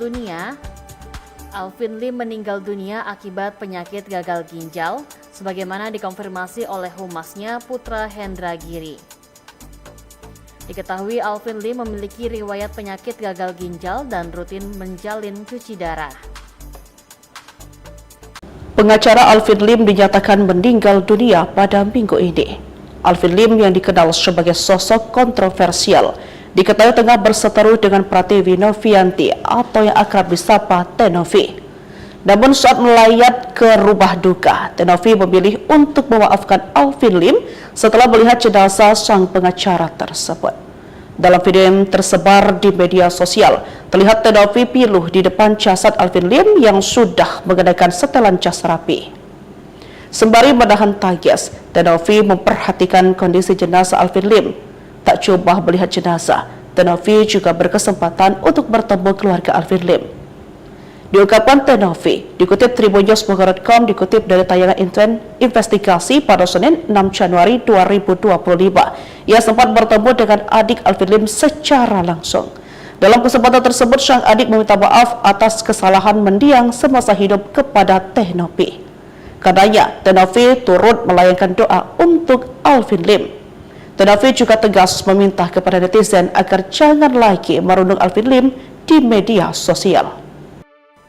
dunia akibat penyakit gagal ginjal, sebagaimana dikonfirmasi oleh humasnya Putra Hendra Giri. Diketahui Alvin Lim memiliki riwayat penyakit gagal ginjal dan rutin menjalin cuci darah. Pengacara Alvin Lim dinyatakan meninggal dunia pada minggu ini. Alvin Lim yang dikenal sebagai sosok kontroversial diketahui tengah berseteru dengan Pratiwi Novianti atau yang akrab disapa Teh Novi. Namun saat melayat ke rumah duka, Teh Novi memilih untuk memaafkan Alvin Lim setelah melihat jenazah sang pengacara tersebut. Dalam video yang tersebar di media sosial, terlihat Teh Novi piluh di depan jasad Alvin Lim yang sudah mengenakan setelan jas rapi. Sembari menahan tangis, Teh Novi memperhatikan kondisi jenazah Alvin Lim. Tak coba melihat jenazah, Teh Novi juga berkesempatan untuk bertemu keluarga Alvin Lim. Diungkapkan Teh Novi, dikutip tribunnews.com, dikutip dari tayangan investigasi pada Senin 6 Januari 2025. Ia sempat bertemu dengan adik Alvin Lim secara langsung. Dalam kesempatan tersebut, sang adik meminta maaf atas kesalahan mendiang semasa hidup kepada Teh Novi. Karenanya, Teh Novi turut melayangkan doa untuk Alvin Lim. Teh Novi juga tegas meminta kepada netizen agar jangan lagi merundung Alvin Lim di media sosial.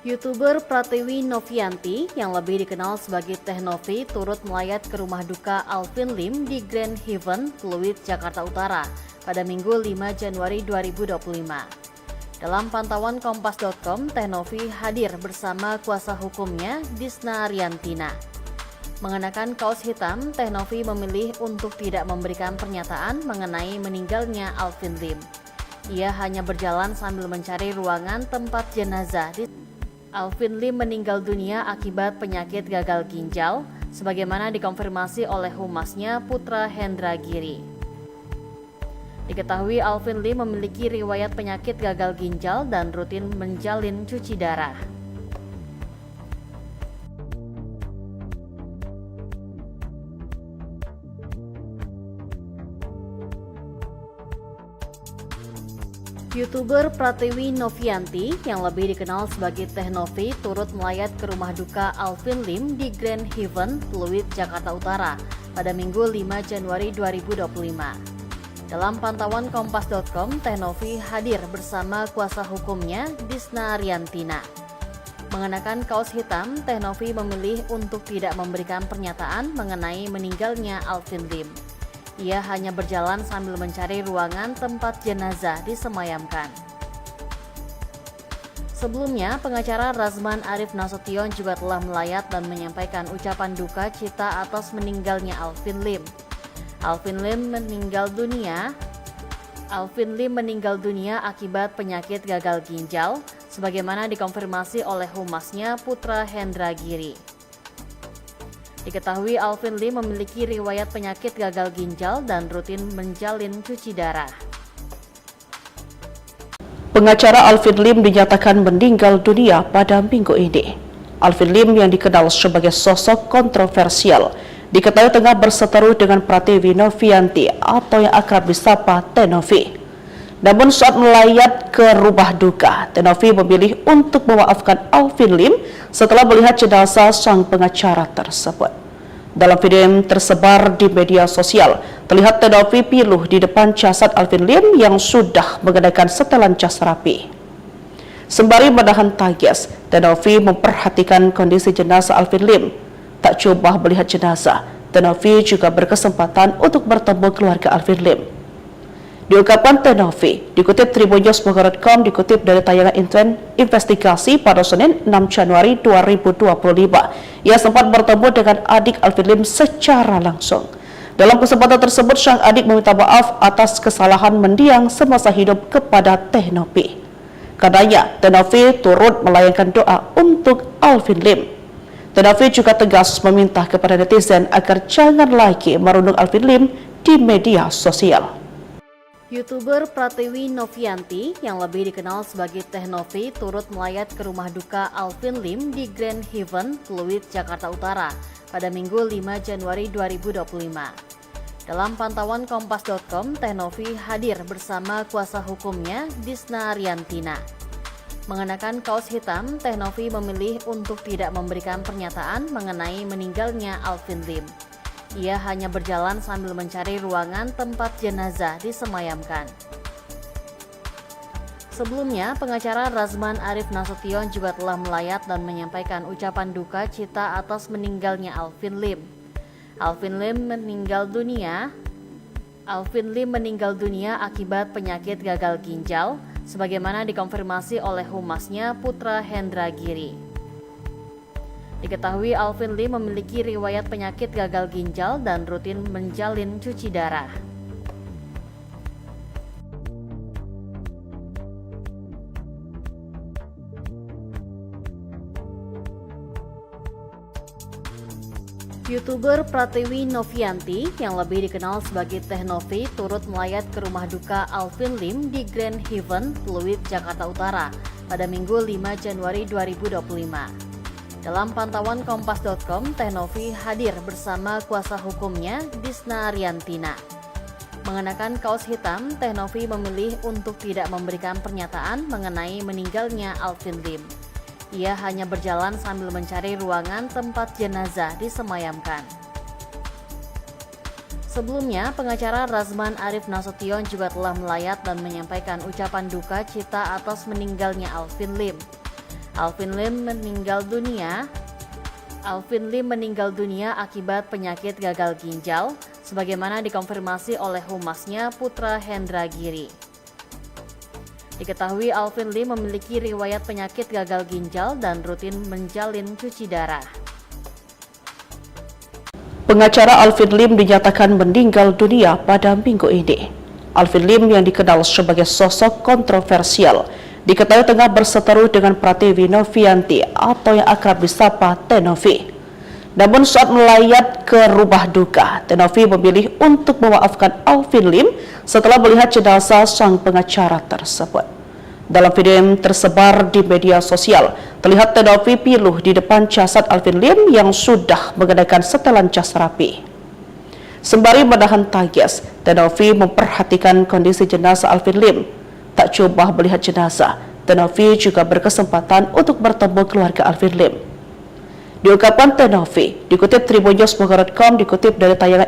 YouTuber Pratiwi Novianti yang lebih dikenal sebagai Teh Novi turut melayat ke rumah duka Alvin Lim di Grand Heaven, Pluit, Jakarta Utara pada Minggu 5 Januari 2025. Dalam pantauan Kompas.com, Teh Novi hadir bersama kuasa hukumnya, Disna Riantina. Mengenakan kaos hitam, Teh Novi memilih untuk tidak memberikan pernyataan mengenai meninggalnya Alvin Lim. Ia hanya berjalan sambil mencari ruangan tempat jenazah. Alvin Lim meninggal dunia akibat penyakit gagal ginjal, sebagaimana dikonfirmasi oleh humasnya Putra Hendra Giri. Diketahui Alvin Lim memiliki riwayat penyakit gagal ginjal dan rutin menjalin cuci darah. YouTuber Pratiwi Novianti yang lebih dikenal sebagai Teh Novi turut melayat ke rumah duka Alvin Lim di Grand Heaven, Pluit, Jakarta Utara pada Minggu 5 Januari 2025. Dalam pantauan Kompas.com, Teh Novi hadir bersama kuasa hukumnya, Disna Riantina. Mengenakan kaos hitam, Teh Novi memilih untuk tidak memberikan pernyataan mengenai meninggalnya Alvin Lim. Ia hanya berjalan sambil mencari ruangan tempat jenazah disemayamkan. Sebelumnya, pengacara Razman Arif Nasution juga telah melayat dan menyampaikan ucapan duka cita atas meninggalnya Alvin Lim. Alvin Lim meninggal dunia akibat penyakit gagal ginjal, sebagaimana dikonfirmasi oleh humasnya Putra Hendra Giri. Diketahui Alvin Lim memiliki riwayat penyakit gagal ginjal dan rutin menjalin cuci darah. Pengacara Alvin Lim dinyatakan meninggal dunia pada minggu ini. Alvin Lim yang dikenal sebagai sosok kontroversial diketahui tengah berseteru dengan Pratiwi Novianti atau yang akrab disapa Teh Novi. Namun saat melayat ke rumah duka, Teh Novi memilih untuk memaafkan Alvin Lim setelah melihat jenazah sang pengacara tersebut. Dalam video yang tersebar di media sosial, terlihat Teh Novi piluh di depan jasad Alvin Lim yang sudah mengenakan setelan jas rapi. Sembari menahan tangis, Teh Novi memperhatikan kondisi jenazah Alvin Lim. Tak coba melihat jenazah, Teh Novi juga berkesempatan untuk bertemu keluarga Alvin Lim. Diungkapkan Teh Novi, dikutip tribunnews.com, dikutip dari tayangan investigasi pada Senin 6 Januari 2025. Ia sempat bertemu dengan adik Alvin Lim secara langsung. Dalam kesempatan tersebut, sang adik meminta maaf atas kesalahan mendiang semasa hidup kepada Teh Novi. Katanya, Teh Novi turut melayangkan doa untuk Alvin Lim. Teh Novi juga tegas meminta kepada netizen agar jangan lagi merundung Alvin Lim di media sosial. YouTuber Pratiwi Novianti yang lebih dikenal sebagai Teh Novi turut melayat ke rumah duka Alvin Lim di Grand Heaven, Pluit, Jakarta Utara pada Minggu 5 Januari 2025. Dalam pantauan Kompas.com, Teh Novi hadir bersama kuasa hukumnya Disna Riantina. Mengenakan kaos hitam, Teh Novi memilih untuk tidak memberikan pernyataan mengenai meninggalnya Alvin Lim. Ia hanya berjalan sambil mencari ruangan tempat jenazah disemayamkan. Sebelumnya, pengacara Razman Arif Nasution juga telah melayat dan menyampaikan ucapan duka cita atas meninggalnya Alvin Lim. Alvin Lim meninggal dunia akibat penyakit gagal ginjal, sebagaimana dikonfirmasi oleh humasnya Putra Hendra Giri. Diketahui Alvin Lim memiliki riwayat penyakit gagal ginjal dan rutin menjalin cuci darah. YouTuber Pratiwi Novianti yang lebih dikenal sebagai Teh Novi turut melayat ke rumah duka Alvin Lim di Grand Heaven, Pluit, Jakarta Utara pada Minggu 5 Januari 2025. Dalam pantauan Kompas.com, Teh Novi hadir bersama kuasa hukumnya Disna Riantina. Mengenakan kaos hitam, Teh Novi memilih untuk tidak memberikan pernyataan mengenai meninggalnya Alvin Lim. Ia hanya berjalan sambil mencari ruangan tempat jenazah disemayamkan. Sebelumnya, pengacara Razman Arif Nasution juga telah melayat dan menyampaikan ucapan duka cita atas meninggalnya Alvin Lim. Alvin Lim meninggal dunia akibat penyakit gagal ginjal, sebagaimana dikonfirmasi oleh humasnya Putra Hendra Giri. Diketahui Alvin Lim memiliki riwayat penyakit gagal ginjal dan rutin menjalin cuci darah. Pengacara Alvin Lim dinyatakan meninggal dunia pada minggu ini. Alvin Lim yang dikenal sebagai sosok kontroversial diketahui tengah berseteru dengan Pratiwi Novianti atau yang akrab disapa Teh Novi. Namun saat melayat ke rumah duka, Teh Novi memilih untuk memaafkan Alvin Lim setelah melihat jenazah sang pengacara tersebut. Dalam video yang tersebar di media sosial, terlihat Teh Novi piluh di depan jasad Alvin Lim yang sudah mengenakan setelan jas rapi. Sembari menahan tangis, Teh Novi memperhatikan kondisi jenazah Alvin Lim. Tak cuma melihat jenazah, Teh Novi juga berkesempatan untuk bertemu keluarga Alvin Lim. Diungkapkan Teh Novi, dikutip tribunnews.com, dikutip dari tayangan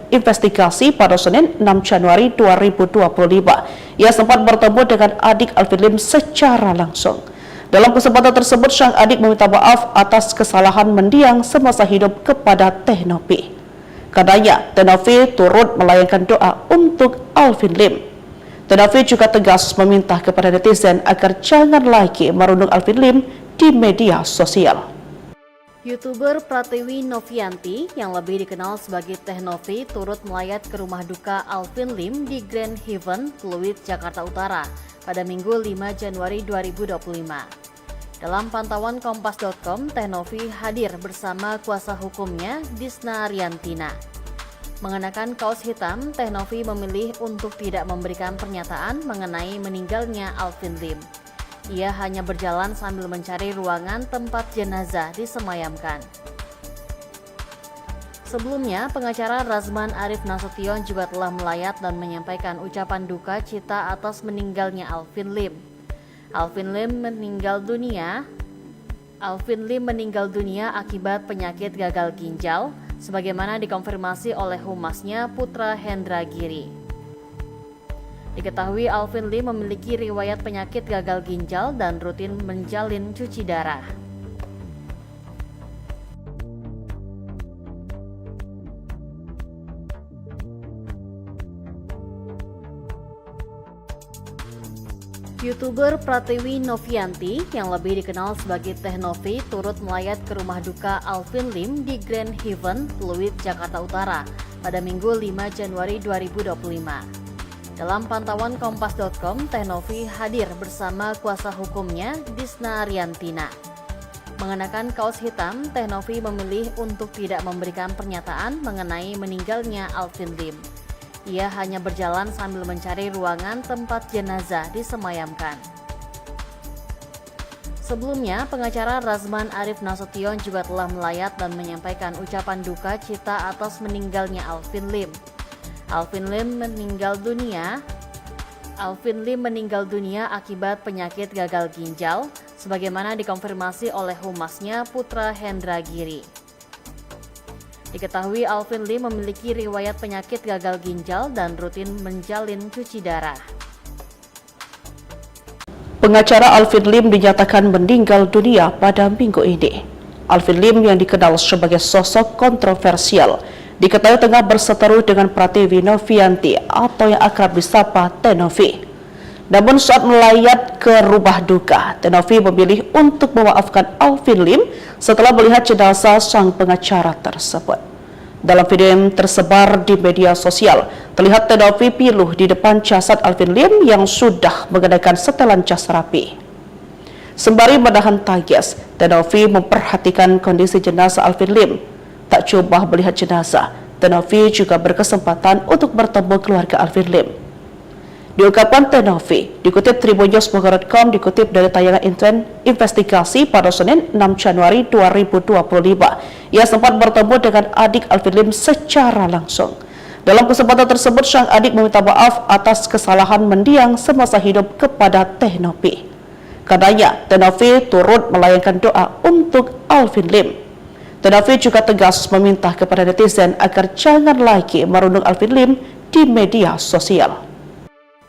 investigasi pada Senin 6 Januari 2025. Ia sempat bertemu dengan adik Alvin Lim secara langsung. Dalam kesempatan tersebut, sang adik meminta maaf atas kesalahan mendiang semasa hidup kepada Teh Novi. Katanya, Teh Novi turut melayangkan doa untuk Alvin Lim. Teh Novi juga tegas meminta kepada netizen agar jangan lagi merundung Alvin Lim di media sosial. YouTuber Pratiwi Novianti yang lebih dikenal sebagai Teh Novi turut melayat ke rumah duka Alvin Lim di Grand Heaven, Pluit, Jakarta Utara pada Minggu 5 Januari 2025. Dalam pantauan Kompas.com, Teh Novi hadir bersama kuasa hukumnya Disna Riantina. Mengenakan kaos hitam, Teh Novi memilih untuk tidak memberikan pernyataan mengenai meninggalnya Alvin Lim. Ia hanya berjalan sambil mencari ruangan tempat jenazah disemayamkan. Sebelumnya, pengacara Razman Arif Nasution juga telah melayat dan menyampaikan ucapan duka cita atas meninggalnya Alvin Lim. Alvin Lim meninggal dunia akibat penyakit gagal ginjal, sebagaimana dikonfirmasi oleh humasnya Putra Hendra Giri. Diketahui Alvin Lim memiliki riwayat penyakit gagal ginjal dan rutin menjalin cuci darah. YouTuber Pratiwi Novianti yang lebih dikenal sebagai Teh Novi turut melayat ke rumah duka Alvin Lim di Grand Heaven, Pluit, Jakarta Utara pada Minggu 5 Januari 2025. Dalam pantauan Kompas.com, Teh Novi hadir bersama kuasa hukumnya, Disna Ariantina. Mengenakan kaos hitam, Teh Novi memilih untuk tidak memberikan pernyataan mengenai meninggalnya Alvin Lim. Ia hanya berjalan sambil mencari ruangan tempat jenazah disemayamkan. Sebelumnya, pengacara Razman Arif Nasution juga telah melayat dan menyampaikan ucapan duka cita atas meninggalnya Alvin Lim. Alvin Lim meninggal dunia akibat penyakit gagal ginjal, sebagaimana dikonfirmasi oleh humasnya Putra Hendra Giri. Diketahui Alvin Lim memiliki riwayat penyakit gagal ginjal dan rutin menjalin cuci darah. Pengacara Alvin Lim dinyatakan meninggal dunia pada minggu ini. Alvin Lim yang dikenal sebagai sosok kontroversial diketahui tengah berseteru dengan Pratiwi Novianti atau yang akrab disapa Teh Novi. Namun saat melayat ke rumah duka, Teh Novi memilih untuk memaafkan Alvin Lim setelah melihat jenazah sang pengacara tersebut. Dalam video yang tersebar di media sosial, terlihat Teh Novi piluh di depan jasad Alvin Lim yang sudah mengenakan setelan jas rapi. Sembari menahan tangis, Teh Novi memperhatikan kondisi jenazah Alvin Lim. Tak coba melihat jenazah, Teh Novi juga berkesempatan untuk bertemu keluarga Alvin Lim. Diungkapkan Teh Novi, dikutip tribunnews.com, dikutip dari tayangan investigasi pada Senin 6 Januari 2025. Ia sempat bertemu dengan adik Alvin Lim secara langsung. Dalam kesempatan tersebut, sang adik meminta maaf atas kesalahan mendiang semasa hidup kepada Teh Novi. Katanya, Teh Novi turut melayangkan doa untuk Alvin Lim. Teh Novi juga tegas meminta kepada netizen agar jangan lagi merundung Alvin Lim di media sosial.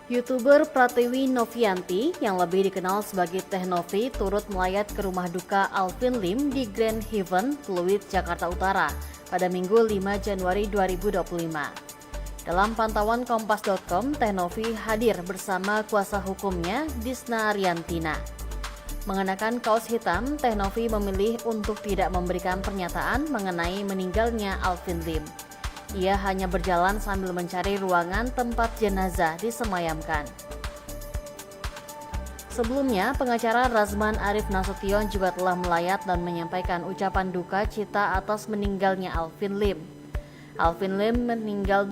YouTuber Pratiwi Novianti yang lebih dikenal sebagai Teh Novi turut melayat ke rumah duka Alvin Lim di Grand Heaven, Pluit, Jakarta Utara pada Minggu 5 Januari 2025. Dalam pantauan Kompas.com, Teh Novi hadir bersama kuasa hukumnya, Disna Ariantina. Mengenakan kaos hitam, Teh Novi memilih untuk tidak memberikan pernyataan mengenai meninggalnya Alvin Lim. Ia hanya berjalan sambil mencari ruangan tempat jenazah disemayamkan. Sebelumnya, pengacara Razman Arif Nasution juga telah melayat dan menyampaikan ucapan duka cita atas meninggalnya Alvin Lim. Alvin Lim meninggal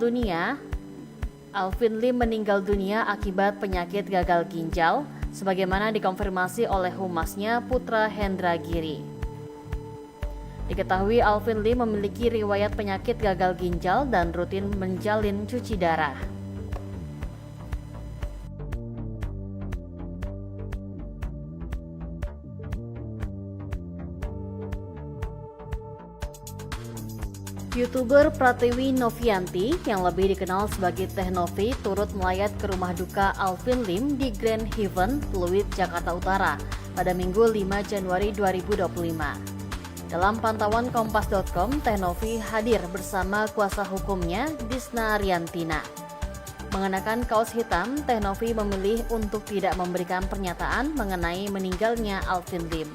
dunia akibat penyakit gagal ginjal, sebagaimana dikonfirmasi oleh humasnya Putra Hendra Giri. Diketahui Alvin Lim memiliki riwayat penyakit gagal ginjal dan rutin menjalin cuci darah. YouTuber Pratiwi Novianti yang lebih dikenal sebagai Teh Novi turut melayat ke rumah duka Alvin Lim di Grand Heaven, Pluit, Jakarta Utara pada Minggu 5 Januari 2025. Dalam pantauan Kompas.com, Teh Novi hadir bersama kuasa hukumnya, Disna Ariantina. Mengenakan kaos hitam, Teh Novi memilih untuk tidak memberikan pernyataan mengenai meninggalnya Alvin Lim.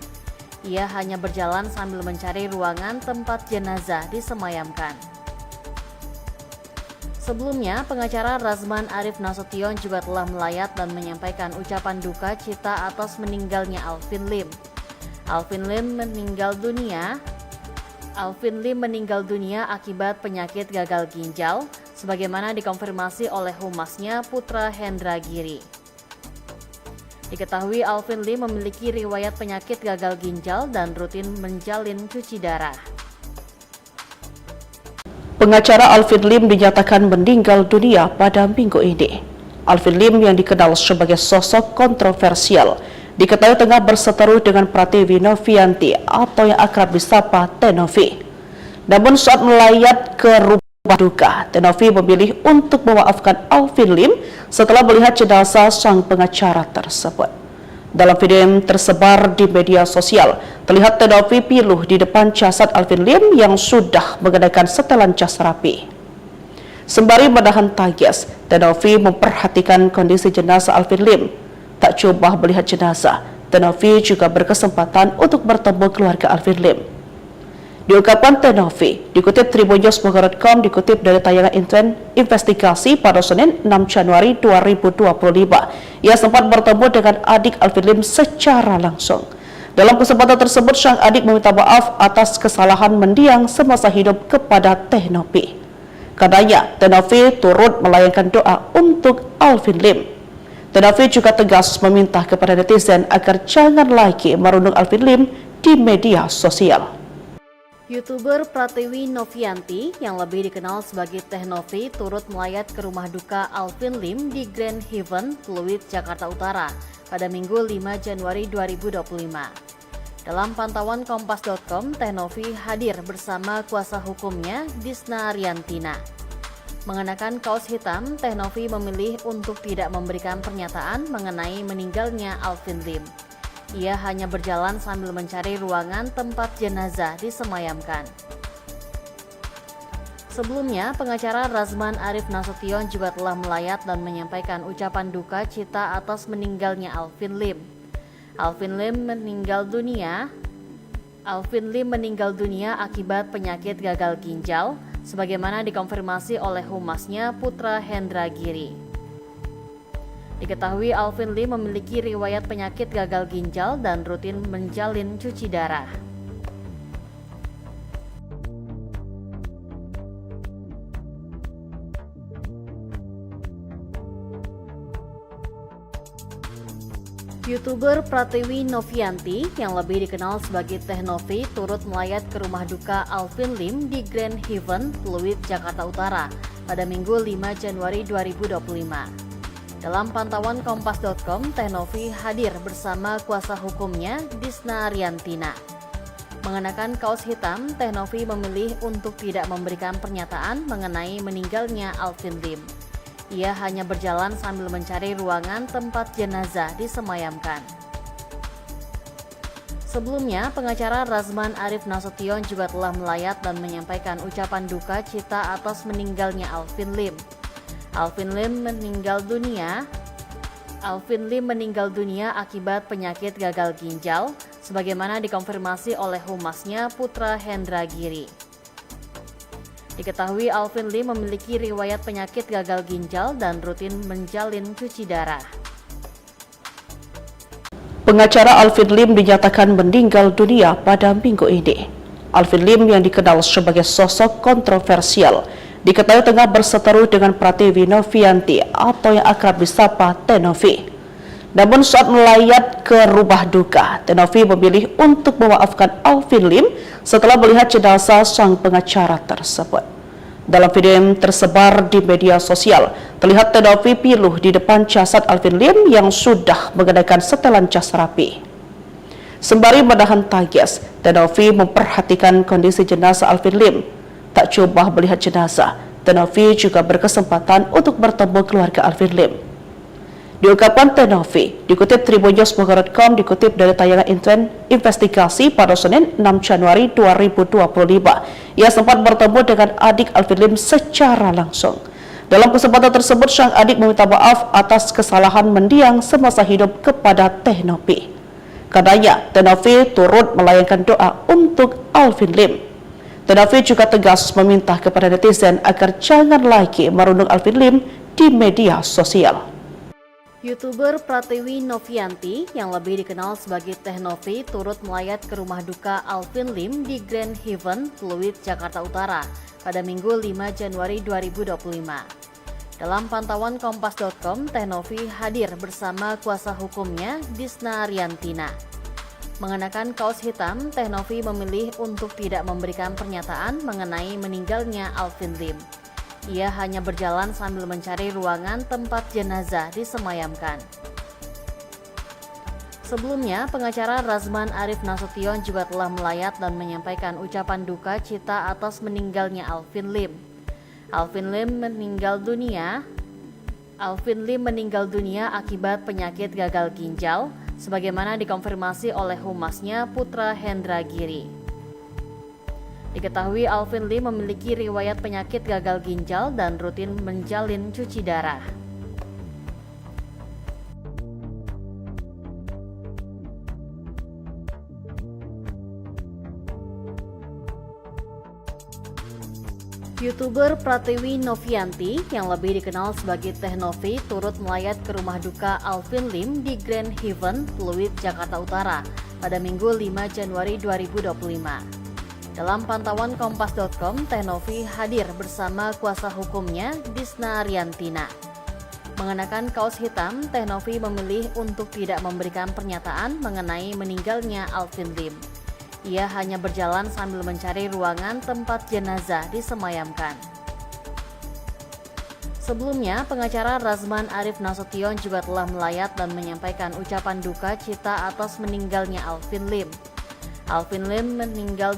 Ia hanya berjalan sambil mencari ruangan tempat jenazah disemayamkan. Sebelumnya, pengacara Razman Arif Nasution juga telah melayat dan menyampaikan ucapan duka cita atas meninggalnya Alvin Lim. Alvin Lim meninggal dunia akibat penyakit gagal ginjal, sebagaimana dikonfirmasi oleh humasnya Putra Hendra Giri. Diketahui Alvin Lim memiliki riwayat penyakit gagal ginjal dan rutin menjalin cuci darah. Pengacara Alvin Lim dinyatakan meninggal dunia pada minggu ini. Alvin Lim yang dikenal sebagai sosok kontroversial diketahui tengah berseteru dengan Pratiwi Novianti atau yang akrab disapa Teh Novi. Namun saat melayat ke rumah duka, Teh Novi memilih untuk memaafkan Alvin Lim setelah melihat jenazah sang pengacara tersebut. Dalam video yang tersebar di media sosial, terlihat Teh Novi piluh di depan jasad Alvin Lim yang sudah mengenakan setelan jas rapi. Sembari menahan tangis, Teh Novi memperhatikan kondisi jenazah Alvin Lim. Tak coba melihat jenazah, Teh Novi juga berkesempatan untuk bertemu keluarga Alvin Lim. Diungkapkan Tenovi, dikutip tribunnews.com, dikutip dari tayangan investigasi pada Senin 6 Januari 2025. Ia sempat bertemu dengan adik Alvin Lim secara langsung. Dalam kesempatan tersebut, sang adik meminta maaf atas kesalahan mendiang semasa hidup kepada Tenovi. Katanya, Tenovi turut melayangkan doa untuk Alvin Lim. Tenovi juga tegas meminta kepada netizen agar jangan lagi merundung Alvin Lim di media sosial. YouTuber Pratiwi Novianti yang lebih dikenal sebagai Teh Novi turut melayat ke rumah duka Alvin Lim di Grand Haven, Pluit, Jakarta Utara pada Minggu 5 Januari 2025. Dalam pantauan Kompas.com, Teh Novi hadir bersama kuasa hukumnya Disna Riantina. Mengenakan kaos hitam, Teh Novi memilih untuk tidak memberikan pernyataan mengenai meninggalnya Alvin Lim. Ia hanya berjalan sambil mencari ruangan tempat jenazah disemayamkan. Sebelumnya, pengacara Razman Arif Nasution juga telah melayat dan menyampaikan ucapan duka cita atas meninggalnya Alvin Lim. Alvin Lim meninggal dunia akibat penyakit gagal ginjal, sebagaimana dikonfirmasi oleh humasnya Putra Hendra Giri. Diketahui Alvin Lim memiliki riwayat penyakit gagal ginjal dan rutin menjalin cuci darah. YouTuber Pratiwi Novianti yang lebih dikenal sebagai Teh Novi turut melayat ke rumah duka Alvin Lim di Grand Haven, Pluit, Jakarta Utara pada Minggu 5 Januari 2025. Dalam pantauan Kompas.com, Teh Novi hadir bersama kuasa hukumnya Disna Riantina. Mengenakan kaos hitam, Teh Novi memilih untuk tidak memberikan pernyataan mengenai meninggalnya Alvin Lim. Ia hanya berjalan sambil mencari ruangan tempat jenazah disemayamkan. Sebelumnya, pengacara Razman Arif Nasution juga telah melayat dan menyampaikan ucapan duka cita atas meninggalnya Alvin Lim. Alvin Lim meninggal dunia akibat penyakit gagal ginjal, sebagaimana dikonfirmasi oleh humasnya Putra Hendra Giri. Diketahui Alvin Lim memiliki riwayat penyakit gagal ginjal dan rutin menjalin cuci darah. Pengacara Alvin Lim dinyatakan meninggal dunia pada minggu ini. Alvin Lim yang dikenal sebagai sosok kontroversial diketahui tengah berseteru dengan Pratiwi Novianti atau yang akrab disapa Teh Novi. Namun saat melayat ke rumah duka, Teh Novi memilih untuk memaafkan Alvin Lim setelah melihat jenazah sang pengacara tersebut. Dalam video yang tersebar di media sosial, terlihat Teh Novi piluh di depan jasad Alvin Lim yang sudah mengenakan setelan jas rapi. Sembari menahan tangis, Teh Novi memperhatikan kondisi jenazah Alvin Lim. Tak coba melihat jenazah, Teh Novi juga berkesempatan untuk bertemu keluarga Alvin Lim. Diungkapkan Teh Novi, dikutip tribunnews.com, dikutip dari tayangan investigasi pada Senin 6 Januari 2025. Ia sempat bertemu dengan adik Alvin Lim secara langsung. Dalam kesempatan tersebut, sang adik meminta maaf atas kesalahan mendiang semasa hidup kepada Teh Novi. Katanya, Teh Novi turut melayangkan doa untuk Alvin Lim. Teh Novi juga tegas meminta kepada netizen agar jangan lagi merundung Alvin Lim di media sosial. YouTuber Pratiwi Novianti yang lebih dikenal sebagai Teh Novi turut melayat ke rumah duka Alvin Lim di Grand Haven, Pluit, Jakarta Utara pada Minggu 5 Januari 2025. Dalam pantauan Kompas.com, Teh Novi hadir bersama kuasa hukumnya Disna Riantina. Mengenakan kaos hitam, Teh Novi memilih untuk tidak memberikan pernyataan mengenai meninggalnya Alvin Lim. Ia hanya berjalan sambil mencari ruangan tempat jenazah disemayamkan. Sebelumnya, pengacara Razman Arif Nasution juga telah melayat dan menyampaikan ucapan duka cita atas meninggalnya Alvin Lim. Alvin Lim meninggal dunia akibat penyakit gagal ginjal, sebagaimana dikonfirmasi oleh humasnya Putra Hendra Giri. Diketahui Alvin Lim memiliki riwayat penyakit gagal ginjal dan rutin menjalin cuci darah. YouTuber Pratiwi Novianti yang lebih dikenal sebagai Teh Novi turut melayat ke rumah duka Alvin Lim di Grand Heaven, Pluit, Jakarta Utara pada Minggu 5 Januari 2025. Dalam pantauan Kompas.com, Teh Novi hadir bersama kuasa hukumnya, Disna Riantina. Mengenakan kaos hitam, Teh Novi memilih untuk tidak memberikan pernyataan mengenai meninggalnya Alvin Lim. Ia hanya berjalan sambil mencari ruangan tempat jenazah disemayamkan. Sebelumnya, pengacara Razman Arif Nasution juga telah melayat dan menyampaikan ucapan duka cita atas meninggalnya Alvin Lim. Alvin Lim meninggal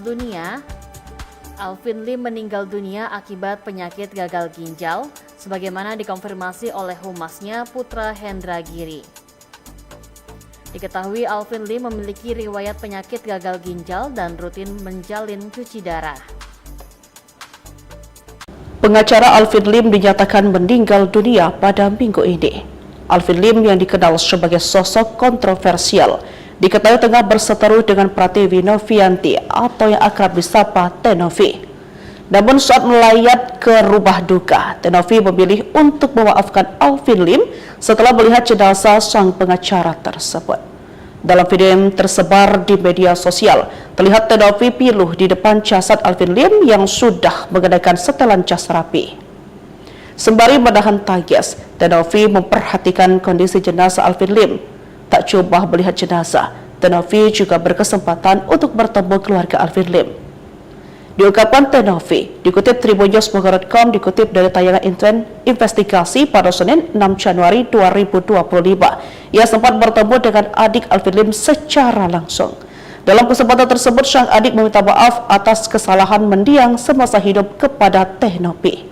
dunia akibat penyakit gagal ginjal, sebagaimana dikonfirmasi oleh humasnya Putra Hendra Giri. Diketahui Alvin Lim memiliki riwayat penyakit gagal ginjal dan rutin menjalin cuci darah. Pengacara Alvin Lim dinyatakan meninggal dunia pada minggu ini. Alvin Lim yang dikenal sebagai sosok kontroversial diketahui tengah berseteru dengan Pratiwi Novianti atau yang akrab disapa Teh Novi. Namun saat melayat ke rumah duka, Teh Novi memilih untuk memaafkan Alvin Lim setelah melihat jenazah sang pengacara tersebut. Dalam video yang tersebar di media sosial, terlihat Teh Novi piluh di depan jasad Alvin Lim yang sudah mengenakan setelan jas rapi. Sembari menahan tangis, Teh Novi memperhatikan kondisi jenazah Alvin Lim. Tak cuma melihat jenazah, Teh Novi juga berkesempatan untuk bertemu keluarga Alvin Lim. Diungkapkan Teh Novi, dikutip tribunnews.com, dikutip dari tayangan investigasi pada Senin 6 Januari 2025. Ia sempat bertemu dengan adik Alvin Lim secara langsung. Dalam kesempatan tersebut, sang adik meminta maaf atas kesalahan mendiang semasa hidup kepada Teh Novi.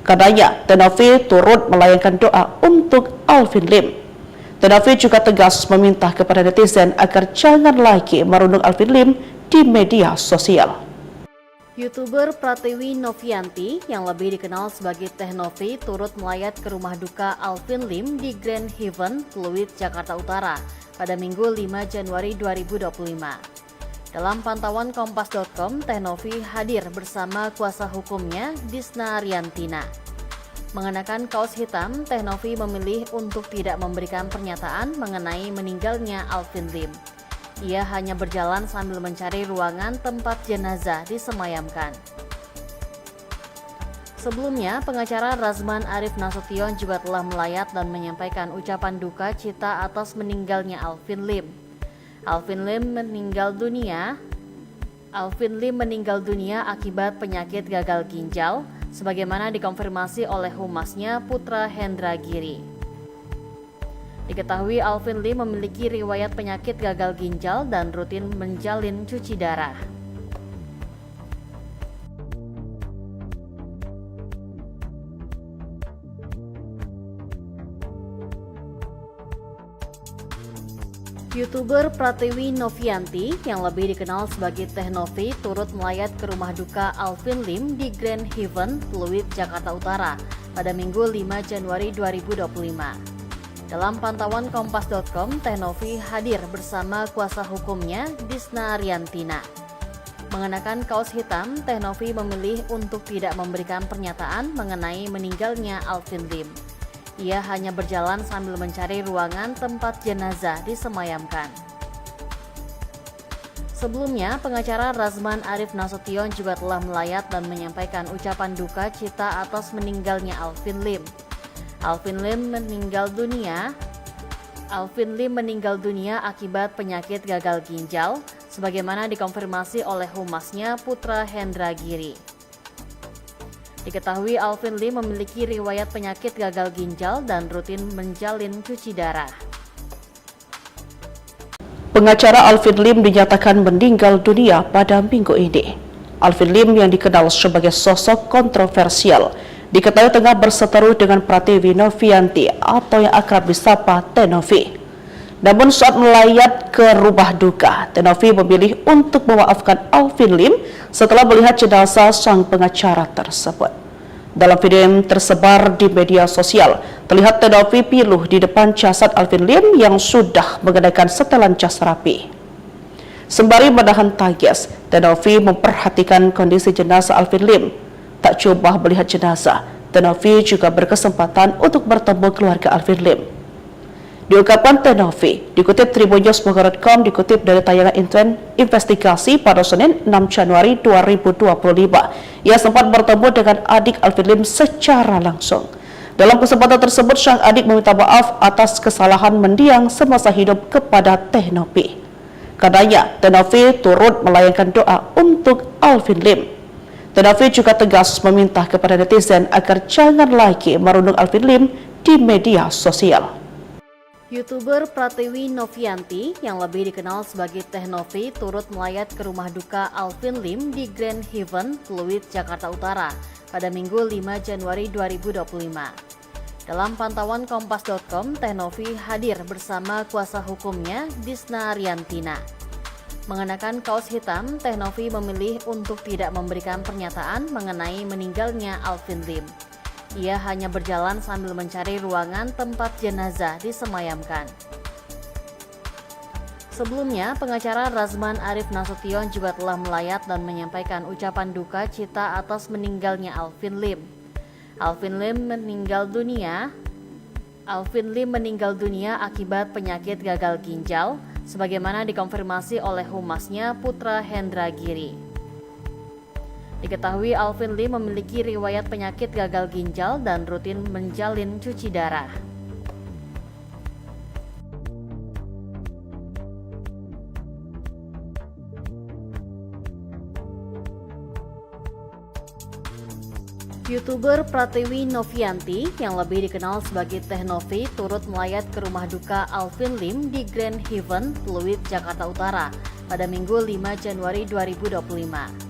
Karenanya, Teh Novi turut melayangkan doa untuk Alvin Lim. Teh Novi juga tegas meminta kepada netizen agar jangan lagi merundung Alvin Lim di media sosial. YouTuber Pratiwi Novianti yang lebih dikenal sebagai Teh Novi turut melayat ke rumah duka Alvin Lim di Grand Heaven, Pluit, Jakarta Utara pada Minggu 5 Januari 2025. Dalam pantauan Kompas.com, Teh Novi hadir bersama kuasa hukumnya, Disna Riantina. Mengenakan kaos hitam, Teh Novi memilih untuk tidak memberikan pernyataan mengenai meninggalnya Alvin Lim. Ia hanya berjalan sambil mencari ruangan tempat jenazah disemayamkan. Sebelumnya, pengacara Razman Arif Nasution juga telah melayat dan menyampaikan ucapan duka cita atas meninggalnya Alvin Lim. Alvin Lim meninggal dunia akibat penyakit gagal ginjal, sebagaimana dikonfirmasi oleh humasnya Putra Hendra Giri. Diketahui Alvin Lim memiliki riwayat penyakit gagal ginjal dan rutin menjalin cuci darah. YouTuber Pratiwi Novianti yang lebih dikenal sebagai Teh Novi turut melayat ke rumah duka Alvin Lim di Grand Heaven, Pluit, Jakarta Utara pada Minggu 5 Januari 2025. Dalam pantauan Kompas.com, Teh Novi hadir bersama kuasa hukumnya, Disna Riantina. Mengenakan kaos hitam, Teh Novi memilih untuk tidak memberikan pernyataan mengenai meninggalnya Alvin Lim. Ia hanya berjalan sambil mencari ruangan tempat jenazah disemayamkan. Sebelumnya, pengacara Razman Arif Nasution juga telah melayat dan menyampaikan ucapan duka cita atas meninggalnya Alvin Lim. Alvin Lim meninggal dunia akibat penyakit gagal ginjal, sebagaimana dikonfirmasi oleh humasnya Putra Hendra Giri. Diketahui Alvin Lim memiliki riwayat penyakit gagal ginjal dan rutin menjalin cuci darah. Pengacara Alvin Lim dinyatakan meninggal dunia pada minggu ini. Alvin Lim yang dikenal sebagai sosok kontroversial diketahui tengah berseteru dengan Pratiwi Novianti atau yang akrab disapa Teh Novi. Namun saat melayat ke rumah duka, Teh Novi memilih untuk memaafkan Alvin Lim setelah melihat jenazah sang pengacara tersebut. Dalam video yang tersebar di media sosial, terlihat Teh Novi piluh di depan jasad Alvin Lim yang sudah mengenakan setelan jas rapi. Sembari menahan tangis, Teh Novi memperhatikan kondisi jenazah Alvin Lim. Tak coba melihat jenazah, Tenovi juga berkesempatan untuk bertemu keluarga Alvin Lim. Diungkapkan Tenovi, dikutip tribunnews.com, dikutip dari tayangan investigasi pada Senin 6 Januari 2025, ia sempat bertemu dengan adik Alvin Lim secara langsung. Dalam kesempatan tersebut, sang adik meminta maaf atas kesalahan mendiang semasa hidup kepada Tenovi. Katanya, Tenovi turut melayangkan doa untuk Alvin Lim. Tenovi juga tegas meminta kepada netizen agar jangan lagi merundung Alvin Lim di media sosial. YouTuber Pratiwi Novianti yang lebih dikenal sebagai Teh Novi turut melayat ke rumah duka Alvin Lim di Grand Haven, Pluit, Jakarta Utara pada Minggu 5 Januari 2025. Dalam pantauan Kompas.com, Teh Novi hadir bersama kuasa hukumnya Disna Riantina. Mengenakan kaos hitam, Teh Novi memilih untuk tidak memberikan pernyataan mengenai meninggalnya Alvin Lim. Ia hanya berjalan sambil mencari ruangan tempat jenazah disemayamkan. Sebelumnya, pengacara Razman Arif Nasution juga telah melayat dan menyampaikan ucapan duka cita atas meninggalnya Alvin Lim. Alvin Lim meninggal dunia akibat penyakit gagal ginjal, sebagaimana dikonfirmasi oleh humasnya Putra Hendra Giri. Diketahui Alvin Lim memiliki riwayat penyakit gagal ginjal dan rutin menjalin cuci darah. YouTuber Pratiwi Novianti yang lebih dikenal sebagai Teh Novi turut melayat ke rumah duka Alvin Lim di Grand Haven, Pluit, Jakarta Utara pada Minggu 5 Januari 2025.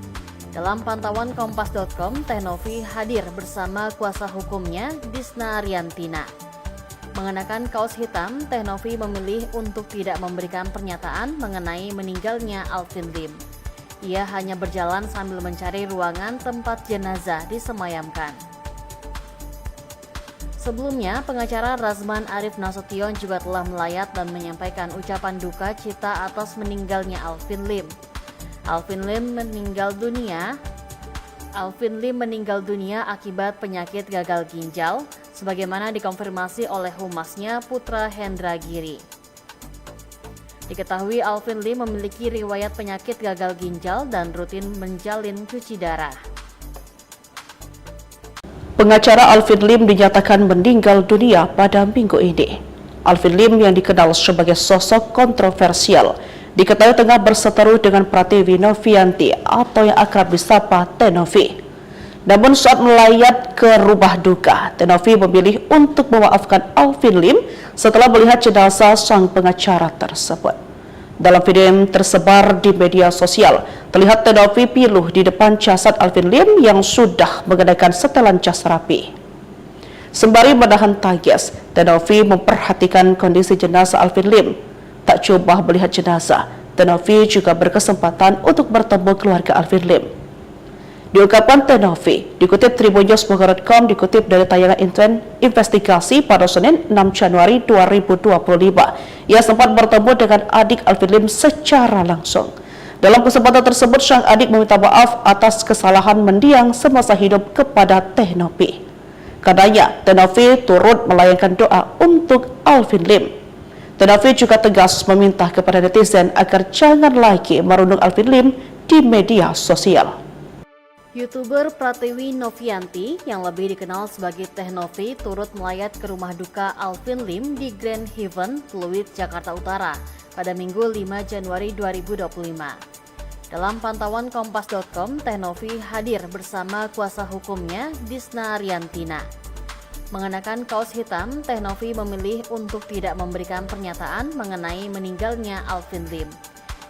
Dalam pantauan Kompas.com, Teh Novi hadir bersama kuasa hukumnya Disna Riantina. Mengenakan kaos hitam, Teh Novi memilih untuk tidak memberikan pernyataan mengenai meninggalnya Alvin Lim. Ia hanya berjalan sambil mencari ruangan tempat jenazah disemayamkan. Sebelumnya, pengacara Razman Arif Nasution juga telah melayat dan menyampaikan ucapan duka cita atas meninggalnya Alvin Lim. Alvin Lim meninggal dunia akibat penyakit gagal ginjal, sebagaimana dikonfirmasi oleh humasnya Putra Hendra Giri. Diketahui Alvin Lim memiliki riwayat penyakit gagal ginjal dan rutin menjalin cuci darah. Pengacara Alvin Lim dinyatakan meninggal dunia pada minggu ini. Alvin Lim yang dikenal sebagai sosok kontroversial diketahui tengah berseteru dengan Pratiwi Novianti atau yang akrab disapa Teh Novi. Namun saat melayat ke rumah duka, Teh Novi memilih untuk memaafkan Alvin Lim setelah melihat jenazah sang pengacara tersebut. Dalam video yang tersebar di media sosial, terlihat Teh Novi piluh di depan jasad Alvin Lim yang sudah mengenakan setelan jas rapi. Sembari menahan tangis, Teh Novi memperhatikan kondisi jenazah Alvin Lim. Tak coba melihat jenazah, Teh Novi juga berkesempatan untuk bertemu keluarga Alvin Lim. Diungkapkan Teh Novi, dikutip tribunnews.com, dikutip dari tayangan investigasi pada Senin 6 Januari 2025, ia sempat bertemu dengan adik Alvin Lim secara langsung. Dalam kesempatan tersebut, sang adik meminta maaf atas kesalahan mendiang semasa hidup kepada Teh Novi. Katanya, Teh Novi turut melayangkan doa untuk Alvin Lim. Teh Novi juga tegas meminta kepada netizen agar jangan lagi merundung Alvin Lim di media sosial. YouTuber Pratiwi Novianti yang lebih dikenal sebagai Teh Novi turut melayat ke rumah duka Alvin Lim di Grand Haven, Pluit, Jakarta Utara pada Minggu 5 Januari 2025. Dalam pantauan Kompas.com, Teh Novi hadir bersama kuasa hukumnya Disna Riantina. Mengenakan kaos hitam, Teh Novi memilih untuk tidak memberikan pernyataan mengenai meninggalnya Alvin Lim.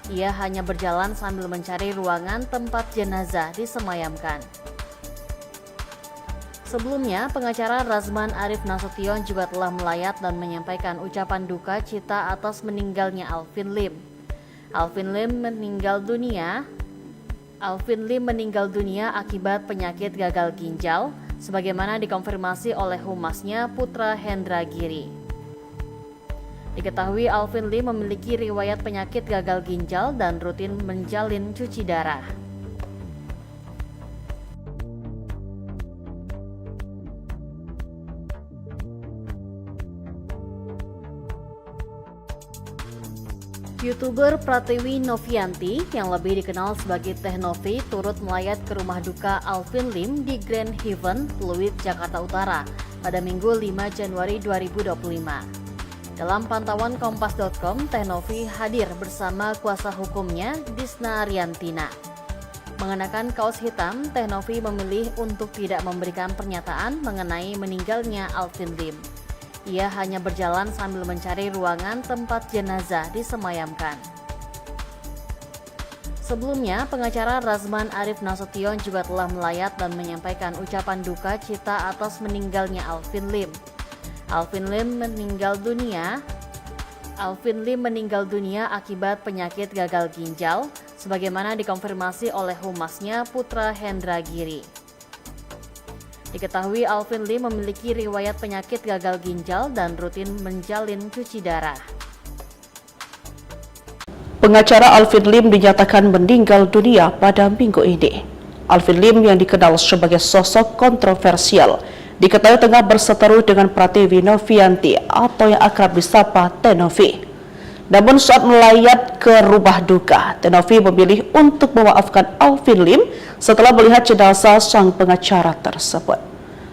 Ia hanya berjalan sambil mencari ruangan tempat jenazah disemayamkan. Sebelumnya, pengacara Razman Arif Nasution juga telah melayat dan menyampaikan ucapan duka cita atas meninggalnya Alvin Lim. Alvin Lim meninggal dunia akibat penyakit gagal ginjal, sebagaimana dikonfirmasi oleh humasnya Putra Hendra Giri. Diketahui Alvin Lim memiliki riwayat penyakit gagal ginjal dan rutin menjalin cuci darah. YouTuber Pratiwi Novianti yang lebih dikenal sebagai Teh Novi turut melayat ke rumah duka Alvin Lim di Grand Heaven, Pluit, Jakarta Utara pada Minggu 5 Januari 2025. Dalam pantauan Kompas.com, Teh Novi hadir bersama kuasa hukumnya Disna Riantina. Mengenakan kaos hitam, Teh Novi memilih untuk tidak memberikan pernyataan mengenai meninggalnya Alvin Lim. Ia hanya berjalan sambil mencari ruangan tempat jenazah disemayamkan. Sebelumnya, pengacara Razman Arif Nasution juga telah melayat dan menyampaikan ucapan duka cita atas meninggalnya Alvin Lim. Alvin Lim meninggal dunia akibat penyakit gagal ginjal, sebagaimana dikonfirmasi oleh humasnya Putra Hendra Giri. Diketahui Alvin Lim memiliki riwayat penyakit gagal ginjal dan rutin menjalin cuci darah. Pengacara Alvin Lim dinyatakan meninggal dunia pada minggu ini. Alvin Lim yang dikenal sebagai sosok kontroversial diketahui tengah berseteru dengan Pratiwi Novianti atau yang akrab disapa Teh Novi. Namun saat melayat ke rumah duka, Teh Novi memilih untuk memaafkan Alvin Lim setelah melihat jenazah sang pengacara tersebut.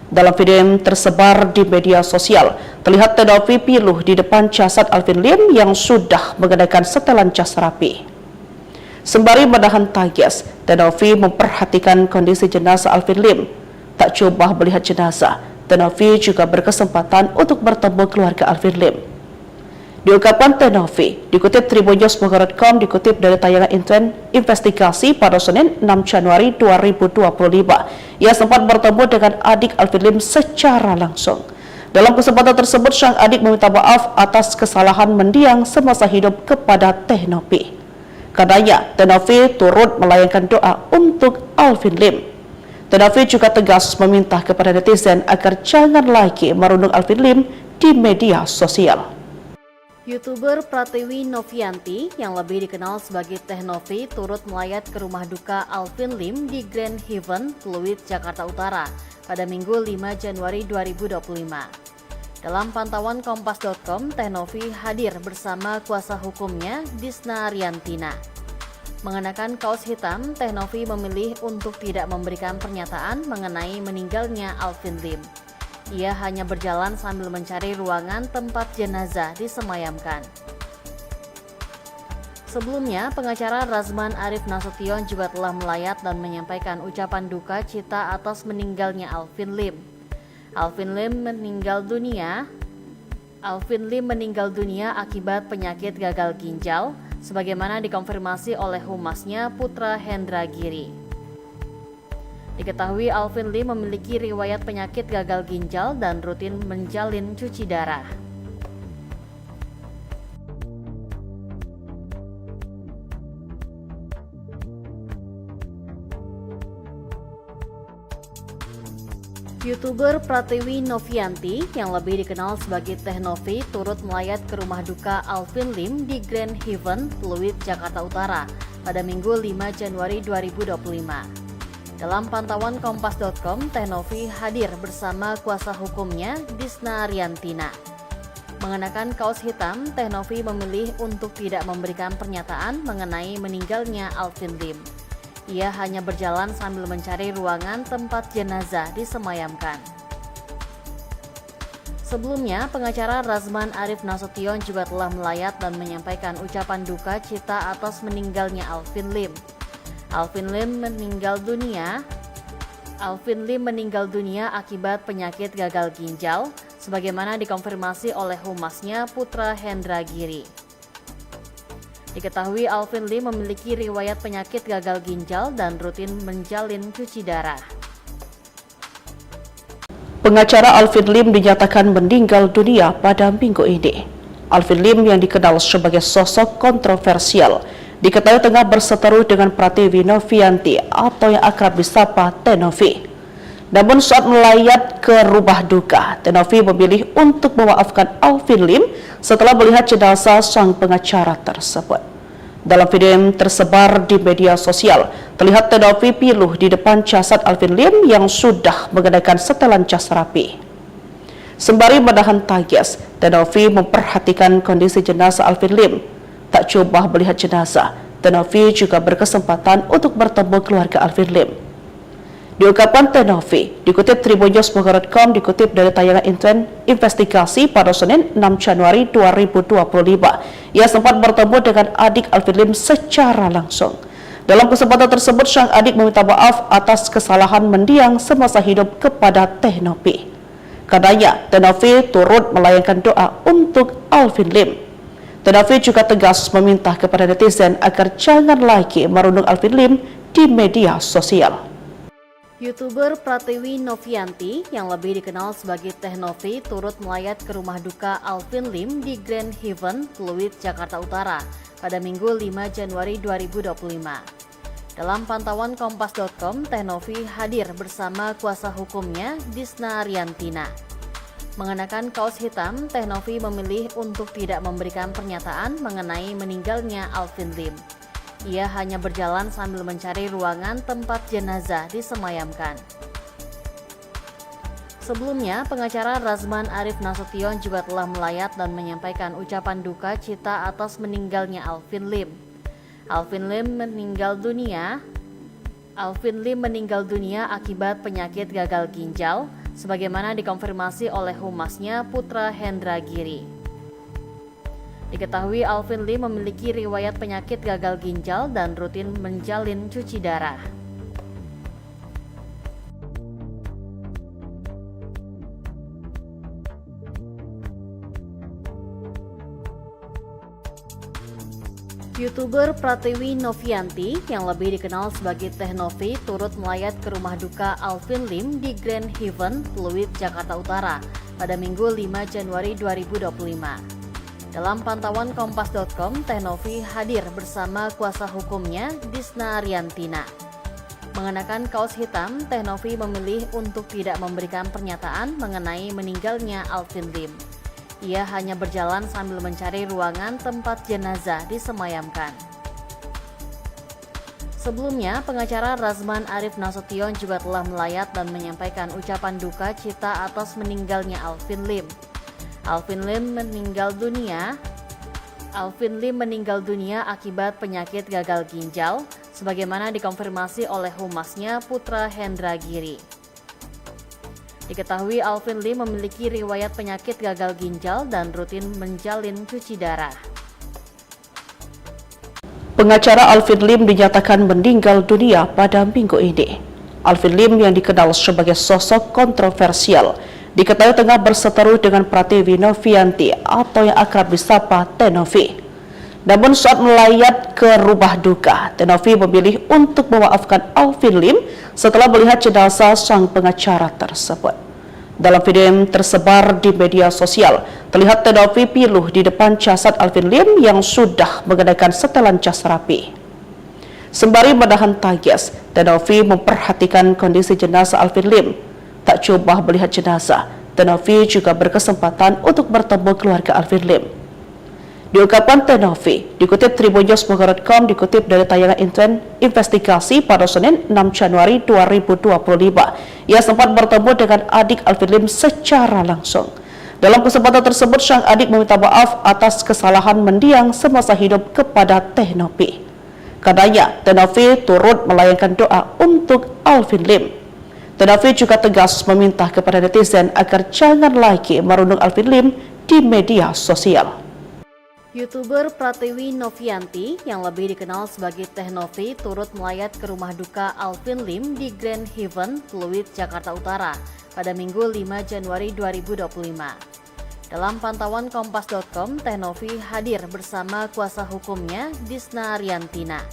Dalam video yang tersebar di media sosial, terlihat Teh Novi piluh di depan jasad Alvin Lim yang sudah mengenakan setelan jas rapi. Sembari menahan tangis, Teh Novi memperhatikan kondisi jenazah Alvin Lim. Tak cuma melihat jenazah, Teh Novi juga berkesempatan untuk bertemu keluarga Alvin Lim. Diungkapkan Teh Novi, dikutip tribunnews.com, dikutip dari tayangan investigasi pada Senin 6 Januari 2025. Ia sempat bertemu dengan adik Alvin Lim secara langsung. Dalam kesempatan tersebut, sang adik meminta maaf atas kesalahan mendiang semasa hidup kepada Teh Novi. Karenanya, Teh Novi turut melayangkan doa untuk Alvin Lim. Teh Novi juga tegas meminta kepada netizen agar jangan lagi merundung Alvin Lim di media sosial. YouTuber Pratiwi Novianti yang lebih dikenal sebagai Teh Novi turut melayat ke rumah duka Alvin Lim di Grand Heaven, Pluit, Jakarta Utara pada Minggu 5 Januari 2025. Dalam pantauan Kompas.com, Teh Novi hadir bersama kuasa hukumnya Disna Riantina. Mengenakan kaos hitam, Teh Novi memilih untuk tidak memberikan pernyataan mengenai meninggalnya Alvin Lim. Ia hanya berjalan sambil mencari ruangan tempat jenazah disemayamkan. Sebelumnya, pengacara Razman Arif Nasution juga telah melayat dan menyampaikan ucapan duka cita atas meninggalnya Alvin Lim. Alvin Lim meninggal dunia akibat penyakit gagal ginjal, sebagaimana dikonfirmasi oleh humasnya Putra Hendra Giri. Diketahui Alvin Lim memiliki riwayat penyakit gagal ginjal dan rutin menjalin cuci darah. YouTuber Pratiwi Novianti yang lebih dikenal sebagai Teh Novi turut melayat ke rumah duka Alvin Lim di Grand Heaven, Pluit, Jakarta Utara pada Minggu 5 Januari 2025. Dalam pantauan Kompas.com, Teh Novi hadir bersama kuasa hukumnya Disna Riantina. Mengenakan kaos hitam, Teh Novi memilih untuk tidak memberikan pernyataan mengenai meninggalnya Alvin Lim. Ia hanya berjalan sambil mencari ruangan tempat jenazah disemayamkan. Sebelumnya, pengacara Razman Arif Nasution juga telah melayat dan menyampaikan ucapan duka cita atas meninggalnya Alvin Lim. Alvin Lim meninggal dunia akibat penyakit gagal ginjal, sebagaimana dikonfirmasi oleh humasnya Putra Hendra Giri. Diketahui Alvin Lim memiliki riwayat penyakit gagal ginjal dan rutin menjalin cuci darah. Pengacara Alvin Lim dinyatakan meninggal dunia pada minggu ini. Alvin Lim yang dikenal sebagai sosok kontroversial diketahui tengah berseteru dengan Pratiwi Novianti atau yang akrab disapa Teh Novi. Namun saat melayat ke rumah duka, Teh Novi memilih untuk memaafkan Alvin Lim setelah melihat jenazah sang pengacara tersebut. Dalam video yang tersebar di media sosial, terlihat Teh Novi piluh di depan jasad Alvin Lim yang sudah mengenakan setelan jas rapi. Sembari menahan tangis, Teh Novi memperhatikan kondisi jenazah Alvin Lim. Tak coba melihat jenazah, Teh-Novi juga berkesempatan untuk bertemu keluarga Alvin Lim. Diungkapkan Teh-Novi, dikutip tribunnews.com, dikutip dari tayangan investigasi pada Senin 6 Januari 2025. Ia sempat bertemu dengan adik Alvin Lim secara langsung. Dalam kesempatan tersebut, sang adik meminta maaf atas kesalahan mendiang semasa hidup kepada Teh-Novi. Karenanya, Teh-Novi turut melayangkan doa untuk Alvin Lim. Teh-Novi juga tegas meminta kepada netizen agar jangan lagi merundung Alvin Lim di media sosial. YouTuber Pratiwi Novianti yang lebih dikenal sebagai Teh-Novi turut melayat ke rumah duka Alvin Lim di Grand Haven, Pluit, Jakarta Utara pada Minggu 5 Januari 2025. Dalam pantauan Kompas.com, Teh-Novi hadir bersama kuasa hukumnya, Disna Riantina. Mengenakan kaos hitam, Teh-Novi memilih untuk tidak memberikan pernyataan mengenai meninggalnya Alvin Lim. Ia hanya berjalan sambil mencari ruangan tempat jenazah disemayamkan. Sebelumnya, pengacara Razman Arif Nasution juga telah melayat dan menyampaikan ucapan duka cita atas meninggalnya Alvin Lim. Alvin Lim meninggal dunia akibat penyakit gagal ginjal, sebagaimana dikonfirmasi oleh humasnya Putra Hendra Giri. Diketahui Alvin Lim memiliki riwayat penyakit gagal ginjal dan rutin menjalin cuci darah. YouTuber Pratiwi Novianti yang lebih dikenal sebagai Teh-Novi turut melayat ke rumah duka Alvin Lim di Grand Haven, Pluit, Jakarta Utara pada Minggu 5 Januari 2025. Dalam pantauan Kompas.com, Teh-Novi hadir bersama kuasa hukumnya, Disna Riantina. Mengenakan kaos hitam, Teh-Novi memilih untuk tidak memberikan pernyataan mengenai meninggalnya Alvin Lim. Ia hanya berjalan sambil mencari ruangan tempat jenazah disemayamkan. Sebelumnya, pengacara Razman Arif Nasution juga telah melayat dan menyampaikan ucapan duka cita atas meninggalnya Alvin Lim. Alvin Lim meninggal dunia akibat penyakit gagal ginjal, sebagaimana dikonfirmasi oleh humasnya Putra Hendra Giri. Diketahui Alvin Lim memiliki riwayat penyakit gagal ginjal dan rutin menjalin cuci darah. Pengacara Alvin Lim dinyatakan meninggal dunia pada minggu ini. Alvin Lim yang dikenal sebagai sosok kontroversial diketahui tengah berseteru dengan Pratiwi Novianti atau yang akrab disapa Teh-Novi. Namun saat melayat ke rumah duka, Teh-Novi memilih untuk memaafkan Alvin Lim setelah melihat jenazah sang pengacara tersebut. Dalam video yang tersebar di media sosial, terlihat Teh-Novi piluh di depan jasad Alvin Lim yang sudah mengenakan setelan jas rapi. Sembari menahan tangis, Teh-Novi memperhatikan kondisi jenazah Alvin Lim. Tak coba melihat jenazah, Teh-Novi juga berkesempatan untuk bertemu keluarga Alvin Lim. Diungkapkan Teh-Novi, dikutip tribunnews.com, dikutip dari tayangan investigasi pada Senin 6 Januari 2025. Ia sempat bertemu dengan adik Alvin Lim secara langsung. Dalam kesempatan tersebut, sang adik meminta maaf atas kesalahan mendiang semasa hidup kepada Teh-Novi. Karenanya, Teh-Novi turut melayangkan doa untuk Alvin Lim. Teh-Novi juga tegas meminta kepada netizen agar jangan lagi merundung Alvin Lim di media sosial. YouTuber Pratiwi Novianti yang lebih dikenal sebagai Teh-Novi turut melayat ke rumah duka Alvin Lim di Grand Haven, Pluit, Jakarta Utara pada Minggu 5 Januari 2025. Dalam pantauan Kompas.com, Teh-Novi hadir bersama kuasa hukumnya, Disna Riantina.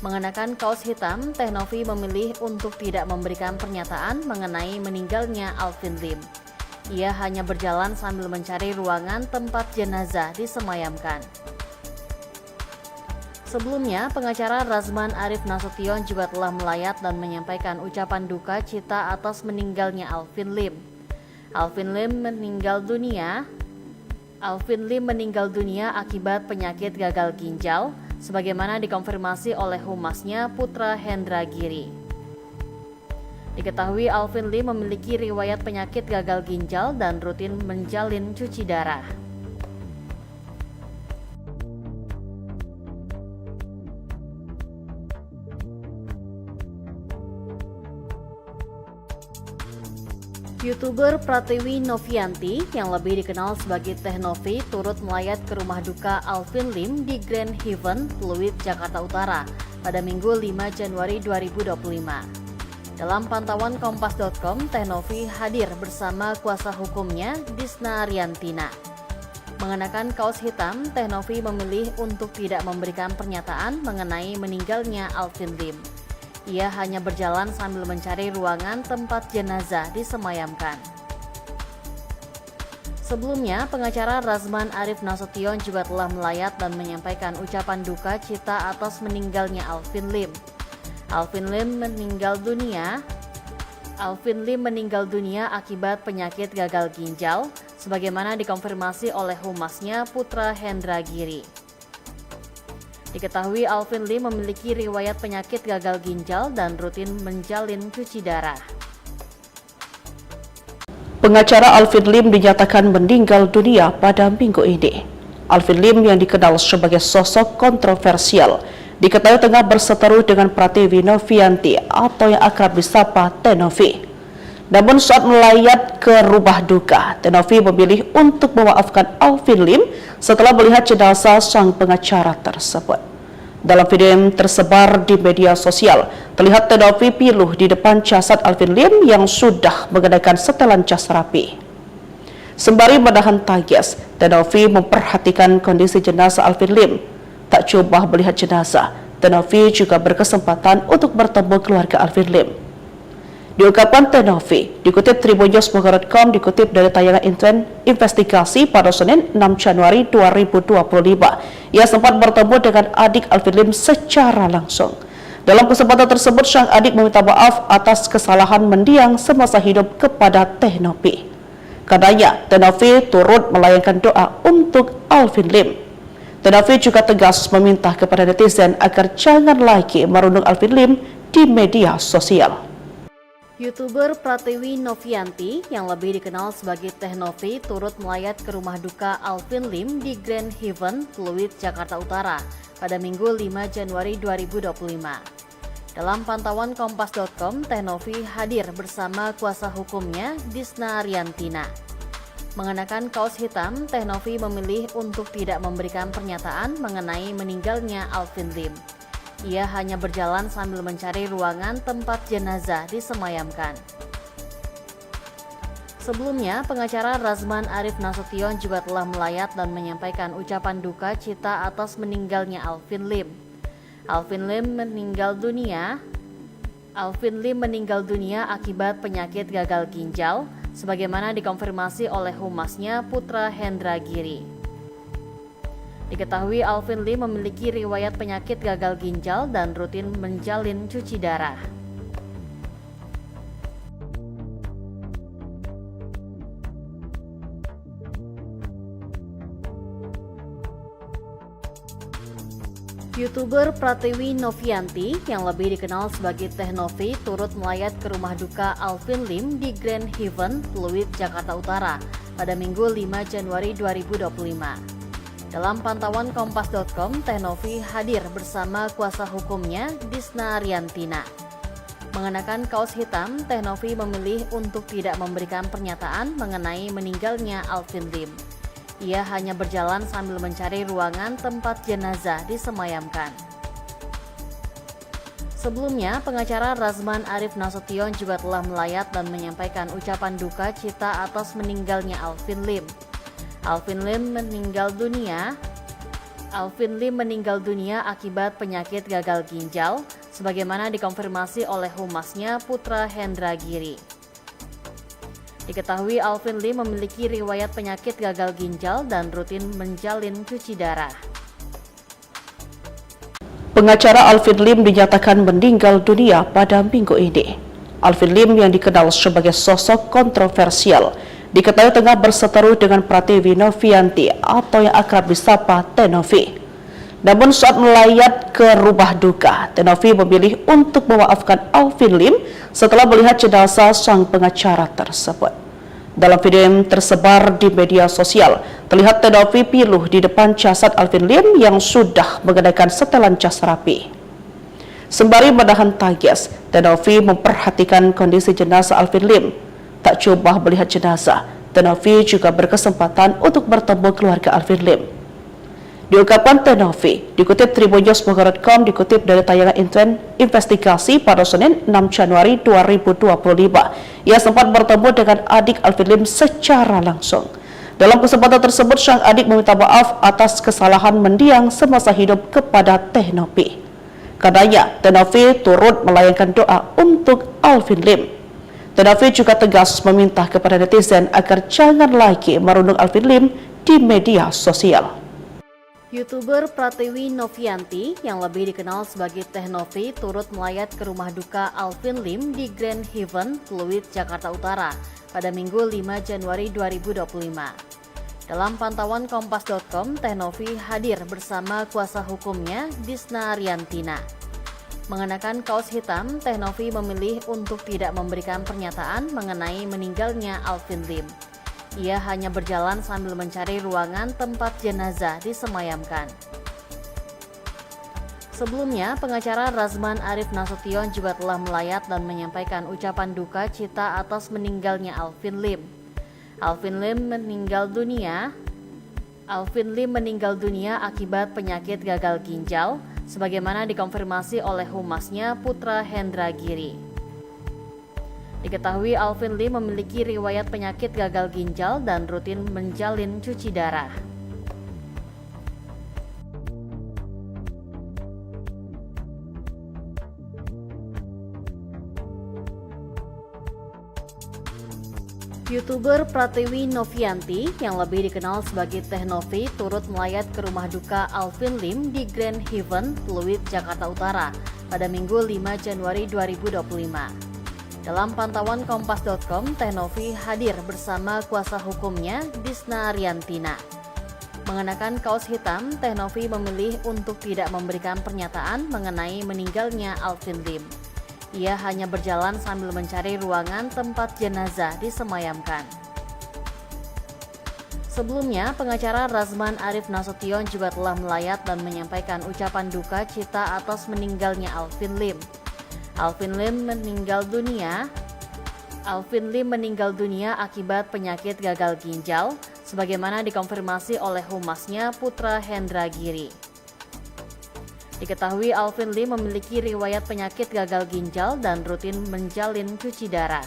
Mengenakan kaos hitam, Teh-Novi memilih untuk tidak memberikan pernyataan mengenai meninggalnya Alvin Lim. Ia hanya berjalan sambil mencari ruangan tempat jenazah disemayamkan. Sebelumnya, pengacara Razman Arif Nasution juga telah melayat dan menyampaikan ucapan duka cita atas meninggalnya Alvin Lim. Alvin Lim meninggal dunia akibat penyakit gagal ginjal, sebagaimana dikonfirmasi oleh humasnya Putra Hendra Giri. Diketahui Alvin Lim memiliki riwayat penyakit gagal ginjal dan rutin menjalin cuci darah. YouTuber Pratiwi Novianti yang lebih dikenal sebagai Teh Novi turut melayat ke rumah duka Alvin Lim di Grand Heaven, Pluit, Jakarta Utara pada Minggu 5 Januari 2025. Dalam pantauan Kompas.com, Teh Novi hadir bersama kuasa hukumnya, Disna Riantina. Mengenakan kaos hitam, Teh Novi memilih untuk tidak memberikan pernyataan mengenai meninggalnya Alvin Lim. Ia hanya berjalan sambil mencari ruangan tempat jenazah disemayamkan. Sebelumnya, pengacara Razman Arif Nasution juga telah melayat dan menyampaikan ucapan duka cita atas meninggalnya Alvin Lim. Alvin Lim meninggal dunia akibat penyakit gagal ginjal, sebagaimana dikonfirmasi oleh humasnya Putra Hendra Giri. Diketahui Alvin Lim memiliki riwayat penyakit gagal ginjal dan rutin menjalin cuci darah. Pengacara Alvin Lim dinyatakan meninggal dunia pada minggu ini. Alvin Lim yang dikenal sebagai sosok kontroversial diketahui tengah berseteru dengan Pratiwi Novianti atau yang akrab disapa Teh Novi. Namun saat melayat ke rumah duka, Teh Novi memilih untuk memaafkan Alvin Lim setelah melihat jenazah sang pengacara tersebut. Dalam video yang tersebar di media sosial, terlihat Teh Novi piluh di depan jasad Alvin Lim yang sudah mengenakan setelan jas rapi. Sembari menahan tangis, Teh Novi memperhatikan kondisi jenazah Alvin Lim. Tak coba melihat jenazah, Teh Novi juga berkesempatan untuk bertemu keluarga Alvin Lim. Diungkapkan Teh Novi, dikutip tribunnews.com, dikutip dari tayangan investigasi pada Senin 6 Januari 2025. Ia sempat bertemu dengan adik Alvin Lim secara langsung. Dalam kesempatan tersebut, sang adik meminta maaf atas kesalahan mendiang semasa hidup kepada Teh Novi. Karenanya, Teh Novi turut melayangkan doa untuk Alvin Lim. Teh Novi juga tegas meminta kepada netizen agar jangan lagi merundung Alvin Lim di media sosial. YouTuber Pratiwi Novianti yang lebih dikenal sebagai Teh Novi turut melayat ke rumah duka Alvin Lim di Grand Heaven, Pluit, Jakarta Utara pada Minggu 5 Januari 2025. Dalam pantauan Kompas.com, Teh Novi hadir bersama kuasa hukumnya, Disna Riantina. Mengenakan kaos hitam, Teh Novi memilih untuk tidak memberikan pernyataan mengenai meninggalnya Alvin Lim. Ia hanya berjalan sambil mencari ruangan tempat jenazah disemayamkan. Sebelumnya, pengacara Razman Arif Nasution juga telah melayat dan menyampaikan ucapan duka cita atas meninggalnya Alvin Lim. Alvin Lim meninggal dunia akibat penyakit gagal ginjal, sebagaimana dikonfirmasi oleh humasnya Putra Hendra Giri. Diketahui Alvin Lim memiliki riwayat penyakit gagal ginjal dan rutin menjalin cuci darah. YouTuber Pratiwi Novianti yang lebih dikenal sebagai Teh Novi turut melayat ke rumah duka Alvin Lim di Grand Heaven, Pluit, Jakarta Utara pada Minggu 5 Januari 2025. Dalam pantauan Kompas.com, Teh Novi hadir bersama kuasa hukumnya, Disna Riantina. Mengenakan kaos hitam, Teh Novi memilih untuk tidak memberikan pernyataan mengenai meninggalnya Alvin Lim. Ia hanya berjalan sambil mencari ruangan tempat jenazah disemayamkan. Sebelumnya, pengacara Razman Arif Nasution juga telah melayat dan menyampaikan ucapan duka cita atas meninggalnya Alvin Lim. Alvin Lim meninggal dunia akibat penyakit gagal ginjal, sebagaimana dikonfirmasi oleh humasnya Putra Hendra Giri. Diketahui Alvin Lim memiliki riwayat penyakit gagal ginjal dan rutin menjalin cuci darah. Pengacara Alvin Lim dinyatakan meninggal dunia pada minggu ini. Alvin Lim yang dikenal sebagai sosok kontroversial diketahui tengah berseteru dengan Pratiwi Novianti atau yang akrab disapa Teh Novi. Namun saat melayat ke rumah duka, Teh Novi memilih untuk memaafkan Alvin Lim setelah melihat jenazah sang pengacara tersebut. Dalam video yang tersebar di media sosial, terlihat Teh Novi piluh di depan jasad Alvin Lim yang sudah mengenakan setelan jas rapi. Sembari menahan tangis, Teh Novi memperhatikan kondisi jenazah Alvin Lim. Tak coba melihat jenazah, Tenovi juga berkesempatan untuk bertemu keluarga Alvin Lim. Diungkapkan Tenovi, dikutip tribunnews.com, dikutip dari tayangan investigasi pada Senin 6 Januari 2025. Ia sempat bertemu dengan adik Alvin Lim secara langsung. Dalam kesempatan tersebut, sang adik meminta maaf atas kesalahan mendiang semasa hidup kepada Tenovi. Karenanya, Tenovi turut melayangkan doa untuk Alvin Lim. Tenovi juga tegas meminta kepada netizen agar jangan lagi merundung Alvin Lim di media sosial. YouTuber Pratiwi Novianti yang lebih dikenal sebagai Teh Novi turut melayat ke rumah duka Alvin Lim di Grand Haven, Pluit, Jakarta Utara pada Minggu 5 Januari 2025. Dalam pantauan Kompas.com, Teh Novi hadir bersama kuasa hukumnya, Disna Riantina. Mengenakan kaos hitam, Teh Novi memilih untuk tidak memberikan pernyataan mengenai meninggalnya Alvin Lim. Ia hanya berjalan sambil mencari ruangan tempat jenazah disemayamkan. Sebelumnya, pengacara Razman Arif Nasution juga telah melayat dan menyampaikan ucapan duka cita atas meninggalnya Alvin Lim. Alvin Lim meninggal dunia akibat penyakit gagal ginjal, sebagaimana dikonfirmasi oleh humasnya Putra Hendra Giri. Diketahui Alvin Lim memiliki riwayat penyakit gagal ginjal dan rutin menjalin cuci darah. YouTuber Pratiwi Novianti yang lebih dikenal sebagai Teh Novi turut melayat ke rumah duka Alvin Lim di Grand Haven, Pluit, Jakarta Utara pada Minggu 5 Januari 2025. Dalam pantauan Kompas.com, Teh Novi hadir bersama kuasa hukumnya, Disna Riantina. Mengenakan kaos hitam, Teh Novi memilih untuk tidak memberikan pernyataan mengenai meninggalnya Alvin Lim. Ia hanya berjalan sambil mencari ruangan tempat jenazah disemayamkan. Sebelumnya, pengacara Razman Arif Nasution juga telah melayat dan menyampaikan ucapan duka cita atas meninggalnya Alvin Lim. Alvin Lim meninggal dunia akibat penyakit gagal ginjal, sebagaimana dikonfirmasi oleh humasnya Putra Hendra Giri. Diketahui Alvin Lim memiliki riwayat penyakit gagal ginjal dan rutin menjalin cuci darah.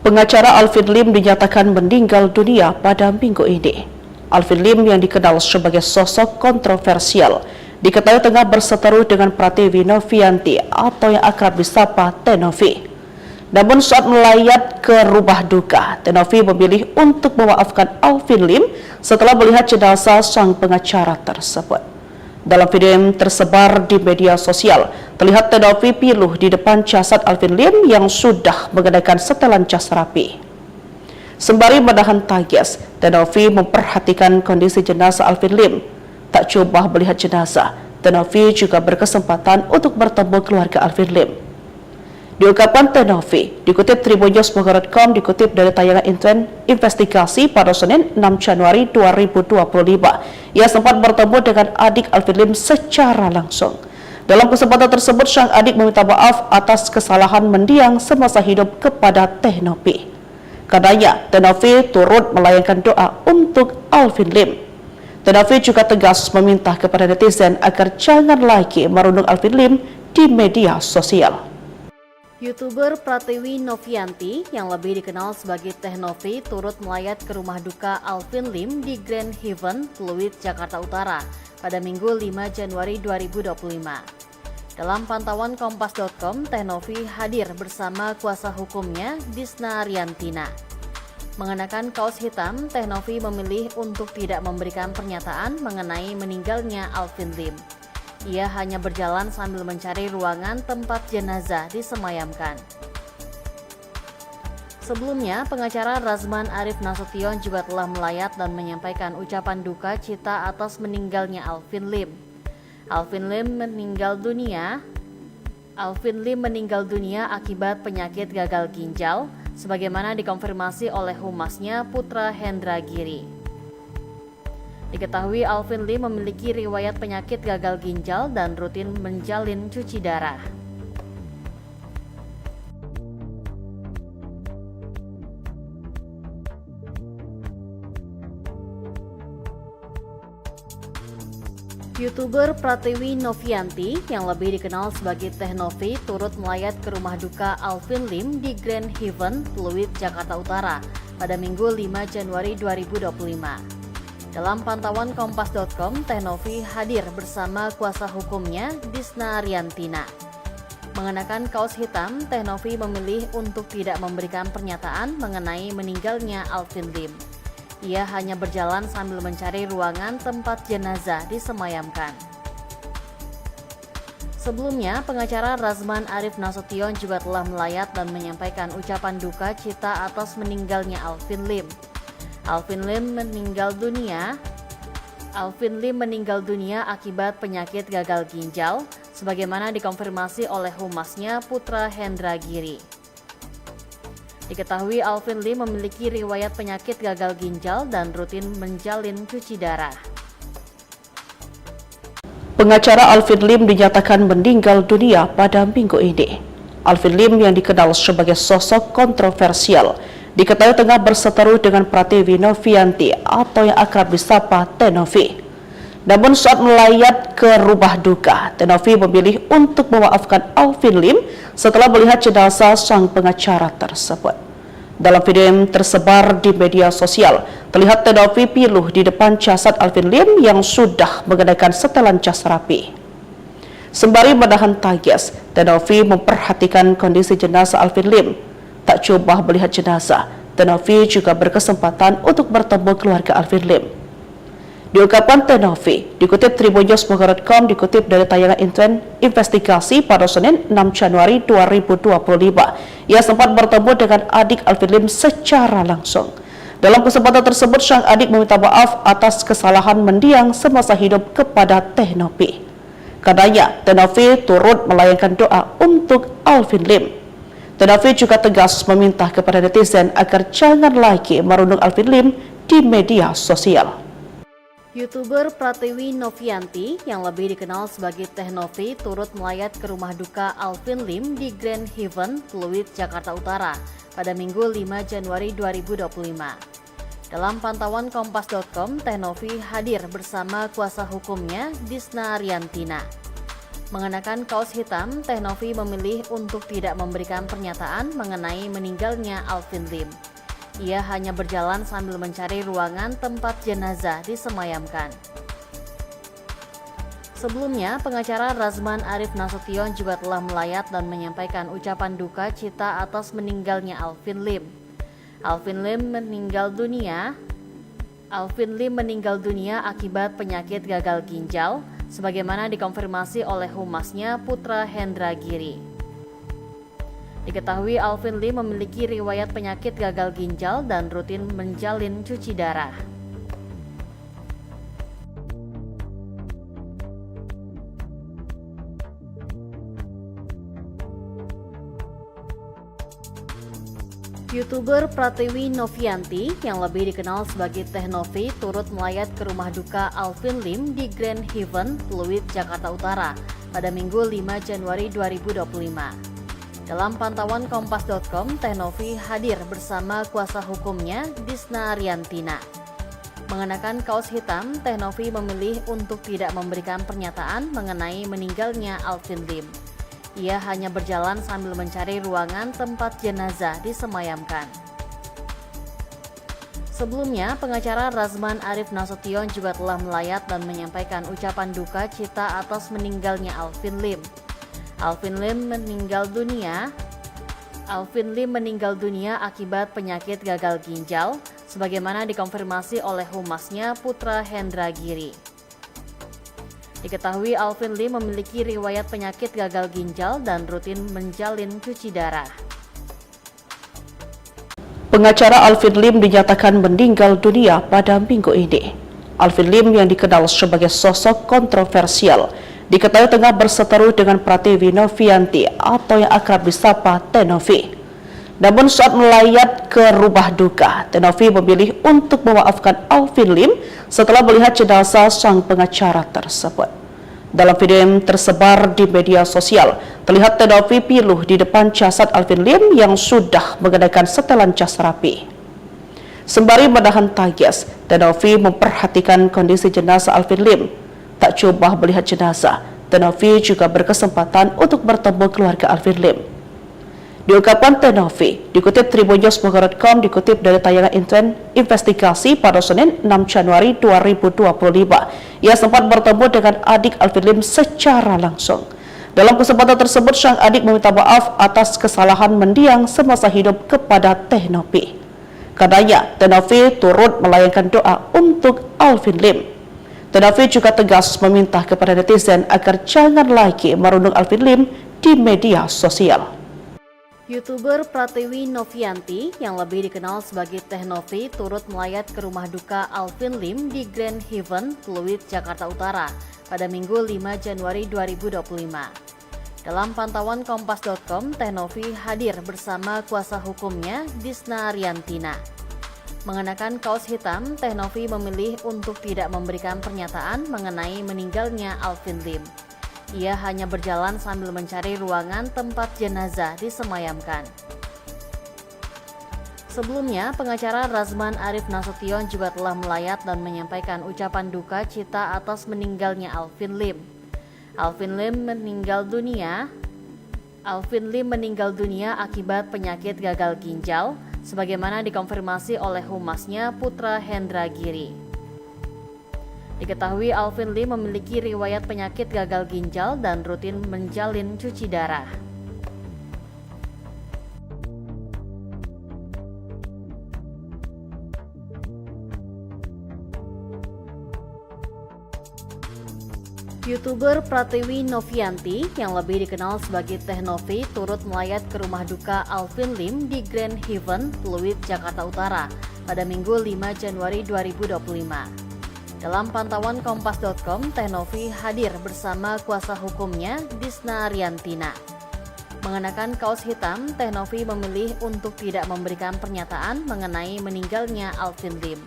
Pengacara Alvin Lim dinyatakan meninggal dunia pada minggu ini. Alvin Lim yang dikenal sebagai sosok kontroversial diketahui tengah berseteru dengan Pratiwi Novianti atau yang akrab disapa Teh Novi. Namun saat melayat ke rumah duka, Teh Novi memilih untuk memaafkan Alvin Lim setelah melihat jenazah sang pengacara tersebut. Dalam video yang tersebar di media sosial, terlihat Teh Novi piluh di depan jasad Alvin Lim yang sudah mengenakan setelan jas rapi. Sembari menahan tangis, Teh Novi memperhatikan kondisi jenazah Alvin Lim. Tak coba melihat jenazah, Teh Novi juga berkesempatan untuk bertemu keluarga Alvin Lim. Diungkapkan Teh Novi, dikutip tribunnews.com, dikutip dari tayangan investigasi pada Senin 6 Januari 2025. Ia sempat bertemu dengan adik Alvin Lim secara langsung. Dalam kesempatan tersebut, sang adik meminta maaf atas kesalahan mendiang semasa hidup kepada Teh Novi. Karenanya, Teh Novi turut melayangkan doa untuk Alvin Lim. Teh Novi juga tegas meminta kepada netizen agar jangan lagi merundung Alvin Lim di media sosial. YouTuber Pratiwi Novianti yang lebih dikenal sebagai Teh Novi turut melayat ke rumah duka Alvin Lim di Grand Haven, Pluit, Jakarta Utara pada Minggu 5 Januari 2025. Dalam pantauan Kompas.com, Teh Novi hadir bersama kuasa hukumnya, Disna Riantina. Mengenakan kaos hitam, Teh Novi memilih untuk tidak memberikan pernyataan mengenai meninggalnya Alvin Lim. Ia hanya berjalan sambil mencari ruangan tempat jenazah disemayamkan. Sebelumnya, pengacara Razman Arif Nasution juga telah melayat dan menyampaikan ucapan duka cita atas meninggalnya Alvin Lim. Alvin Lim meninggal dunia akibat penyakit gagal ginjal, sebagaimana dikonfirmasi oleh humasnya Putra Hendra Giri. Diketahui Alvin Lim memiliki riwayat penyakit gagal ginjal dan rutin menjalin cuci darah. YouTuber Pratiwi Novianti yang lebih dikenal sebagai Teh Novi turut melayat ke rumah duka Alvin Lim di Grand Heaven, Pluit, Jakarta Utara pada Minggu 5 Januari 2025. Dalam pantauan Kompas.com, Teh Novi hadir bersama kuasa hukumnya, Disna Riantina. Mengenakan kaos hitam, Teh Novi memilih untuk tidak memberikan pernyataan mengenai meninggalnya Alvin Lim. Ia hanya berjalan sambil mencari ruangan tempat jenazah disemayamkan. Sebelumnya, pengacara Razman Arif Nasution juga telah melayat dan menyampaikan ucapan duka cita atas meninggalnya Alvin Lim. Alvin Lim meninggal dunia akibat penyakit gagal ginjal, sebagaimana dikonfirmasi oleh humasnya Putra Hendra Giri. Diketahui Alvin Lim memiliki riwayat penyakit gagal ginjal dan rutin menjalin cuci darah. Pengacara Alvin Lim dinyatakan meninggal dunia pada minggu ini. Alvin Lim yang dikenal sebagai sosok kontroversial diketahui tengah berseteru dengan Pratiwi Novianti atau yang akrab disapa Teh Novi. Namun saat melayat ke rumah duka, Teh Novi memilih untuk memaafkan Alvin Lim setelah melihat jenazah sang pengacara tersebut. Dalam video yang tersebar di media sosial, terlihat Teh Novi piluh di depan jasad Alvin Lim yang sudah mengenakan setelan jas rapi. Sembari menahan tangis, Teh Novi memperhatikan kondisi jenazah Alvin Lim. Tak coba melihat jenazah, Teh Novi juga berkesempatan untuk bertemu keluarga Alvin Lim. Diungkapkan Teh Novi, dikutip tribunnews.com, dikutip dari tayangan investigasi pada Senin 6 Januari 2025. Ia sempat bertemu dengan adik Alvin Lim secara langsung. Dalam kesempatan tersebut, sang adik meminta maaf atas kesalahan mendiang semasa hidup kepada Teh Novi. Karenanya, Teh Novi turut melayangkan doa untuk Alvin Lim. Teh Novi juga tegas meminta kepada netizen agar jangan lagi merundung Alvin Lim di media sosial. YouTuber Pratiwi Novianti yang lebih dikenal sebagai Teh Novi turut melayat ke rumah duka Alvin Lim di Grand Heaven, Pluit, Jakarta Utara pada Minggu 5 Januari 2025. Dalam pantauan Kompas.com, Teh Novi hadir bersama kuasa hukumnya, Disna Riantina. Mengenakan kaos hitam, Teh Novi memilih untuk tidak memberikan pernyataan mengenai meninggalnya Alvin Lim. Ia hanya berjalan sambil mencari ruangan tempat jenazah disemayamkan. Sebelumnya, pengacara Razman Arif Nasution juga telah melayat dan menyampaikan ucapan duka cita atas meninggalnya Alvin Lim. Alvin Lim meninggal dunia akibat penyakit gagal ginjal, sebagaimana dikonfirmasi oleh humasnya Putra Hendra Giri. Diketahui Alvin Lim memiliki riwayat penyakit gagal ginjal dan rutin menjalin cuci darah. YouTuber Pratiwi Novianti yang lebih dikenal sebagai Teh Novi turut melayat ke rumah duka Alvin Lim di Grand Heaven, Pluit, Jakarta Utara pada Minggu 5 Januari 2025. Dalam pantauan Kompas.com, Teh Novi hadir bersama kuasa hukumnya, Disna Riantina. Mengenakan kaos hitam, Teh Novi memilih untuk tidak memberikan pernyataan mengenai meninggalnya Alvin Lim. Ia hanya berjalan sambil mencari ruangan tempat jenazah disemayamkan. Sebelumnya, pengacara Razman Arif Nasution juga telah melayat dan menyampaikan ucapan duka cita atas meninggalnya Alvin Lim. Alvin Lim meninggal dunia akibat penyakit gagal ginjal, sebagaimana dikonfirmasi oleh humasnya Putra Hendra Giri. Diketahui Alvin Lim memiliki riwayat penyakit gagal ginjal dan rutin menjalin cuci darah. Pengacara Alvin Lim dinyatakan meninggal dunia pada minggu ini. Alvin Lim yang dikenal sebagai sosok kontroversial diketahui tengah berseteru dengan Pratiwi Novianti atau yang akrab disapa Teh Novi. Namun saat melayat ke rumah duka, Teh Novi memilih untuk memaafkan Alvin Lim setelah melihat jenazah sang pengacara tersebut. Dalam video yang tersebar di media sosial, terlihat Teh Novi piluh di depan jasad Alvin Lim yang sudah mengenakan setelan jas rapi. Sembari menahan tangis, Teh Novi memperhatikan kondisi jenazah Alvin Lim. Tak coba melihat jenazah, Tenovi juga berkesempatan untuk bertemu keluarga Alvin Lim. Diungkapkan Tenovi, dikutip tribunnews.com, dikutip dari tayangan investigasi pada Senin 6 Januari 2025. Ia sempat bertemu dengan adik Alvin Lim secara langsung. Dalam kesempatan tersebut, sang adik meminta maaf atas kesalahan mendiang semasa hidup kepada Tenovi. Karenanya, Tenovi turut melayangkan doa untuk Alvin Lim. Tenovi juga tegas meminta kepada netizen agar jangan lagi merundung Alvin Lim di media sosial. YouTuber Pratiwi Novianti yang lebih dikenal sebagai Teh Novi turut melayat ke rumah duka Alvin Lim di Grand Haven, Pluit, Jakarta Utara pada Minggu 5 Januari 2025. Dalam pantauan Kompas.com, Teh Novi hadir bersama kuasa hukumnya Disna Riantina. Mengenakan kaos hitam, Teh Novi memilih untuk tidak memberikan pernyataan mengenai meninggalnya Alvin Lim. Ia hanya berjalan sambil mencari ruangan tempat jenazah disemayamkan. Sebelumnya, pengacara Razman Arif Nasution juga telah melayat dan menyampaikan ucapan duka cita atas meninggalnya Alvin Lim. Alvin Lim meninggal dunia akibat penyakit gagal ginjal, sebagaimana dikonfirmasi oleh humasnya Putra Hendra Giri. Diketahui Alvin Lim memiliki riwayat penyakit gagal ginjal dan rutin menjalin cuci darah. YouTuber Pratiwi Novianti yang lebih dikenal sebagai Teh Novi turut melayat ke rumah duka Alvin Lim di Grand Haven, Pluit, Jakarta Utara pada Minggu 5 Januari 2025. Dalam pantauan Kompas.com, Teh Novi hadir bersama kuasa hukumnya Disna Riantina. Mengenakan kaos hitam, Teh Novi memilih untuk tidak memberikan pernyataan mengenai meninggalnya Alvin Lim.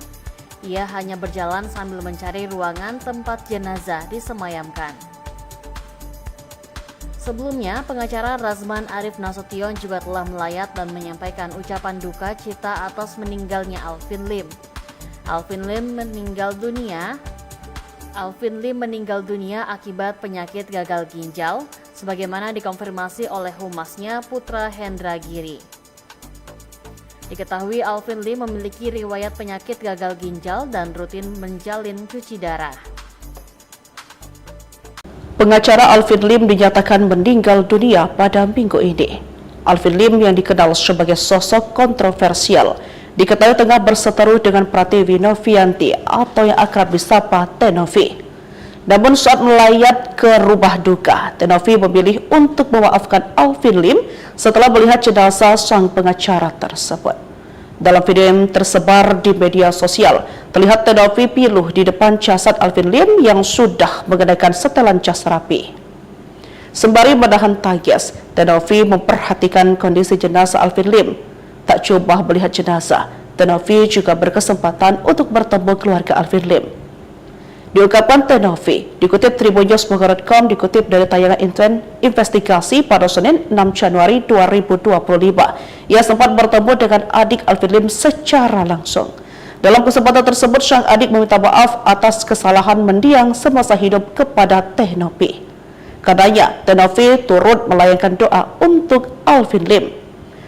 Ia hanya berjalan sambil mencari ruangan tempat jenazah disemayamkan. Sebelumnya, pengacara Razman Arif Nasution juga telah melayat dan menyampaikan ucapan duka cita atas meninggalnya Alvin Lim. Alvin Lim meninggal dunia akibat penyakit gagal ginjal, sebagaimana dikonfirmasi oleh humasnya Putra Hendra Giri. Diketahui Alvin Lim memiliki riwayat penyakit gagal ginjal dan rutin menjalin cuci darah. Pengacara Alvin Lim dinyatakan meninggal dunia pada minggu ini. Alvin Lim yang dikenal sebagai sosok kontroversial diketahui tengah berseteru dengan Pratiwi Novianti atau yang akrab disapa Teh Novi. Namun saat melayat ke rumah duka, Teh Novi memilih untuk memaafkan Alvin Lim setelah melihat jenazah sang pengacara tersebut. Dalam video yang tersebar di media sosial, terlihat Teh Novi piluh di depan jasad Alvin Lim yang sudah mengenakan setelan jas rapi. Sembari menahan tangis, Teh Novi memperhatikan kondisi jenazah Alvin Lim. Tak coba melihat jenazah, Teh Novi juga berkesempatan untuk bertemu keluarga Alvin Lim. Diungkapkan Teh Novi, dikutip tribunnews.com, dikutip dari tayangan investigasi pada Senin 6 Januari 2025. Ia sempat bertemu dengan adik Alvin Lim secara langsung. Dalam kesempatan tersebut, sang adik meminta maaf atas kesalahan mendiang semasa hidup kepada Teh Novi. Karenanya, Teh Novi turut melayangkan doa untuk Alvin Lim.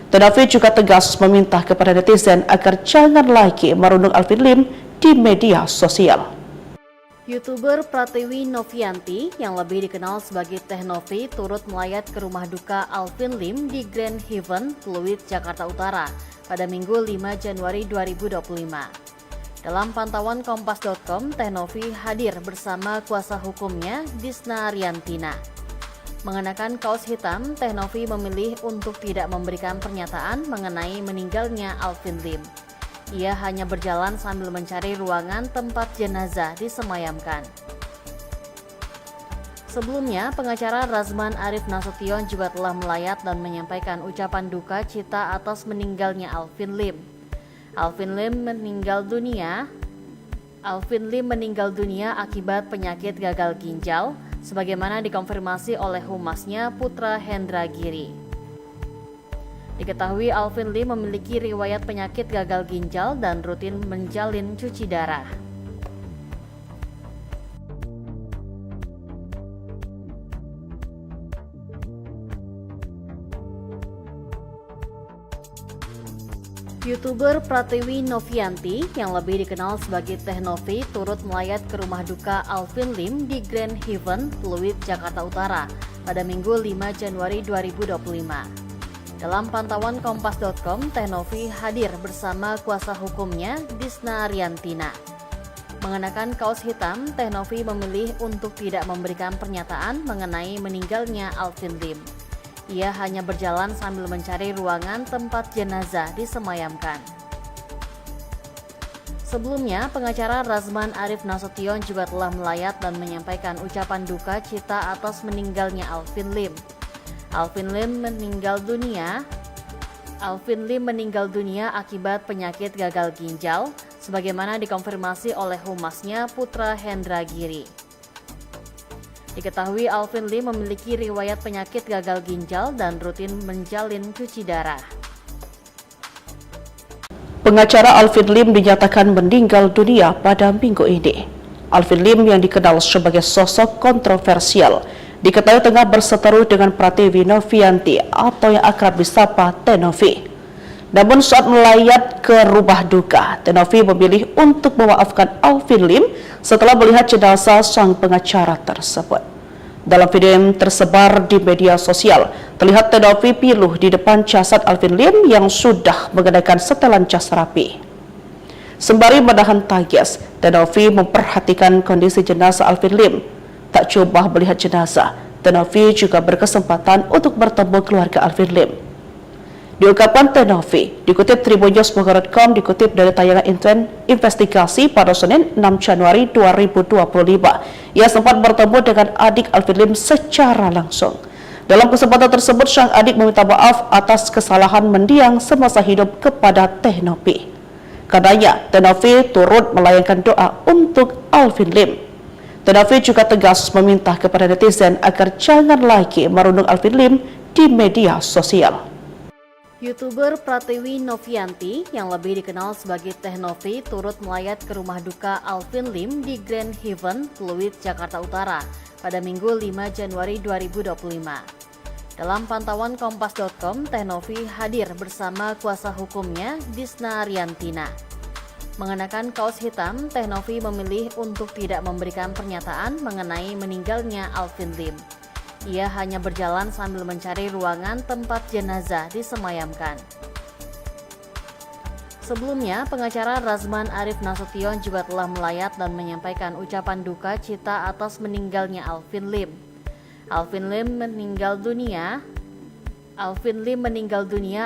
Teh Novi juga tegas meminta kepada netizen agar jangan lagi merundung Alvin Lim di media sosial. YouTuber Pratiwi Novianti yang lebih dikenal sebagai Teh Novi turut melayat ke rumah duka Alvin Lim di Grand Haven, Pluit, Jakarta Utara pada Minggu 5 Januari 2025. Dalam pantauan Kompas.com, Teh Novi hadir bersama kuasa hukumnya Disna Riantina. Mengenakan kaos hitam, Teh Novi memilih untuk tidak memberikan pernyataan mengenai meninggalnya Alvin Lim. Ia hanya berjalan sambil mencari ruangan tempat jenazah disemayamkan. Sebelumnya, pengacara Razman Arif Nasution juga telah melayat dan menyampaikan ucapan duka cita atas meninggalnya Alvin Lim. Alvin Lim meninggal dunia akibat penyakit gagal ginjal, sebagaimana dikonfirmasi oleh humasnya Putra Hendra Giri. Diketahui Alvin Lim memiliki riwayat penyakit gagal ginjal dan rutin menjalin cuci darah. YouTuber Pratiwi Novianti yang lebih dikenal sebagai Teh Novi turut melayat ke rumah duka Alvin Lim di Grand Heaven, Pluit, Jakarta Utara pada Minggu 5 Januari 2025. Dalam pantauan Kompas.com, Teh Novi hadir bersama kuasa hukumnya Disna Ariantina. Mengenakan kaos hitam, Teh Novi memilih untuk tidak memberikan pernyataan mengenai meninggalnya Alvin Lim. Ia hanya berjalan sambil mencari ruangan tempat jenazah disemayamkan. Sebelumnya, pengacara Razman Arif Nasution juga telah melayat dan menyampaikan ucapan duka cita atas meninggalnya Alvin Lim. Alvin Lim meninggal dunia akibat penyakit gagal ginjal, sebagaimana dikonfirmasi oleh humasnya Putra Hendra Giri. Diketahui Alvin Lim memiliki riwayat penyakit gagal ginjal dan rutin menjalin cuci darah. Pengacara Alvin Lim dinyatakan meninggal dunia pada minggu ini. Alvin Lim yang dikenal sebagai sosok kontroversial diketahui tengah berseteru dengan Pratiwi Novianti atau yang akrab disapa Teh Novi. Namun saat melayat ke rumah duka, Teh Novi memilih untuk memaafkan Alvin Lim setelah melihat jenazah sang pengacara tersebut. Dalam video yang tersebar di media sosial, terlihat Teh Novi piluh di depan jasad Alvin Lim yang sudah mengenakan setelan jas rapi. Sembari menahan tangis, Teh Novi memperhatikan kondisi jenazah Alvin Lim. Tak coba melihat jenazah, Teh Novi juga berkesempatan untuk bertemu keluarga Alvin Lim. Diungkapkan Teh Novi, dikutip tribunnews.com, dikutip dari tayangan investigasi pada Senin 6 Januari 2025. Ia sempat bertemu dengan adik Alvin Lim secara langsung. Dalam kesempatan tersebut, sang adik meminta maaf atas kesalahan mendiang semasa hidup kepada Teh Novi. Katanya, Teh Novi turut melayangkan doa untuk Alvin Lim. Teh Novi juga tegas meminta kepada netizen agar jangan lagi merundung Alvin Lim di media sosial. YouTuber Pratiwi Novianti yang lebih dikenal sebagai Teh Novi turut melayat ke rumah duka Alvin Lim di Grand Heaven, Pluit, Jakarta Utara pada Minggu 5 Januari 2025. Dalam pantauan Kompas.com, Teh Novi hadir bersama kuasa hukumnya Disna Ariantina. Mengenakan kaos hitam, Teh Novi memilih untuk tidak memberikan pernyataan mengenai meninggalnya Alvin Lim. Ia hanya berjalan sambil mencari ruangan tempat jenazah disemayamkan. Sebelumnya, pengacara Razman Arif Nasution juga telah melayat dan menyampaikan ucapan duka cita atas meninggalnya Alvin Lim. Alvin Lim meninggal dunia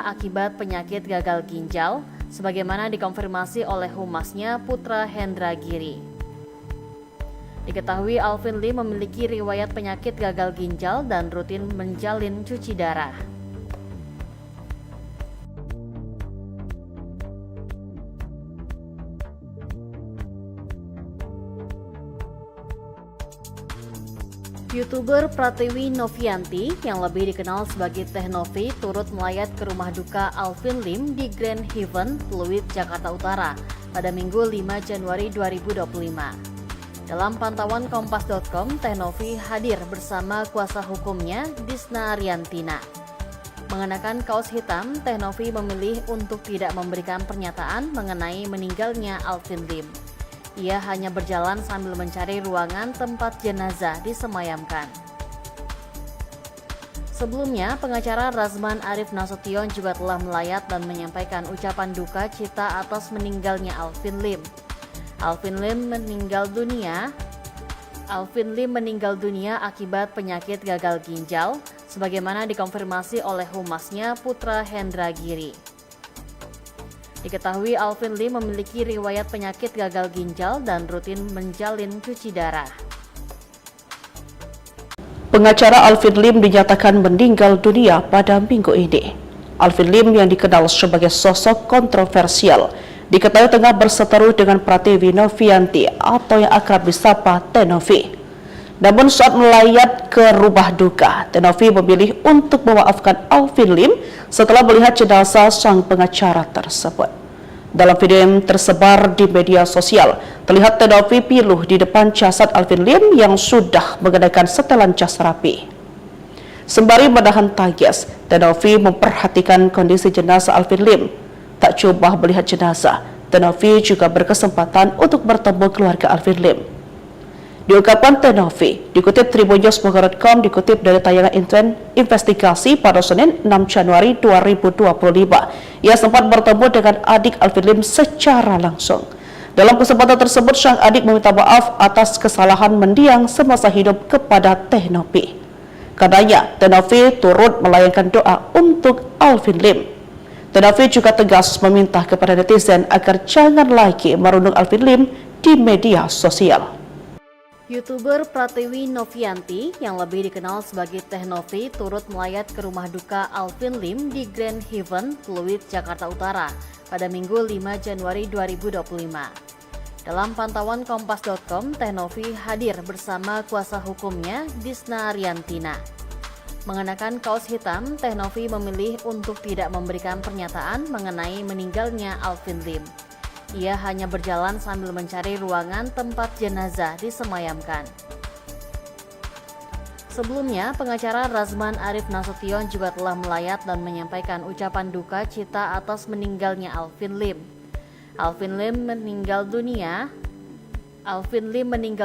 akibat penyakit gagal ginjal, sebagaimana dikonfirmasi oleh humasnya Putra Hendra Giri. Diketahui Alvin Lim memiliki riwayat penyakit gagal ginjal dan rutin menjalin cuci darah. YouTuber Pratiwi Novianti yang lebih dikenal sebagai Teh Novi turut melayat ke rumah duka Alvin Lim di Grand Heaven, Pluit, Jakarta Utara pada Minggu 5 Januari 2025. Dalam pantauan Kompas.com, Teh Novi hadir bersama kuasa hukumnya Disna Ariantina. Mengenakan kaos hitam, Teh Novi memilih untuk tidak memberikan pernyataan mengenai meninggalnya Alvin Lim. Ia hanya berjalan sambil mencari ruangan tempat jenazah disemayamkan. Sebelumnya, pengacara Razman Arif Nasution juga telah melayat dan menyampaikan ucapan duka cita atas meninggalnya Alvin Lim. Alvin Lim meninggal dunia akibat penyakit gagal ginjal, sebagaimana dikonfirmasi oleh humasnya Putra Hendra Giri. Diketahui Alvin Lim memiliki riwayat penyakit gagal ginjal dan rutin menjalin cuci darah. Pengacara Alvin Lim dinyatakan meninggal dunia pada minggu ini. Alvin Lim yang dikenal sebagai sosok kontroversial diketahui tengah berseteru dengan Pratiwi Novianti atau yang akrab disapa Teh Novi. Namun saat melayat ke rumah duka, Teh Novi memilih untuk memaafkan Alvin Lim setelah melihat jenazah sang pengacara tersebut. Dalam video yang tersebar di media sosial, terlihat Teh Novi piluh di depan jasad Alvin Lim yang sudah mengenakan setelan jas rapi. Sembari menahan tangis, Teh Novi memperhatikan kondisi jenazah Alvin Lim. Tak Tak coba melihat jenazah, Teh-Novi juga berkesempatan untuk bertemu keluarga Alvin Lim. Diungkapkan Teh-Novi, dikutip tribunnews.com, dikutip dari tayangan investigasi pada Senin 6 Januari 2025, ia sempat bertemu dengan adik Alvin Lim secara langsung. Dalam kesempatan tersebut, sang adik meminta maaf atas kesalahan mendiang semasa hidup kepada Teh-Novi. Karenanya, Teh-Novi turut melayangkan doa untuk Alvin Lim. Teh-Novi juga tegas meminta kepada netizen agar jangan lagi merundung Alvin Lim di media sosial. YouTuber Pratiwi Novianti yang lebih dikenal sebagai Teh-Novi turut melayat ke rumah duka Alvin Lim di Grand Haven, Pluit, Jakarta Utara pada Minggu 5 Januari 2025. Dalam pantauan Kompas.com, Teh-Novi hadir bersama kuasa hukumnya Disna Riantina. Mengenakan kaos hitam, Teh-Novi memilih untuk tidak memberikan pernyataan mengenai meninggalnya Alvin Lim. Ia hanya berjalan sambil mencari ruangan tempat jenazah disemayamkan. Sebelumnya, pengacara Razman Arif Nasution juga telah melayat dan menyampaikan ucapan duka cita atas meninggalnya Alvin Lim. Alvin Lim meninggal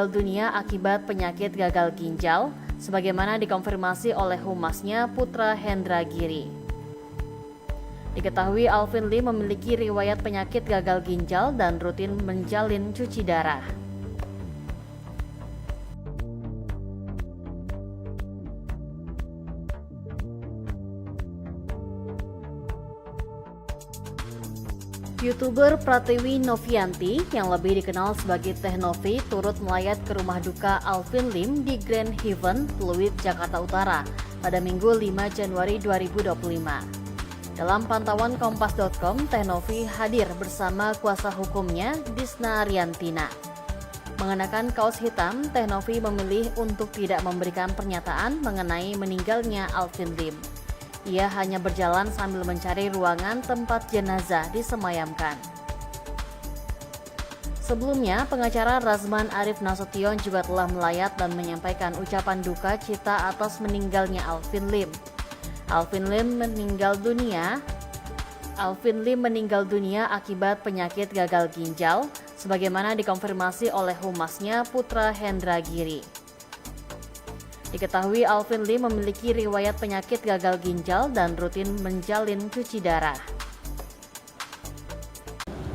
dunia akibat penyakit gagal ginjal, sebagaimana dikonfirmasi oleh humasnya Putra Hendra Giri. Diketahui Alvin Lim memiliki riwayat penyakit gagal ginjal dan rutin menjalin cuci darah. YouTuber Pratiwi Novianti yang lebih dikenal sebagai Teh-Novi turut melayat ke rumah duka Alvin Lim di Grand Haven, Pluit, Jakarta Utara pada Minggu 5 Januari 2025. Dalam pantauan Kompas.com, Teh-Novi hadir bersama kuasa hukumnya Disna Riantina. Mengenakan kaos hitam, Teh-Novi memilih untuk tidak memberikan pernyataan mengenai meninggalnya Alvin Lim. Ia hanya berjalan sambil mencari ruangan tempat jenazah disemayamkan. Sebelumnya, pengacara Razman Arif Nasution juga telah melayat dan menyampaikan ucapan duka cita atas meninggalnya Alvin Lim. Alvin Lim meninggal dunia akibat penyakit gagal ginjal, sebagaimana dikonfirmasi oleh humasnya Putra Hendra Giri. Diketahui Alvin Lim memiliki riwayat penyakit gagal ginjal dan rutin menjalin cuci darah.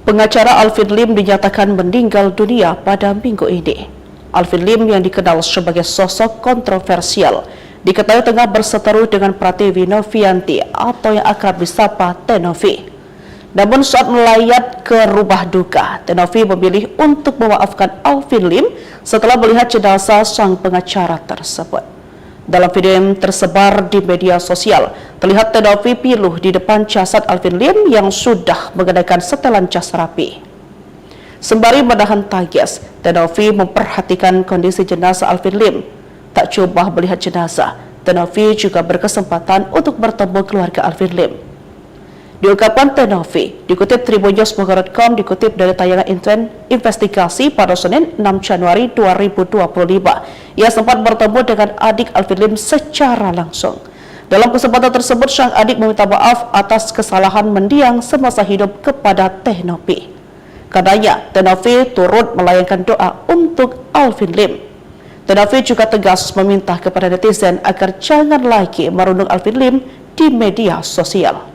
Pengacara Alvin Lim dinyatakan meninggal dunia pada minggu ini. Alvin Lim yang dikenal sebagai sosok kontroversial diketahui tengah berseteru dengan Pratiwi Novianti atau yang akrab disapa Teh-Novi. Namun saat melayat ke rumah duka, Teh-Novi memilih untuk memaafkan Alvin Lim setelah melihat jenazah sang pengacara tersebut. Dalam video yang tersebar di media sosial, terlihat Teh-Novi piluh di depan jasad Alvin Lim yang sudah mengenakan setelan jas rapi. Sembari menahan tangis, Teh-Novi memperhatikan kondisi jenazah Alvin Lim. Tak coba melihat jenazah, Teh-Novi juga berkesempatan untuk bertemu keluarga Alvin Lim. Diungkapkan Teh-Novi, dikutip tribunnews.com, dikutip dari tayangan investigasi pada Senin 6 Januari 2025, ia sempat bertemu dengan adik Alvin Lim secara langsung. Dalam kesempatan tersebut, sang adik meminta maaf atas kesalahan mendiang semasa hidup kepada Teh-Novi. Karenanya, Teh-Novi turut melayangkan doa untuk Alvin Lim. Teh-Novi juga tegas meminta kepada netizen agar jangan lagi merundung Alvin Lim di media sosial.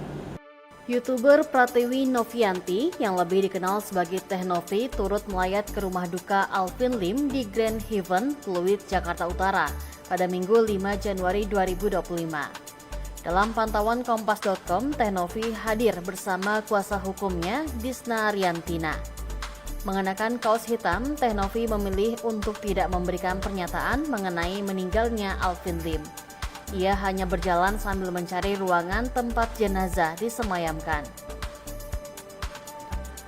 YouTuber Pratiwi Novianti yang lebih dikenal sebagai Teh-Novi turut melayat ke rumah duka Alvin Lim di Grand Haven, Pluit, Jakarta Utara pada Minggu 5 Januari 2025. Dalam pantauan Kompas.com, Teh-Novi hadir bersama kuasa hukumnya Disna Riantina. Mengenakan kaos hitam, Teh-Novi memilih untuk tidak memberikan pernyataan mengenai meninggalnya Alvin Lim. Ia hanya berjalan sambil mencari ruangan tempat jenazah disemayamkan.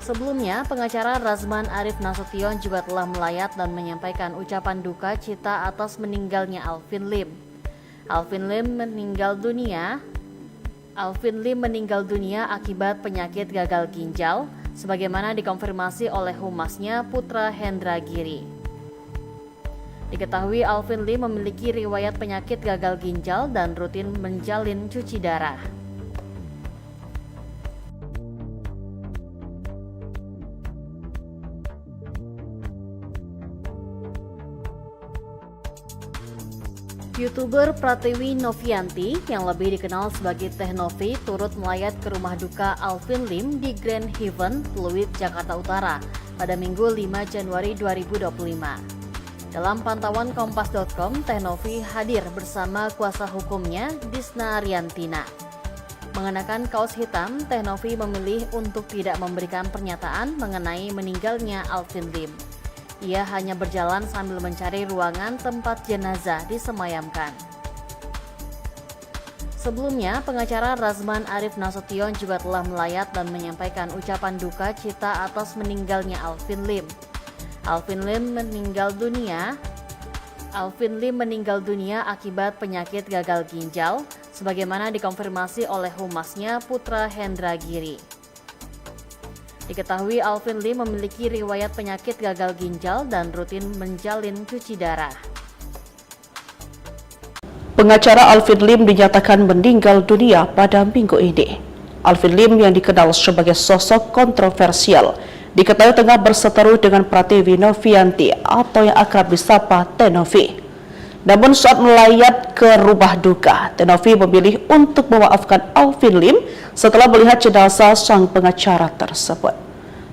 Sebelumnya, pengacara Razman Arif Nasution juga telah melayat dan menyampaikan ucapan duka cita atas meninggalnya Alvin Lim. Alvin Lim meninggal dunia akibat penyakit gagal ginjal, sebagaimana dikonfirmasi oleh humasnya Putra Hendra Giri. Diketahui Alvin Lim memiliki riwayat penyakit gagal ginjal dan rutin menjalin cuci darah. YouTuber Pratiwi Novianti yang lebih dikenal sebagai Teh Novi turut melayat ke rumah duka Alvin Lim di Grand Heaven, Pluit, Jakarta Utara pada Minggu 5 Januari 2025. Dalam pantauan Kompas.com, Teh Novi hadir bersama kuasa hukumnya Disna Ariantina. Mengenakan kaos hitam, Teh Novi memilih untuk tidak memberikan pernyataan mengenai meninggalnya Alvin Lim. Ia hanya berjalan sambil mencari ruangan tempat jenazah disemayamkan. Sebelumnya, pengacara Razman Arif Nasution juga telah melayat dan menyampaikan ucapan duka cita atas meninggalnya Alvin Lim. Alvin Lim meninggal dunia akibat penyakit gagal ginjal, sebagaimana dikonfirmasi oleh humasnya Putra Hendra Giri. Diketahui Alvin Lim memiliki riwayat penyakit gagal ginjal dan rutin menjalin cuci darah. Pengacara Alvin Lim dinyatakan meninggal dunia pada minggu ini. Alvin Lim yang dikenal sebagai sosok kontroversial diketahui tengah berseteru dengan Pratiwi Novianti atau yang akrab disapa Teh Novi. Namun saat melayat ke rumah duka, Teh Novi memilih untuk memaafkan Alvin Lim setelah melihat jenazah sang pengacara tersebut.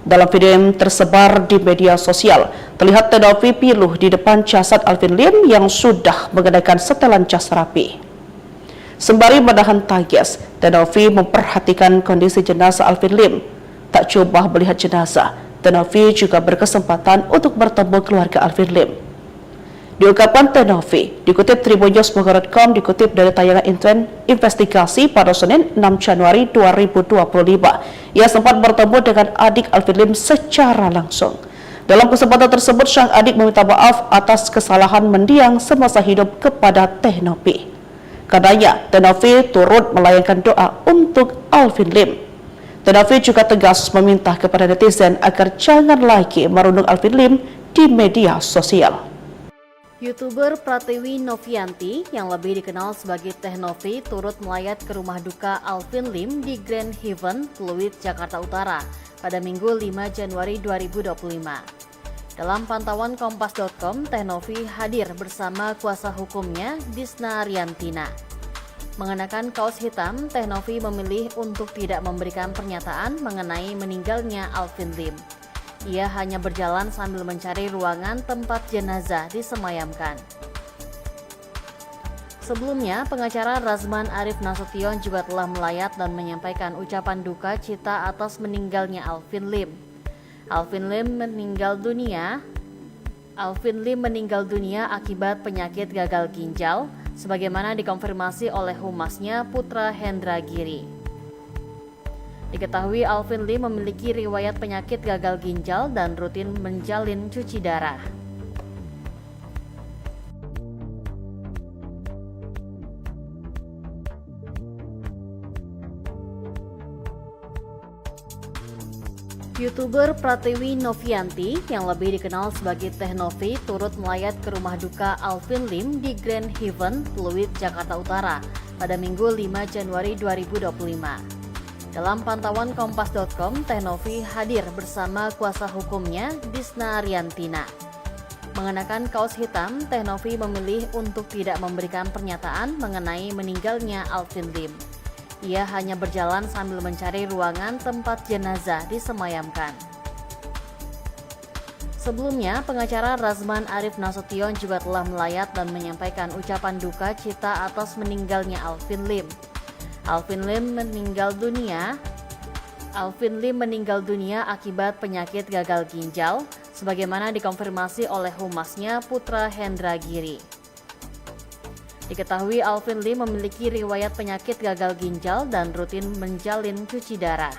Dalam video yang tersebar di media sosial, terlihat Teh Novi piluh di depan jasad Alvin Lim yang sudah mengenakan setelan jas rapi. Sembari menahan tangis, Teh Novi memperhatikan kondisi jenazah Alvin Lim. Tak coba melihat jenazah, Teh Novi juga berkesempatan untuk bertemu keluarga Alvin Lim. Diungkapkan Teh Novi, dikutip tribunnews.com, dikutip dari tayangan investigasi pada Senin 6 Januari 2025. Ia sempat bertemu dengan adik Alvin Lim secara langsung. Dalam kesempatan tersebut, sang adik meminta maaf atas kesalahan mendiang semasa hidup kepada Teh Novi. Karenanya, Teh Novi turut melayangkan doa untuk Alvin Lim. Teh Novi juga tegas meminta kepada netizen agar jangan lagi merundung Alvin Lim di media sosial. YouTuber Pratiwi Novianti yang lebih dikenal sebagai Teh Novi turut melayat ke rumah duka Alvin Lim di Grand Heaven, Pluit, Jakarta Utara pada Minggu 5 Januari 2025. Dalam pantauan Kompas.com, Teh Novi hadir bersama kuasa hukumnya Disna Ariantina. Mengenakan kaos hitam, Teh Novi memilih untuk tidak memberikan pernyataan mengenai meninggalnya Alvin Lim. Ia hanya berjalan sambil mencari ruangan tempat jenazah disemayamkan. Sebelumnya, pengacara Razman Arif Nasution juga telah melayat dan menyampaikan ucapan duka cita atas meninggalnya Alvin Lim. Alvin Lim meninggal dunia akibat penyakit gagal ginjal, sebagaimana dikonfirmasi oleh humasnya Putra Hendra Giri. Diketahui Alvin Lim memiliki riwayat penyakit gagal ginjal dan rutin menjalin cuci darah. YouTuber Pratiwi Novianti yang lebih dikenal sebagai Teh Novi turut melayat ke rumah duka Alvin Lim di Grand Heaven, Pluit, Jakarta Utara pada Minggu 5 Januari 2025. Dalam pantauan Kompas.com, Teh Novi hadir bersama kuasa hukumnya Disna Ariantina. Mengenakan kaos hitam, Teh Novi memilih untuk tidak memberikan pernyataan mengenai meninggalnya Alvin Lim. Ia hanya berjalan sambil mencari ruangan tempat jenazah disemayamkan. Sebelumnya, pengacara Razman Arif Nasution juga telah melayat dan menyampaikan ucapan duka cita atas meninggalnya Alvin Lim. Alvin Lim meninggal dunia akibat penyakit gagal ginjal, sebagaimana dikonfirmasi oleh humasnya Putra Hendra Giri. Diketahui Alvin Lim memiliki riwayat penyakit gagal ginjal dan rutin menjalin cuci darah.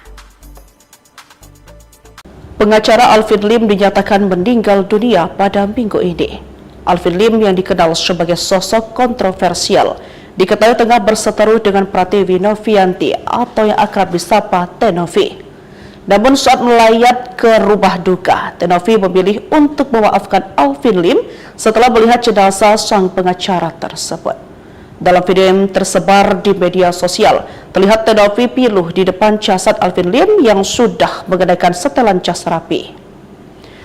Pengacara Alvin Lim dinyatakan meninggal dunia pada minggu ini. Alvin Lim yang dikenal sebagai sosok kontroversial diketahui tengah berseteru dengan Pratiwi Novianti atau yang akrab disapa Teh Novi. Namun saat melayat ke rumah duka, Teh Novi memilih untuk memaafkan Alvin Lim setelah melihat jenazah sang pengacara tersebut. Dalam video yang tersebar di media sosial, terlihat Teh Novi piluh di depan jasad Alvin Lim yang sudah mengenakan setelan jas rapi.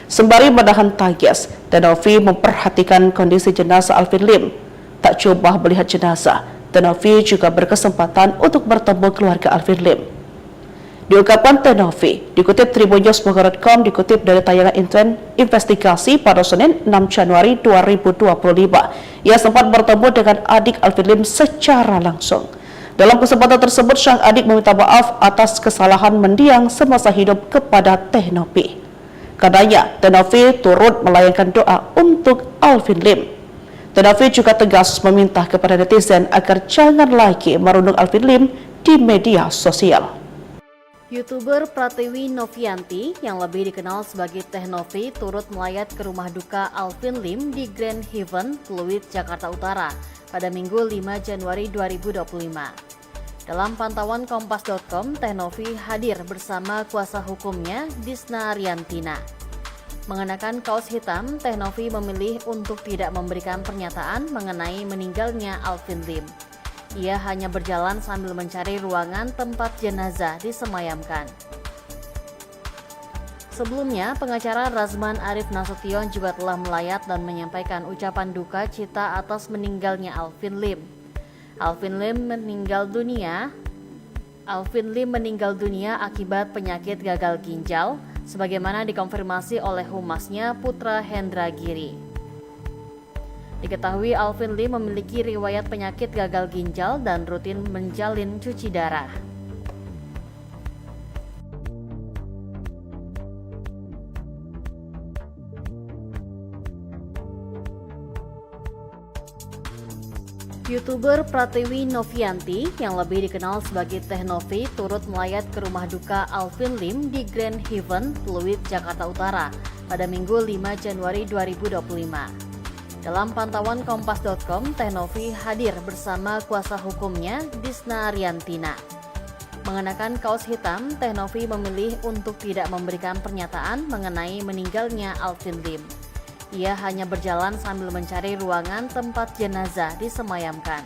Sembari menahan tangis, Teh Novi memperhatikan kondisi jenazah Alvin Lim. Tak tak coba melihat jenazah, Teh Novi juga berkesempatan untuk bertemu keluarga Alvin Lim. Diungkapkan Teh Novi, dikutip tribunnews.com, dikutip dari tayangan investigasi pada Senin 6 Januari 2025, ia sempat bertemu dengan adik Alvin Lim secara langsung. Dalam kesempatan tersebut, sang adik meminta maaf atas kesalahan mendiang semasa hidup kepada Teh Novi. Karenanya, Teh Novi turut melayangkan doa untuk Alvin Lim. Teh Novi juga tegas meminta kepada netizen agar jangan lagi merundung Alvin Lim di media sosial. YouTuber Pratiwi Novianti yang lebih dikenal sebagai Teh Novi turut melayat ke rumah duka Alvin Lim di Grand Haven, Pluit, Jakarta Utara pada Minggu 5 Januari 2025. Dalam pantauan Kompas.com, Teh Novi hadir bersama kuasa hukumnya, Disna Riantina. Mengenakan kaos hitam, Teh Novi memilih untuk tidak memberikan pernyataan mengenai meninggalnya Alvin Lim. Ia hanya berjalan sambil mencari ruangan tempat jenazah disemayamkan. Sebelumnya, pengacara Razman Arif Nasution juga telah melayat dan menyampaikan ucapan duka cita atas meninggalnya Alvin Lim. Alvin Lim meninggal dunia akibat penyakit gagal ginjal, sebagaimana dikonfirmasi oleh humasnya Putra Hendra Giri. Diketahui Alvin Lim memiliki riwayat penyakit gagal ginjal dan rutin menjalin cuci darah. YouTuber Pratiwi Novianti yang lebih dikenal sebagai Teh Novi turut melayat ke rumah duka Alvin Lim di Grand Haven, Pluit, Jakarta Utara pada Minggu 5 Januari 2025. Dalam pantauan Kompas.com, Teh Novi hadir bersama kuasa hukumnya, Disna Riantina. Mengenakan kaos hitam, Teh Novi memilih untuk tidak memberikan pernyataan mengenai meninggalnya Alvin Lim. Ia hanya berjalan sambil mencari ruangan tempat jenazah disemayamkan.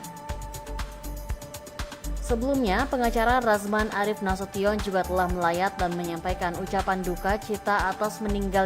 Sebelumnya, pengacara Razman Arif Nasution juga telah melayat dan menyampaikan ucapan duka cita atas meninggalnya